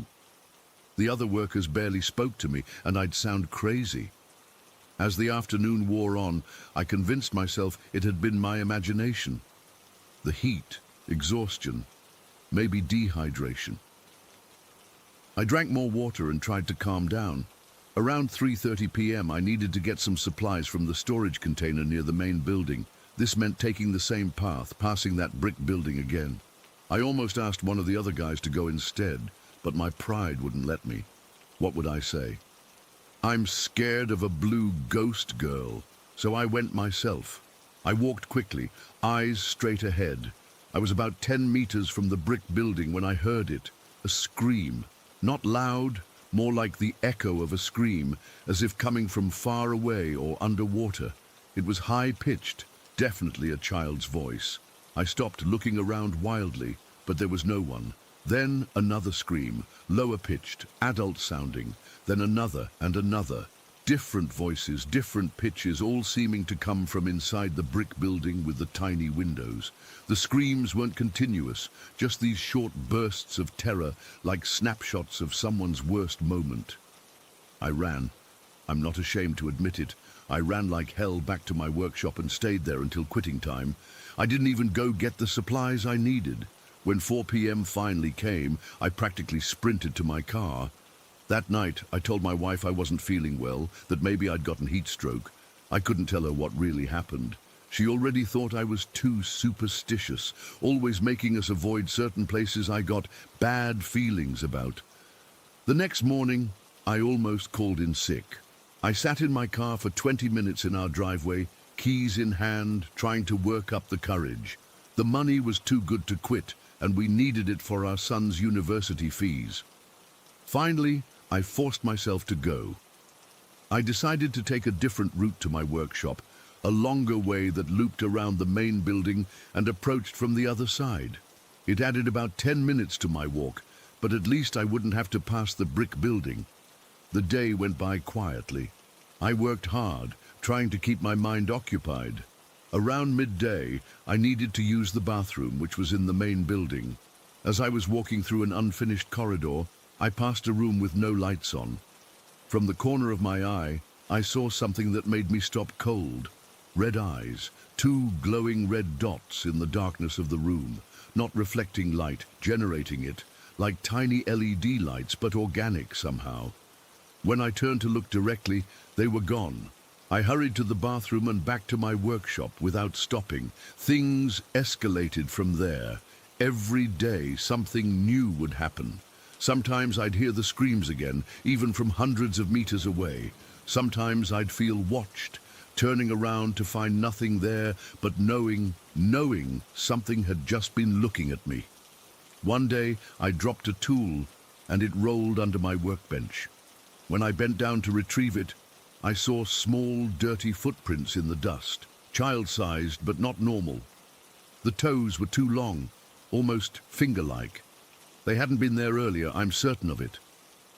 The other workers barely spoke to me, and I'd sound crazy. As the afternoon wore on, I convinced myself it had been my imagination. The heat, exhaustion, maybe dehydration. I drank more water and tried to calm down. Around 3:30 p.m. I needed to get some supplies from the storage container near the main building. This meant taking the same path, passing that brick building again. I almost asked one of the other guys to go instead, but my pride wouldn't let me. What would I say? I'm scared of a blue ghost girl, so I went myself. I walked quickly, eyes straight ahead. I was about 10 meters from the brick building when I heard it, a scream. Not loud, more like the echo of a scream, as if coming from far away or underwater. It was high-pitched, definitely a child's voice. I stopped looking around wildly, but there was no one. Then another scream, lower-pitched, adult-sounding, then another and another. Different voices, different pitches, all seeming to come from inside the brick building with the tiny windows. The screams weren't continuous, just these short bursts of terror, like snapshots of someone's worst moment. I ran. I'm not ashamed to admit it. I ran like hell back to my workshop and stayed there until quitting time. I didn't even go get the supplies I needed. When 4 p.m. finally came, I practically sprinted to my car. That night, I told my wife I wasn't feeling well, that maybe I'd gotten heat stroke. I couldn't tell her what really happened. She already thought I was too superstitious, always making us avoid certain places I got bad feelings about. The next morning, I almost called in sick. I sat in my car for 20 minutes in our driveway, keys in hand, trying to work up the courage. The money was too good to quit, and we needed it for our son's university fees. Finally, I forced myself to go. I decided to take a different route to my workshop, a longer way that looped around the main building and approached from the other side. It added about 10 minutes to my walk, but at least I wouldn't have to pass the brick building. The day went by quietly. I worked hard, trying to keep my mind occupied. Around midday, I needed to use the bathroom, which was in the main building. As I was walking through an unfinished corridor, I passed a room with no lights on. From the corner of my eye, I saw something that made me stop cold. Red eyes, two glowing red dots in the darkness of the room, not reflecting light, generating it, like tiny LED lights, but organic somehow. When I turned to look directly, they were gone. I hurried to the bathroom and back to my workshop without stopping. Things escalated from there. Every day, something new would happen. Sometimes I'd hear the screams again, even from hundreds of meters away. Sometimes I'd feel watched, turning around to find nothing there, but knowing something had just been looking at me. One day, I dropped a tool, and it rolled under my workbench. When I bent down to retrieve it, I saw small, dirty footprints in the dust, child-sized but not normal. The toes were too long, almost finger-like. They hadn't been there earlier, I'm certain of it.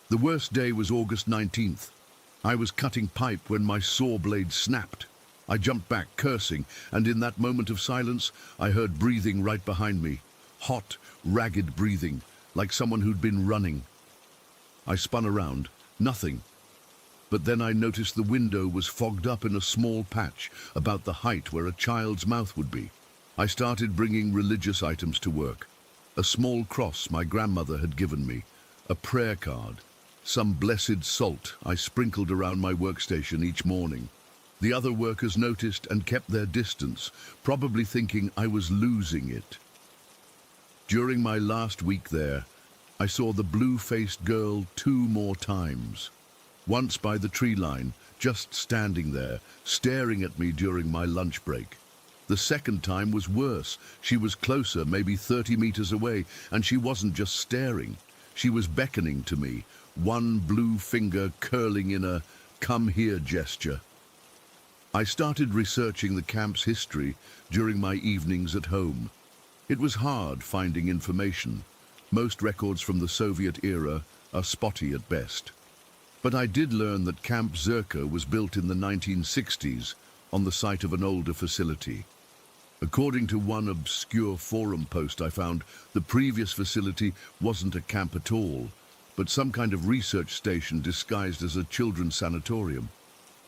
The worst day was August 19th. I was cutting pipe when my saw blade snapped. I jumped back, cursing, and in that moment of silence, I heard breathing right behind me. Hot, ragged breathing, like someone who'd been running. I spun around. Nothing. But then I noticed the window was fogged up in a small patch, about the height where a child's mouth would be. I started bringing religious items to work. A small cross my grandmother had given me, a prayer card, some blessed salt I sprinkled around my workstation each morning. The other workers noticed and kept their distance, probably thinking I was losing it. During my last week there, I saw the blue-faced girl 2 more times. Once by the tree line, just standing there, staring at me during my lunch break. The second time was worse. She was closer, maybe 30 meters away, and she wasn't just staring. She was beckoning to me, one blue finger curling in a "come here" gesture. I started researching the camp's history during my evenings at home. It was hard finding information. Most records from the Soviet era are spotty at best. But I did learn that Camp Zerka was built in the 1960s on the site of an older facility. According to one obscure forum post I found, the previous facility wasn't a camp at all, but some kind of research station disguised as a children's sanatorium.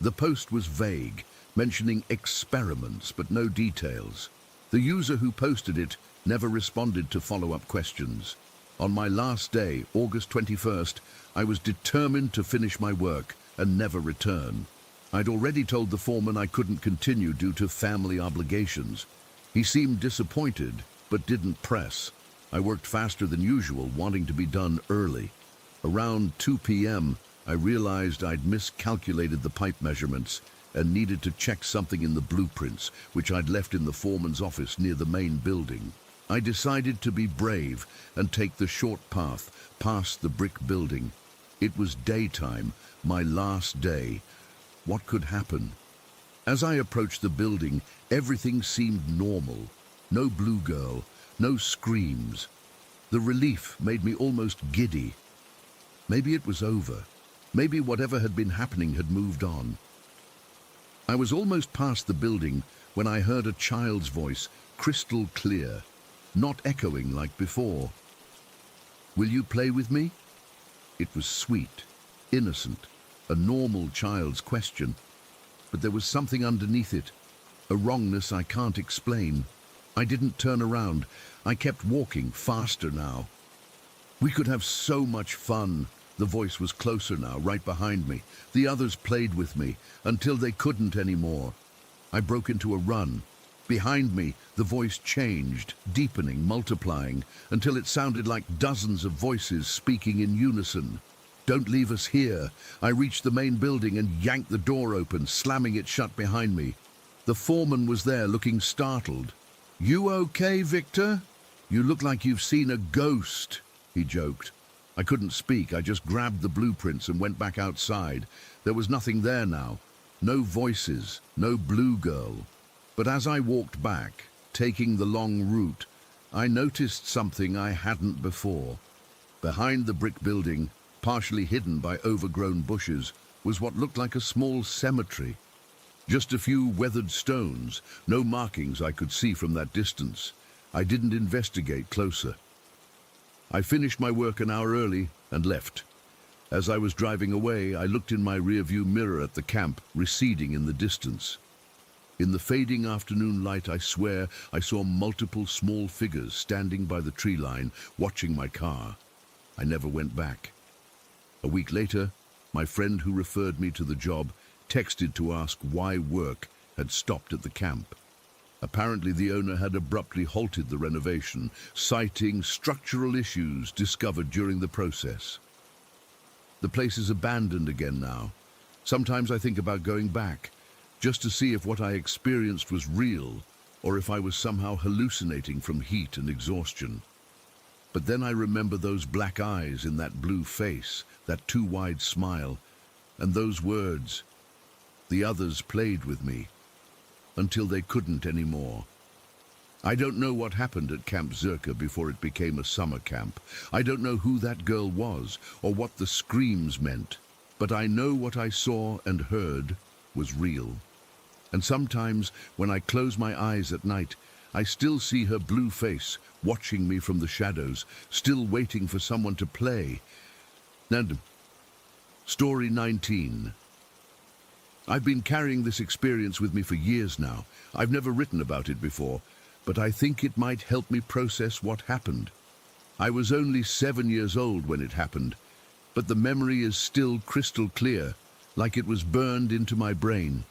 The post was vague, mentioning experiments but no details. The user who posted it never responded to follow-up questions. On my last day, August 21st, I was determined to finish my work and never return. I'd already told the foreman I couldn't continue due to family obligations. He seemed disappointed, but didn't press. I worked faster than usual, wanting to be done early. Around 2 p.m., I realized I'd miscalculated the pipe measurements and needed to check something in the blueprints, which I'd left in the foreman's office near the main building. I decided to be brave and take the short path past the brick building. It was daytime, my last day. What could happen? As I approached the building, everything seemed normal. No blue girl, no screams. The relief made me almost giddy. Maybe it was over. Maybe whatever had been happening had moved on. I was almost past the building when I heard a child's voice, crystal clear, not echoing like before. "Will you play with me?" It was sweet, innocent, a normal child's question. But there was something underneath it, a wrongness I can't explain. I didn't turn around. I kept walking, faster now. "We could have so much fun." The voice was closer now, right behind me. The others played with me until they couldn't anymore. I broke into a run. Behind me, the voice changed, deepening, multiplying, until it sounded like dozens of voices speaking in unison. "Don't leave us here." I reached the main building and yanked the door open, slamming it shut behind me. The foreman was there, looking startled. "You okay, Victor? You look like you've seen a ghost," he joked. I couldn't speak. I just grabbed the blueprints and went back outside. There was nothing there now. No voices, no blue girl. But as I walked back, taking the long route, I noticed something I hadn't before. Behind the brick building, partially hidden by overgrown bushes, was what looked like a small cemetery. Just a few weathered stones, no markings I could see from that distance. I didn't investigate closer. I finished my work an hour early and left. As I was driving away, I looked in my rearview mirror at the camp, receding in the distance. In the fading afternoon light, I swear I saw multiple small figures standing by the tree line, watching my car. I never went back. A week later, my friend who referred me to the job texted to ask why work had stopped at the camp. Apparently, the owner had abruptly halted the renovation, citing structural issues discovered during the process. The place is abandoned again now. Sometimes I think about going back, just to see if what I experienced was real, or if I was somehow hallucinating from heat and exhaustion. But then I remember those black eyes in that blue face, that too wide smile, and those words. The others played with me, until they couldn't anymore. I don't know what happened at Camp Zerka before it became a summer camp. I don't know who that girl was, or what the screams meant, but I know what I saw and heard was real. And sometimes, when I close my eyes at night, I still see her blue face, watching me from the shadows, still waiting for someone to play. And Story 19. I've been carrying this experience with me for years now. I've never written about it before, but I think it might help me process what happened. I was only 7 years old when it happened, but the memory is still crystal clear, like it was burned into my brain.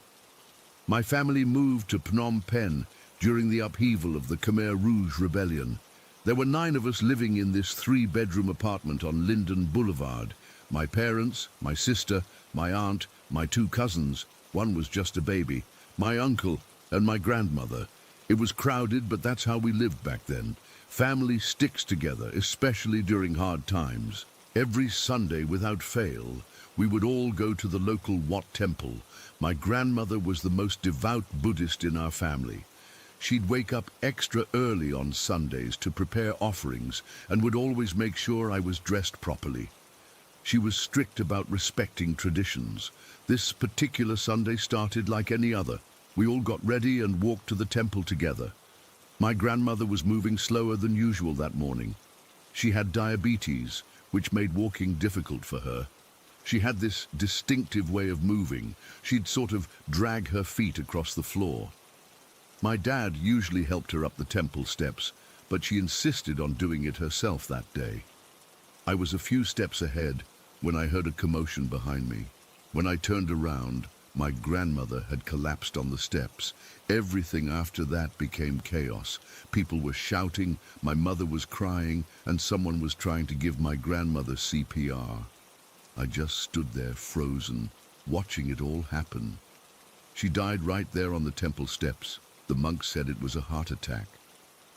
My family moved to Phnom Penh during the upheaval of the Khmer Rouge Rebellion. There were 9 of us living in this 3-bedroom apartment on Linden Boulevard. My parents, my sister, my aunt, my 2 cousins, one was just a baby, my uncle, and my grandmother. It was crowded, but that's how we lived back then. Family sticks together, especially during hard times. Every Sunday, without fail, We would all go to the local Wat temple. My grandmother was the most devout Buddhist in our family. She'd wake up extra early on Sundays to prepare offerings and would always make sure I was dressed properly. She was strict about respecting traditions. This particular Sunday started like any other. We all got ready and walked to the temple together. My grandmother was moving slower than usual that morning. She had diabetes, which made walking difficult for her. She had this distinctive way of moving. She'd sort of drag her feet across the floor. My dad usually helped her up the temple steps, but she insisted on doing it herself that day. I was a few steps ahead when I heard a commotion behind me. When I turned around, my grandmother had collapsed on the steps. Everything after that became chaos. People were shouting, my mother was crying, and someone was trying to give my grandmother CPR. I just stood there frozen, watching it all happen. She died right there on the temple steps. The monks said it was a heart attack.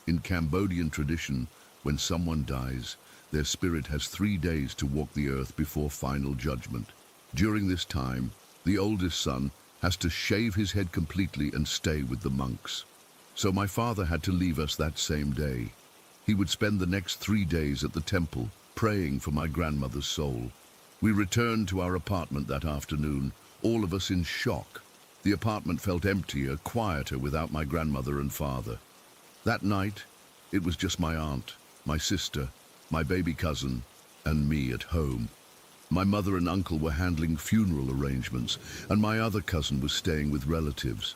In Cambodian tradition, when someone dies, their spirit has 3 days to walk the earth before final judgment. During this time, the oldest son has to shave his head completely and stay with the monks. So my father had to leave us that same day. He would spend the next 3 days at the temple, praying for my grandmother's soul. We returned to our apartment that afternoon, all of us in shock. The apartment felt emptier, quieter without my grandmother and father. That night, it was just my aunt, my sister, my baby cousin, and me at home. My mother and uncle were handling funeral arrangements, and my other cousin was staying with relatives.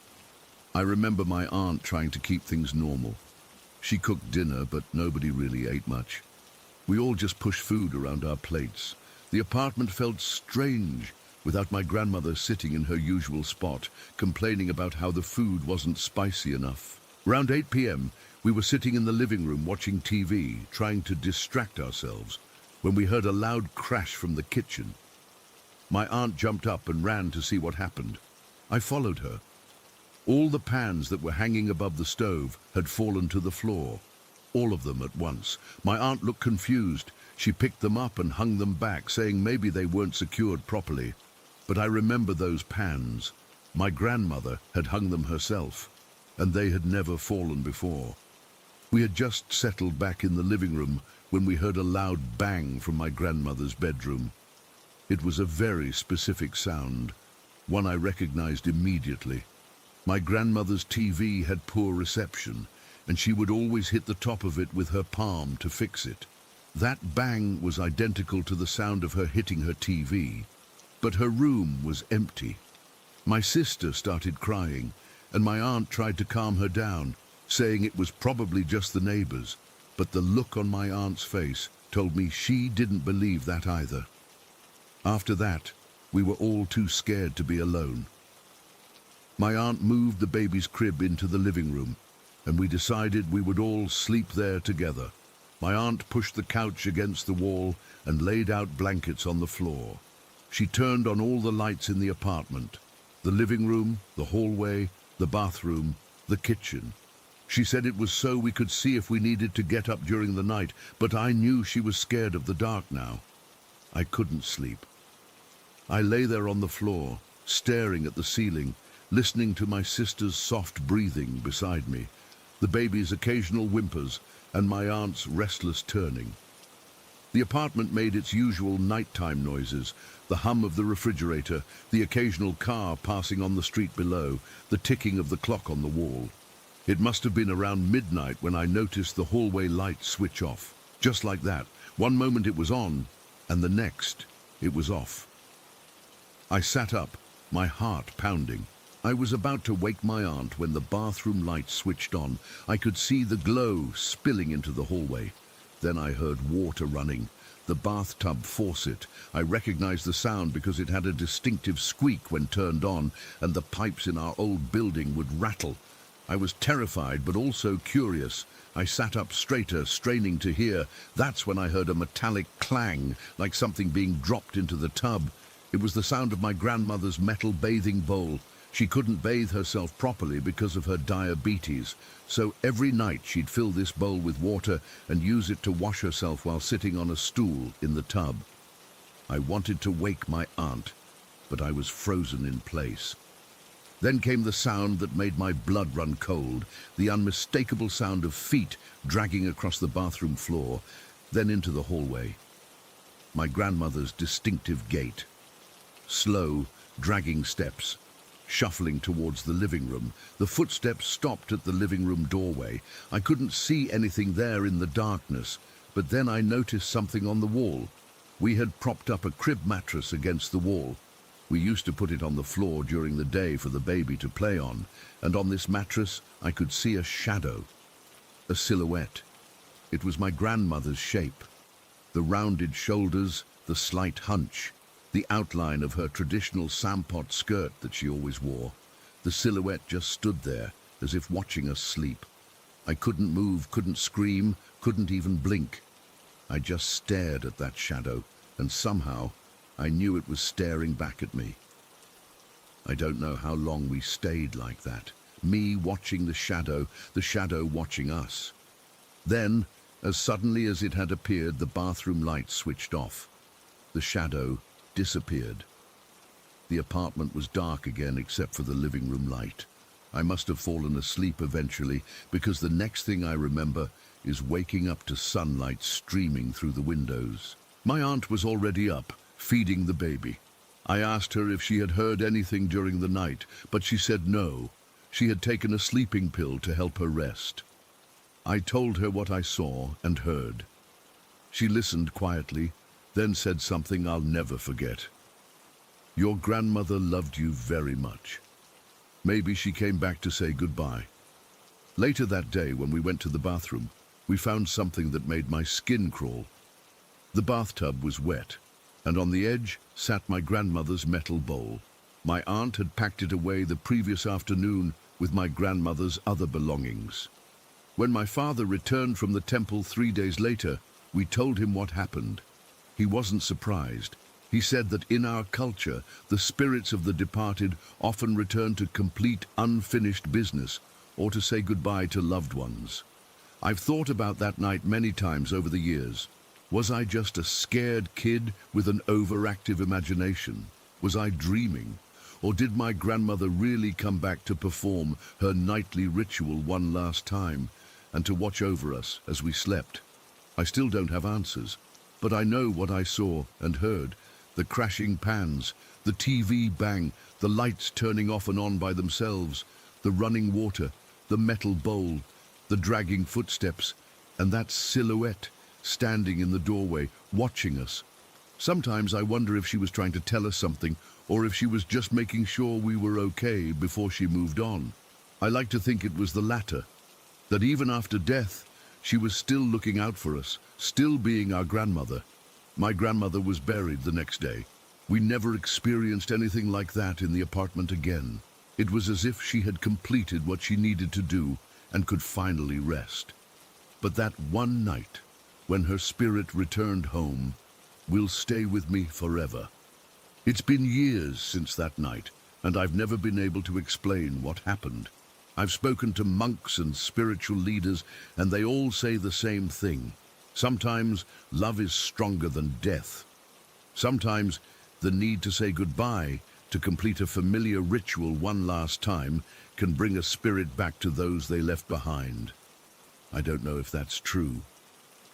I remember my aunt trying to keep things normal. She cooked dinner, but nobody really ate much. We all just pushed food around our plates. The apartment felt strange, without my grandmother sitting in her usual spot, complaining about how the food wasn't spicy enough. Around 8 p.m., we were sitting in the living room watching TV, trying to distract ourselves, when we heard a loud crash from the kitchen. My aunt jumped up and ran to see what happened. I followed her. All the pans that were hanging above the stove had fallen to the floor, all of them at once. My aunt looked confused. She picked them up and hung them back, saying maybe they weren't secured properly. But I remember those pans. My grandmother had hung them herself, and they had never fallen before. We had just settled back in the living room when we heard a loud bang from my grandmother's bedroom. It was a very specific sound, one I recognized immediately. My grandmother's TV had poor reception, and she would always hit the top of it with her palm to fix it. That bang was identical to the sound of her hitting her TV, but her room was empty. My sister started crying, and my aunt tried to calm her down, saying it was probably just the neighbors, but the look on my aunt's face told me she didn't believe that either. After that, we were all too scared to be alone. My aunt moved the baby's crib into the living room, and we decided we would all sleep there together. My aunt pushed the couch against the wall and laid out blankets on the floor. She turned on all the lights in the apartment, the living room, the hallway, the bathroom, the kitchen. She said it was so we could see if we needed to get up during the night, but I knew she was scared of the dark now. I couldn't sleep. I lay there on the floor, staring at the ceiling, listening to my sister's soft breathing beside me, the baby's occasional whimpers, and my aunt's restless turning. The apartment made its usual nighttime noises, the hum of the refrigerator, the occasional car passing on the street below, the ticking of the clock on the wall. It must have been around midnight when I noticed the hallway light switch off. Just like that. One moment it was on, and the next it was off. I sat up, my heart pounding. I was about to wake my aunt when the bathroom light switched on. I could see the glow spilling into the hallway. Then I heard water running, the bathtub faucet. I recognized the sound because it had a distinctive squeak when turned on, and the pipes in our old building would rattle. I was terrified, but also curious. I sat up straighter, straining to hear. That's when I heard a metallic clang, like something being dropped into the tub. It was the sound of my grandmother's metal bathing bowl. She couldn't bathe herself properly because of her diabetes, so every night she'd fill this bowl with water and use it to wash herself while sitting on a stool in the tub. I wanted to wake my aunt, but I was frozen in place. Then came the sound that made my blood run cold, the unmistakable sound of feet dragging across the bathroom floor, then into the hallway. My grandmother's distinctive gait. Slow, dragging steps, shuffling towards the living room. The footsteps stopped at the living room doorway. I couldn't see anything there in the darkness, but then I noticed something on the wall. We had propped up a crib mattress against the wall. We used to put it on the floor during the day for the baby to play on, and on this mattress I could see a shadow, a silhouette. It was my grandmother's shape. The rounded shoulders, the slight hunch, the outline of her traditional sampot skirt that she always wore. The silhouette just stood there, as if watching us sleep. I couldn't move, couldn't scream, couldn't even blink. I just stared at that shadow, and somehow I knew it was staring back at me. I don't know how long we stayed like that, me watching the shadow watching us. Then, as suddenly as it had appeared, the bathroom lights switched off. The shadow disappeared. The apartment was dark again except for the living room light. I must have fallen asleep eventually, because the next thing I remember is waking up to sunlight streaming through the windows. My aunt was already up, feeding the baby. I asked her if she had heard anything during the night, but she said no. She had taken a sleeping pill to help her rest. I told her what I saw and heard. She listened quietly, then said something I'll never forget. Your grandmother loved you very much. Maybe she came back to say goodbye. Later that day, when we went to the bathroom, we found something that made my skin crawl. The bathtub was wet, and on the edge sat my grandmother's metal bowl. My aunt had packed it away the previous afternoon with my grandmother's other belongings. When my father returned from the temple 3 days later, we told him what happened. He wasn't surprised. He said that in our culture, the spirits of the departed often return to complete unfinished business or to say goodbye to loved ones. I've thought about that night many times over the years. Was I just a scared kid with an overactive imagination? Was I dreaming? Or did my grandmother really come back to perform her nightly ritual one last time and to watch over us as we slept? I still don't have answers, but I know what I saw and heard. The crashing pans, the TV bang, the lights turning off and on by themselves, the running water, the metal bowl, the dragging footsteps, and that silhouette standing in the doorway, watching us. Sometimes I wonder if she was trying to tell us something, or if she was just making sure we were okay before she moved on. I like to think it was the latter, that even after death, she was still looking out for us, still being our grandmother. My grandmother was buried the next day. We never experienced anything like that in the apartment again. It was as if she had completed what she needed to do and could finally rest. But that one night, when her spirit returned home, will stay with me forever. It's been years since that night, and I've never been able to explain what happened. I've spoken to monks and spiritual leaders, and they all say the same thing. Sometimes love is stronger than death. Sometimes the need to say goodbye, to complete a familiar ritual one last time, can bring a spirit back to those they left behind. I don't know if that's true,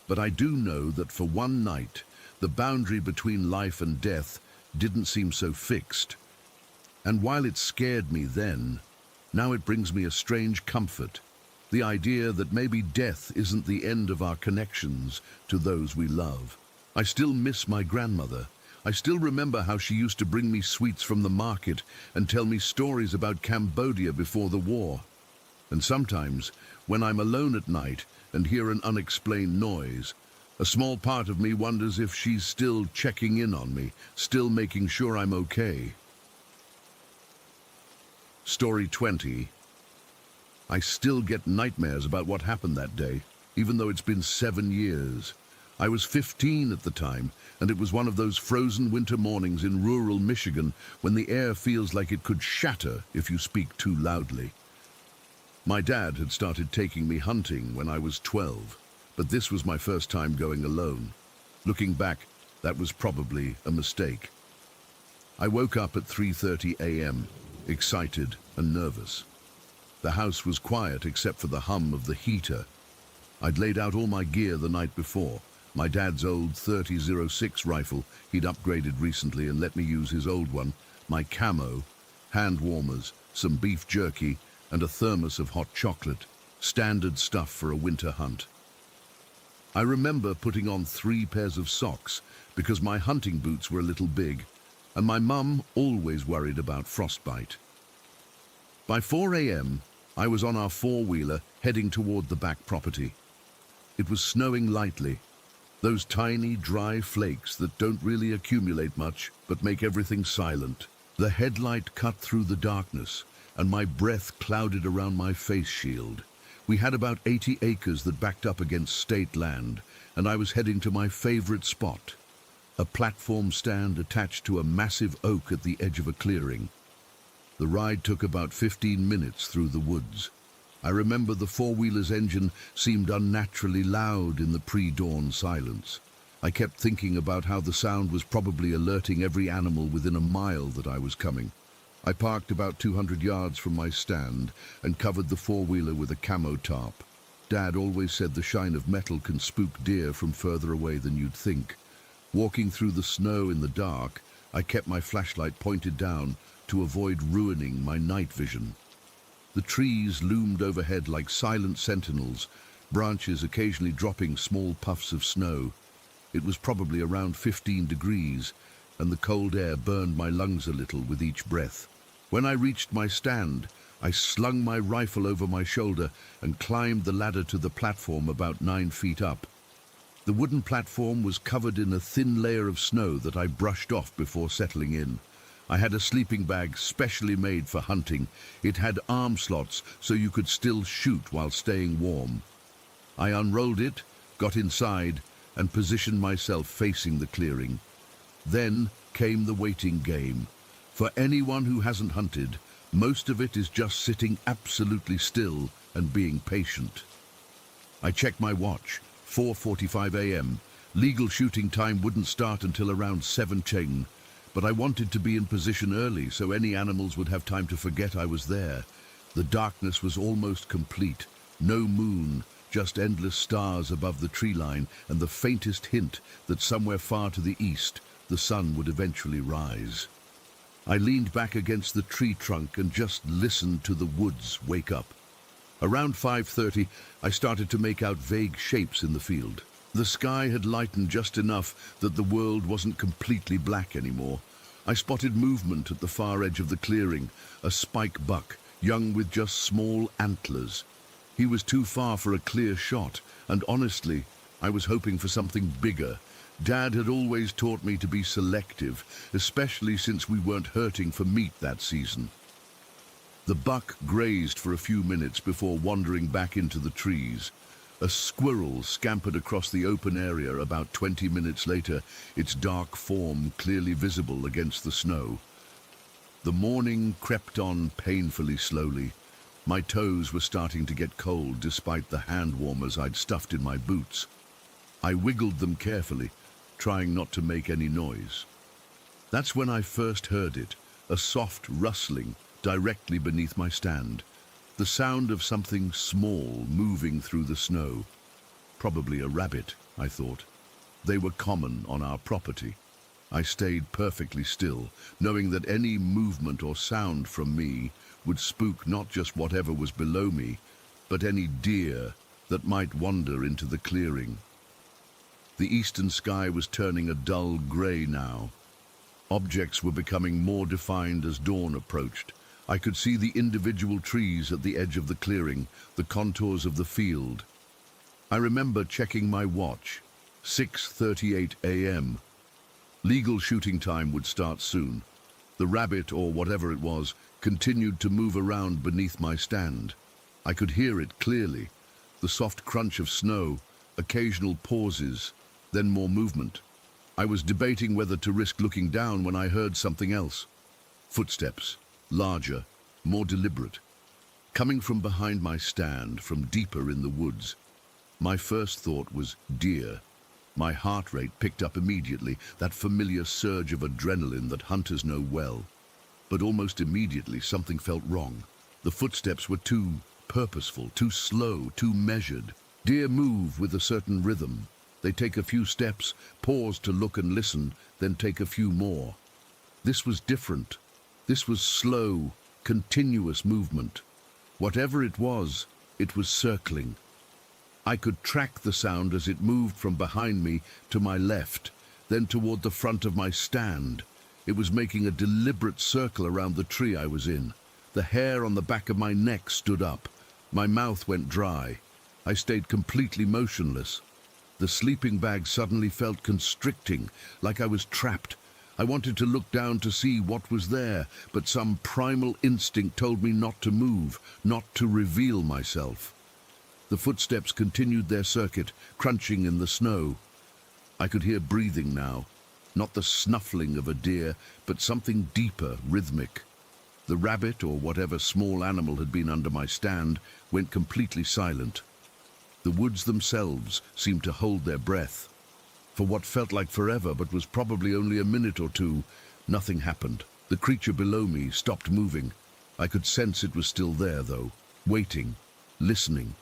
but I do know that for one night, the boundary between life and death didn't seem so fixed. And while it scared me then, now it brings me a strange comfort. The idea that maybe death isn't the end of our connections to those we love. I still miss my grandmother. I still remember how she used to bring me sweets from the market and tell me stories about Cambodia before the war. And sometimes, when I'm alone at night and hear an unexplained noise, a small part of me wonders if she's still checking in on me, still making sure I'm okay. Story 20. I still get nightmares about what happened that day, even though it's been 7 years. I was 15 at the time, and it was one of those frozen winter mornings in rural Michigan when the air feels like it could shatter if you speak too loudly. My dad had started taking me hunting when I was 12, but this was my first time going alone. Looking back, That was probably a mistake. I woke up at 3:30 a.m., excited and nervous. The house was quiet except for the hum of the heater. I'd laid out all my gear the night before. My dad's old .30-06 rifle he'd upgraded recently and let me use his old one, my camo, hand warmers, some beef jerky, and a thermos of hot chocolate, standard stuff for a winter hunt. I remember putting on 3 pairs of socks because my hunting boots were a little big, and my mum always worried about frostbite. By 4 a.m., I was on our 4-wheeler heading toward the back property. It was snowing lightly, those tiny, dry flakes that don't really accumulate much but make everything silent. The headlight cut through the darkness, and my breath clouded around my face shield. We had about 80 acres that backed up against state land, and I was heading to my favorite spot, a platform stand attached to a massive oak at the edge of a clearing. The ride took about 15 minutes through the woods. I remember the 4-wheeler's engine seemed unnaturally loud in the pre-dawn silence. I kept thinking about how the sound was probably alerting every animal within a mile that I was coming. I parked about 200 yards from my stand and covered the 4-wheeler with a camo tarp. Dad always said the shine of metal can spook deer from further away than you'd think. Walking through the snow in the dark, I kept my flashlight pointed down to avoid ruining my night vision. The trees loomed overhead like silent sentinels, branches occasionally dropping small puffs of snow. It was probably around 15 degrees, and the cold air burned my lungs a little with each breath. When I reached my stand, I slung my rifle over my shoulder and climbed the ladder to the platform about 9 feet up. The wooden platform was covered in a thin layer of snow that I brushed off before settling in. I had a sleeping bag specially made for hunting. It had arm slots so you could still shoot while staying warm. I unrolled it, got inside, and positioned myself facing the clearing. Then came the waiting game. For anyone who hasn't hunted, most of it is just sitting absolutely still and being patient. I checked my watch, 4:45 a.m. Legal shooting time wouldn't start until around 7 but I wanted to be in position early so any animals would have time to forget I was there. The darkness was almost complete. No moon, just endless stars above the tree line and the faintest hint that somewhere far to the east the sun would eventually rise. I leaned back against the tree trunk and just listened to the woods wake up. Around 5:30, I started to make out vague shapes in the field. The sky had lightened just enough that the world wasn't completely black anymore. I spotted movement at the far edge of the clearing, a spike buck, young with just small antlers. He was too far for a clear shot, and honestly, I was hoping for something bigger. Dad had always taught me to be selective, especially since we weren't hurting for meat that season. The buck grazed for a few minutes before wandering back into the trees. A squirrel scampered across the open area about 20 minutes later, its dark form clearly visible against the snow. The morning crept on painfully slowly. My toes were starting to get cold despite the hand warmers I'd stuffed in my boots. I wiggled them carefully, trying not to make any noise. That's when I first heard it, a soft rustling directly beneath my stand. The sound of something small moving through the snow. Probably a rabbit, I thought. They were common on our property. I stayed perfectly still, knowing that any movement or sound from me would spook not just whatever was below me, but any deer that might wander into the clearing. The eastern sky was turning a dull grey now. Objects were becoming more defined as dawn approached. I could see the individual trees at the edge of the clearing, the contours of the field. I remember checking my watch, 6:38 a.m. Legal shooting time would start soon. The rabbit, or whatever it was, continued to move around beneath my stand. I could hear it clearly, the soft crunch of snow, occasional pauses, then more movement. I was debating whether to risk looking down when I heard something else. Footsteps. Larger, more deliberate, coming from behind my stand, from deeper in the woods. My first thought was deer. My heart rate picked up immediately, that familiar surge of adrenaline that hunters know well. But almost immediately something felt wrong. The footsteps were too purposeful, too slow, too measured. Deer move with a certain rhythm. They take a few steps, pause to look and listen, then take a few more. This was different. This was slow, continuous movement. Whatever it was circling. I could track the sound as it moved from behind me to my left, then toward the front of my stand. It was making a deliberate circle around the tree I was in. The hair on the back of my neck stood up. My mouth went dry. I stayed completely motionless. The sleeping bag suddenly felt constricting, like I was trapped. I wanted to look down to see what was there, but some primal instinct told me not to move, not to reveal myself. The footsteps continued their circuit, crunching in the snow. I could hear breathing now, not the snuffling of a deer, but something deeper, rhythmic. The rabbit, or whatever small animal had been under my stand, went completely silent. The woods themselves seemed to hold their breath. For what felt like forever, but was probably only a minute or two, nothing happened. The creature below me stopped moving. I could sense it was still there, though, waiting, listening.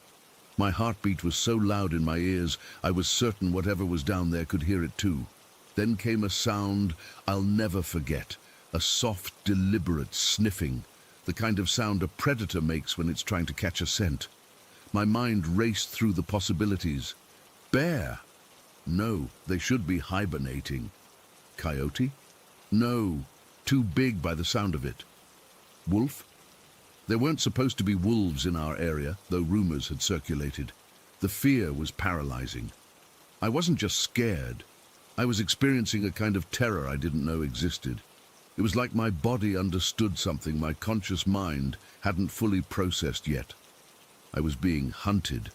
My heartbeat was so loud in my ears, I was certain whatever was down there could hear it too. Then came a sound I'll never forget, a soft, deliberate sniffing, the kind of sound a predator makes when it's trying to catch a scent. My mind raced through the possibilities. Bear? No, they should be hibernating. Coyote? No, too big by the sound of it. Wolf? There weren't supposed to be wolves in our area, though rumors had circulated. The fear was paralyzing. I wasn't just scared. I was experiencing a kind of terror I didn't know existed. It was like my body understood something my conscious mind hadn't fully processed yet. I was being hunted.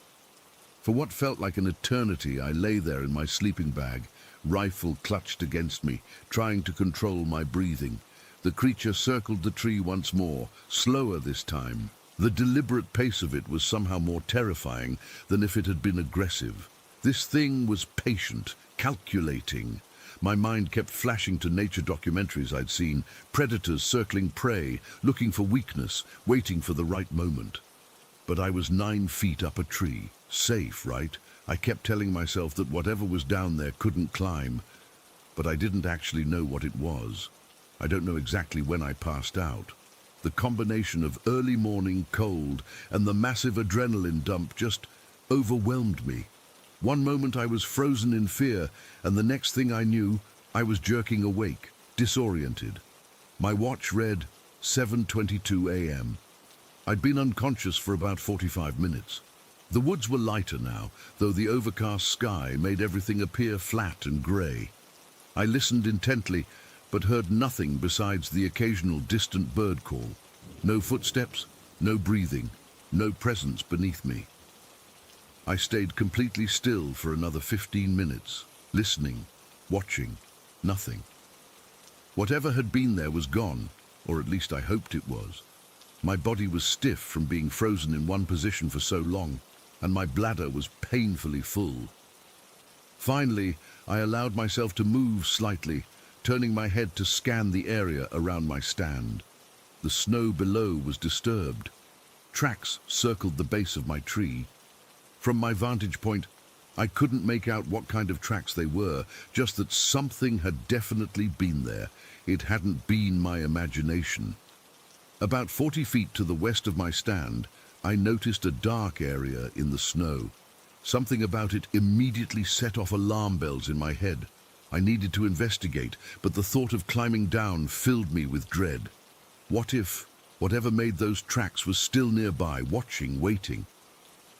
For what felt like an eternity, I lay there in my sleeping bag, rifle clutched against me, trying to control my breathing. The creature circled the tree once more, slower this time. The deliberate pace of it was somehow more terrifying than if it had been aggressive. This thing was patient, calculating. My mind kept flashing to nature documentaries I'd seen, predators circling prey, looking for weakness, waiting for the right moment. But I was 9 feet up a tree. Safe, right? I kept telling myself that whatever was down there couldn't climb, but I didn't actually know what it was. I don't know exactly when I passed out. The combination of early morning cold and the massive adrenaline dump just overwhelmed me. One moment I was frozen in fear, and the next thing I knew, I was jerking awake, disoriented. My watch read 7:22 a.m. I'd been unconscious for about 45 minutes. The woods were lighter now, though the overcast sky made everything appear flat and grey. I listened intently, but heard nothing besides the occasional distant bird call. No footsteps, no breathing, no presence beneath me. I stayed completely still for another 15 minutes, listening, watching, nothing. Whatever had been there was gone, or at least I hoped it was. My body was stiff from being frozen in one position for so long, and my bladder was painfully full. Finally, I allowed myself to move slightly, turning my head to scan the area around my stand. The snow below was disturbed. Tracks circled the base of my tree. From my vantage point, I couldn't make out what kind of tracks they were, just that something had definitely been there. It hadn't been my imagination. About 40 feet to the west of my stand, I noticed a dark area in the snow. Something about it immediately set off alarm bells in my head. I needed to investigate, but the thought of climbing down filled me with dread. What if whatever made those tracks was still nearby, watching, waiting?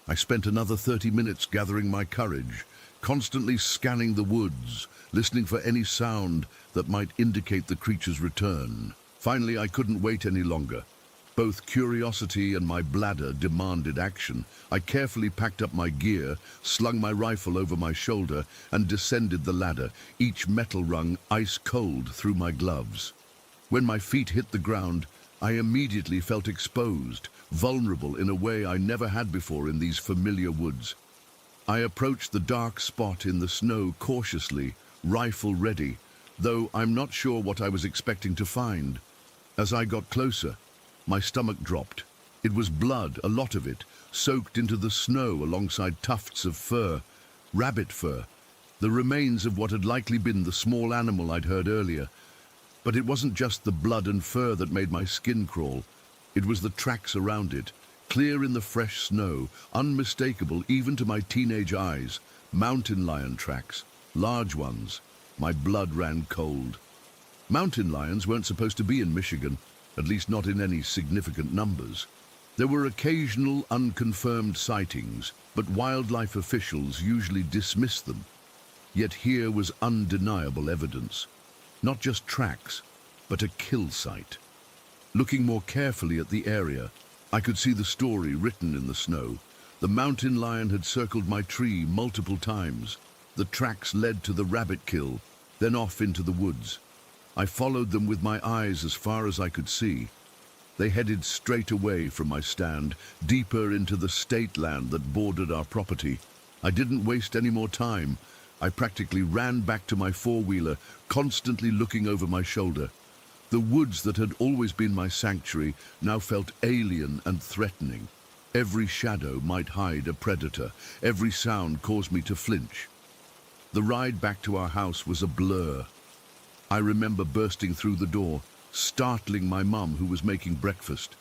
I spent another 30 minutes gathering my courage, constantly scanning the woods, listening for any sound that might indicate the creature's return. Finally, I couldn't wait any longer. Both curiosity and my bladder demanded action. I carefully packed up my gear, slung my rifle over my shoulder, and descended the ladder, each metal rung ice cold through my gloves. When my feet hit the ground, I immediately felt exposed, vulnerable in a way I never had before in these familiar woods. I approached the dark spot in the snow cautiously, rifle ready, though I'm not sure what I was expecting to find. As I got closer, my stomach dropped. It was blood, a lot of it, soaked into the snow alongside tufts of fur, rabbit fur, the remains of what had likely been the small animal I'd heard earlier. But it wasn't just the blood and fur that made my skin crawl. It was the tracks around it, clear in the fresh snow, unmistakable even to my teenage eyes. Mountain lion tracks, large ones. My blood ran cold. Mountain lions weren't supposed to be in Michigan, at least not in any significant numbers. There were occasional unconfirmed sightings, but wildlife officials usually dismissed them. Yet here was undeniable evidence. Not just tracks, but a kill site. Looking more carefully at the area, I could see the story written in the snow. The mountain lion had circled my tree multiple times. The tracks led to the rabbit kill, then off into the woods. I followed them with my eyes as far as I could see. They headed straight away from my stand, deeper into the state land that bordered our property. I didn't waste any more time. I practically ran back to my four-wheeler, constantly looking over my shoulder. The woods that had always been my sanctuary now felt alien and threatening. Every shadow might hide a predator. Every sound caused me to flinch. The ride back to our house was a blur. I remember bursting through the door, startling my mum, who was making breakfast.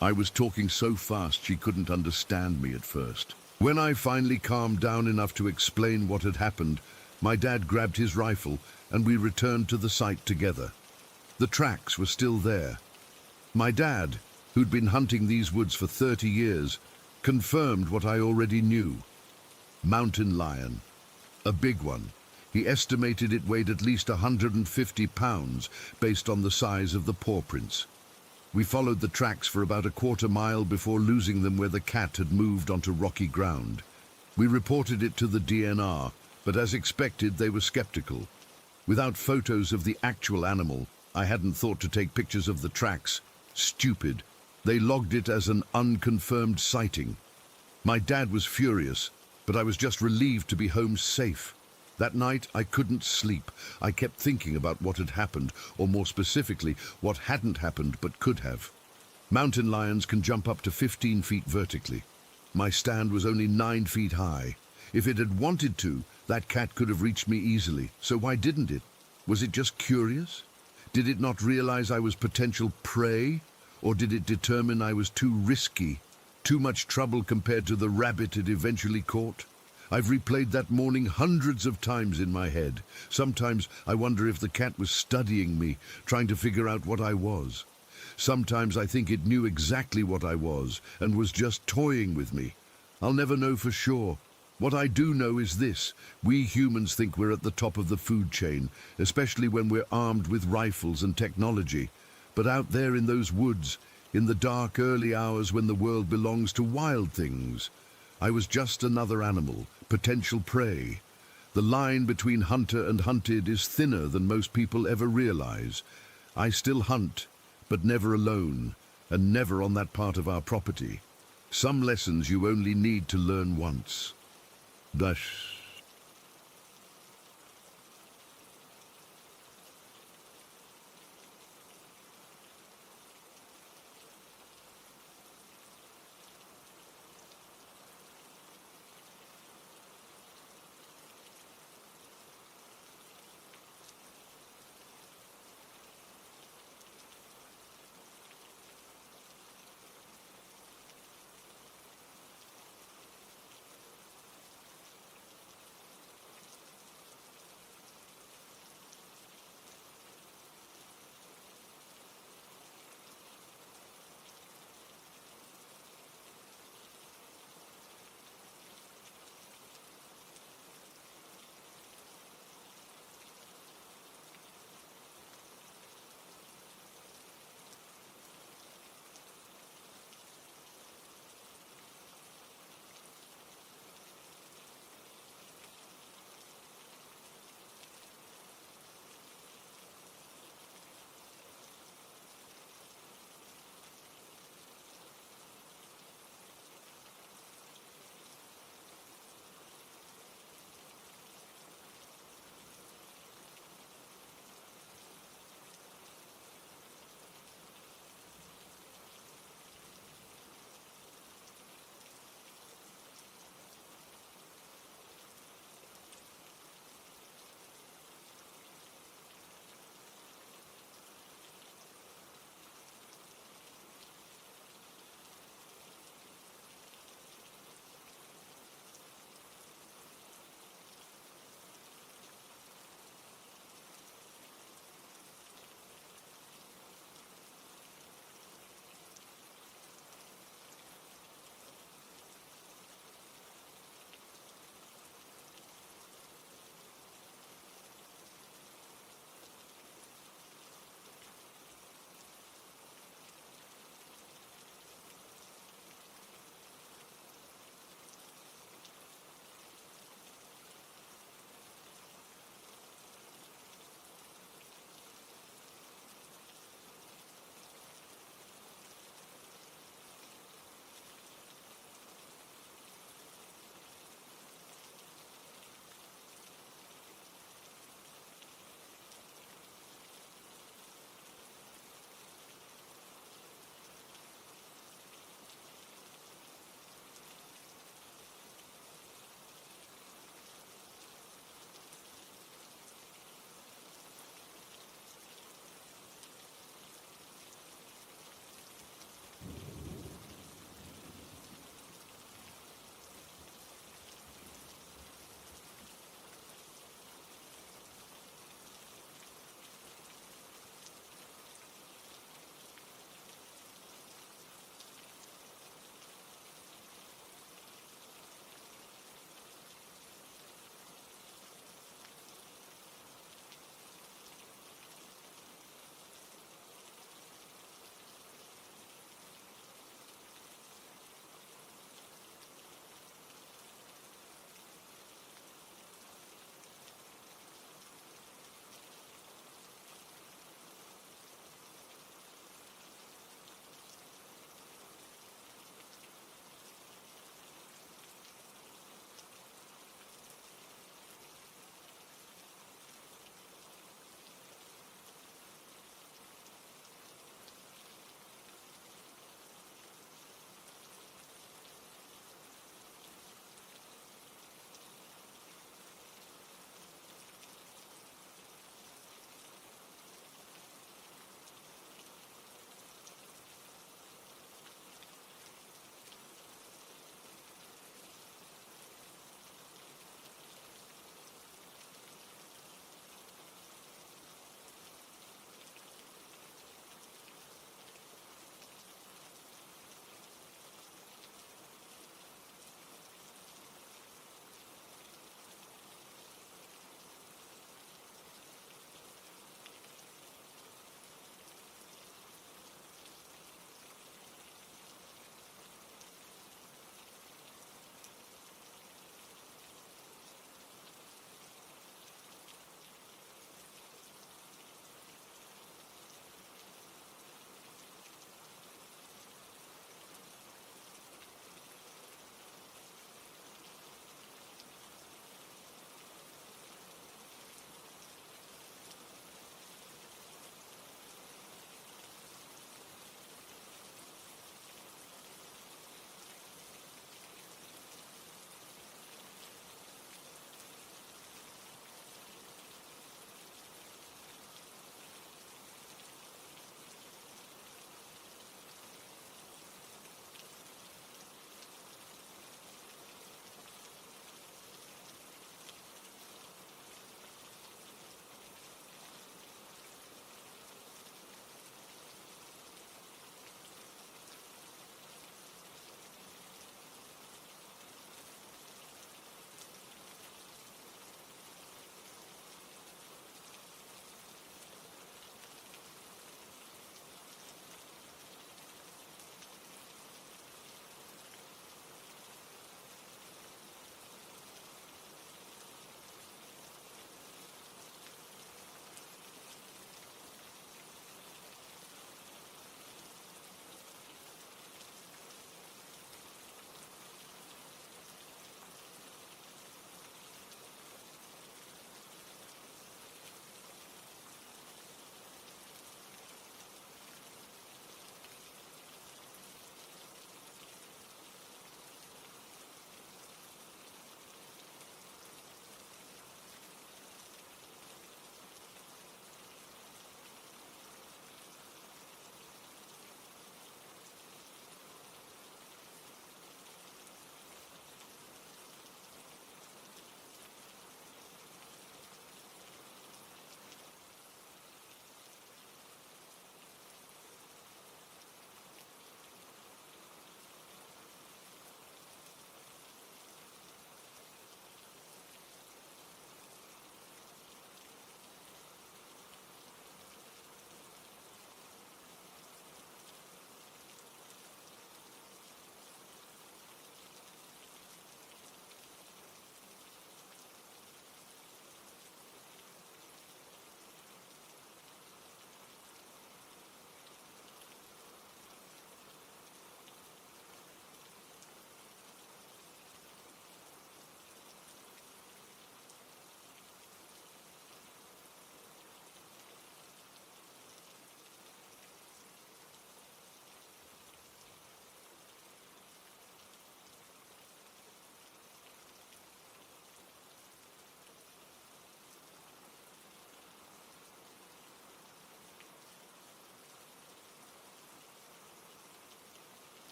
I was talking so fast she couldn't understand me at first. When I finally calmed down enough to explain what had happened, my dad grabbed his rifle and we returned to the site together. The tracks were still there. My dad, who'd been hunting these woods for 30 years, confirmed what I already knew. Mountain lion. A big one. He estimated it weighed at least 150 pounds based on the size of the paw prints. We followed the tracks for about a quarter mile before losing them where the cat had moved onto rocky ground. We reported it to the DNR, but as expected, they were skeptical. Without photos of the actual animal, I hadn't thought to take pictures of the tracks. Stupid. They logged it as an unconfirmed sighting. My dad was furious, but I was just relieved to be home safe. That night, I couldn't sleep. I kept thinking about what had happened, or more specifically, what hadn't happened but could have. Mountain lions can jump up to 15 feet vertically. My stand was only 9 feet high. If it had wanted to, that cat could have reached me easily. So why didn't it? Was it just curious? Did it not realize I was potential prey? Or did it determine I was too risky, too much trouble compared to the rabbit it eventually caught? I've replayed that morning hundreds of times in my head. Sometimes I wonder if the cat was studying me, trying to figure out what I was. Sometimes I think it knew exactly what I was and was just toying with me. I'll never know for sure. What I do know is this: we humans think we're at the top of the food chain, especially when we're armed with rifles and technology. But out there in those woods, in the dark early hours when the world belongs to wild things, I was just another animal, potential prey. The line between hunter and hunted is thinner than most people ever realize. I still hunt, but never alone, and never on that part of our property. Some lessons you only need to learn once. Dash.